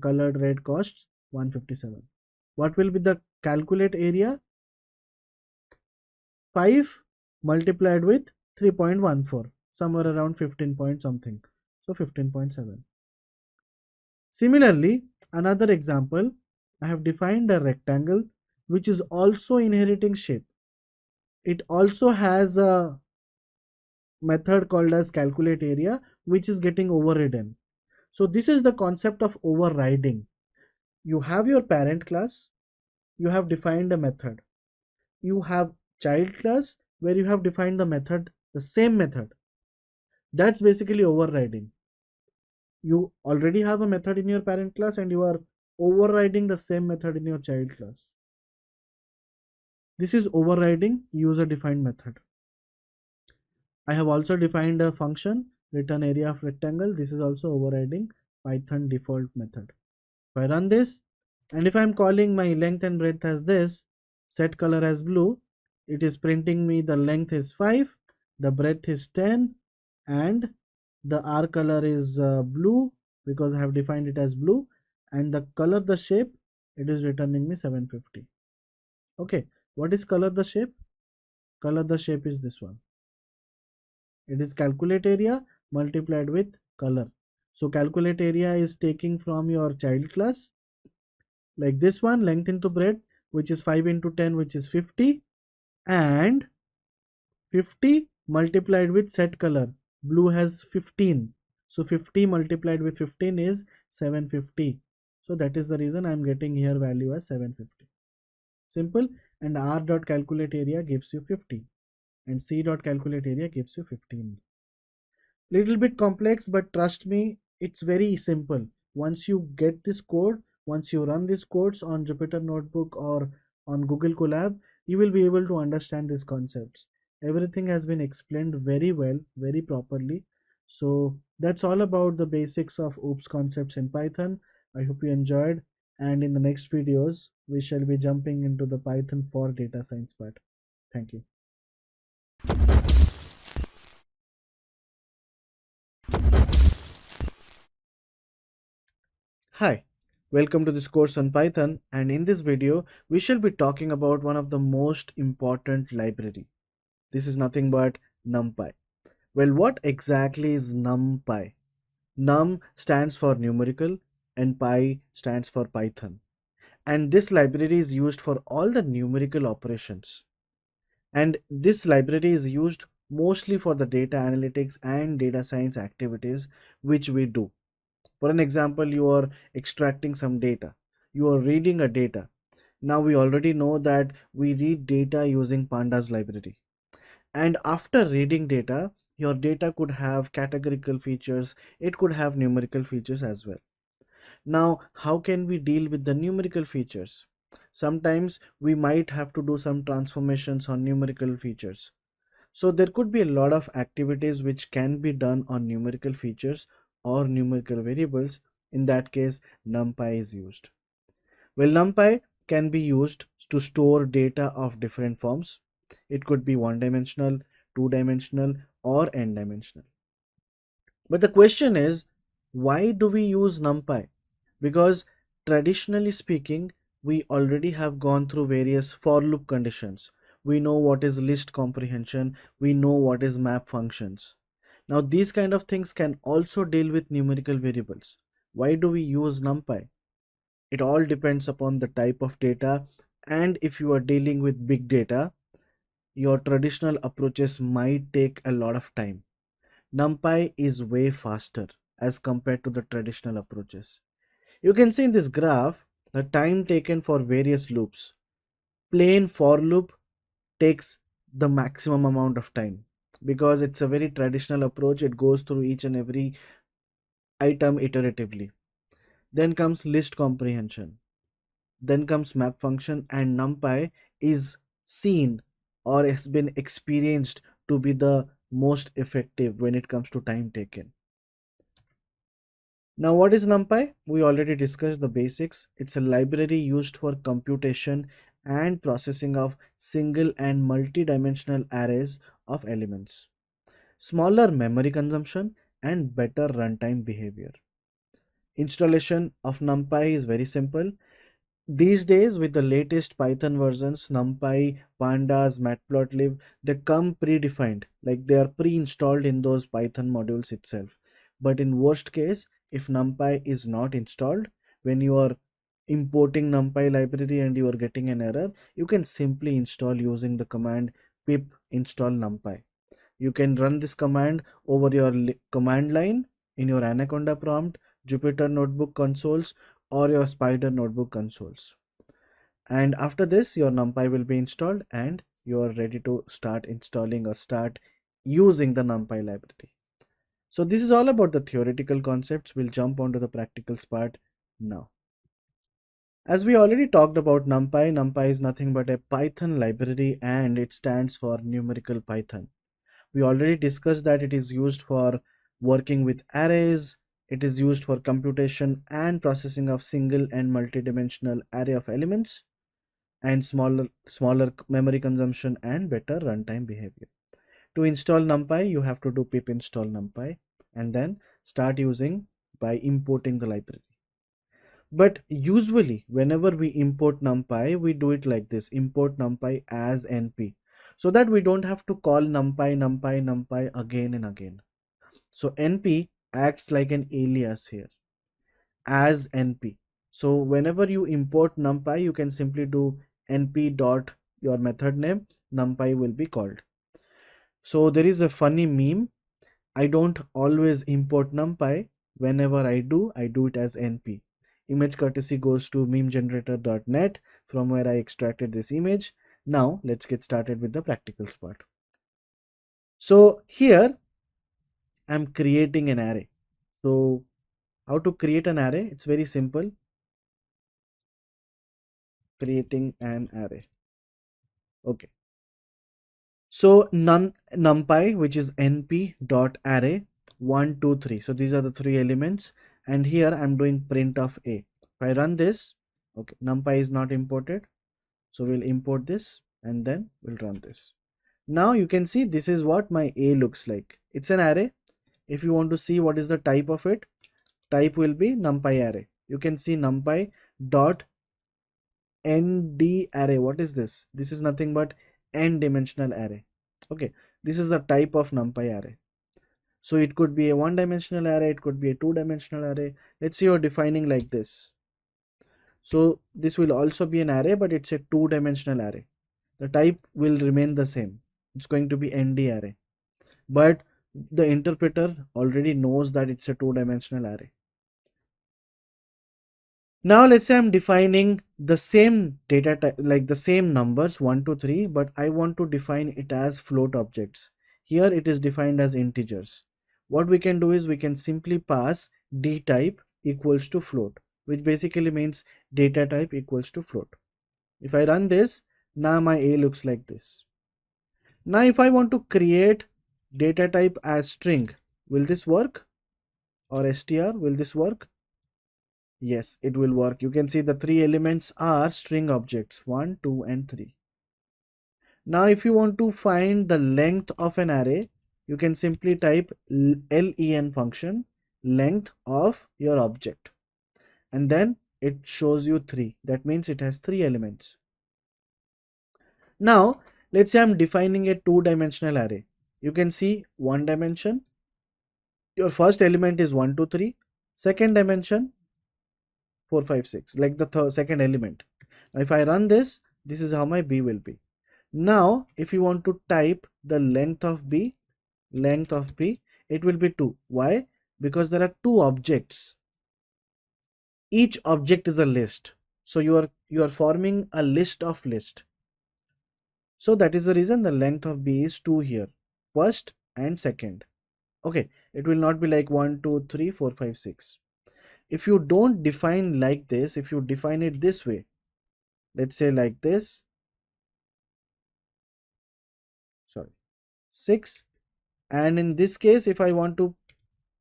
colored red costs 157. What will be the calculate area? 5 multiplied with 3.14, somewhere around 15 point something, so 15.7. Similarly, another example, I have defined a rectangle which is also inheriting shape. It also has a method called as calculate area, which is getting overridden. So this is the concept of overriding. You have your parent class, you have defined a method. You have child class where you have defined the method, the same method. That's basically overriding. You already have a method in your parent class and you are overriding the same method in your child class. This is overriding user defined method. I have also defined a function return area of rectangle. This is also overriding Python default method. If I run this, and if I'm calling my length and breadth as this, set color as blue, it is printing me the length is 5, the breadth is 10, and the R color is blue because I have defined it as blue, and the color the shape, it is returning me 750. Okay, what is color the shape? Color the shape is this one. It is calculate area multiplied with color. So calculate area is taking from your child class, like this one, length into breadth, which is 5 into 10, which is 50, and 50 multiplied with set color, blue has 15, so 50 multiplied with 15 is 750. So that is the reason I am getting here value as 750. Simple. And r dot calculate area gives you 50, and c dot calculate area gives you 15. Little bit complex, but trust me, it's very simple. Once you get this code, once you run these codes on Jupyter Notebook or on Google Colab, you will be able to understand these concepts. Everything has been explained very well, very properly. So that's all about the basics of OOPS concepts in Python. I hope you enjoyed, and in the next videos we shall be jumping into the Python for data science part. Thank you. Hi, welcome to this course on Python, and in this video we shall be talking about one of the most important library. This is nothing but NumPy. Well, what exactly is NumPy? Num stands for numerical and Py stands for Python. And this library is used for all the numerical operations. And this library is used mostly for the data analytics and data science activities which we do. For an example, you are extracting some data, you are reading a data. Now we already know that we read data using Pandas library. And after reading data, your data could have categorical features, it could have numerical features as well. Now, how can we deal with the numerical features? Sometimes we might have to do some transformations on numerical features. So there could be a lot of activities which can be done on numerical features or numerical variables. In that case, NumPy is used. Well, NumPy can be used to store data of different forms. It could be one dimensional, two dimensional, or n dimensional. But the question is, why do we use NumPy? Because traditionally speaking, we already have gone through various for loop conditions. We know what is list comprehension, we know what is map functions. Now these kind of things can also deal with numerical variables. Why do we use NumPy? It all depends upon the type of data, and if you are dealing with big data, your traditional approaches might take a lot of time. NumPy is way faster as compared to the traditional approaches. You can see in this graph the time taken for various loops. Plain for loop takes the maximum amount of time because it's a very traditional approach. It goes through each and every item iteratively. Then comes list comprehension. Then comes map function, and NumPy is seen or has been experienced to be the most effective when it comes to time taken. Now, what is NumPy? We already discussed the basics. It's a library used for computation and processing of single and multi-dimensional arrays of elements. Smaller memory consumption and better runtime behavior. Installation of NumPy is very simple. These days, with the latest Python versions, NumPy, Pandas, Matplotlib, they come predefined, like they are pre-installed in those Python modules itself. But in worst case, if NumPy is not installed, when you are importing NumPy library and you are getting an error, you can simply install using the command pip install NumPy. You can run this command over your command line in your Anaconda prompt, Jupyter Notebook consoles, or your Spider Notebook consoles. And after this, your NumPy will be installed and you are ready to start installing or start using the NumPy library. So this is all about the theoretical concepts. We'll jump onto the practicals part now. As we already talked about NumPy, NumPy is nothing but a Python library and it stands for numerical Python. We already discussed that it is used for working with arrays, it is used for computation and processing of single and multi-dimensional array of elements, and smaller memory consumption and better runtime behavior. To install NumPy, you have to do pip install NumPy and then start using by importing the library. But usually whenever we import NumPy, we do it like this: import NumPy as np, so that we don't have to call NumPy again and again. So np acts like an alias here as np. So whenever you import NumPy, you can simply do np dot your method name, NumPy will be called. So there is a funny meme: I don't always import NumPy. Whenever I do it as np. Image courtesy goes to memegenerator.net, from where I extracted this image. Now let's get started with the practicals part. So here I'm creating an array. So how to create an array? It's very simple. Creating an array. Okay. So NumPy, which is np dot array 1 2 3. So these are the three elements, and here I'm doing print of a. If I run this, okay, NumPy is not imported, so we'll import this and then we'll run this. Now you can see this is what my a looks like. It's an array. If you want to see what is the type of it, type will be NumPy array. you can see NumPy dot ND array. What is this? This is nothing but n dimensional array. Okay, this is the type of NumPy array. So it could be a one dimensional array, it could be a two dimensional array. Let's say you're defining like this. So this will also be an array, but it's a two dimensional array. The type will remain the same. It's going to be ND array. But the interpreter already knows that it's a two dimensional array. Now let's say I'm defining the same data type, like the same numbers 1 to 3, but I want to define it as float objects. Here it is defined as integers. What we can do is we can simply pass d type equals to float, which basically means data type equals to float. If I run this, now my A looks like this. Now if I want to create data type as string, will this work? Or str, will this work? Yes, it will work. You can see the three elements are string objects 1, 2 and 3. Now if you want to find the length of an array, you can simply type len function length of your object, and then it shows you 3. That means it has 3 elements. Now let's say I'm defining a two-dimensional array. You can see one dimension. Your first element is 1, 2, 3. Second dimension 4, 5, 6, like the second element. Now if I run this, this is how my B will be. Now if you want to type the length of B, it will be 2. Why? Because there are two objects. Each object is a list. So you are forming a list of list. So that is the reason the length of B is 2 here, first and second. Okay, it will not be like 1, 2, 3, 4, 5, 6. If you don't define like this, if you define it this way, let's say like this, 6, and in this case if I want to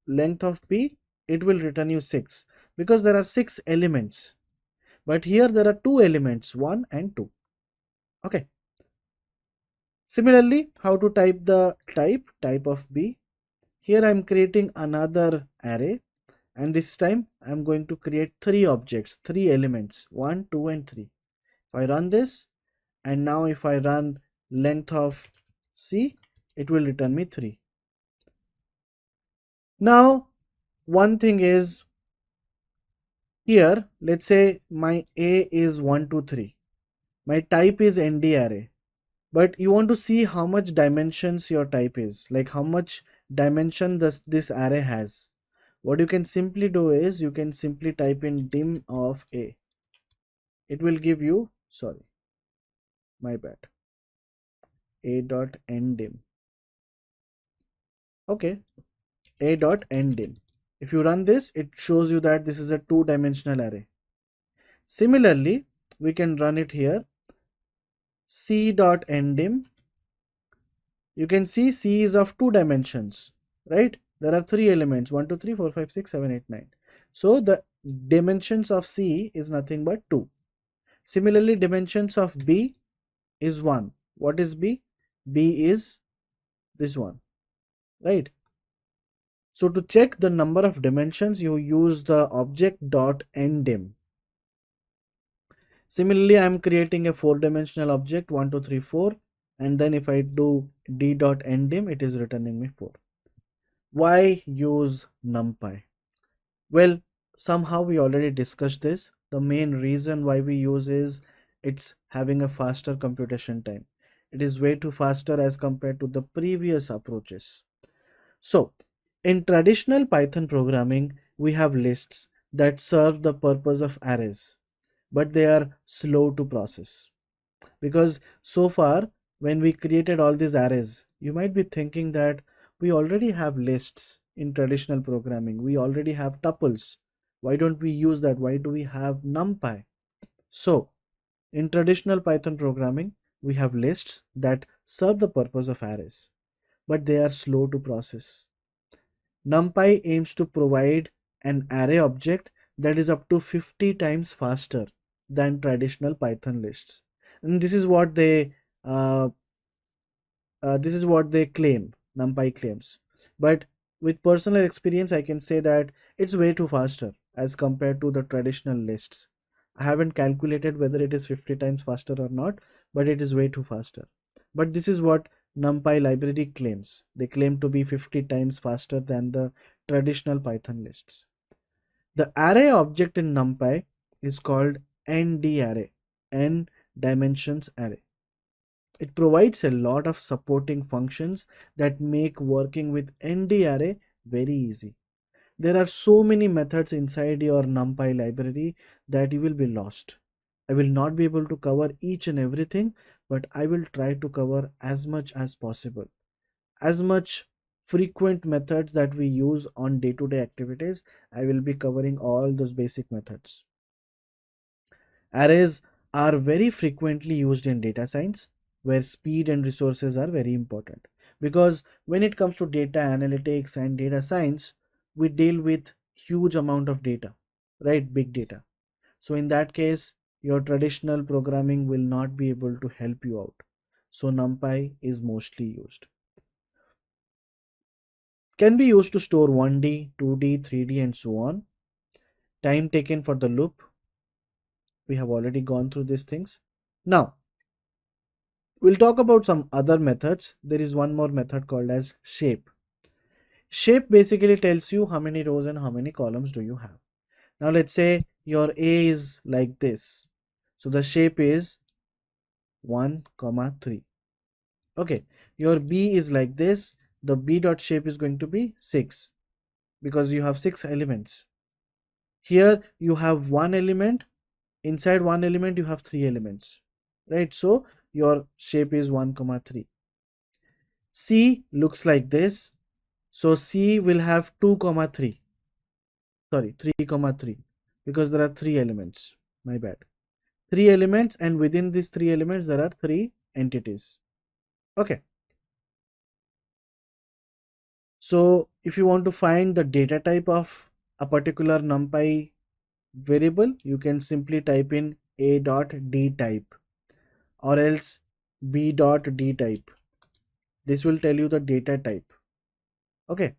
length of B, it will return you 6 because there are 6 elements, but here there are 2 elements 1 and 2. Okay, similarly, how to type the type of B? Here I am creating another array, and this time I am going to create 3 objects, 3 elements 1, 2 and 3. If I run this, and now if I run length of C, it will return me 3. Now one thing is, here let's say my A is 1, 2, 3. My type is ND array, but you want to see how much dimensions your type is, like how much dimension this array has. What you can simply do is you can simply type in dim of A. It will give you, sorry, my bad, A dot ndim. Okay, A dot ndim. If you run this, it shows you that this is a two-dimensional array. Similarly, we can run it here, C dot ndim. You can see C is of 2 dimensions, right? There are 3 elements 1, 2, 3, 4, 5, 6, 7, 8, 9. So the dimensions of C is nothing but 2. Similarly, dimensions of B is 1. What is B? B is this one, right? So to check the number of dimensions, you use the object dot ndim. Similarly, I am creating a 4-dimensional object 1, 2, 3, 4, and then if I do d dot ndim, it is returning me 4. Why use NumPy? Well, somehow we already discussed this. The main reason why we use is it's having a faster computation time. It is way too faster as compared to the previous approaches. So in traditional Python programming, we have lists that serve the purpose of arrays, but they are slow to process. Because so far, when we created all these arrays, you might be thinking that we already have lists in traditional programming. We already have tuples. Why don't we use that? Why do we have NumPy? So in traditional Python programming, we have lists that serve the purpose of arrays, but they are slow to process. NumPy aims to provide an array object that is up to 50 times faster than traditional Python lists. And this is what they claim, NumPy claims. But with personal experience, I can say that it's way too faster. as compared to the traditional lists. I haven't calculated whether it is 50 times faster or not, but it is way too faster. But this is what NumPy library claims. They claim to be 50 times faster than the traditional Python lists. The array object in NumPy is called ND-array, n dimensions array. It provides a lot of supporting functions that make working with ND-array very easy. There are so many methods inside your NumPy library that you will be lost. I will not be able to cover each and everything, but I will try to cover as much as possible. As much frequent methods that we use on day-to-day activities, I will be covering all those basic methods. Arrays are very frequently used in data science, where speed and resources are very important. Because when it comes to data analytics and data science, we deal with huge amount of data, right? Big data. So in that case, your traditional programming will not be able to help you out. So NumPy is mostly used. Can be used to store 1D, 2D, 3D and so on. Time taken for the loop. We have already gone through these things. Now, we'll talk about some other methods. There is one more method called as shape. Shape basically tells you how many rows and how many columns do you have. Now let's say your A is like this. So the shape is 1, 3. Okay, your B is like this. The B dot shape is going to be 6 because you have 6 elements. Here you have one element. Inside one element you have 3 elements, right? So your shape is 1, 3. C looks like this. So C will have 2, 3. Sorry, 3, 3 because there are 3 elements. My bad. 3 elements, and within these 3 elements there are 3 entities. Okay. So if you want to find the data type of a particular NumPy variable, you can simply type in a.dtype or else b.dtype. This will tell you the data type. Okay.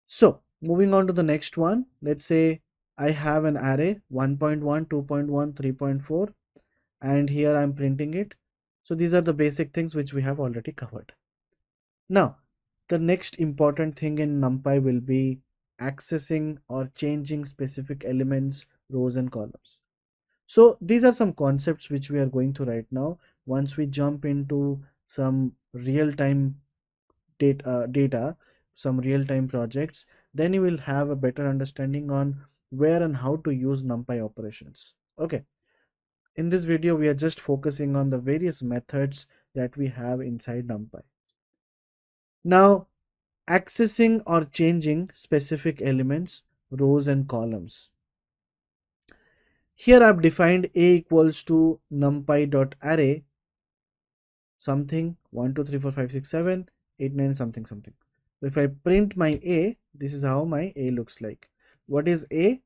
So moving on to the next one, let's say I have an array 1.1, 2.1, 3.4, and here I'm printing it. So these are the basic things which we have already covered. Now, the next important thing in NumPy will be accessing or changing specific elements, rows and columns. So these are some concepts which we are going to right now. Once we jump into some real-time data, some real-time projects, then you will have a better understanding on where and how to use NumPy operations. Okay. In this video, we are just focusing on the various methods that we have inside NumPy. Now, accessing or changing specific elements, rows and columns. Here I've defined a equals to numpy.array something 1 2 3 4 5 6 7 8 9 something something. So if I print my a, this is how my a looks like. What is a?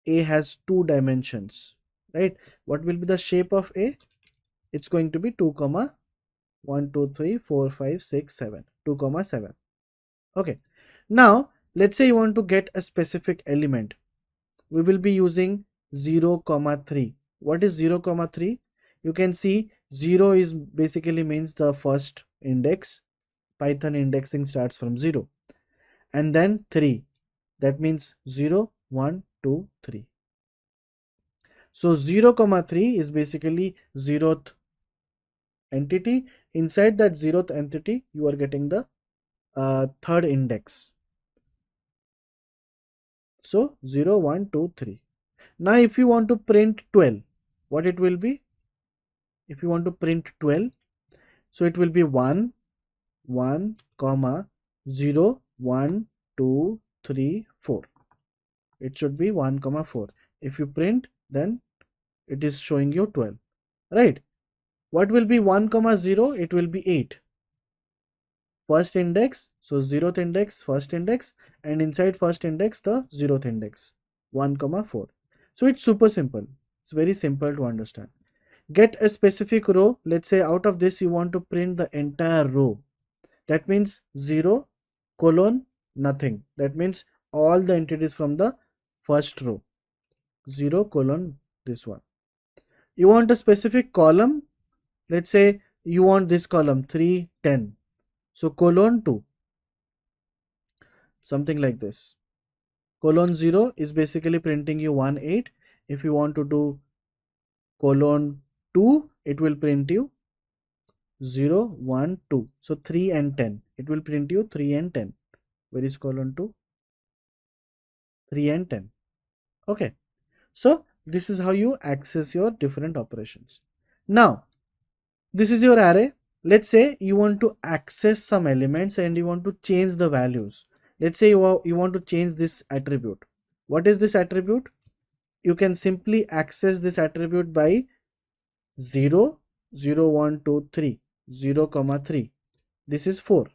A has 2 dimensions, right? What will be the shape of a? It's going to be 2 comma 1 2 3 4 5 6 7 2 comma 7. Okay. Now let's say you want to get a specific element. We will be using 0 comma 3. What is 0 comma 3? You can see 0 is basically means the first index. Python indexing starts from 0, and then 3, that means 0 1 2 3. So 0 comma 3 is basically 0th entity. Inside that 0th entity you are getting the third index. So 0 1 2 3. Now if you want to print 12, what it will be? If you want to print 12, so it will be 1 1 comma 0 1 2 3 4. It should be 1 comma 4. If you print, then it is showing you 12, right? What will be 1 comma 0? It will be 8. First index, so 0th index, first index, and inside first index the 0th index, 1 comma 4. So it's super simple. It's very simple to understand. Get a specific row. Let's say out of this you want to print the entire row. That means 0 colon nothing. That means all the entities from the first row, 0 colon this one. You want a specific column, let's say you want this column 3 10, so colon 2, something like this. Colon 0 is basically printing you 1 8. If you want to do colon 2, it will print you 0 1 2. So 3 and 10, it will print you 3 and 10. Where is colon 2? 3 and 10. Okay, so this is how you access your different operations. Now this is your array. Let's say you want to access some elements and you want to change the values. Let's say you want to change this attribute. What is this attribute? You can simply access this attribute by 0 0 1 2 3 0 comma 3. This is 4.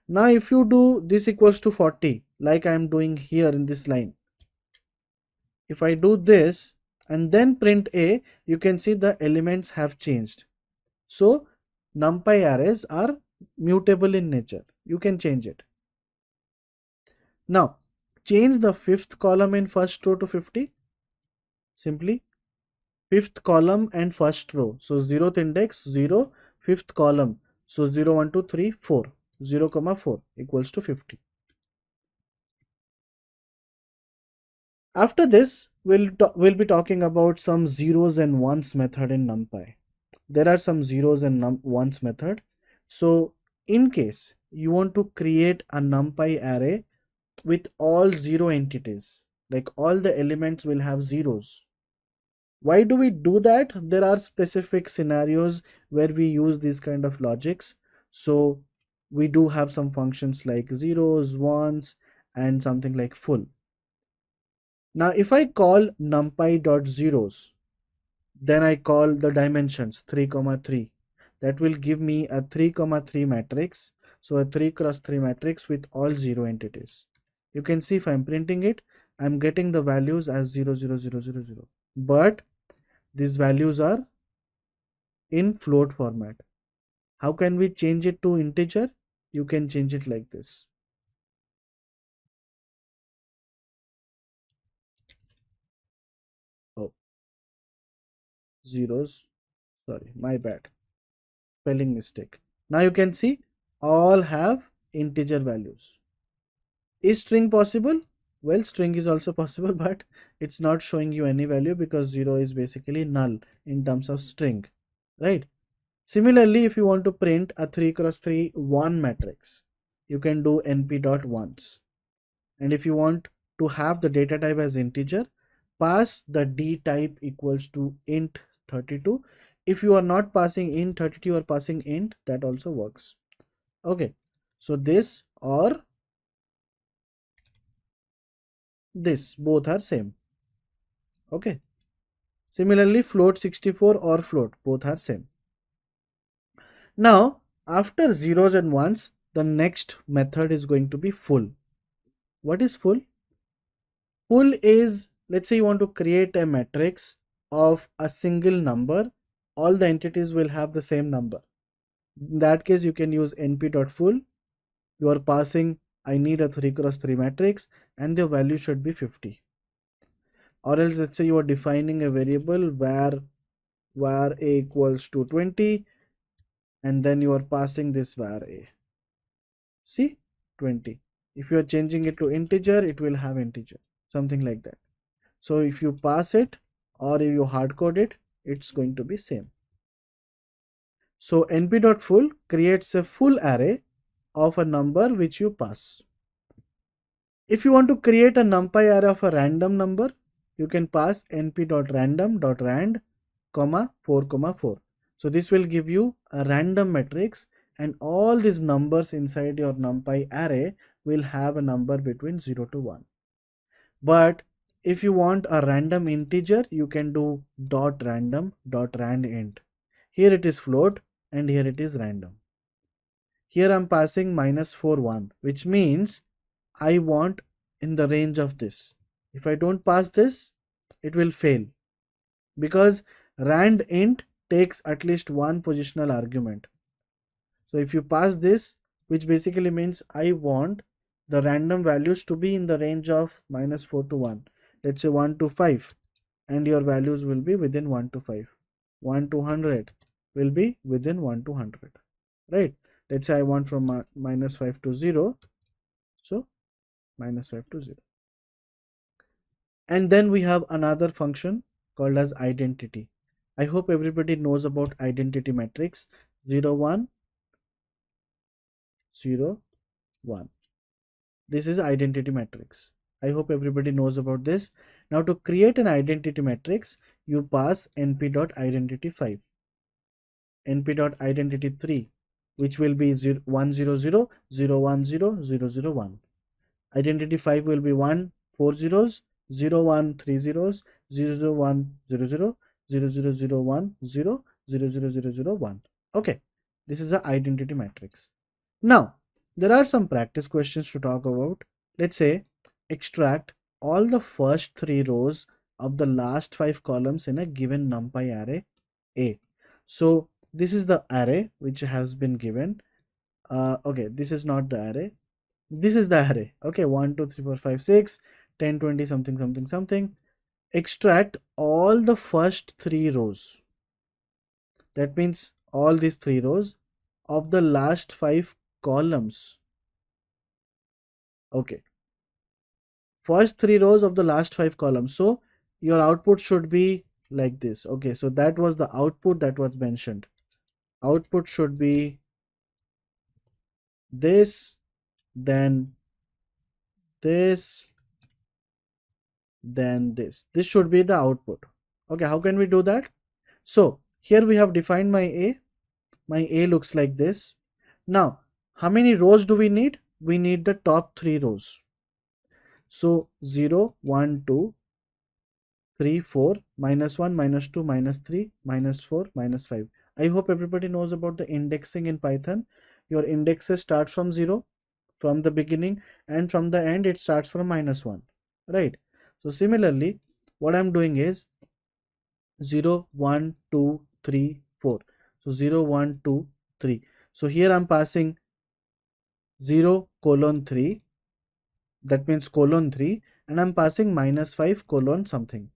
Now if you do this equals to 40, like I am doing here in this line, if I do this and then print a, you can see the elements have changed. So NumPy arrays are mutable in nature. You can change it. Now change the fifth column in first row to 50. Simply fifth column and first row. So 0th index 0, fifth column. So 0 1 2 3 4, 0 comma 4 equals to 50. After this, we'll be talking about some zeros and ones method in NumPy. There are some zeros and ones method. So in case you want to create a NumPy array with all 0 entities, like all the elements will have zeros. Why do we do that? There are specific scenarios where we use these kind of logics. So we do have some functions like zeros, ones, and something like full. Now if I call numpy.zeros, then I call the dimensions 3 comma 3, that will give me a 3 comma 3 matrix. So a 3 cross 3 matrix with all 0 entities. You can see if I'm printing it, I'm getting the values as 0 0 0 0 0, but these values are in float format. How can we change it to integer? You can change it like this. Oh, zeros, sorry, my bad, spelling mistake. Now you can see all have integer values. Is string possible? Well, string is also possible, but it's not showing you any value because 0 is basically null in terms of string, right? Similarly, if you want to print a 3 cross 3 1 matrix, you can do np.ones. And if you want to have the data type as integer, pass the d type equals to int 32. If you are not passing int 32, you are passing int, that also works. Okay, so this or this, both are same. Okay, similarly float 64 or float, both are same. Now after zeros and ones, the next method is going to be full. What is full? Full is, let's say you want to create a matrix of a single number, all the entities will have the same number. In that case you can use np.full. You are passing I need a 3 cross 3 matrix and the value should be 50. Or else let's say you are defining a variable where a equals to 20 and then you are passing this var a. See, 20. If you are changing it to integer, it will have integer, something like that. So if you pass it or if you hard code it, it's going to be same. So np.full creates a full array of a number which you pass. If you want to create a numpy array of a random number, you can pass np.random.rand, 4, 4. So this will give you a random matrix and all these numbers inside your numpy array will have a number between 0 to 1. But if you want a random integer, you can do .random.randint. Here it is float and here it is random. Here I'm passing -4 1, which means I want in the range of this. If I don't pass this, it will fail because rand int takes at least one positional argument. So if you pass this, which basically means I want the random values to be in the range of -4 to 1. let's say 1 to 5, and your values will be within 1 to 5. 1 to 100 will be within 1 to 100, right? Let's say I want from -5 to 0, so -5 to 0. And then we have another function called as identity. I hope everybody knows about identity matrix. 0 1 0 1. This is identity matrix. I hope everybody knows about this. Now to create an identity matrix, you pass np.identity5, np.identity3, which will be 1 0 0 0 1 0 0 0 1. Identity 5 will be 1 4 zeros, 0 1 3 zeros, 0 0 1 0 0, 0 0 0 1 0, 0 0 0 0 1. Okay, this is the identity matrix. Now there are some practice questions to talk about. Let's say extract all the first 3 rows of the last 5 columns in a given NumPy array A. So this is the array which has been given. Okay, this is not the array. This is the array. Okay, 1 2 3 4 5 6 10 20 something something something. Extract all the first 3 rows. That means all these 3 rows of the last 5 columns. Okay, first 3 rows of the last 5 columns. So your output should be like this. Okay, so that was the output that was mentioned. Output should be this, then this, then this. This should be the output. Okay, how can we do that? So here we have defined my A. My A looks like this. Now how many rows do we need? We need the top 3 rows. So 0 1 2 3 4 -1 -2 -3 -4 -5. I hope everybody knows about the indexing in Python. Your indexes start from 0 from the beginning, and from the end it starts from -1, right? So similarly what I'm doing is 0 1 2 3 4. So 0 1 2 3. So here I'm passing 0 colon 3, that means colon 3, and I'm passing -5 colon something.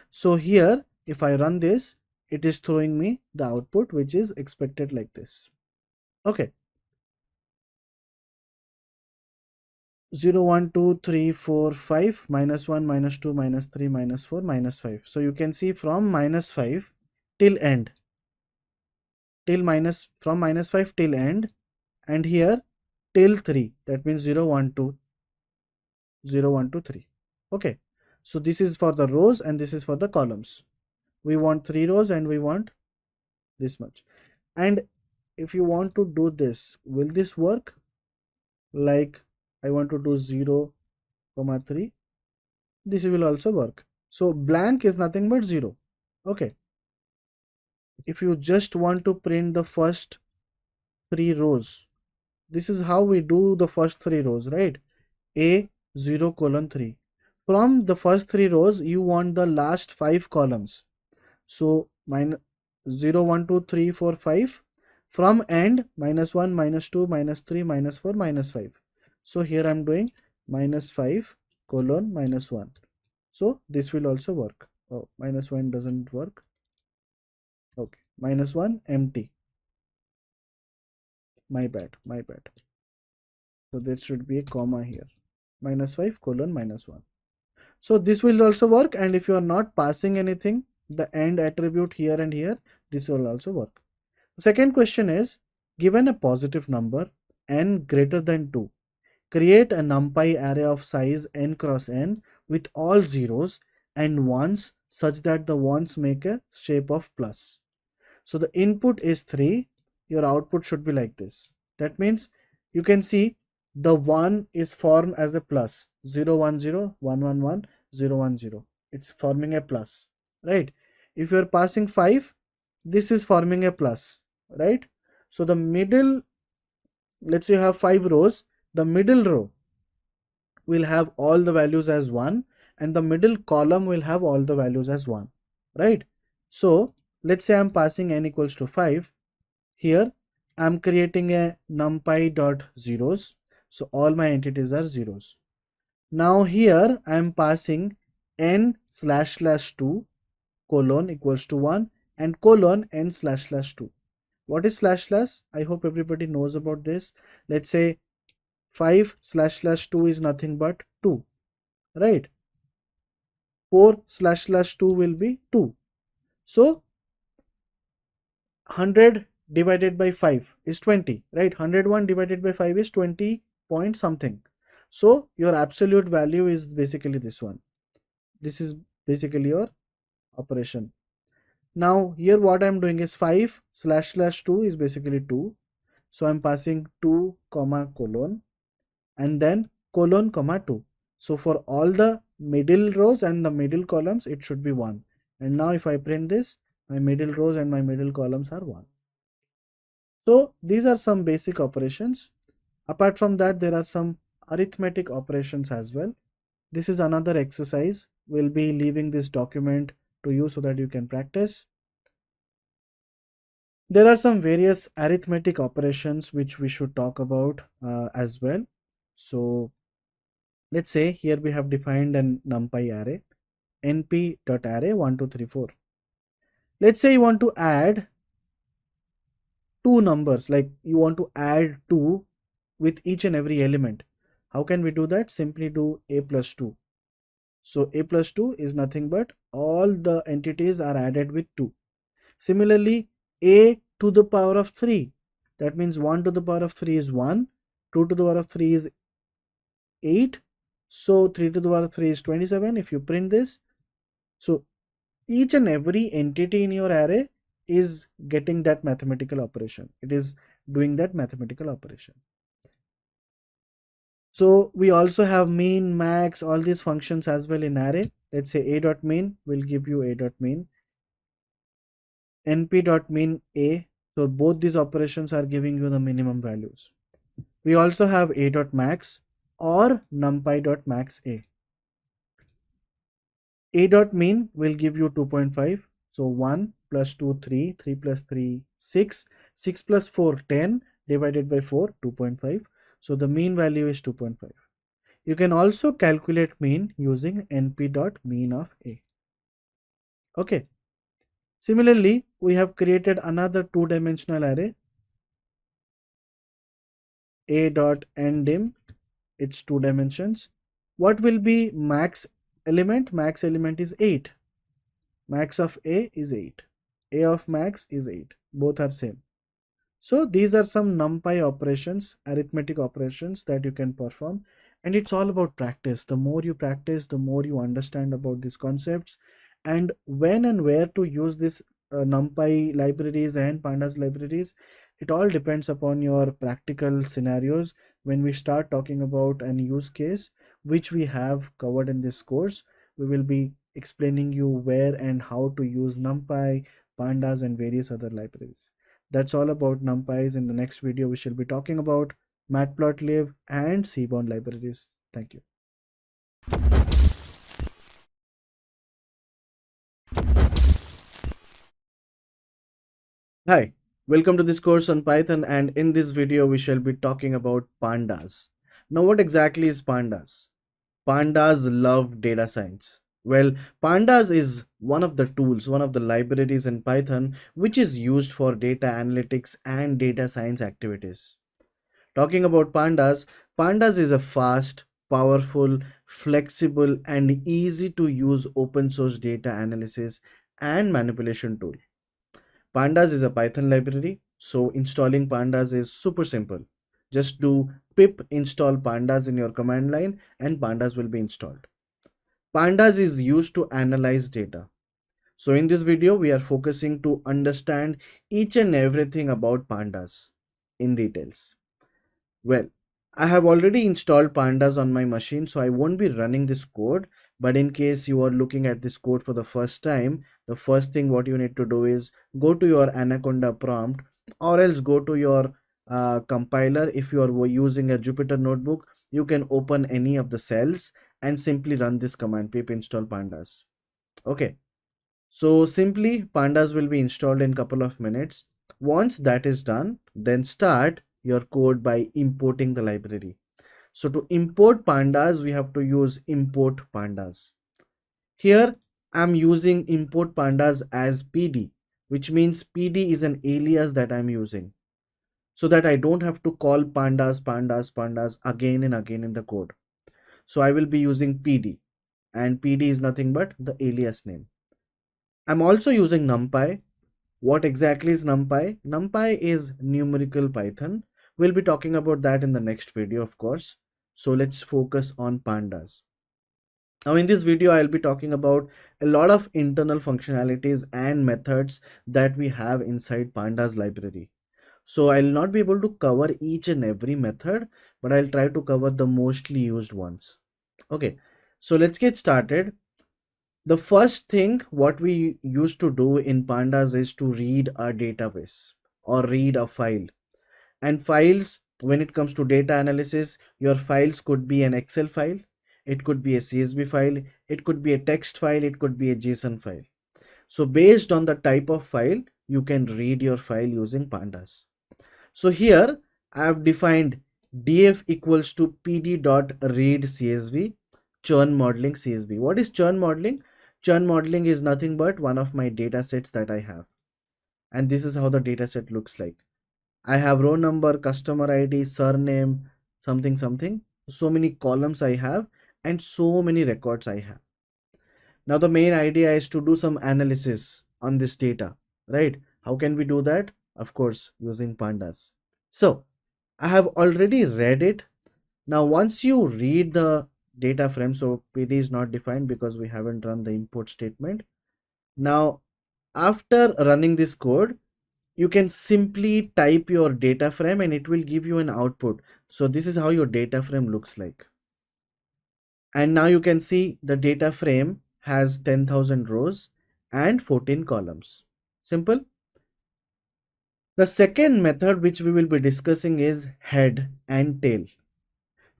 So here if I run this, it is throwing me the output which is expected like this. Okay, 0 1 2 3 4 5 -1 -2 -3 -4 -5. So you can see from -5 till end, from -5 till end, and here till 3, that means 0 1 2 0 1 2 3. Okay, so this is for the rows and this is for the columns. We want 3 rows and we want this much. And if you want to do this, will this work? Like I want to do 0 comma 3, this will also work. So blank is nothing but 0. Okay, if you just want to print the first 3 rows, this is how we do the first 3 rows, right? A 0 colon 3. From the first 3 rows you want the last 5 columns. So 0 1 2 3 4 5, from end -1 -2 -3 -4 -5. So here I'm doing -5 colon -1. So this will also work. Oh, -1 doesn't work. Okay, -1 empty. My bad. So there should be a comma here. -5 colon -1. So this will also work, and if you are not passing anything, the end attribute here and here, this will also work. Second question is, given a positive number n greater than 2, create a NumPy array of size n cross n with all zeros and ones such that the ones make a shape of plus. So the input is 3, your output should be like this. That means you can see the 1 is formed as a plus, 0 1 0 1 1 1 0 1 0. It's forming a plus, right? If you are passing 5, this is forming a plus, right? So the middle, let's say you have 5 rows, the middle row will have all the values as 1 and the middle column will have all the values as 1, right? So let's say I'm passing n equals to 5. Here I'm creating a numpy dot zeros, so all my entities are zeros. Now here I'm passing n/2 colon equals to 1 and colon n/2. What is slash slash? I hope everybody knows about this. Let's say 5/2 is nothing but 2, right? 4/2 will be 2. So 100 divided by 5 is 20, right? 101 divided by 5 is 20 point something. So your absolute value is basically this one. This is basically your operation. Now here what I'm doing is 5/2 is basically 2. So I'm passing 2 comma colon and then colon comma 2. So for all the middle rows and the middle columns it should be 1. And now if I print this, my middle rows and my middle columns are 1. So these are some basic operations. Apart from that, there are some arithmetic operations as well. This is another exercise. We'll be leaving this document to you so that you can practice. There are some various arithmetic operations which we should talk about as well. So let's say here we have defined an NumPy array, np.array 1 2 3 4. Let's say you want to add two numbers, like you want to add 2 with each and every element. How can we do that? Simply do a plus 2. So a plus 2 is nothing but all the entities are added with 2. Similarly, a to the power of 3, that means 1 to the power of 3 is 1, 2 to the power of 3 is 8, so 3 to the power of 3 is 27. If you print this, so each and every entity in your array is getting that mathematical operation. It is doing that mathematical operation. So we also have mean, max, all these functions as well in array. Let's say a dot mean will give you a dot mean, np dot mean a. So both these operations are giving you the minimum values. We also have a dot max or numpy dot max a. A dot mean will give you 2.5. So 1 plus 2 3, 3 plus 3 6, 6 plus 4 10 divided by 4 2.5. So the mean value is 2.5. You can also calculate mean using np dot mean of a. Okay. Similarly, we have created another two-dimensional array, a dot ndim. It's 2 dimensions. What will be max element? Max element is 8. Max of a is 8. A of max is 8. Both are same. So these are some NumPy operations, arithmetic operations that you can perform, and it's all about practice. The more you practice, the more you understand about these concepts and when and where to use this NumPy libraries and Pandas libraries. It all depends upon your practical scenarios. When we start talking about an use case, which we have covered in this course, we will be explaining you where and how to use NumPy, Pandas and various other libraries. That's all about NumPys. In the next video, we shall be talking about Matplotlib and Seaborn libraries. Thank you. Hi, welcome to this course on Python, and in this video, we shall be talking about Pandas. Now, what exactly is Pandas? Pandas love data science. Well, Pandas is one of the tools, one of the libraries in Python, which is used for data analytics and data science activities. Talking about Pandas, Pandas is a fast, powerful, flexible, and easy to use open source data analysis and manipulation tool. Pandas is a Python library, so installing Pandas is super simple. Just do pip install pandas in your command line and pandas will be installed. Pandas is used to analyze data. So in this video, we are focusing to understand each and everything about pandas in details. Well, I have already installed pandas on my machine, so I won't be running this code. But in case you are looking at this code for the first time, the first thing what you need to do is go to your Anaconda prompt or else go to your compiler. If you are using a Jupyter notebook, you can open any of the cells and simply run this command pip install pandas. Okay, so simply pandas will be installed in couple of minutes. Once that is done, then start your code by importing the library. So to import pandas, we have to use import pandas. Here I'm using import pandas as PD, which means PD is an alias that I'm using so that I don't have to call pandas again and again in the code. So I will be using PD, and PD is nothing but the alias name. I'm also using NumPy. What exactly is NumPy? NumPy is numerical Python. We'll be talking about that in the next video, of course. So let's focus on pandas. Now in this video, I'll be talking about a lot of internal functionalities and methods that we have inside pandas library. So I'll not be able to cover each and every method, but I'll try to cover the mostly used ones. Okay, so let's get started. The first thing what we used to do in pandas is to read a database or read a file. And files, when it comes to data analysis, your files could be an Excel file, it could be a CSV file, it could be a text file, it could be a JSON file. So based on the type of file, you can read your file using pandas. So here I have defined df equals to pd.read CSV, churn modeling CSV. What is churn modeling? Churn modeling is nothing but one of my data sets that I have. And this is how the data set looks like. I have row number, customer ID, surname, something, something. So many columns I have and so many records I have. Now the main idea is to do some analysis on this data, right? How can we do that? Of course, using pandas. So I have already read it. Now once you read the data frame, so PD is not defined because we haven't run the import statement. Now after running this code, you can simply type your data frame and it will give you an output. So this is how your data frame looks like. And now you can see the data frame has 10,000 rows and 14 columns. Simple. The second method which we will be discussing is head and tail.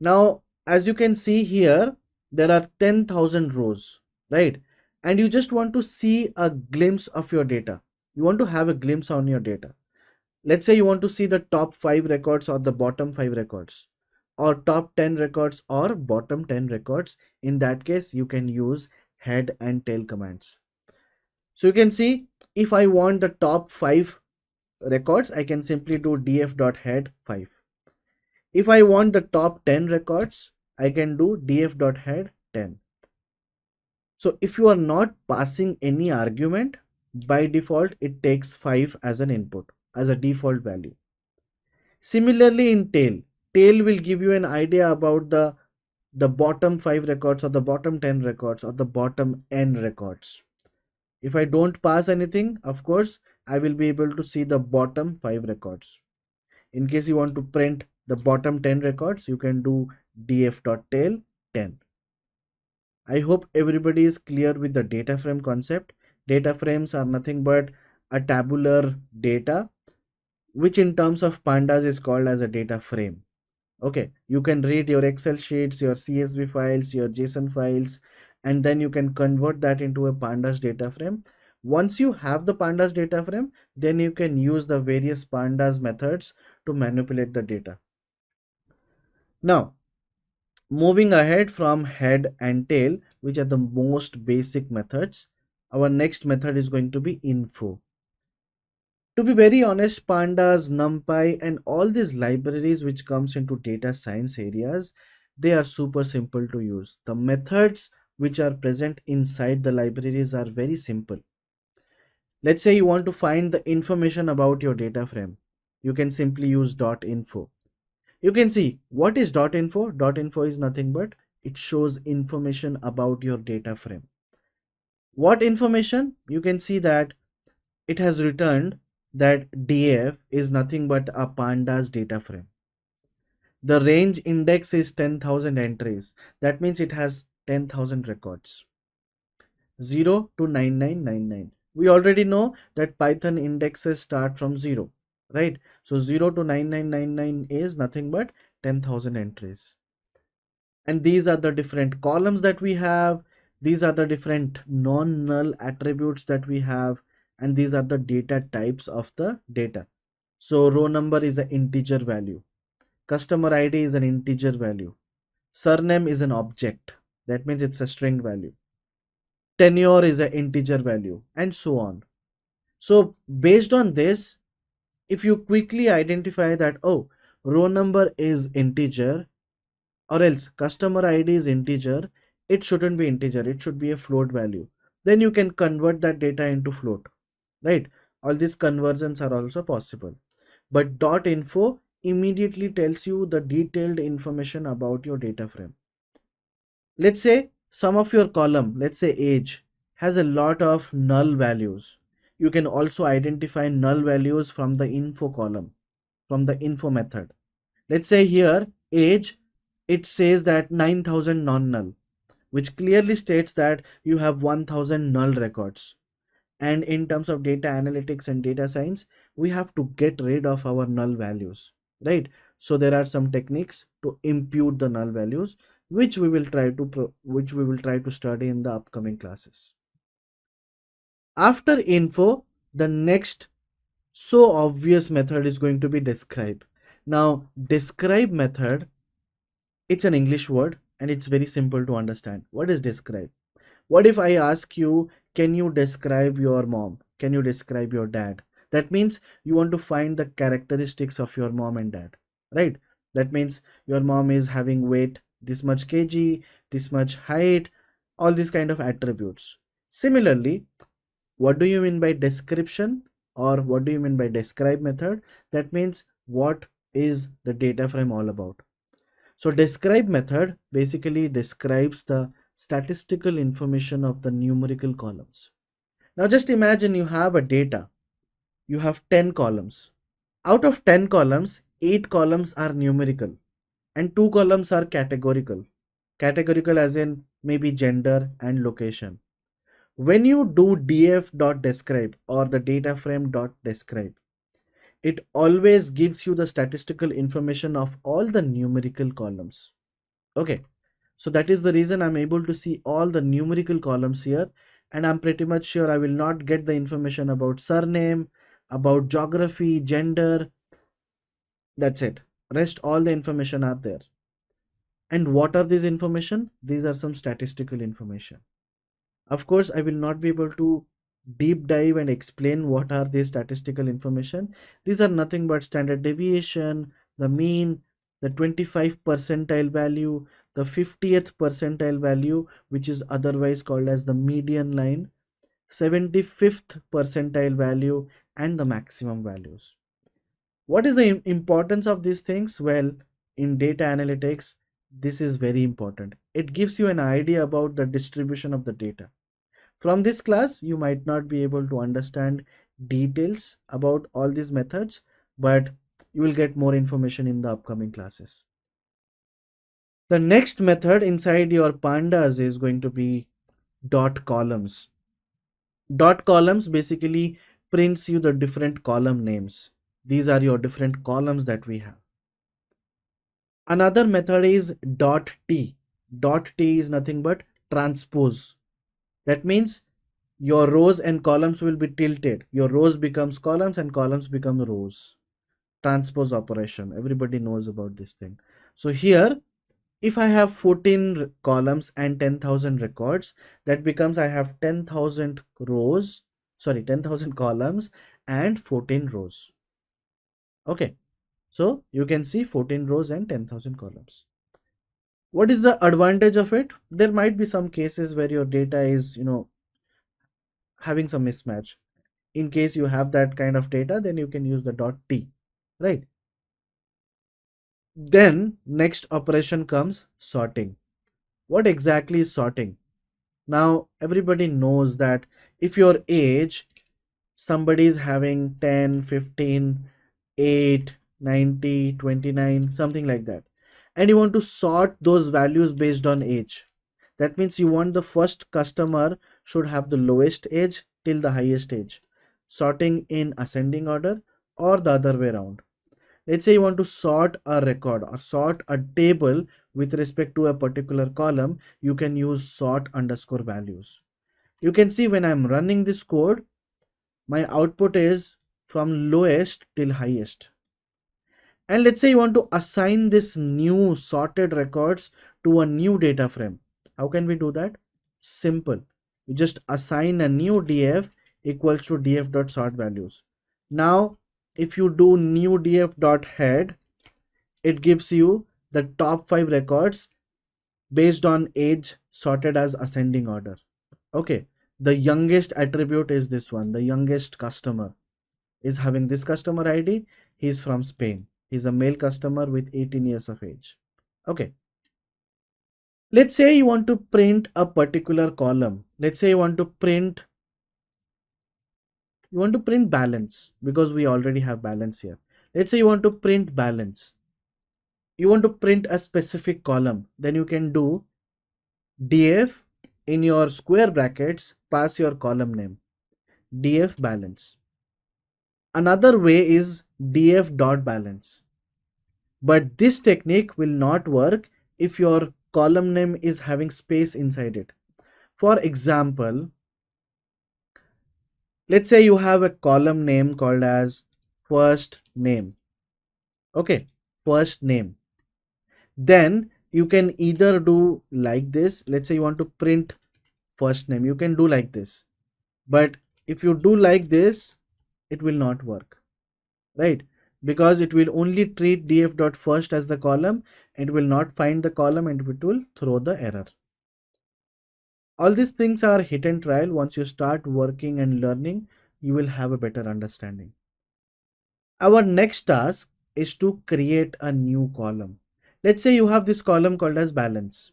Now, as you can see here, there are 10,000 rows, right? And you just want to see a glimpse of your data. You want to have a glimpse on your data. Let's say you want to see the top 5 records or the bottom 5 records, or top 10 records or bottom 10 records. In that case, you can use head and tail commands. So you can see if I want the top 5 records, I can simply do df.head 5. If I want the top 10 records, I can do df.head 10. So if you are not passing any argument, by default, it takes 5 as an input, as a default value. Similarly in tail will give you an idea about the bottom 5 records or the bottom 10 records or the bottom n records. If I don't pass anything, of course, I will be able to see the bottom 5 records. In case you want to print the bottom 10 records, you can do df.tail 10. I hope everybody is clear with the data frame concept. Data frames are nothing but a tabular data, which in terms of pandas is called as a data frame. Okay, you can read your Excel sheets, your CSV files, your JSON files, and then you can convert that into a pandas data frame. Once you have the pandas data frame, then you can use the various pandas methods to manipulate the data. Now, moving ahead from head and tail, which are the most basic methods, our next method is going to be info. To be very honest, pandas, NumPy, and all these libraries which comes into data science areas, they are super simple to use. The methods which are present inside the libraries are very simple. Let's say you want to find the information about your data frame. You can simply use .info. You can see what is .info. .info is nothing but it shows information about your data frame. What information? You can see that it has returned that df is nothing but a pandas data frame. The range index is 10,000 entries. That means it has 10,000 records. 0 to 9999. We already know that Python indexes start from 0, right? So 0 to 9999 is nothing but 10,000 entries. And these are the different columns that we have. These are the different non-null attributes that we have. And these are the data types of the data. So row number is an integer value. Customer ID is an integer value. Surname is an object. That means it's a string value. tenure is an integer value, and so on. So based on this, if you quickly identify that, oh, row number is integer, or else customer ID is integer, it shouldn't be integer, it should be a float value. Then you can convert that data into float, right? All these conversions are also possible. But .info immediately tells you the detailed information about your data frame. Let's say some of your column, let's say age, has a lot of null values. You can also identify null values from the info column, from the info method. Let's say here age, it says that 9000 non-null, which clearly states that you have 1000 null records. And in terms of data analytics and data science, we have to get rid of our null values, right? So there are some techniques to impute the null values, which we will try to study in the upcoming classes. After info, the next so obvious method is going to be describe. Now describe method, it's an English word and it's very simple to understand. What is describe? What if I ask you, can you describe your mom? Can you describe your dad? That means you want to find the characteristics of your mom and dad, right? That means your mom is having weight this much kg, this much height, all these kind of attributes. Similarly, what do you mean by description, or what do you mean by describe method? That means what is the data frame all about? So describe method basically describes the statistical information of the numerical columns. Now just imagine you have a data. You have 10 columns. Out of 10 columns, 8 columns are numerical and 2 columns are categorical. Categorical as in maybe gender and location. When you do df.describe or the data frame.describe, it always gives you the statistical information of all the numerical columns. Okay, so that is the reason I'm able to see all the numerical columns here, and I'm pretty much sure I will not get the information about surname, about geography, gender. That's it. Rest all the information are there. And what are these information? These are some statistical information. Of course, I will not be able to deep dive and explain what are these statistical information. These are nothing but standard deviation, the mean, the 25th percentile value, the 50th percentile value, which is otherwise called as the median line, 75th percentile value, and the maximum values. What is the importance of these things? Well, in data analytics, this is very important. It gives you an idea about the distribution of the data. From this class, you might not be able to understand details about all these methods, but you will get more information in the upcoming classes. The next method inside your pandas is going to be dot columns. Dot columns basically prints you the different column names. These are your different columns that we have. Another method is dot t. Dot t is nothing but transpose. That means your rows and columns will be tilted. Your rows becomes columns and columns become rows. Transpose operation. Everybody knows about this thing. So here, if I have 14 columns and 10,000 records, that becomes I have 10,000 rows, sorry, 10,000 columns and 14 rows. Okay. So you can see 14 rows and 10,000 columns. What is the advantage of it? There might be some cases where your data is, having some mismatch. In case you have that kind of data, then you can use the dot t, right? Then next operation comes sorting. What exactly is sorting? Now everybody knows that if your age, somebody is having 10, 15, 8, 90, 29, something like that, and you want to sort those values based on age. That means you want the first customer should have the lowest age till the highest age, sorting in ascending order or the other way around. Let's say you want to sort a record or sort a table with respect to a particular column, you can use sort underscore values. You can see when I'm running this code, my output is from lowest till highest. And let's say you want to assign this new sorted records to a new data frame. How can we do that? Simple. You just assign a new df equals to df.sortValues. Now if you do new df.head, it gives you the top 5 records based on age sorted as ascending order. Okay, the youngest attribute is this one. The youngest customer is having this customer ID. He's from Spain. He's a male customer with 18 years of age. Okay, let's say you want to print a particular column. Let's say you want to print balance, because we already have balance here. Let's say you want to print balance. You want to print a specific column. Then you can do df in your square brackets, pass your column name, df balance. Another way is df dot balance. But this technique will not work if your column name is having space inside it. For example, let's say you have a column name called as first name. Okay, first name. Then you can either do like this. Let's say you want to print first name. You can do like this. But if you do like this, it will not work, right? Because it will only treat df.first as the column. It will not find the column and it will throw the error. All these things are hit and trial. Once you start working and learning, you will have a better understanding. Our next task is to create a new column. Let's say you have this column called as balance.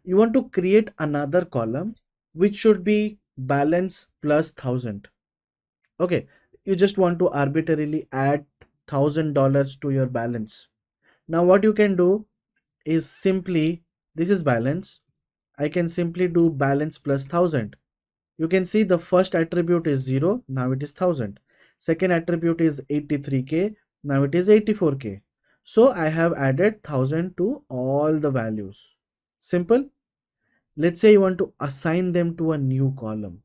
You want to create another column which should be balance plus 1000. Okay, you just want to arbitrarily add $1000 to your balance. Now what you can do is simply, this is balance, I can simply do balance plus 1000. You can see the first attribute is 0, now it is 1000. Second attribute is 83k, now it is 84k. So I have added 1000 to all the values. Simple. Let's say you want to assign them to a new column.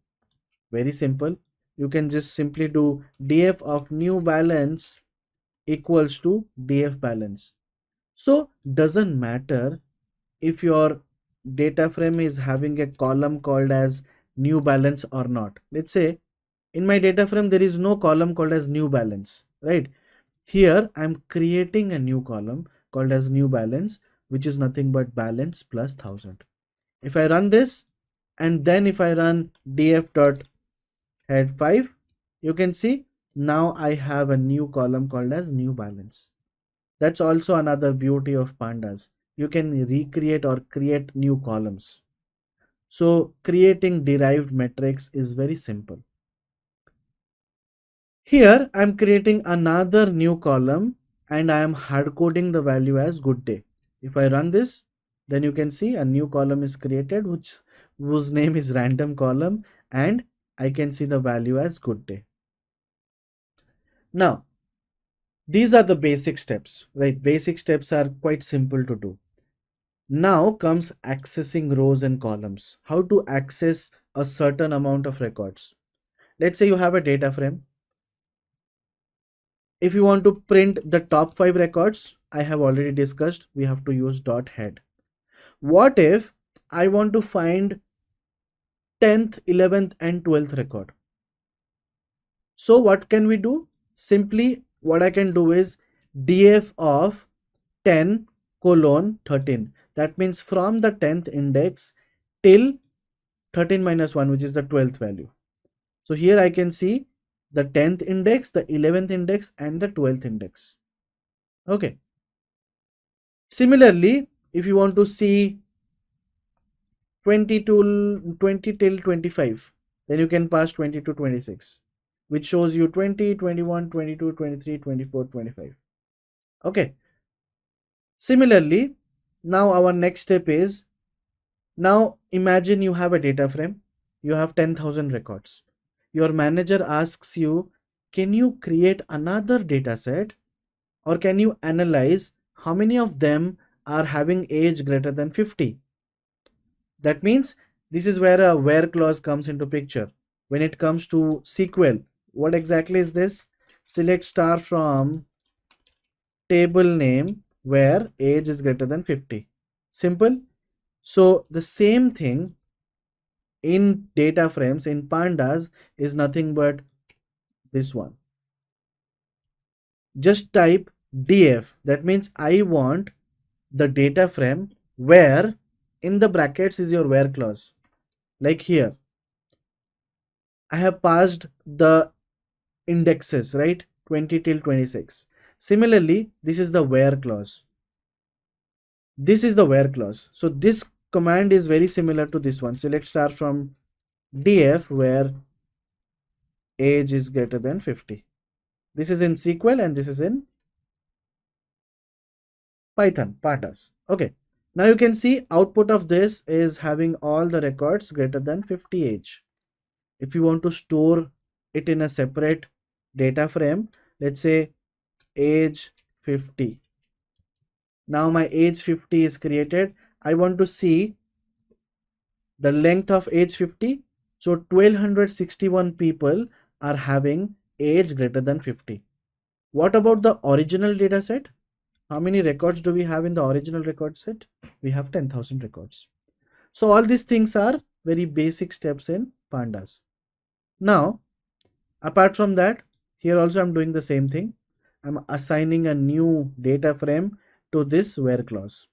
Very simple. You can just simply do df of new balance equals to df balance. So doesn't matter if your data frame is having a column called as new balance or not. Let's say in my data frame there is no column called as new balance, right? Here I'm creating a new column called as new balance, which is nothing but balance plus 1000. If I run this and then if I run df.head 5, you can see now I have a new column called as new balance. That's also another beauty of pandas. You can recreate or create new columns. So creating derived metrics is very simple. Here I'm creating another new column and I am hard coding the value as good day. If I run this, then you can see a new column is created whose name is random column, and I can see the value as good day. Now these are the basic steps, right? Basic steps are quite simple to do. Now comes accessing rows and columns. How to access a certain amount of records. Let's say you have a data frame. If you want to print the top 5 records, I have already discussed, we have to use dot head. What if I want to find 10th, 11th and 12th record? So what can we do? Simply what I can do is df of 10 colon 13. That means from the 10th index till 13 minus 1, which is the 12th value. So here I can see the 10th index, the 11th index and the 12th index. Okay. Similarly, if you want to see 20 till 25, then you can pass 20 to 26, which shows you 20, 21, 22, 23, 24, 25. Okay. Similarly, now our next step is, now imagine you have a data frame, you have 10,000 records. Your manager asks you, can you create another data set, or can you analyze how many of them are having age greater than 50? That means this is where a where clause comes into picture. When it comes to SQL, what exactly is this? Select star from table name where age is greater than 50. Simple. So the same thing in data frames in pandas is nothing but this one. Just type df, that means I want the data frame where in the brackets is your where clause. Like here I have passed the indexes, right? 20 till 26. Similarly, this is the where clause. This is the where clause. So this command is very similar to this one. So let's start from df where age is greater than 50. This is in SQL and this is in Python, pandas. Okay. Now you can see output of this is having all the records greater than 50 age. If you want to store it in a separate data frame, let's say age 50. Now my age 50 is created. I want to see the length of age 50. So 1261 people are having age greater than 50. What about the original data set? How many records do we have in the original record set? We have 10,000 records. So all these things are very basic steps in pandas. Now, apart from that, here also I'm doing the same thing. I'm assigning a new data frame to this where clause.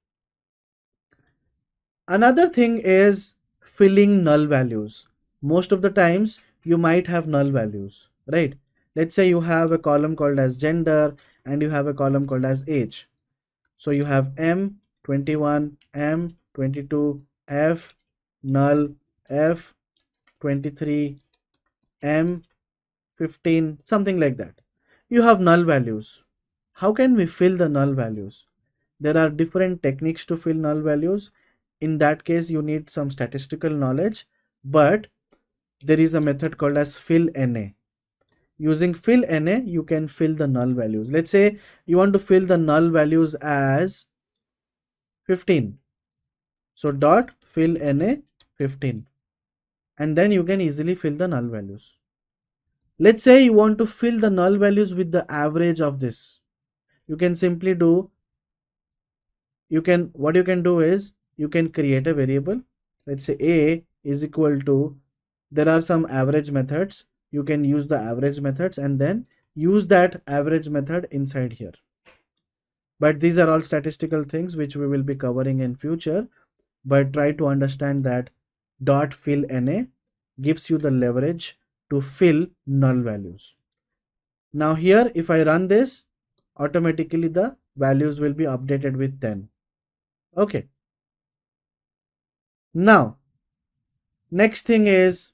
Another thing is filling null values. Most of the times you might have null values, right? Let's say you have a column called as gender and you have a column called as age. So you have M21, M22, F, null, F23, M15, something like that. You have null values. How can we fill the null values? There are different techniques to fill null values. In that case, you need some statistical knowledge, but there is a method called as fill NA. Using fill NA, you can fill the null values. Let's say you want to fill the null values as 15. So dot fill NA 15. And then you can easily fill the null values. Let's say you want to fill the null values with the average of this. You can simply do, what you can do is you can create a variable. Let's say a is equal to, there are some average methods. You can use the average methods and then use that average method inside here. But these are all statistical things which we will be covering in future. But try to understand that dot fill NA gives you the leverage to fill null values. Now here, if I run this, automatically the values will be updated with 10. Okay. Now, next thing is,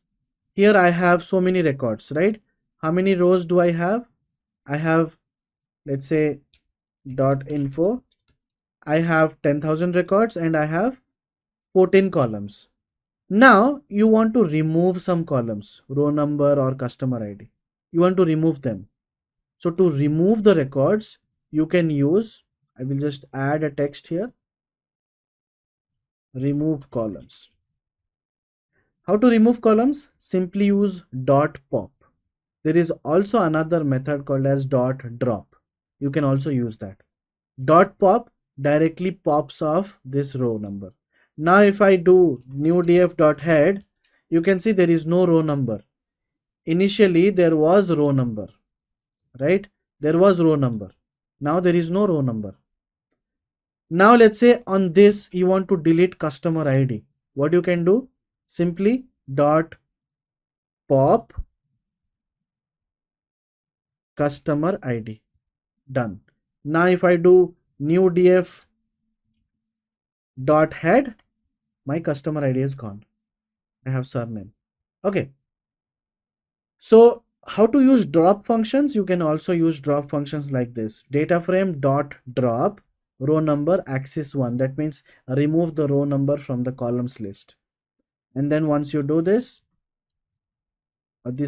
here I have so many records, right? How many rows do I have? I have, let's say, dot info. I have 10,000 records and I have 14 columns. Now you want to remove some columns, row number or customer ID. You want to remove them. So to remove the records, you can use, I will just add a text here, remove columns. How to remove columns? Simply use dot pop. There is also another method called as dot drop. You can also use that. Dot pop directly pops off this row number. Now if I do new df dot head, you can see there is no row number. Initially there was row number, right? There was row number. Now there is no row number. Now let's say on this you want to delete customer ID. What you can do? Simply dot pop customer ID. Done. Now if I do new df dot head, my customer ID is gone. I have surname. Okay. So how to use drop functions? You can also use drop functions like this. Data frame dot drop row number axis 1. That means remove the row number from the columns list. And then once you do this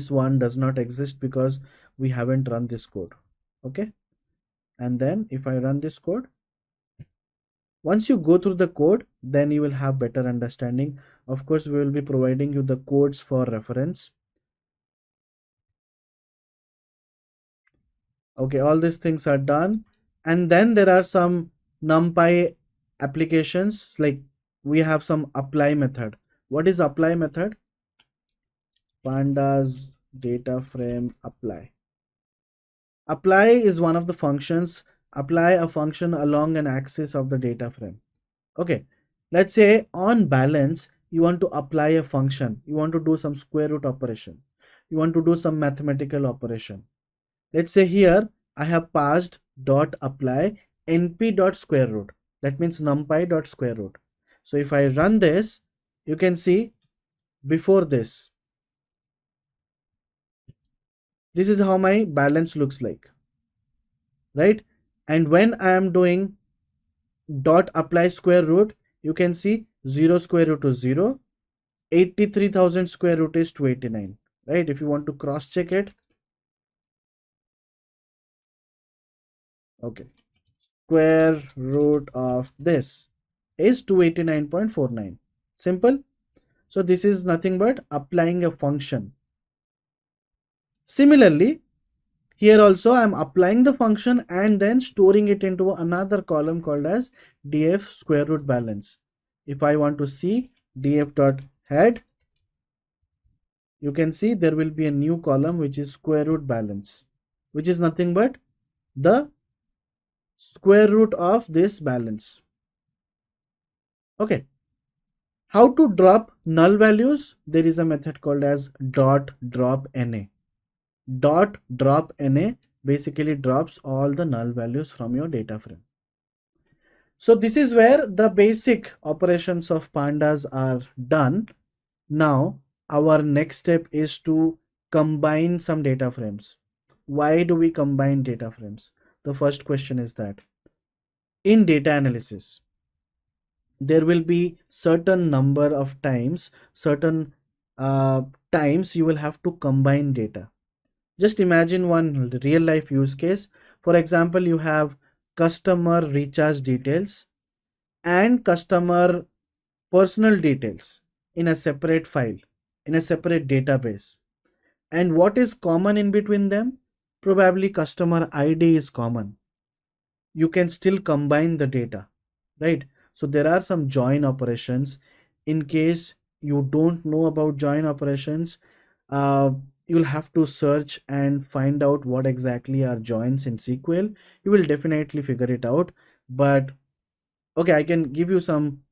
one does not exist because we haven't run this code. Okay. And then if I run this code, once you go through the code, then you will have better understanding. Of course, we will be providing you the codes for reference. Okay, all these things are done. And then there are some NumPy applications, like we have some apply method. What is apply method? pandas data frame apply. Apply is one of the functions. Apply a function along an axis of the data frame. Okay, let's say on balance you want to apply a function, you want to do some square root operation, you want to do some mathematical operation. Let's say here I have passed dot apply np dot square root, that means numpy dot square root. So if I run this, you can see before this is how my balance looks like, right? And when I am doing dot apply square root, you can see 0 square root is 0, 83,000 square root is 289, right? If you want to cross check it, okay, square root of this is 289.49. Simple. So this is nothing but applying a function. Similarly, here also I am applying the function and then storing it into another column called as df square root balance. If I want to see df dot head, you can see there will be a new column which is square root balance, which is nothing but the square root of this balance. Okay, how to drop null values? There is a method called as dot drop na. Dot drop na basically drops all the null values from your data frame. So this is where the basic operations of pandas are done. Now our next step is to combine some data frames. Why do we combine data frames? The first question is that in data analysis, there will be certain number of times, certain times you will have to combine data. Just imagine one real life use case. For example, you have customer recharge details and customer personal details in a separate file, in a separate database. And what is common in between them? Probably customer ID is common. You can still combine the data, right? So there are some join operations. In case you don't know about join operations, uh, you'll have to search and find out what exactly are joins in SQL. You will definitely figure it out. But okay, uh, I can give you some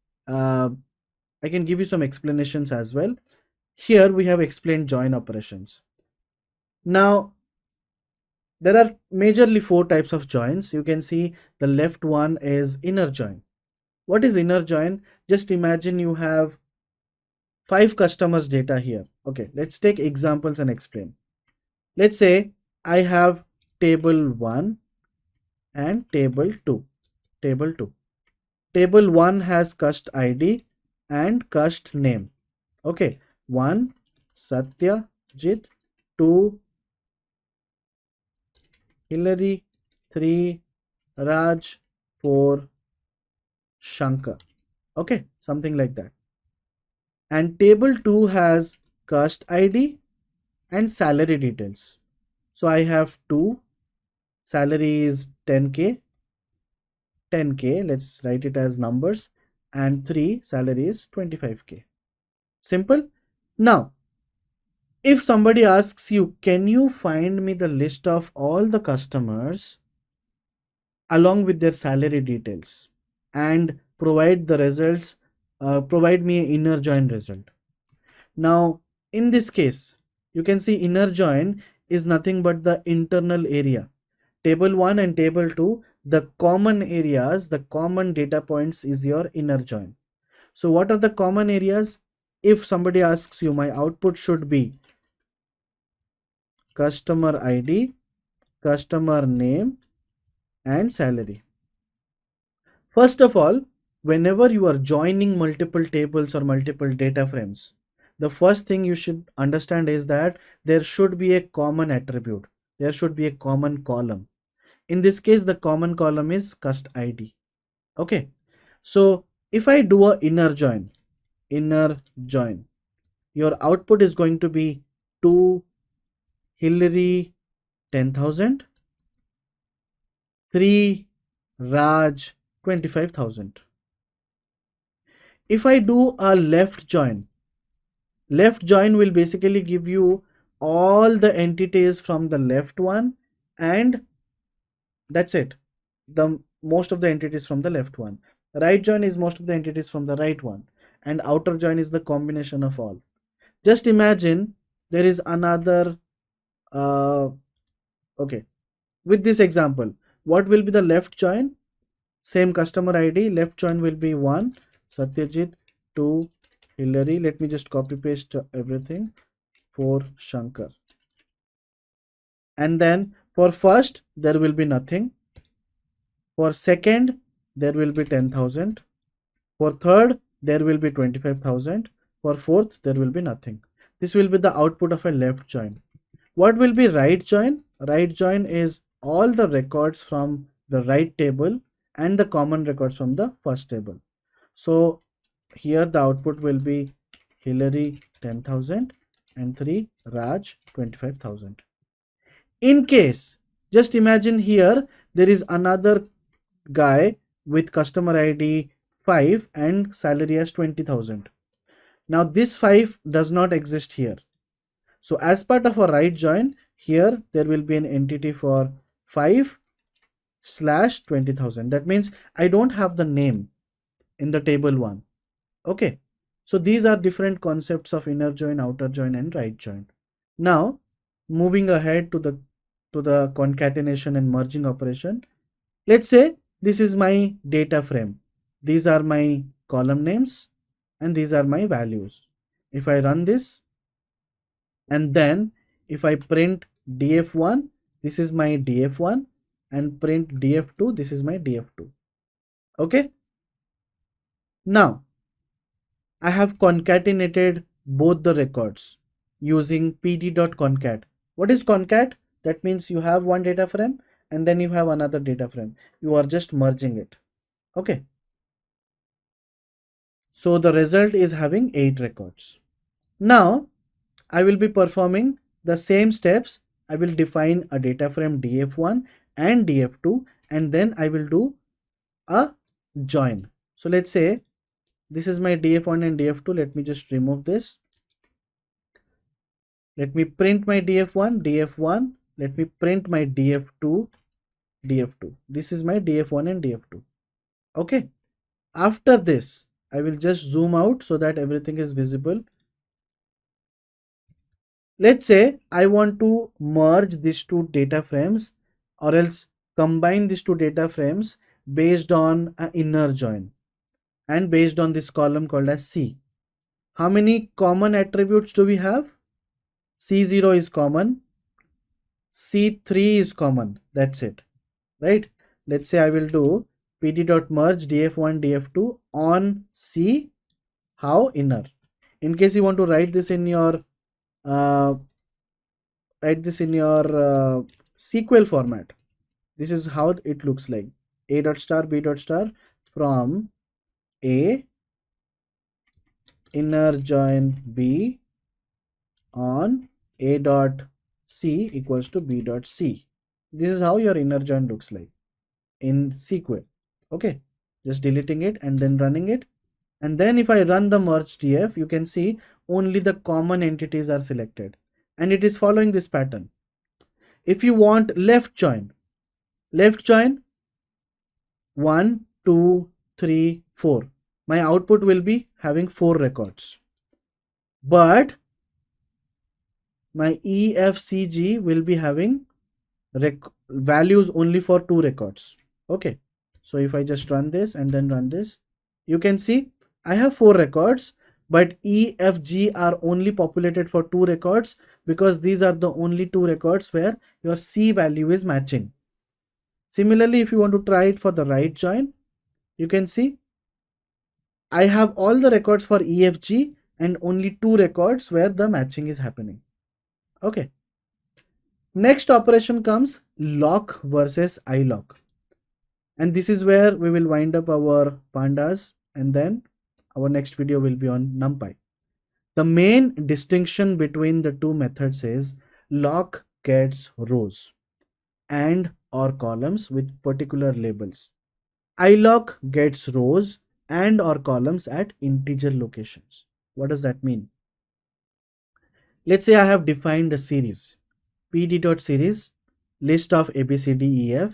explanations as well. Here we have explained join operations. Now there are majorly four types of joins. You can see the left one is inner join. What is inner join? Just imagine you have 5 customers data here. Okay, let's take examples and explain. Let's say I have table 1 and table 2. Table 2. Table 1 has cust ID and cust name. Okay, 1 Satyajit, 2 Hillary, 3 Raj, 4 Shankar. Okay, something like that. And table 2 has cust ID and salary details. So I have 2, salary is 10k, 10k, let's write it as numbers, and 3, salary is 25k. Simple. Now, if somebody asks you, can you find me the list of all the customers along with their salary details and provide the results, provide me an inner join result. Now, in this case, you can see inner join is nothing but the internal area. Table 1 and table 2, the common areas, the common data points is your inner join. So what are the common areas? If somebody asks you, my output should be customer ID, customer name, and salary. First of all, whenever you are joining multiple tables or multiple data frames, the first thing you should understand is that there should be a common attribute. There should be a common column. In this case, the common column is cust ID. Okay. So if I do a inner join, your output is going to be 2 Hillary 10,000, 3 Raj 25,000. If I do a left join, Left join will basically give you all the entities from the left one, and that's it. The most of the entities from the left one. Right join is most of the entities from the right one, and outer join is the combination of all. Just imagine there is another okay, with this example, what will be the left join? Same customer ID, left join will be 1 Satyajit, 2 Hillary. Let me just copy paste everything, 4 Shankar. And then for first there will be nothing, for second there will be 10,000, for third there will be 25,000, for fourth there will be nothing. This will be the output of a left join. What will be right join? Right join is all the records from the right table and the common records from the first table. So here the output will be Hillary 10,000 and 3 Raj 25,000. In case, just imagine here there is another guy with customer ID 5 and salary as 20,000. Now this 5 does not exist here. So as part of a right join, here there will be an entity for 5/20,000. That means I don't have the name in the table 1. Okay. So these are different concepts of inner join, outer join, and right join. Now moving ahead to the concatenation and merging operation. Let's say this is my data frame. These are my column names and these are my values. If I run this, and then if I print df1, this is my df1, and print df2, this is my df2. Okay. Now I have concatenated both the records using pd.concat. What is concat? That means you have one data frame and then you have another data frame. You are just merging it. Okay. So the result is having 8 records. Now I will be performing the same steps. I will define a data frame df1 and df2, and then I will do a join. So let's say this is my df1 and df2. Let me just remove this. Let me print my df1, df1. Let me print my df2, df2. This is my df1 and df2. Okay. After this, I will just zoom out so that everything is visible. Let's say I want to merge these two data frames or else combine these two data frames based on an inner join and based on this column called as C. How many common attributes do we have? C0 is common, C3 is common, that's it, right? Let's say I will do pd.merge df1 df2 on C, how inner. In case you want to write this in your SQL format, this is how it looks like. A dot star b dot star from A inner join B on A dot C equals to B dot C. This is how your inner join looks like in SQL. Okay, just deleting it and then running it. And then if I run the merge df, you can see only the common entities are selected and it is following this pattern. If you want left join 1, 2, 3, 4, my output will be having 4 records, but my 𝐓𝐤𝐦𝐞 will be having values only for 2 records. Okay, so if I just run this and then run this, you can see I have 4 records, but 𝐓𝐤 are only populated for 2 records because these are the only 2 records where your C value is matching. Similarly, if you want to try it for the right join, you can see I have all the records for 𝐓𝐤 and only 2 records where the matching is happening. Okay. Next operation comes lock versus iLock. And this is where we will wind up our pandas, and then our next video will be on NumPy. The main distinction between the two methods is lock gets rows and or columns with particular labels. iLock gets rows and or columns at integer locations. What does that mean? Let's say I have defined a series, pd.series, list of abcdef,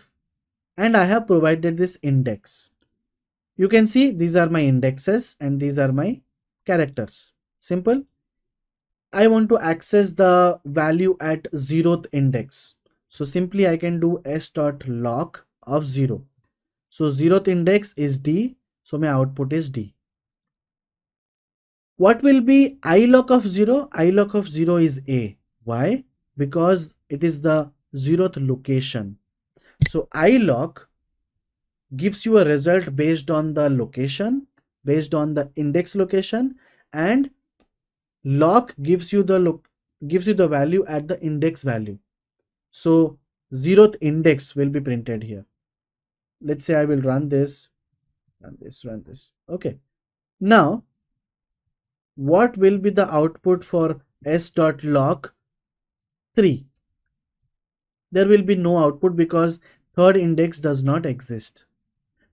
and I have provided this index. You can see these are my indexes and these are my characters. Simple. I want to access the value at 0th index. So simply I can do s.lock of 0. So 0th index is D. So my output is D. What will be ilock of 0? Ilock of 0 is A. Why? Because it is the 0th location. So ilock gives you a result based on the location, based on the index location, and lock gives you the value at the index value. So 0th index will be printed here. Let's say I will run this. Okay. Now, what will be the output for s.lock 3? There will be no output because third index does not exist.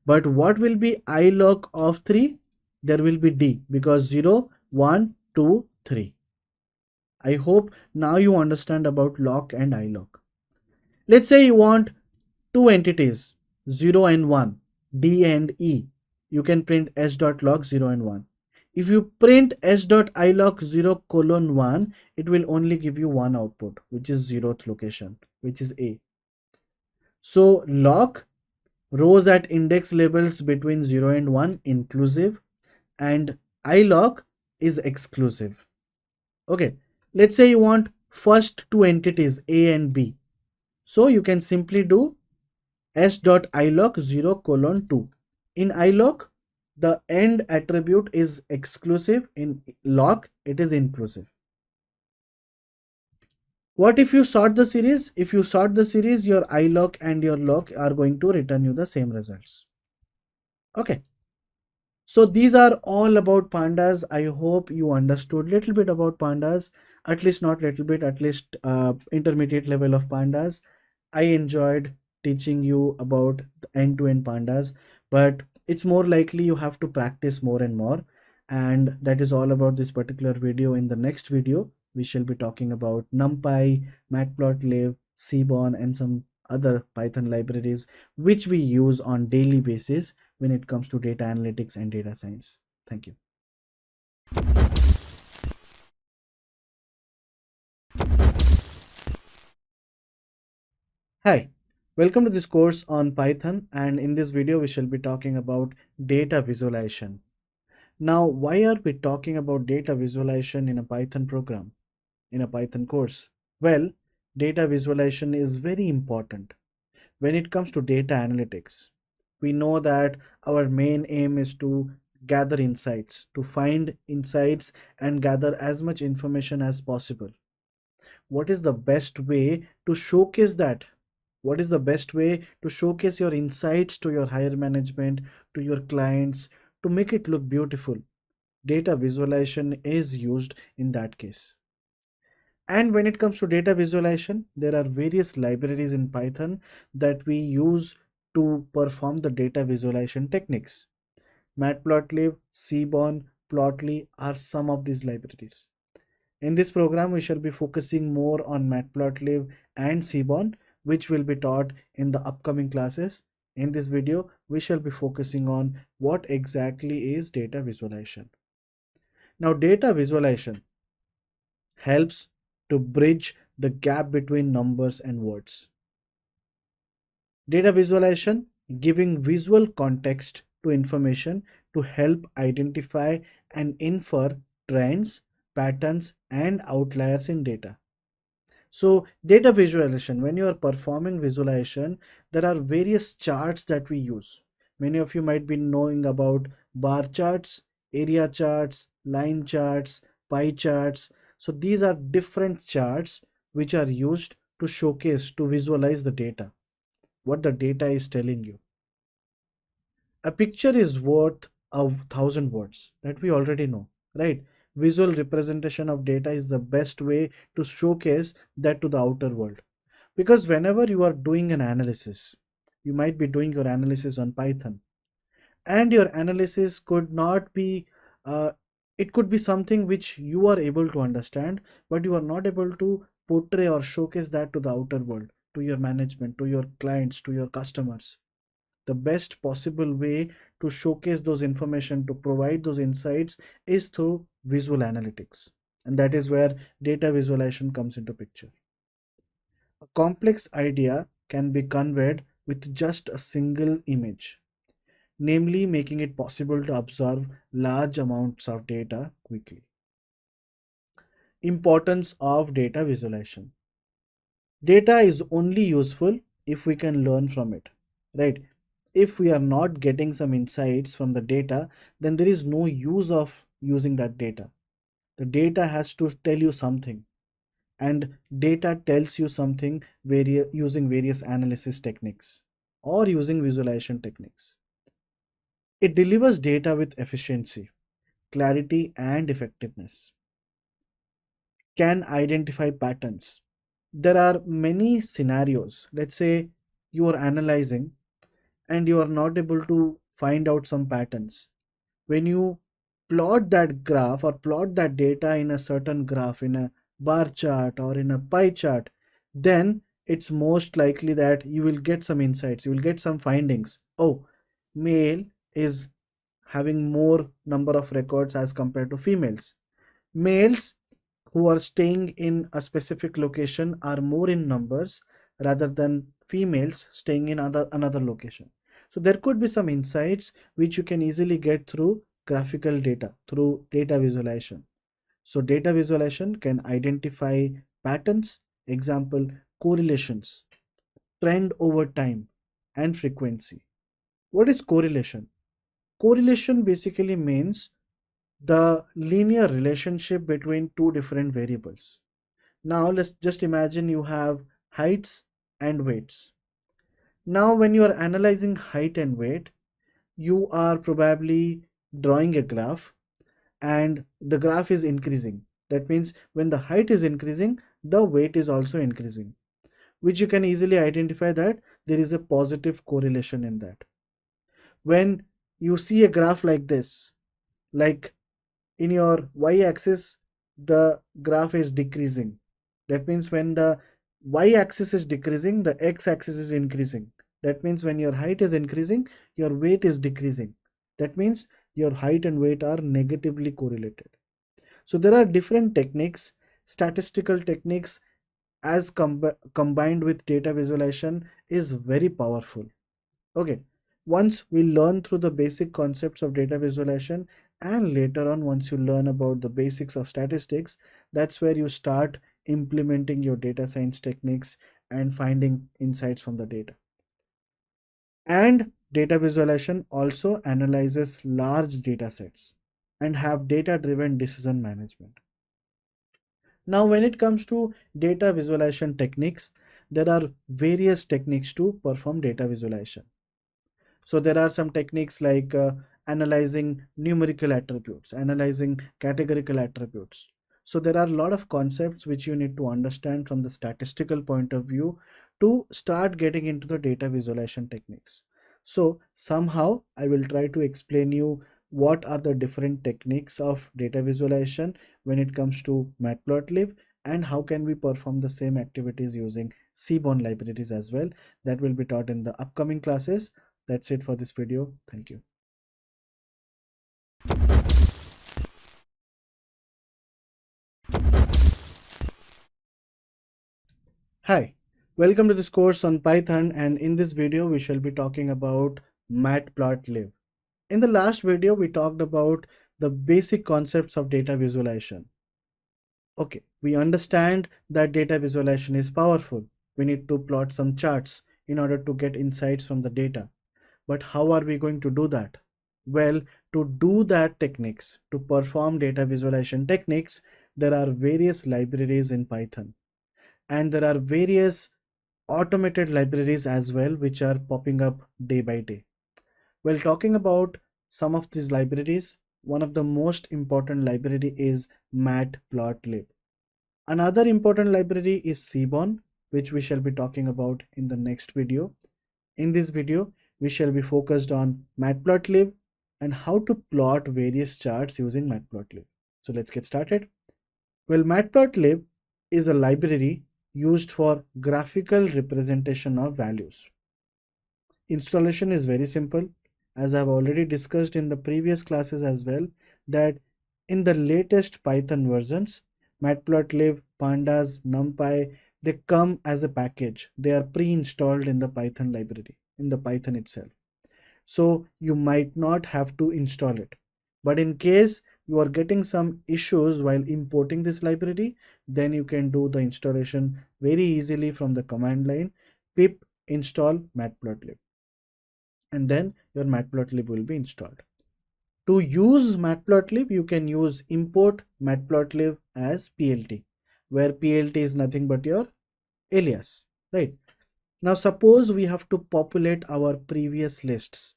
But what will be ilock of 3? There will be D because 0, 1, 2, 3. I hope now you understand about lock and ilock. Let's say you want two entities, 0 and 1, D and E. You can print s.log 0 and 1. If you print s.ilog 0 colon 1, it will only give you one output, which is 0th location, which is A. So lock rows at index labels between 0 and 1 inclusive, and ilock is exclusive. Okay, let's say you want first two entities A and B. So you can simply do s.ilock 0 colon 2. In ilock, the end attribute is exclusive. In lock, it is inclusive. What if you sort the series? If you sort the series, your ilock and your lock are going to return you the same results. Okay. So these are all about pandas. I hope you understood little bit about pandas, at least not little bit, at least intermediate level of pandas. I enjoyed teaching you about the end-to-end pandas, but it's more likely you have to practice more and more. And that is all about this particular video. In the next video, we shall be talking about NumPy, Matplotlib, Seaborn, and some other Python libraries which we use on daily basis when it comes to data analytics and data science. Thank you. Hi, welcome to this course on Python, and in this video we shall be talking about data visualization. Now, why are we talking about data visualization in a Python program, in a Python course? Well, data visualization is very important when it comes to data analytics. We know that our main aim is to gather insights, to find insights and gather as much information as possible. What is the best way to showcase that? What is the best way to showcase your insights to your higher management, to your clients, to make it look beautiful? Data visualization is used in that case. And when it comes to data visualization, there are various libraries in Python that we use to perform the data visualization techniques. Matplotlib, Seaborn, Plotly are some of these libraries. In this program, we shall be focusing more on Matplotlib and Seaborn, which will be taught in the upcoming classes. In this video, we shall be focusing on what exactly is data visualization. Now, data visualization helps to bridge the gap between numbers and words. Data visualization giving visual context to information to help identify and infer trends, patterns, and outliers in data. So data visualization, when you are performing visualization, there are various charts that we use. Many of you might be knowing about bar charts, area charts, line charts, pie charts. So these are different charts which are used to showcase, to visualize the data, what the data is telling you. A picture is worth 1,000 words, that we already know, right? Visual representation of data is the best way to showcase that to the outer world. Because whenever you are doing an analysis, you might be doing your analysis on Python, and your analysis could not be It could be something which you are able to understand, but you are not able to portray or showcase that to the outer world, to your management, to your clients, to your customers. The best possible way to showcase those information, to provide those insights, is through visual analytics. And that is where data visualization comes into picture. A complex idea can be conveyed with just a single image, namely making it possible to observe large amounts of data quickly. Importance of data visualization. Data is only useful if we can learn from it, right? If we are not getting some insights from the data, then there is no use of using that data. The data has to tell you something, and data tells you something using various analysis techniques or using visualization techniques. It delivers data with efficiency, clarity, and effectiveness. Can identify patterns. There are many scenarios. Let's say you are analyzing and you are not able to find out some patterns. When you plot that graph or plot that data in a certain graph, in a bar chart or in a pie chart, then it's most likely that you will get some insights, you will get some findings. Oh, male is having more number of records as compared to females. Males who are staying in a specific location are more in numbers rather than females staying in another location. So there could be some insights which you can easily get through graphical data, through data visualization. So data visualization can identify patterns, example, correlations, trend over time, and frequency. What is correlation? Correlation basically means the linear relationship between two different variables. Now let's just imagine you have heights and weights. Now when you are analyzing height and weight, you are probably drawing a graph and the graph is increasing. That means when the height is increasing, the weight is also increasing, which you can easily identify that there is a positive correlation in that. When you see a graph like this, like in your y-axis, the graph is decreasing. That means when the y-axis is decreasing, the x-axis is increasing. That means when your height is increasing, your weight is decreasing. That means your height and weight are negatively correlated. So there are different techniques, statistical techniques, as combined with data visualization is very powerful. Okay, once we learn through the basic concepts of data visualization, and later on once you learn about the basics of statistics, that's where you start implementing your data science techniques and finding insights from the data. And data visualization also analyzes large data sets and have data driven decision management. Now when it comes to data visualization techniques, there are various techniques to perform data visualization. So there are some techniques like analyzing numerical attributes, analyzing categorical attributes. So there are a lot of concepts which you need to understand from the statistical point of view to start getting into the data visualization techniques. So somehow I will try to explain you what are the different techniques of data visualization when it comes to Matplotlib, and how can we perform the same activities using Seaborn libraries as well. That will be taught in the upcoming classes. That's it for this video. Thank you. Hi, welcome to this course on Python, and in this video we shall be talking about Matplotlib. In the last video we talked about the basic concepts of data visualization. Okay, we understand that data visualization is powerful. We need to plot some charts in order to get insights from the data. But how are we going to do that? Well, to do that techniques, to perform data visualization techniques, there are various libraries in Python. And there are various automated libraries as well, which are popping up day by day. Well, talking about some of these libraries, one of the most important library is Matplotlib. Another important library is Seaborn, which we shall be talking about in the next video. In this video, we shall be focused on Matplotlib, and how to plot various charts using Matplotlib. So let's get started. Well, Matplotlib is a library used for graphical representation of values. Installation is very simple, as I've already discussed in the previous classes as well, that in the latest Python versions, Matplotlib, Pandas, NumPy, they come as a package. They are pre-installed in the Python library, in the Python itself. So you might not have to install it. But in case you are getting some issues while importing this library, then you can do the installation very easily from the command line pip install matplotlib, and then your matplotlib will be installed. To use matplotlib, you can use import matplotlib as plt, where plt is nothing but your alias, right? Now suppose we have to populate our previous lists.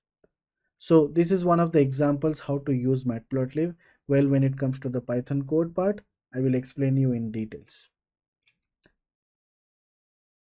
So this is one of the examples how to use Matplotlib. Well, when it comes to the Python code part, I will explain you in details.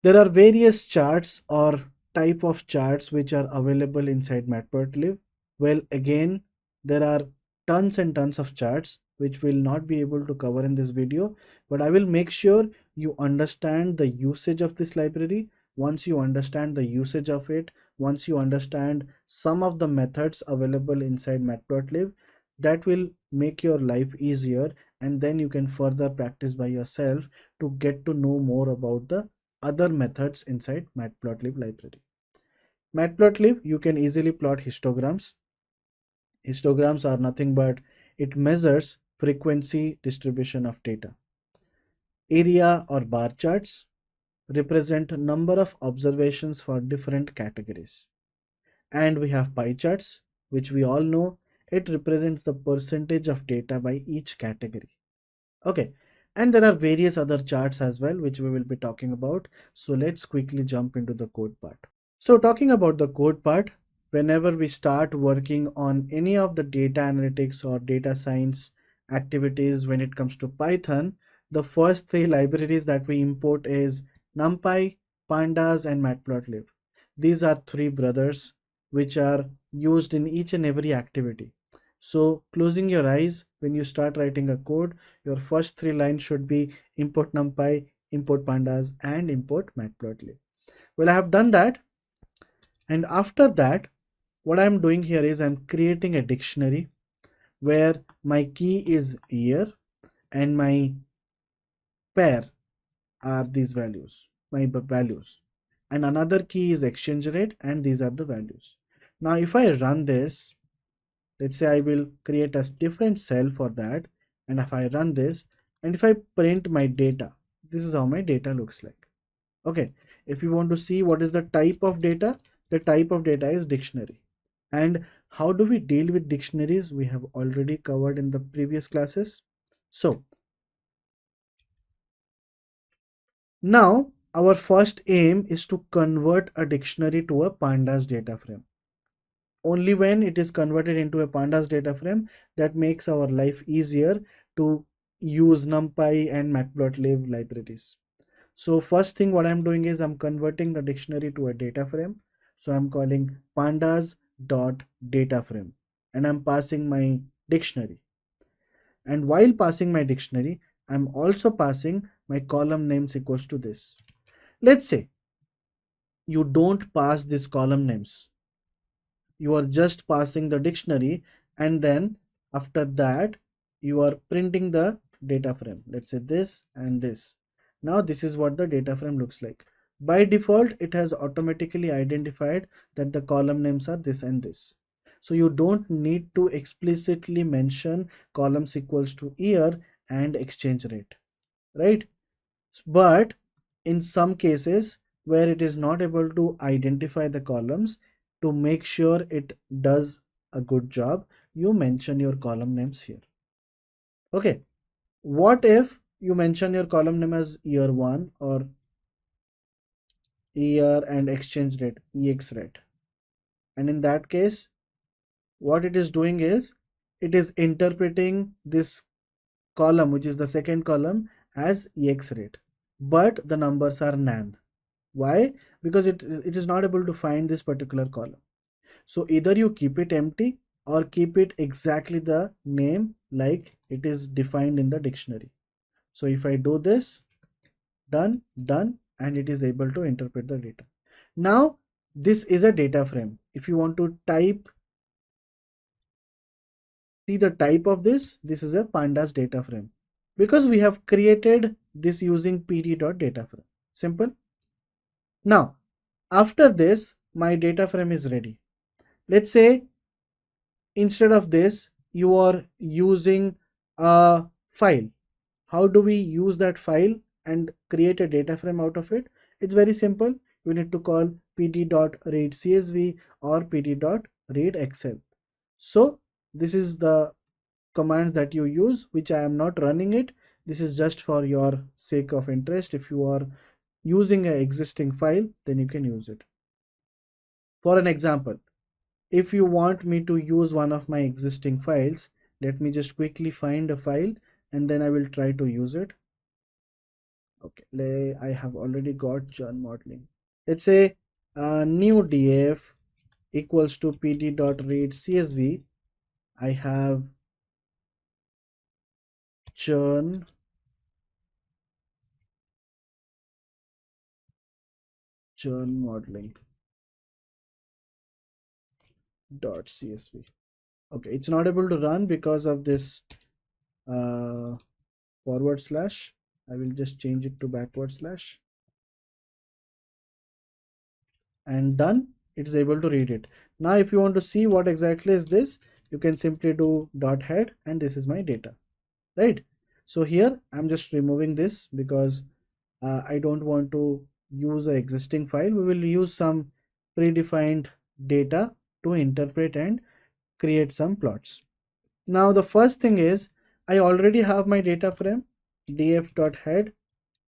There are various charts or type of charts which are available inside Matplotlib. Well, again, there are tons and tons of charts which will not be able to cover in this video, but I will make sure you understand the usage of this library. Once you understand the usage of it, once you understand some of the methods available inside Matplotlib, that will make your life easier, and then you can further practice by yourself to get to know more about the other methods inside Matplotlib library. Matplotlib, you can easily plot histograms. Histograms are nothing but it measures frequency distribution of data. Area or bar charts represent number of observations for different categories. And we have pie charts, which we all know it represents the percentage of data by each category. Okay, and there are various other charts as well which we will be talking about. So let's quickly jump into the code part. So talking about the code part, whenever we start working on any of the data analytics or data science activities when it comes to Python, the first three libraries that we import is NumPy, Pandas, and Matplotlib. These are three brothers which are used in each and every activity. So closing your eyes, when you start writing a code, your first three lines should be import NumPy, import Pandas, and import Matplotlib. Well, I have done that. And after that, what I'm doing here is I'm creating a dictionary where my key is year and my pair are these values, my values. And another key is exchange rate, and these are the values. Now, if I run this, let's say I will create a different cell for that. And if I run this, and if I print my data, this is how my data looks like. Okay, if you want to see what is the type of data, the type of data is dictionary. And how do we deal with dictionaries? We have already covered in the previous classes. So now our first aim is to convert a dictionary to a pandas data frame. Only when it is converted into a pandas data frame that makes our life easier to use NumPy and Matplotlib libraries. So first thing what I'm doing is I'm converting the dictionary to a data frame. So I'm calling pandas dot data frame, and I'm passing my dictionary. And while passing my dictionary, I'm also passing my column names equals to this. Let's say you don't pass these column names. You are just passing the dictionary, and then after that you are printing the data frame. Let's say this and this. Now this is what the data frame looks like. By default, it has automatically identified that the column names are this and this. So you don't need to explicitly mention columns equals to year and exchange rate, right? But in some cases where it is not able to identify the columns, to make sure it does a good job, you mention your column names here. Okay, what if you mention your column name as year 1 or year and exchange rate, ex rate? And in that case, what it is doing is it is interpreting this column, which is the second column, as ex rate, but the numbers are nan. Why? Because it is not able to find this particular column. So either you keep it empty or keep it exactly the name like it is defined in the dictionary. So if I do this, done, done, and it is able to interpret the data. Now this is a data frame. If you want to type, see the type of this is a pandas data frame, because we have created this using pd.dataframe. Simple. Now after this, my data frame is ready. Let's say instead of this you are using a file. How do we use that file and create a data frame out of it? It's very simple. You need to call pd.readcsv or pd.readexcel. So this is the command that you use, which I am not running it. This is just for your sake of interest. If you are using an existing file, then you can use it. For an example, if you want me to use one of my existing files, let me just quickly find a file and then I will try to use it. Okay, I have already got churn modeling. Let's say new df equals to pd.readcsv. I have churn modeling .csv. Okay, it's not able to run because of this forward slash. I will just change it to backward slash, and done. It is able to read it. Now if you want to see what exactly is this, you can simply do dot head, and this is my data, right? So here I'm just removing this because I don't want to use an existing file. We will use some predefined data to interpret and create some plots. Now the first thing is, I already have my data frame. df.head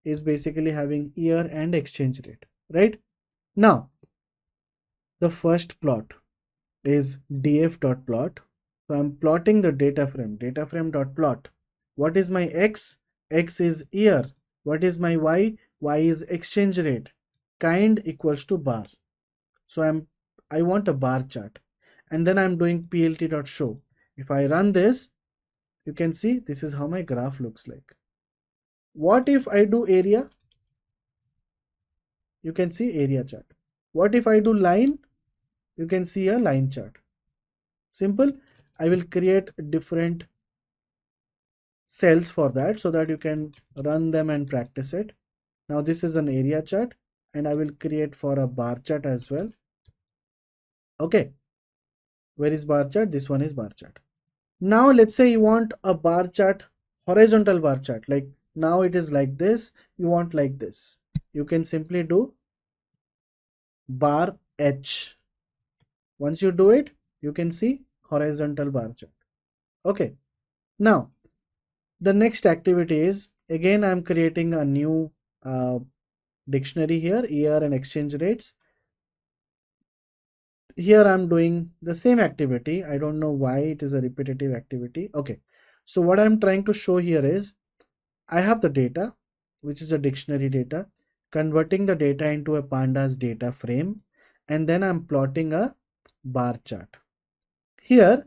is basically having year and exchange rate, right? Now the first plot is df.plot. So I'm plotting the data frame.plot. What is my x? X is year. What is my y? Y is exchange rate. Kind equals to bar. So I want a bar chart, and then I'm doing plt.show. If I run this, you can see this is how my graph looks like. What if I do area? You can see area chart. What if I do line? You can see a line chart. Simple. I will create different cells for that so that you can run them and practice it. Now this is an area chart, and I will create for a bar chart as well. Okay, where is bar chart? This one is bar chart. Now let's say you want a bar chart, horizontal bar chart, like now it is like this, you want like this. You can simply do bar h. Once you do it, you can see horizontal bar chart. Okay, now the next activity is, again I'm creating a new dictionary here, year and exchange rates. Here I'm doing the same activity. I don't know why it is a repetitive activity. Okay, so what I'm trying to show here is, I have the data, which is a dictionary data, converting the data into a pandas data frame, and then I'm plotting a bar chart. Here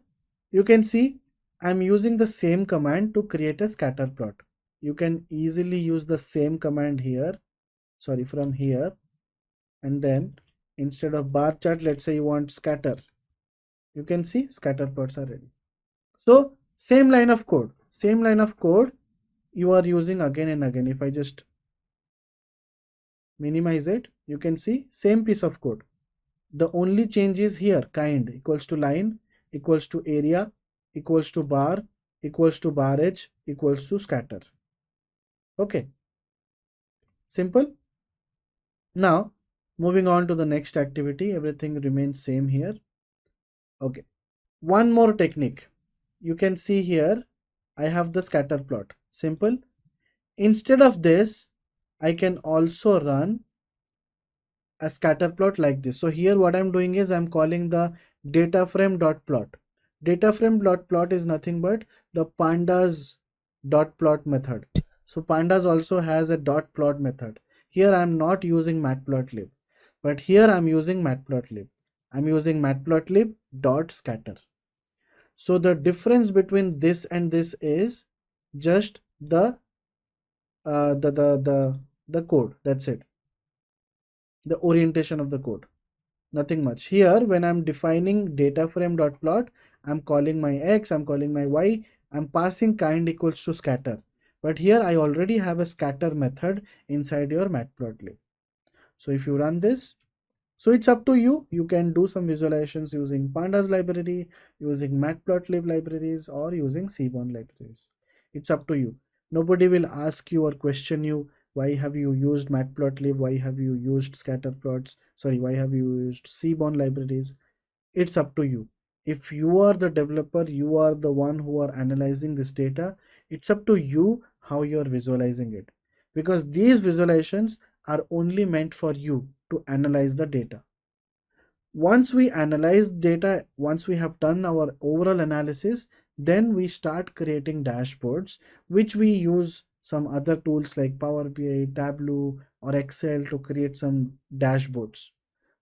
you can see I'm using the same command to create a scatter plot. You can easily use the same command here, sorry, from here, and then instead of bar chart, let's say you want scatter. You can see scatter plots are ready. So same line of code you are using again and again. If I just minimize it, you can see same piece of code. The only change is here, kind equals to line equals to area equals to bar equals to bar edge equals to scatter. Okay, simple. Now moving on to the next activity, everything remains same here. Okay, one more technique. You can see here I have the scatter plot. Simple. Instead of this, I can also run a scatter plot like this. So here what I'm doing is I'm calling the data frame.plot. Data frame.plot is nothing but the pandas dot plot method. So pandas also has a dot plot method. Here I'm not using Matplotlib, but here I'm using Matplotlib. I'm using Matplotlib dot scatter. So the difference between this and this is just uh, the the the the code. That's it. The orientation of the code. Nothing much. Here, when I'm defining data frame dot plot, I'm calling my x, I'm calling my y, I'm passing kind equals to scatter. But here I already have a scatter method inside your Matplotlib. So if you run this, so it's up to you. You can do some visualizations using Pandas library, using Matplotlib libraries, or using Seaborn libraries. It's up to you. Nobody will ask you or question you, why have you used Matplotlib, why have you used scatter plots, sorry, why have you used Seaborn libraries. It's up to you. If you are the developer, you are the one who are analyzing this data, it's up to you how you are visualizing it, because these visualizations are only meant for you to analyze the data. Once we analyze data, once we have done our overall analysis, then we start creating dashboards, which we use some other tools like Power BI, Tableau, or Excel to create some dashboards.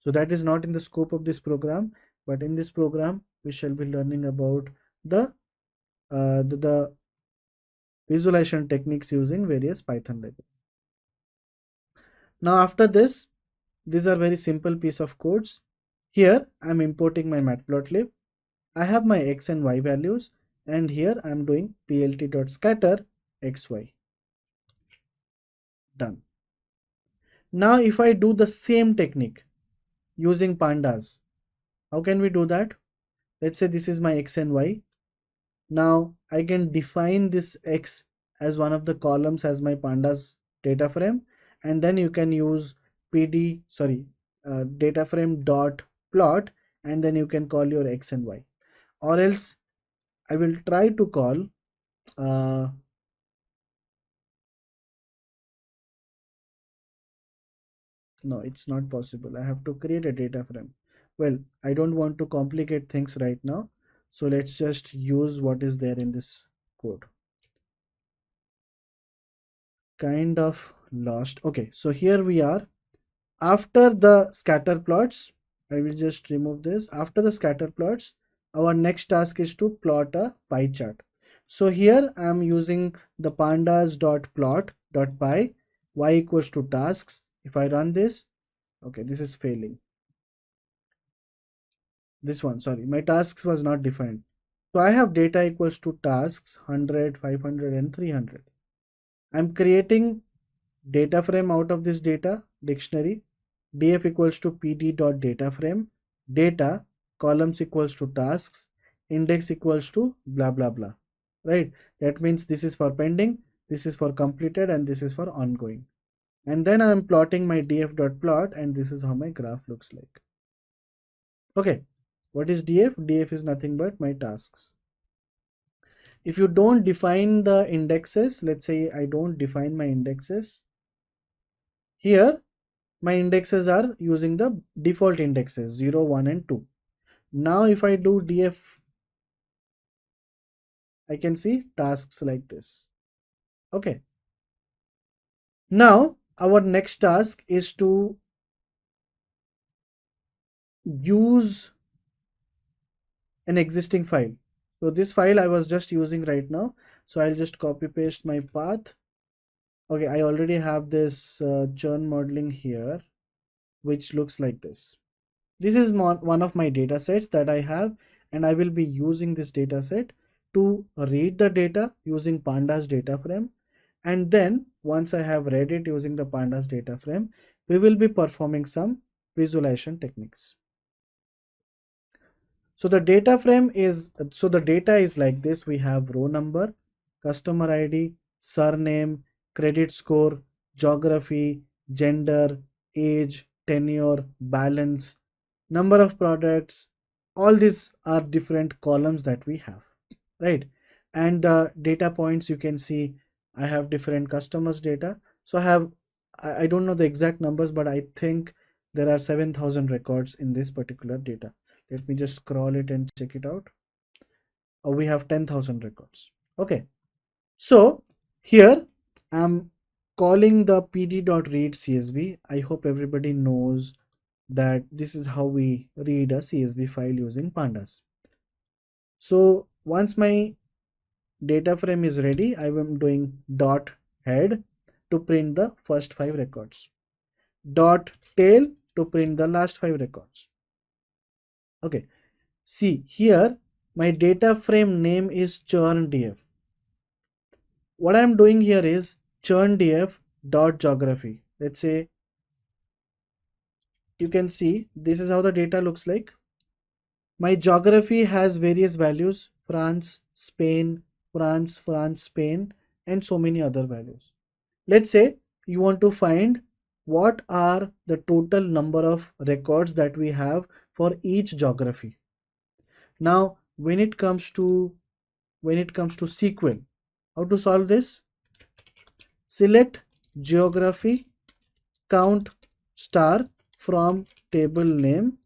So that is not in the scope of this program, but in this program we shall be learning about the visualization techniques using various Python libraries. Now after this, these are very simple piece of codes. Here I'm importing my Matplotlib. I have my x and y values, and here I'm doing plt.scatter xy. Done. Now if I do the same technique using pandas, how can we do that? Let's say this is my x and y. Now I can define this x as one of the columns as my pandas data frame, and then you can use data frame dot plot, and then you can call your x and y. Or else I will try to call no, it's not possible. I have to create a data frame. Well, I don't want to complicate things right now, so let's just use what is there in this code. Kind of lost. Okay, so here we are. After the scatter plots, I will just remove this. After the scatter plots, our next task is to plot a pie chart. So here I am using the pandas.plot.py, y equals to tasks. If I run this, okay, this is failing. This one, sorry, my tasks was not defined. So I have data equals to tasks 100, 500, and 300. I'm creating data frame out of this data dictionary. Df equals to pd.dataframe, data, columns equals to tasks, index equals to blah blah blah. Right? That means this is for pending, this is for completed, and this is for ongoing. And then I am plotting my df.plot, and this is how my graph looks like. Okay, what is df? Df is nothing but my tasks. If you don't define the indexes, let's say I don't define my indexes, here my indexes are using the default indexes 0, 1, and 2. Now if I do df, I can see tasks like this. Okay, now our next task is to use an existing file. So this file I was just using right now, so I'll just copy paste my path. Okay, I already have this churn modeling here, which looks like this. This is one of my data sets that I have, and I will be using this data set to read the data using pandas data frame. And then once I have read it using the pandas data frame, we will be performing some visualization techniques. So the data frame is, so the data is like this. We have row number, customer ID, surname, credit score, geography, gender, age, tenure, balance, number of products. All these are different columns that we have, right? And the data points, you can see I have different customers data. So I have, I don't know the exact numbers, but I think there are 7,000 records in this particular data. Let me just scroll it and check it out. Oh, we have 10,000 records. Okay, so here I'm calling the pd.read csv. I hope everybody knows that this is how we read a csv file using pandas. So once my data frame is ready, I am doing dot head to print the first 5 records, dot tail to print the last 5 records. Okay, see here my data frame name is churn df. What I'm doing here is churn df dot geography. Let's say, you can see this is how the data looks like. My geography has various values: France, Spain, France, France, Spain, and so many other values. Let's say you want to find what are the total number of records that we have for each geography. Now, when it comes to SQL, how to solve this? Select geography, count star from table name,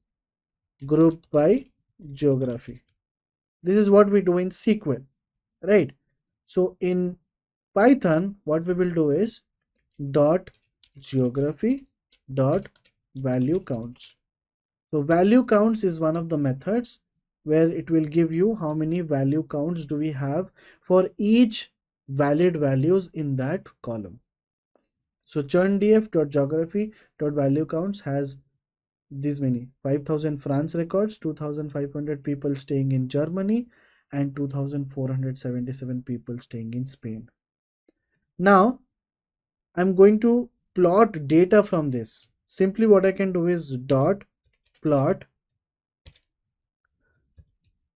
group by geography. This is what we do in SQL, right? So in Python, what we will do is dot geography dot value counts. So value counts is one of the methods where it will give you how many value counts do we have for each valid values in that column. So churndf.geography.value counts has these many: 5,000 France records, 2,500 people staying in Germany, and 2,477 people staying in Spain. Now I'm going to plot data from this. Simply what I can do is dot plot.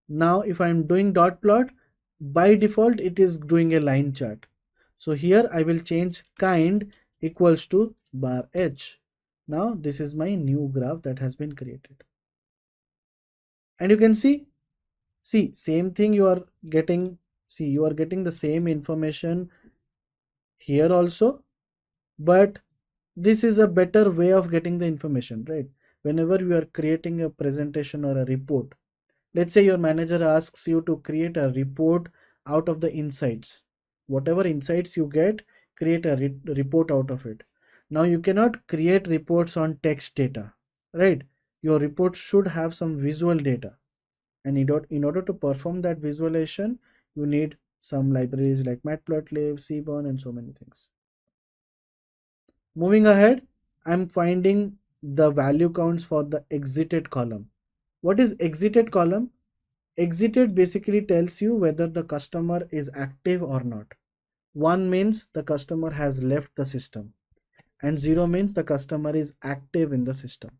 Now if I'm doing dot plot, by default it is doing a line chart. So here I will change kind equals to bar h. Now this is my new graph that has been created. And you can see same thing you are getting. See, you are getting the same information here also, but this is a better way of getting the information, right? Whenever you are creating a presentation or a report, let's say your manager asks you to create a report out of the insights. Whatever insights you get, create a report out of it. Now you cannot create reports on text data, right? Your report should have some visual data, and in order to perform that visualization, you need some libraries like Matplotlib, Seaborn, and so many things. Moving ahead, I'm finding the value counts for the exited column. What is exited column? Exited basically tells you whether the customer is active or not. 1 means the customer has left the system, and 0 means the customer is active in the system.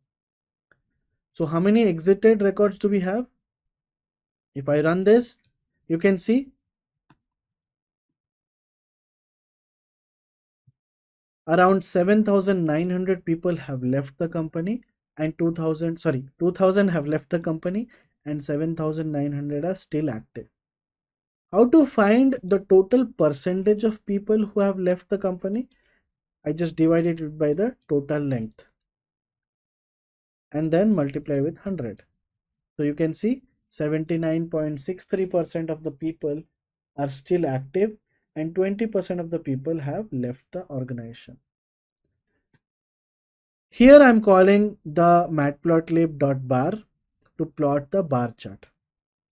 So how many exited records do we have? If I run this, you can see around 7,900 people have left the company, and 2,000 have left the company, and 7,900 are still active. How to find the total percentage of people who have left the company? I just divided it by the total length and then multiply with 100. So you can see 79.63% of the people are still active, and 20% of the people have left the organization. Here I'm calling the matplotlib.bar to plot the bar chart.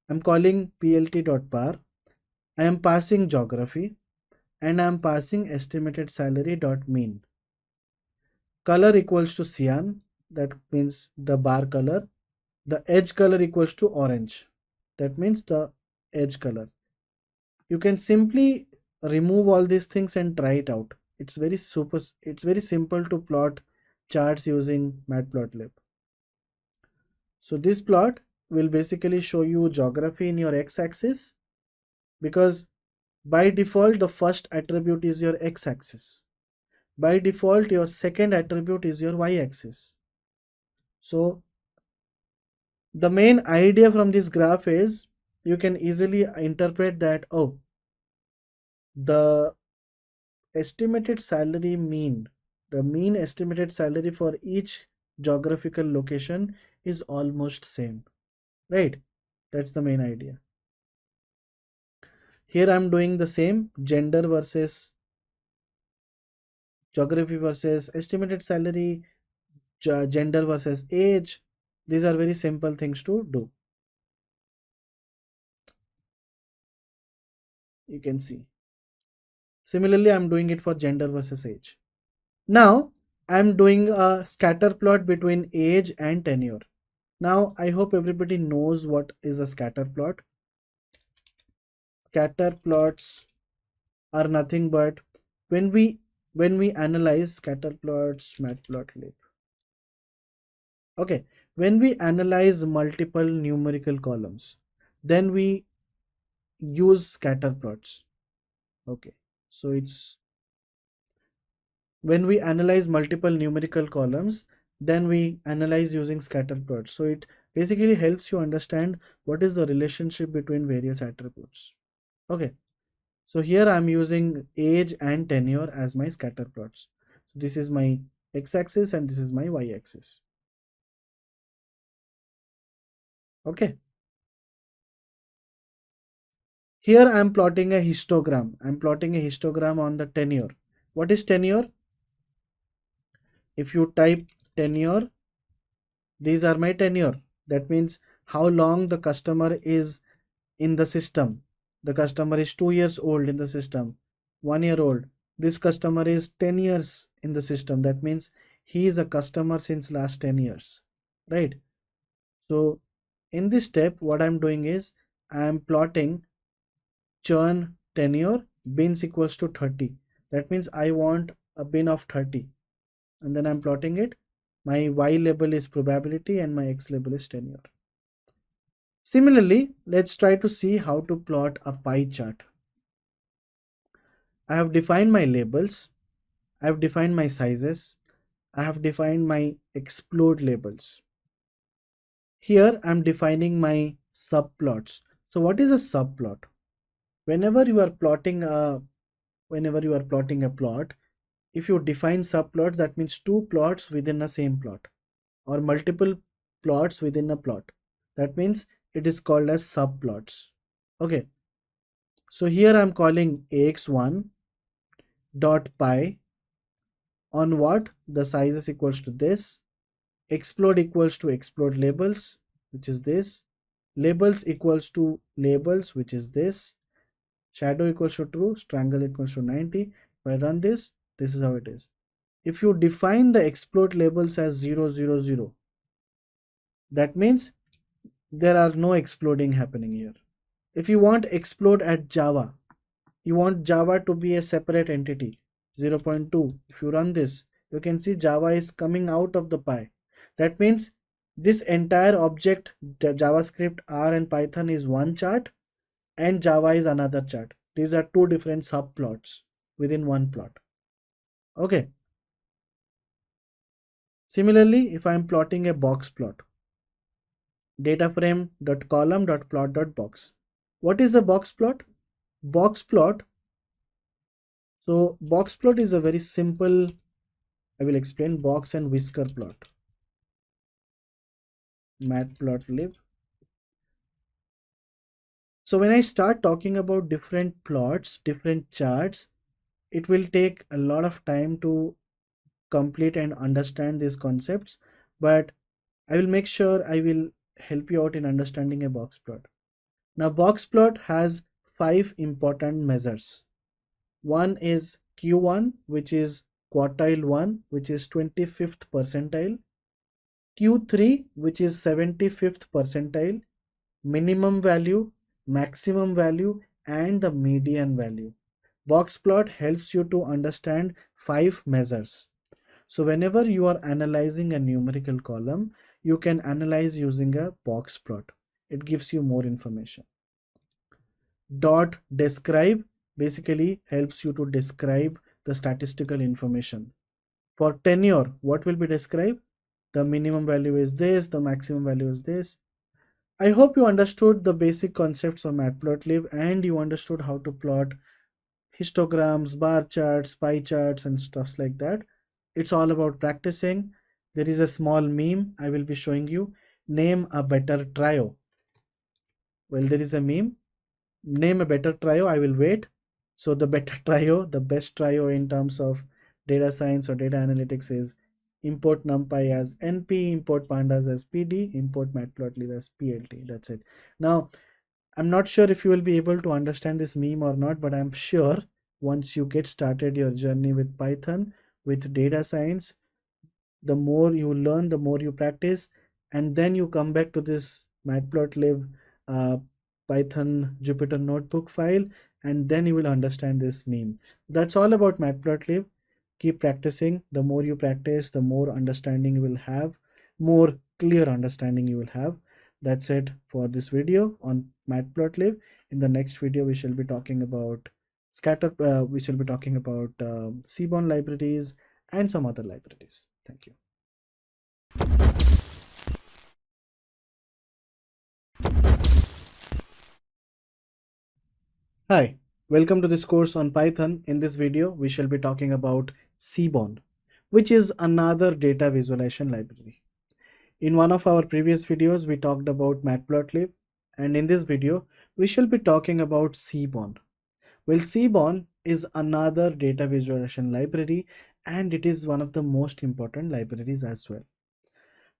I'm calling plt.bar. I am passing geography, and I am passing estimated salary.mean. Color equals to cyan, that means the bar color. The edge color equals to orange, that means the edge color. You can simply remove all these things and try it out. It's very simple to plot charts using Matplotlib. So this plot will basically show you geography in your x-axis, because by default the first attribute is your x-axis. By default your second attribute is your y-axis. So the main idea from this graph is you can easily interpret that, oh, the estimated salary mean, the mean estimated salary for each geographical location is almost same, right? That's the main idea. Here I'm doing the same, gender versus geography versus estimated salary, gender versus age. These are very simple things to do. You can see. Similarly, I'm doing it for gender versus age. Now I'm doing a scatter plot between age and tenure. Now I hope everybody knows what is a scatter plot. Scatter plots are nothing but when we analyze scatter plots, Matplotlib. Okay, when we analyze multiple numerical columns, then we use scatter plots. Okay, so it's when we analyze multiple numerical columns, then we analyze using scatter plots. So it basically helps you understand what is the relationship between various attributes. Okay, so here I'm using age and tenure as my scatter plots. This is my x-axis and this is my y-axis. Okay, here I'm plotting a histogram. I'm plotting a histogram on the tenure. What is tenure? If you type tenure, these are my tenure. That means how long the customer is in the system. The customer is 2 years old in the system, 1 year old. This customer is 10 years in the system. That means he is a customer since last 10 years, right? So in this step, what I'm doing is I'm plotting churn tenure bins equals to 30. That means I want a bin of 30, and then I'm plotting it. My y label is probability and my x label is tenure. Similarly, let's try to see how to plot a pie chart. I have defined my labels, I have defined my sizes, I have defined my explode labels. Here I'm defining my subplots. So what is a subplot? Whenever you are plotting a plot, if you define subplots, that means two plots within a same plot or multiple plots within a plot. That means it is called as subplots. Okay, so here I'm calling ax1 dot pi on what the size is equals to this, explode equals to explode labels, which is this, labels equals to labels, which is this, shadow equals to true, strangle equals to 90. If I run this, this is how it is. If you define the explode labels as 0 0 0, that means there are no exploding happening here. If you want explode at Java, you want Java to be a separate entity, 0.2. If you run this, you can see Java is coming out of the pie. That means this entire object, the JavaScript, R and Python is one chart and Java is another chart. These are two different subplots within one plot. Okay. Similarly, if I am plotting a box plot, data frame dot column dot plot dot box. What is a box plot? Box plot. So box plot is a very simple, I will explain, box and whisker plot. Matplotlib. So when I start talking about different plots, different charts, it will take a lot of time to complete and understand these concepts, but I will make sure I will help you out in understanding a box plot. Now box plot has 5 important measures. One is Q1, which is quartile 1, which is 25th percentile, Q3, which is 75th percentile, minimum value, maximum value, and the median value. Box plot helps you to understand 5 measures. So whenever you are analyzing a numerical column, you can analyze using a box plot. It gives you more information. Dot describe basically helps you to describe the statistical information. For tenure, what will be described? The minimum value is this, the maximum value is this. I hope you understood the basic concepts of Matplotlib and you understood how to plot histograms, bar charts, pie charts, and stuffs like that. It's all about practicing. There is a small meme I will be showing you. Name a better trio. Well, there is a meme. Name a better trio. I will wait. So the better trio, the best trio in terms of data science or data analytics is import NumPy as NP, import Pandas as PD, import Matplotlib as PLT. That's it. Now, I'm not sure if you will be able to understand this meme or not, but I'm sure once you get started your journey with Python, with data science, the more you learn, the more you practice, and then you come back to this Matplotlib uh, Python Jupyter notebook file, and then you will understand this meme. That's all about Matplotlib. Keep practicing. The more you practice, the more understanding you will have, more clear understanding you will have. That's it for this video on Matplotlib. In the next video, we shall be talking about we shall be talking about Seaborn libraries and some other libraries. Thank you. Hi, welcome to this course on Python. In this video, we shall be talking about Seaborn, which is another data visualization library. In one of our previous videos, we talked about Matplotlib, and in this video, we shall be talking about Seaborn. Well, Seaborn is another data visualization library, and it is one of the most important libraries as well.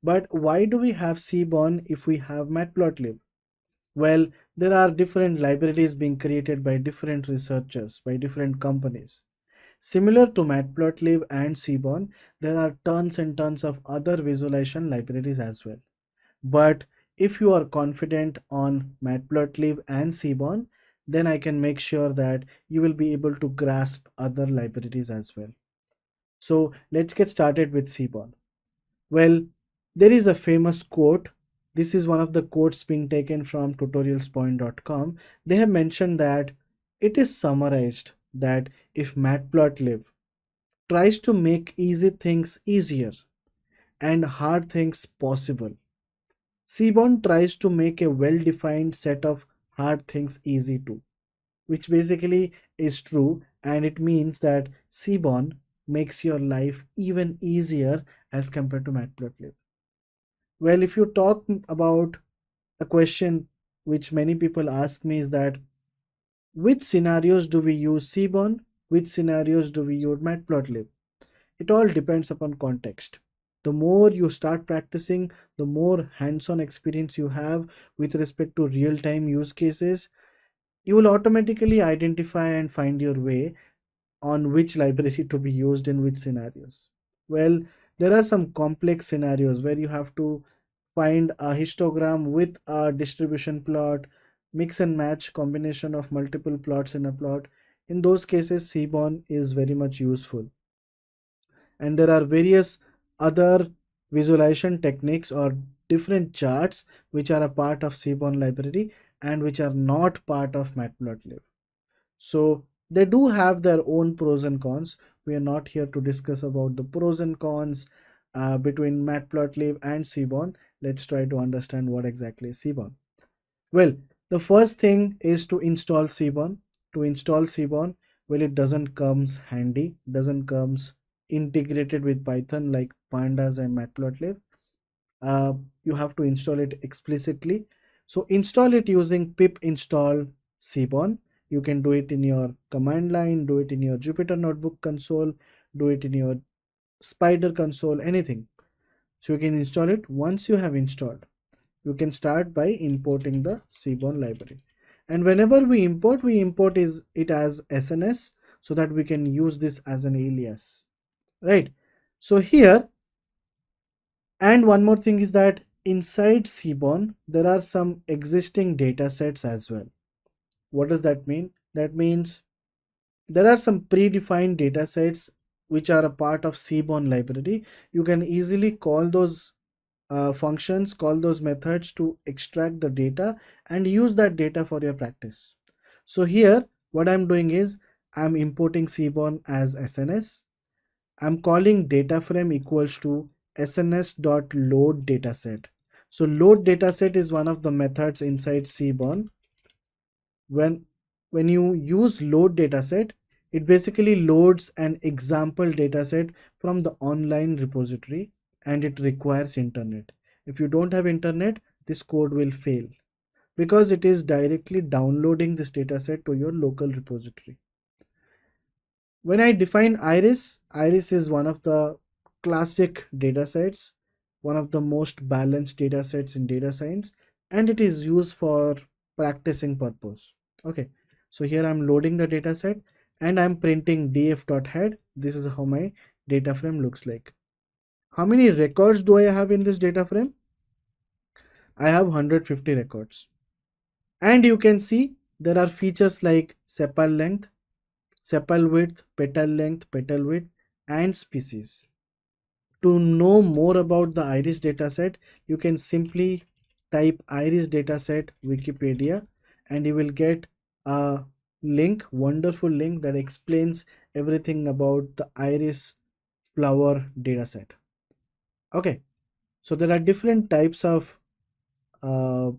But why do we have Seaborn if we have Matplotlib? Well, there are different libraries being created by different researchers, by different companies. Similar to Matplotlib and Seaborn, there are tons and tons of other visualization libraries as well. But if you are confident on Matplotlib and Seaborn, then I can make sure that you will be able to grasp other libraries as well. So let's get started with Seaborn. Well, there is a famous quote. This is one of the quotes being taken from tutorialspoint.com. They have mentioned that it is summarized that if Matplotlib tries to make easy things easier and hard things possible, Seaborn tries to make a well-defined set of hard things easy too, which basically is true, and it means that Seaborn makes your life even easier as compared to Matplotlib. Well, if you talk about a question which many people ask me is that which scenarios do we use Seaborn? Which scenarios do we use Matplotlib? It all depends upon context. The more you start practicing, the more hands-on experience you have with respect to real-time use cases, you will automatically identify and find your way on which library to be used in which scenarios. Well, there are some complex scenarios where you have to find a histogram with a distribution plot, mix and match combination of multiple plots in a plot. In those cases, Seaborn is very much useful. And there are various other visualization techniques or different charts which are a part of Seaborn library and which are not part of Matplotlib. So they do have their own pros and cons. We are not here to discuss about the pros and cons between Matplotlib and Seaborn. Let's try to understand what exactly is Seaborn. Well, the first thing is to install Seaborn. To install Seaborn, well, it doesn't comes handy, doesn't comes integrated with Python like Pandas and Matplotlib. Uh, you have to install it explicitly. So install it using pip install Seaborn. You can do it in your command line, do it in your Jupyter Notebook console, do it in your Spider console, anything. So you can install it. Once you have installed, you can start by importing the Seaborn library. And whenever we import it as SNS so that we can use this as an alias, right? So here, and one more thing is that inside Seaborn, there are some existing data sets as well. What does that mean? That means there are some predefined data sets which are a part of Seaborn library. You can easily call those functions, call those methods to extract the data and use that data for your practice. So here, what I'm doing is I'm importing Seaborn as SNS. I'm calling data frame equals to sns.load dataset. So load dataset is one of the methods inside Seaborn. When you use load dataset, it basically loads an example dataset from the online repository and it requires internet. If you don't have internet, this code will fail because it is directly downloading this dataset to your local repository. When I define iris, iris is one of the classic datasets, one of the most balanced datasets in data science, and it is used for practicing purpose. Okay, so here I'm loading the data set and I'm printing df.head. This is how my data frame looks like. How many records do I have in this data frame? I have 150 records. And you can see there are features like sepal length, sepal width, petal width, and species. To know more about the iris dataset, you can simply type iris dataset Wikipedia and you will get a link, wonderful link that explains everything about the iris flower dataset. Okay, so there are different types of uh,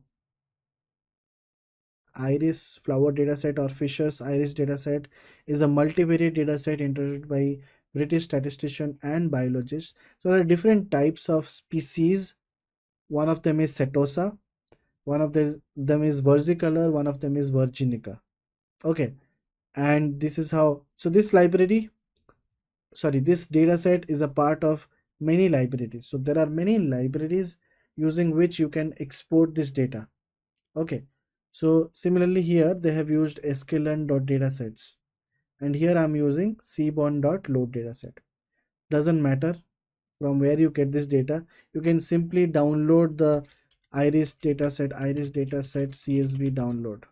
iris flower dataset, or Fisher's iris dataset is a multivariate dataset introduced by British statistician and biologist. So there are different types of species. One of them is Setosa, one of them is versicolor, one of them is virginica. Okay, and this is how, so this library, sorry, this dataset is a part of many libraries. So there are many libraries using which you can export this data. Okay, so similarly here they have used sklearn.datasets, and here I'm using seaborn.load dataset. Doesn't matter from where you get this data, you can simply download the iris dataset CSV download.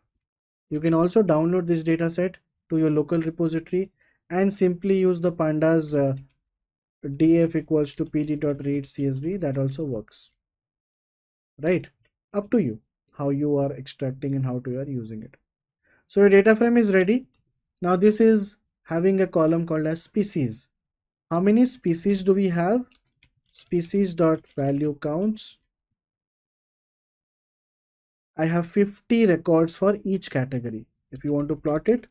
You can also download this dataset to your local repository and simply use the pandas df equals to pd.read CSV. That also works, right? Up to you how you are extracting and how you are using it. So your data frame is ready. Now this is having a column called as species. How many species do we have? Species dot value counts. I have 50 records for each category. If you want to plot it,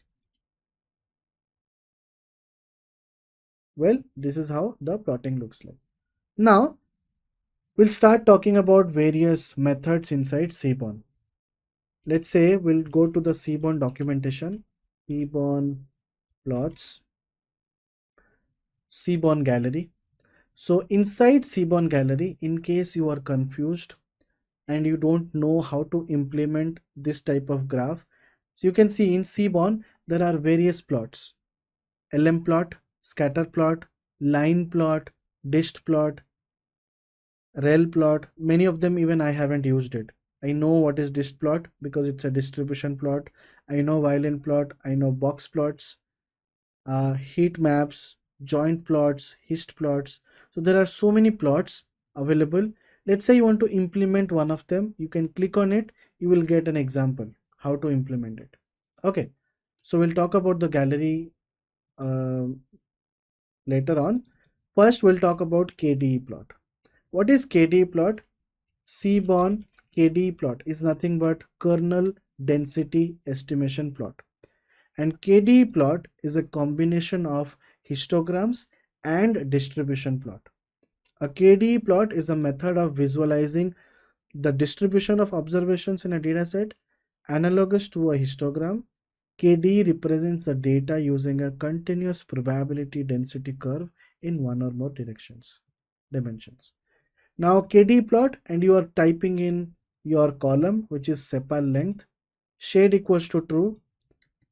well, this is how the plotting looks like. Now we'll start talking about various methods inside Seaborn. Let's say we'll go to the Seaborn documentation, Seaborn plots, Seaborn gallery. So inside Seaborn gallery, in case you are confused and you don't know how to implement this type of graph, so you can see in Seaborn there are various plots: LM plot, scatter plot, line plot, dist plot, rel plot. Many of them even I haven't used it. I know what is dist plot because it's a distribution plot. I know violin plot, I know box plots, heat maps, joint plots, hist plots. So there are so many plots available. Let's say you want to implement one of them. You can click on it. You will get an example how to implement it. Okay. So we'll talk about the gallery uh, later on. First, we'll talk about KDE plot. What is KDE plot? Seaborn KDE plot is nothing but kernel density estimation plot. And KDE plot is a combination of histograms and distribution plot. A KDE plot is a method of visualizing the distribution of observations in a dataset. Analogous to a histogram, KDE represents the data using a continuous probability density curve in one or more dimensions. Now KDE plot, and you are typing in your column, which is sepal length, shade equals to true.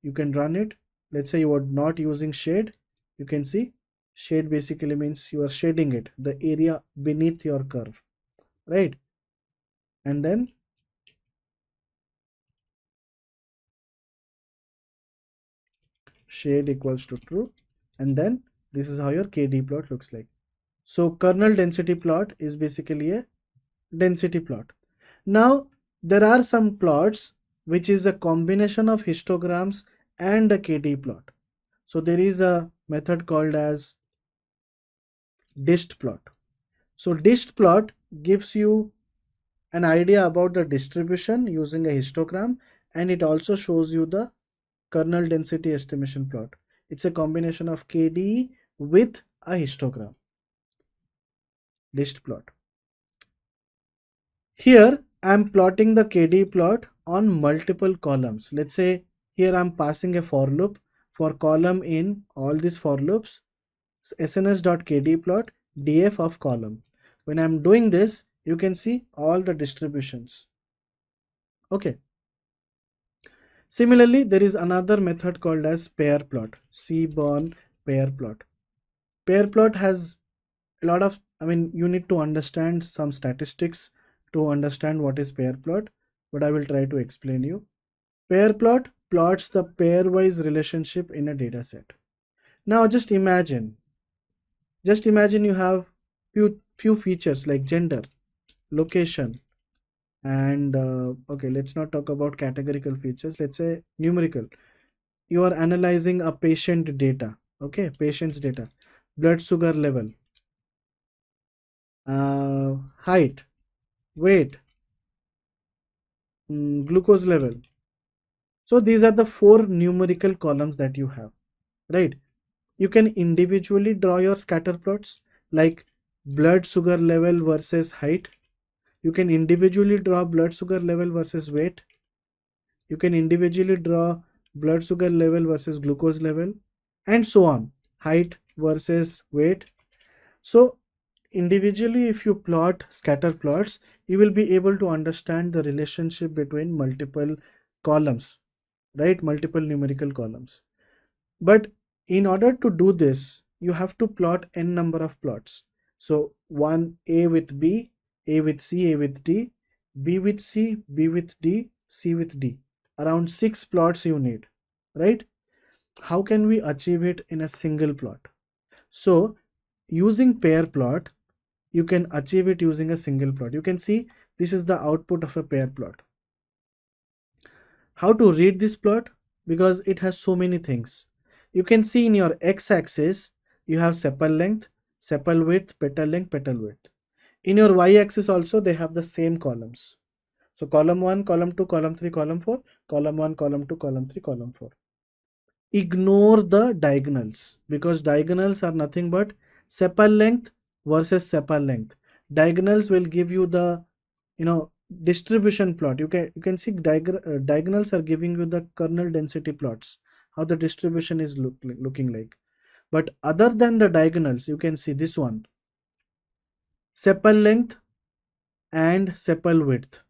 You can run it. Let's say you are not using shade. You can see shade basically means you are shading it, the area beneath your curve, right? And then shade equals to true, and then this is how your KDE plot looks like. So kernel density plot is basically a density plot. Now there are some plots which is a combination of histograms and a KDE plot. So there is a method called as dist plot. So dist plot gives you an idea about the distribution using a histogram, and it also shows you the kernel density estimation plot. It's a combination of KDE with a histogram. Dist plot. Here I'm plotting the KDE plot on multiple columns. Let's say here I'm passing a for loop for column in all these for loops, sns.kd plot df of column. When I'm doing this, you can see all the distributions. Okay. Similarly, there is another method called as pair plot, Seaborn pair plot. Pair plot has a lot of, you need to understand some statistics to understand what is pair plot, but I will try to explain you. Pair plot plots the pairwise relationship in a data set. Now just imagine you have few features like gender, location, and okay, let's not talk about categorical features, let's say numerical. You are analyzing a patient data, okay, patient's data, blood sugar level, height, weight, glucose level. So these are the four numerical columns that you have, right? You can individually draw your scatter plots like blood sugar level versus height. You can individually draw blood sugar level versus weight. You can individually draw blood sugar level versus glucose level, and so on, height versus weight. So individually, if you plot scatter plots, you will be able to understand the relationship between multiple columns, right? Multiple numerical columns. But in order to do this, you have to plot n number of plots. So one, A with B, A with C, A with D, B with C, B with D, C with D. Around 6 plots you need, right? How can we achieve it in a single plot? So using pair plot, you can achieve it using a single plot. You can see this is the output of a pair plot. How to read this plot? Because it has so many things. You can see in your x-axis, you have sepal length, sepal width, petal length, petal width. In your y-axis also, they have the same columns. So column 1, column 2, column 3, column 4, column 1, column 2, column 3, column 4. Ignore the diagonals because diagonals are nothing but sepal length versus sepal length. Diagonals will give you the distribution plot. You can see diagonals are giving you the kernel density plots, how the distribution is looking like. But other than the diagonals, you can see this one, sepal length and sepal width.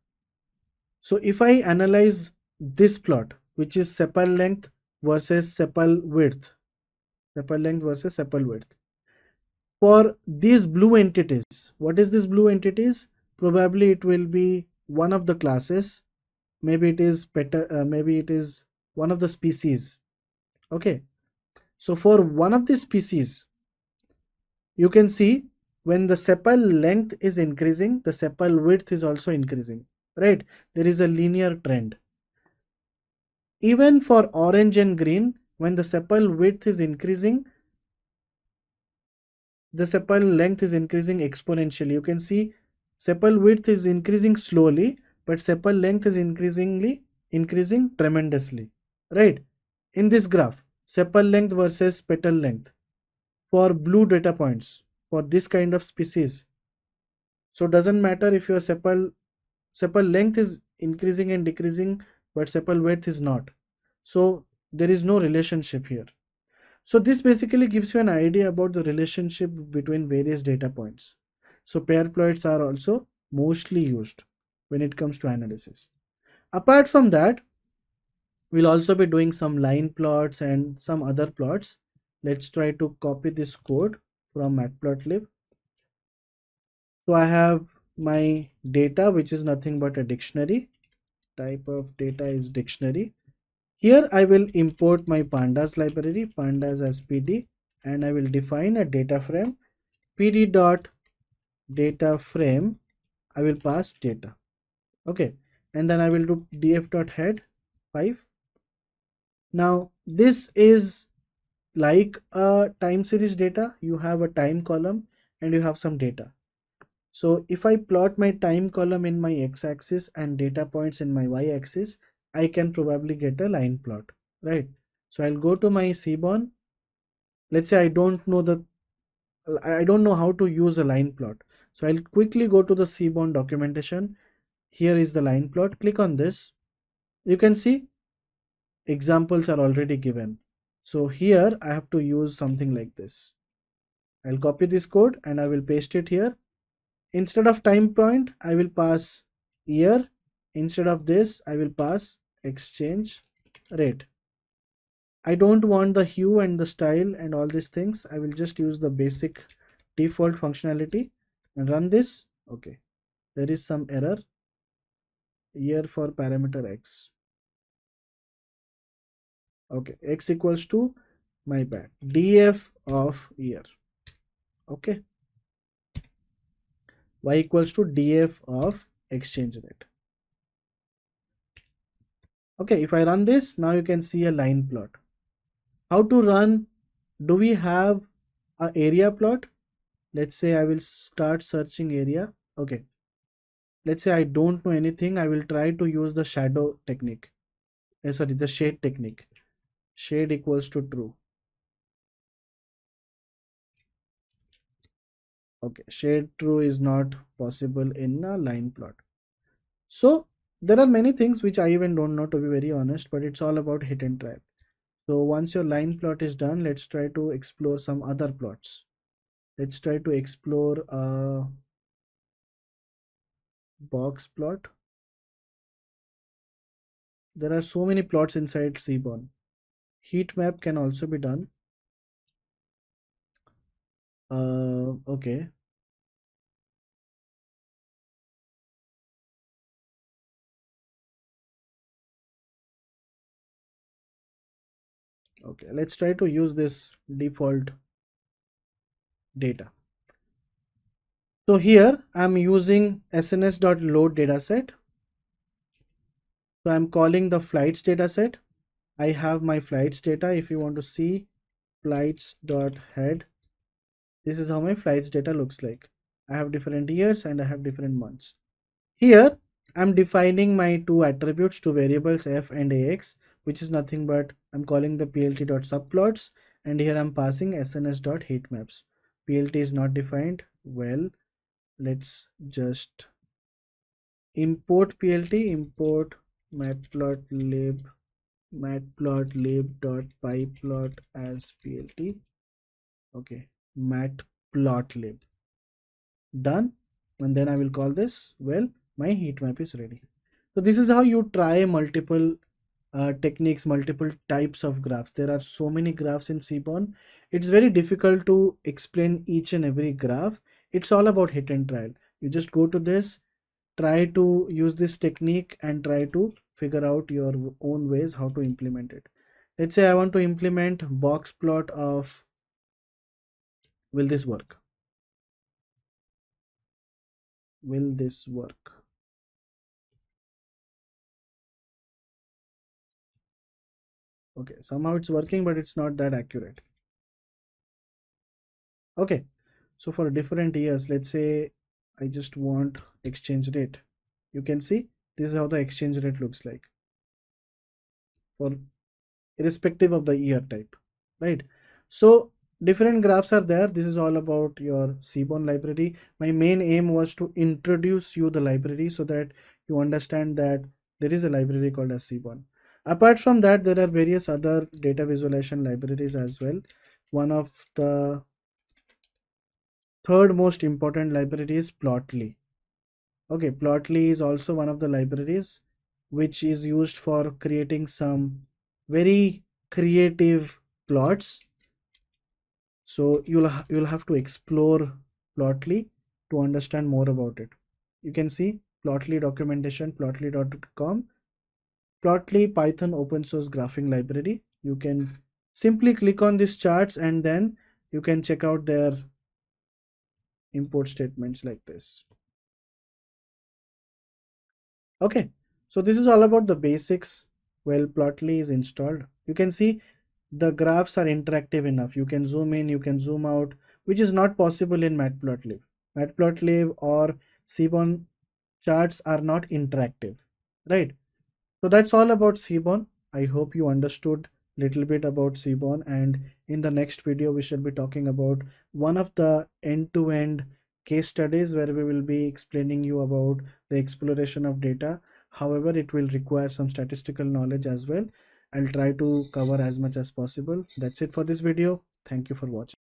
So if I analyze this plot, which is sepal length versus sepal width, sepal length versus sepal width, for these blue entities, what is this blue entities? Probably it will be one of the classes, maybe it is maybe it is one of the species. Okay, so for one of the species, you can see when the sepal length is increasing, the sepal width is also increasing, right? There is a linear trend. Even for orange and green, when the sepal width is increasing, the sepal length is increasing exponentially. You can see sepal width is increasing slowly, but sepal length is increasing tremendously, right? In this graph, sepal length versus petal length for blue data points for this kind of species. So doesn't matter if your sepal length is increasing and decreasing, but sepal width is not. So there is no relationship here. So this basically gives you an idea about the relationship between various data points. So pair plots are also mostly used when it comes to analysis. Apart from that, we'll also be doing some line plots and some other plots. Let's try to copy this code from Matplotlib. So I have my data, which is nothing but a dictionary. Type of data is dictionary. Here I will import my pandas library, pandas as pd, and I will define a data frame, pd dot data frame. I will pass data. Okay, and then I will do df dot head 5. Now this is like a time series data. You have a time column and you have some data. So if I plot my time column in my x-axis and data points in my y-axis, I can probably get a line plot, right? So I'll go to my Seaborn. Let's say I don't know how to use a line plot. So I'll quickly go to the Seaborn documentation. Here is the line plot. Click on this. You can see examples are already given. So here I have to use something like this. I'll copy this code and I will paste it here. Instead of time point, I will pass year. Instead of this, I will pass exchange rate. I don't want the hue and the style and all these things. I will just use the basic default functionality and run this. Okay, there is some error here for parameter x. Okay, x equals to, my bad, df of year. Okay, y equals to df of exchange rate. Okay, if I run this, now you can see a line plot. How to run? Do we have a area plot? Let's say I will start searching area. Okay, let's say I don't know anything. I will try to use the shadow technique. Sorry, the shade technique. Shade equals to true. Okay, shade true is not possible in a line plot. So there are many things which I even don't know, to be very honest, but it's all about hit and try. So once your line plot is done, let's try to explore some other plots. Let's try to explore a box plot. There are so many plots inside Seaborn. Heat map can also be done. Okay. Okay, let's try to use this default data. So here I'm using sns.load dataset. So I'm calling the flights dataset. I have my flights data. If you want to see flights.head, this is how my flights data looks like. I have different years and I have different months. Here I'm defining my two attributes, two variables f and ax, which is nothing but I'm calling the plt.subplots, and here I'm passing sns.heatmaps. Plt is not defined. Well, let's just import plt, import matplotlib.pyplot as plt. Okay, matplotlib. Done. And then I will call this, well, my heat map is ready. So this is how you try multiple techniques, multiple types of graphs. There are so many graphs in Seaborn. It's very difficult to explain each and every graph. It's all about hit and trial. You just go to this, try to use this technique and try to figure out your own ways how to implement it. Let's say I want to implement box plot of, will this work? Will this work? Okay, somehow it's working, but it's not that accurate. Okay, so for different years, let's say I just want exchange rate. You can see this is how the exchange rate looks like for irrespective of the year type, right? So different graphs are there. This is all about your Seaborn library. My main aim was to introduce you the library so that you understand that there is a library called as Seaborn. Apart from that, there are various other data visualization libraries as well. One of the third most important library is Plotly. Okay, Plotly is also one of the libraries which is used for creating some very creative plots. So you'll have to explore Plotly to understand more about it. You can see Plotly documentation, plotly.com. Plotly Python open source graphing library. You can simply click on these charts and then you can check out their import statements like this. Okay, so this is all about the basics. Well, Plotly is installed. You can see the graphs are interactive enough. You can zoom in, you can zoom out, which is not possible in Matplotlib. Matplotlib or Seaborn charts are not interactive, right? So that's all about Seaborn. I hope you understood little bit about Seaborn, and in the next video we shall be talking about one of the end-to-end case studies where we will be explaining you about the exploration of data. However, it will require some statistical knowledge as well. I'll try to cover as much as possible. That's it for this video. Thank you for watching.